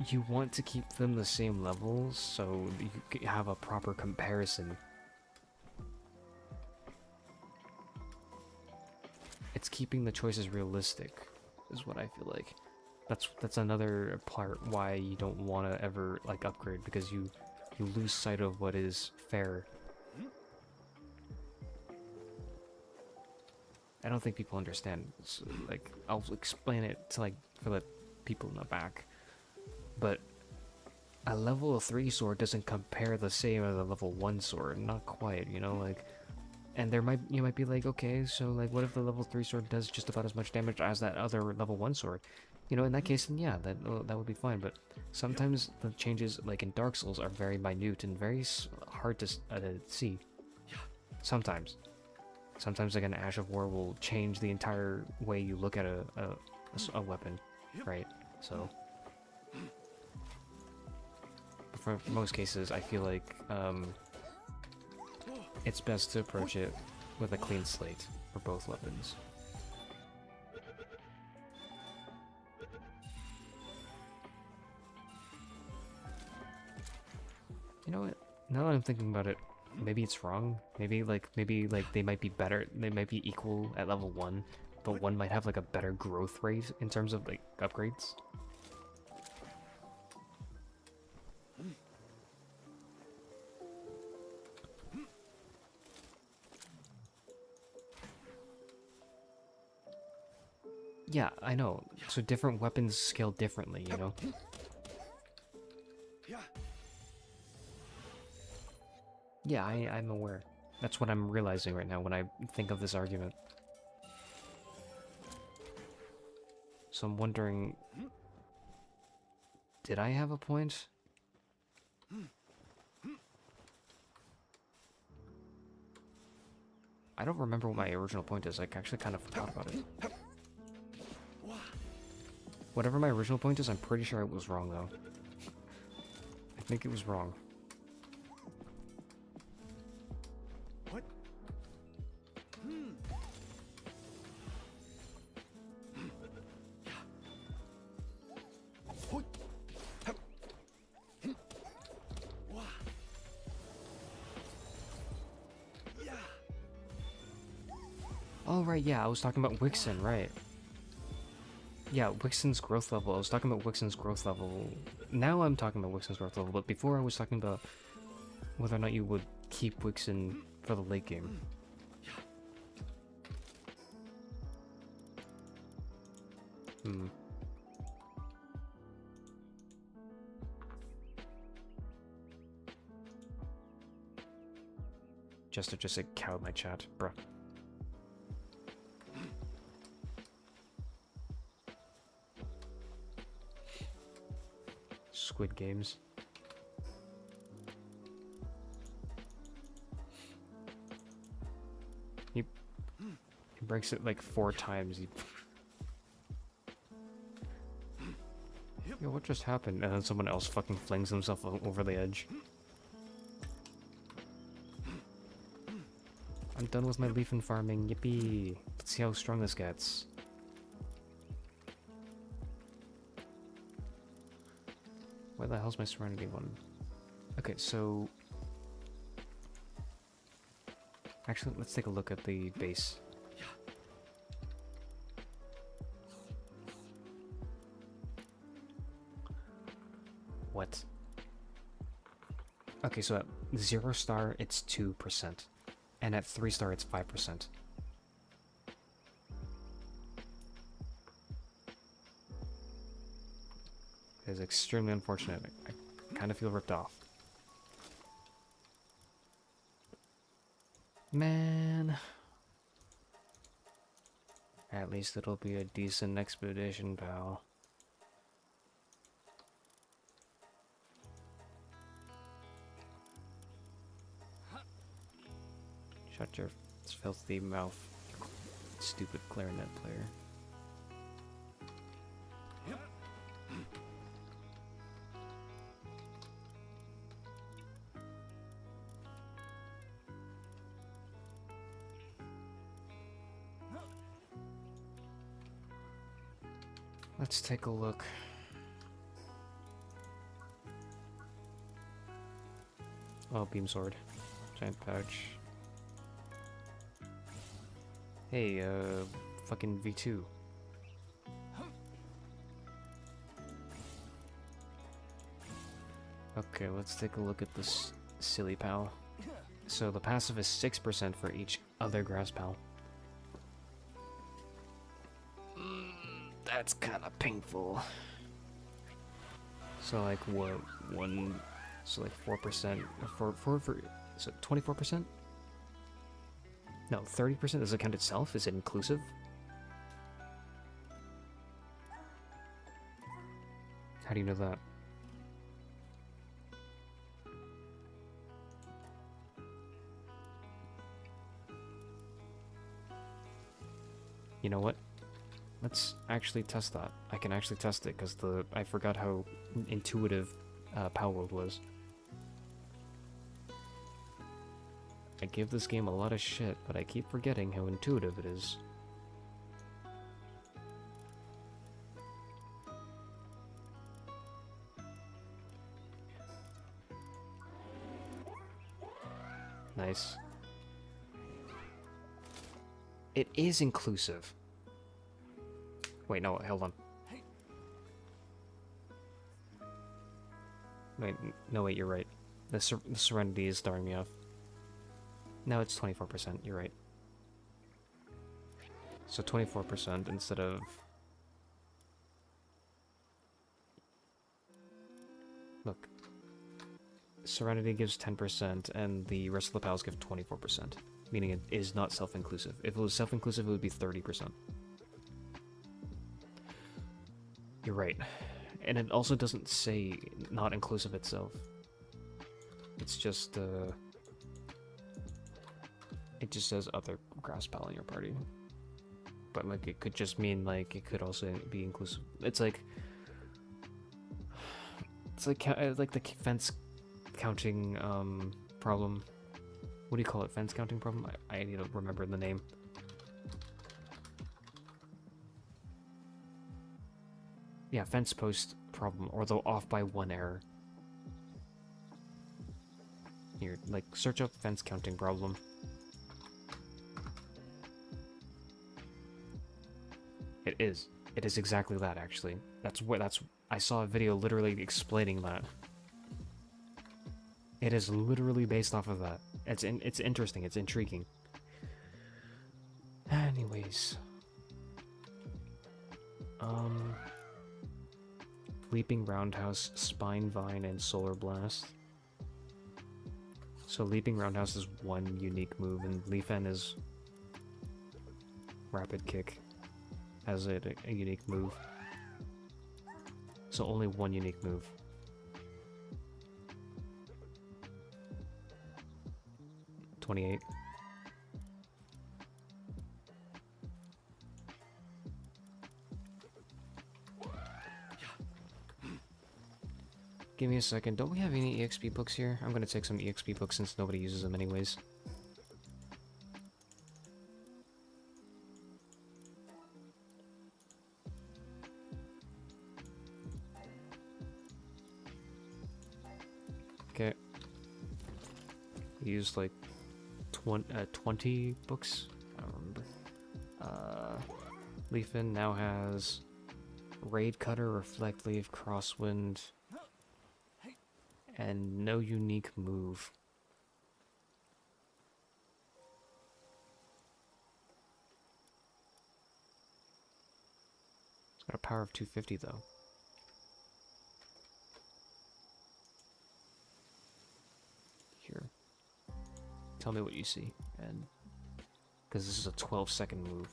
you want to keep them the same levels so you have a proper comparison. It's keeping the choices realistic, is what I feel like. That's another part why you don't want to ever like upgrade, because you lose sight of what is fair. I don't think people understand. So, like, I'll explain it to like for the people in the back. But a level 3 sword doesn't compare the same as a level 1 sword, not quite, you know, like, and you might be like, okay, so like what if the level 3 sword does just about as much damage as that other level 1 sword? You know, in that case, then yeah, that would be fine, but sometimes the changes, like in Dark Souls, are very minute and very hard to see. Sometimes. Sometimes like an Ash of War will change the entire way you look at a weapon, right? So, but for most cases, I feel like it's best to approach it with a clean slate for both weapons. You know what? Now that I'm thinking about it, maybe it's wrong. Maybe they might be better. They might be equal at level 1, but one might have like a better growth rate in terms of like upgrades. Yeah, I know. So different weapons scale differently, you know? Yeah, I'm aware. That's what I'm realizing right now when I think of this argument. So I'm wondering... Did I have a point? I don't remember what my original point is. I actually kind of forgot about it. Whatever my original point is, I'm pretty sure it was wrong, though. I think it was wrong. What? Oh, right, yeah, I was talking about Wixen, right. Yeah, Wixen's growth level. I was talking about Wixen's growth level. Now I'm talking about Wixen's growth level, but before I was talking about whether or not you would keep Wixen for the late game. Jester just said cow in my chat, bruh. Squid Games. He breaks it like 4 times. Yo, what just happened? And then someone else fucking flings himself over the edge. I'm done with my leaf and farming, yippee! Let's see how strong this gets. Where the hell's my Serenity one? Okay, so... Actually, let's take a look at the base. What? Okay, so at 0 star, it's 2%. And at 3 star, it's 5%. It's extremely unfortunate. I kind of feel ripped off. Man. At least it'll be a decent expedition, pal. Shut your filthy mouth, stupid clarinet player. Let's take a look. Oh, beam sword. Giant pouch. Hey, fucking V2. Okay, let's take a look at this silly pal. So the passive is 6% for each other grass pal. That's kinda painful. So like what, so like 4%, so 24%? No, 30%, does it count itself? Is it inclusive? How do you know that? You know what? Let's actually test that. I can actually test it because I forgot how intuitive Palworld was. I give this game a lot of shit, but I keep forgetting how intuitive it is. Nice. It is inclusive. Wait, no, hold on. Wait, no, wait, you're right. The Serenity is throwing me off. No, it's 24%, you're right. So 24% instead of... Look. Serenity gives 10%, and the rest of the pals give 24%. Meaning it is not self-inclusive. If it was self-inclusive, it would be 30%. You're right. And it also doesn't say not inclusive itself. It's just, it just says other grass pal in your party. But, like, it could just mean, like, it could also be inclusive. It's like the fence counting, problem. What do you call it? Fence counting problem? I need to remember the name. Yeah, fence post problem, or though off by 1 error. Here, like, search up fence counting problem. It is. It is exactly that, actually. I saw a video literally explaining that. It is literally based off of that. It's interesting, it's intriguing. Anyways. Leaping Roundhouse, Spine Vine, and Solar Blast. So Leaping Roundhouse is one unique move, and Leaf N is Rapid Kick as a unique move. So only one unique move. $28. Give me a second. Don't we have any EXP books here? I'm gonna take some EXP books since nobody uses them anyways. Okay. Used like 20 books? I don't remember. Leafin now has Raid Cutter, Reflect Leaf, Crosswind, and no unique move. It's got a power of 250 though. Here. Tell me what you see, and because this is a 12-second move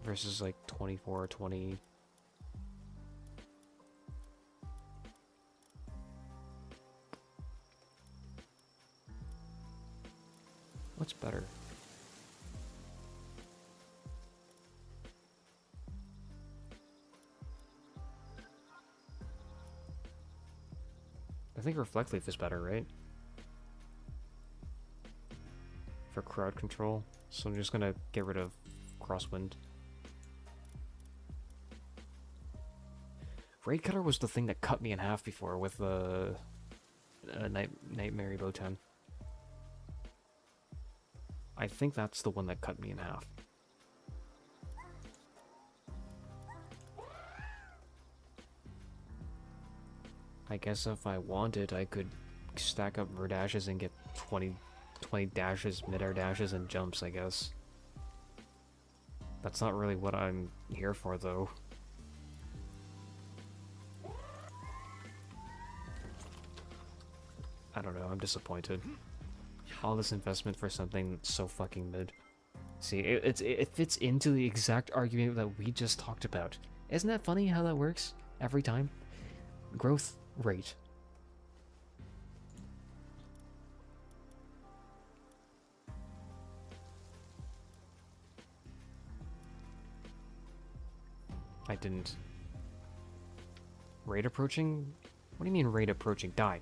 versus like 24 or 20. What's better? I think Reflect Leaf is better, right? For crowd control. So I'm just gonna get rid of Crosswind. Raid Cutter was the thing that cut me in half before with the Nightmare Botan. I think that's the one that cut me in half. I guess if I wanted, I could stack up Verdashes and get 20 dashes, mid-air dashes, and jumps, I guess. That's not really what I'm here for, though. I don't know, I'm disappointed. All this investment for something that's so fucking mid. See, it fits into the exact argument that we just talked about. Isn't that funny how that works every time? Growth rate. I didn't. Raid approaching? What do you mean raid approaching? Die.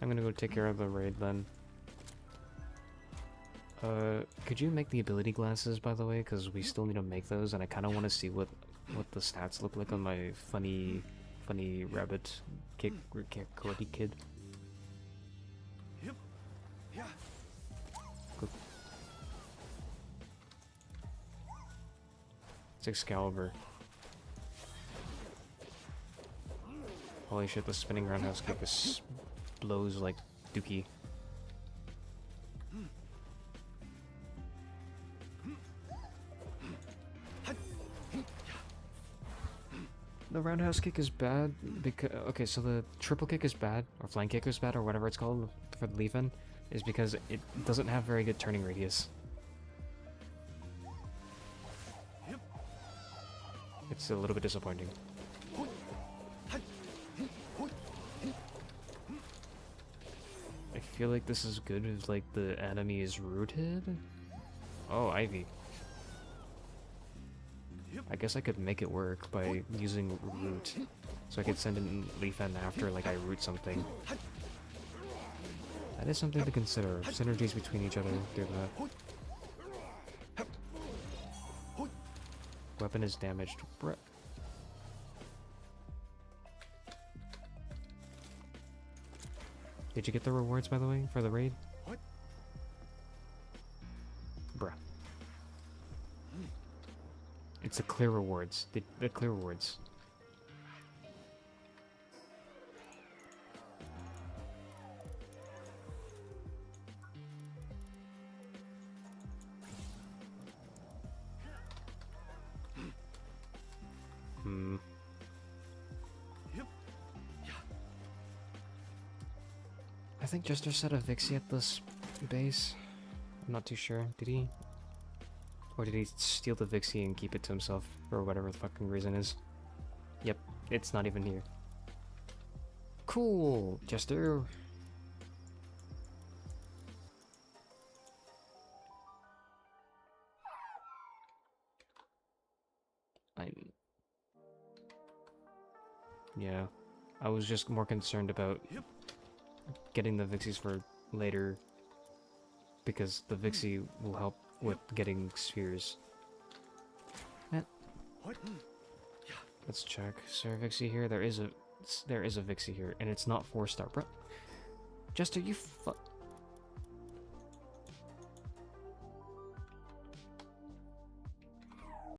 I'm gonna go take care of the raid then. Could you make the ability glasses, by the way? Because we still need to make those, and I kind of want to see what the stats look like on my funny rabbit kid. Good. It's Excalibur. Holy shit, the spinning roundhouse kick is blows like dookie. The roundhouse kick is bad because okay, so the triple kick is bad, or flank kick is bad, or whatever it's called for the leave-in, is because it doesn't have very good turning radius. It's a little bit disappointing. I feel like this is good if like the enemy is rooted. Oh, Ivy. I guess I could make it work by using root, so I could send in leaf end after like I root something. That is something to consider. Synergies between each other do that. Weapon is damaged. Bruh. Did you get the rewards, by the way, for the raid? What? Bruh. It's the clear rewards. The clear rewards. I think Jester said a Vixie at this base. I'm not too sure. Did he? Or did he steal the Vixie and keep it to himself for whatever the fucking reason is? Yep, it's not even here. Cool, Jester. Yeah, I was just more concerned about getting the Vixies for later, because the Vixie will help with getting spheres. What? Let's check. Is there a Vixie here? There is a Vixie here, and it's not 4-star, bro. Jester, you fuck.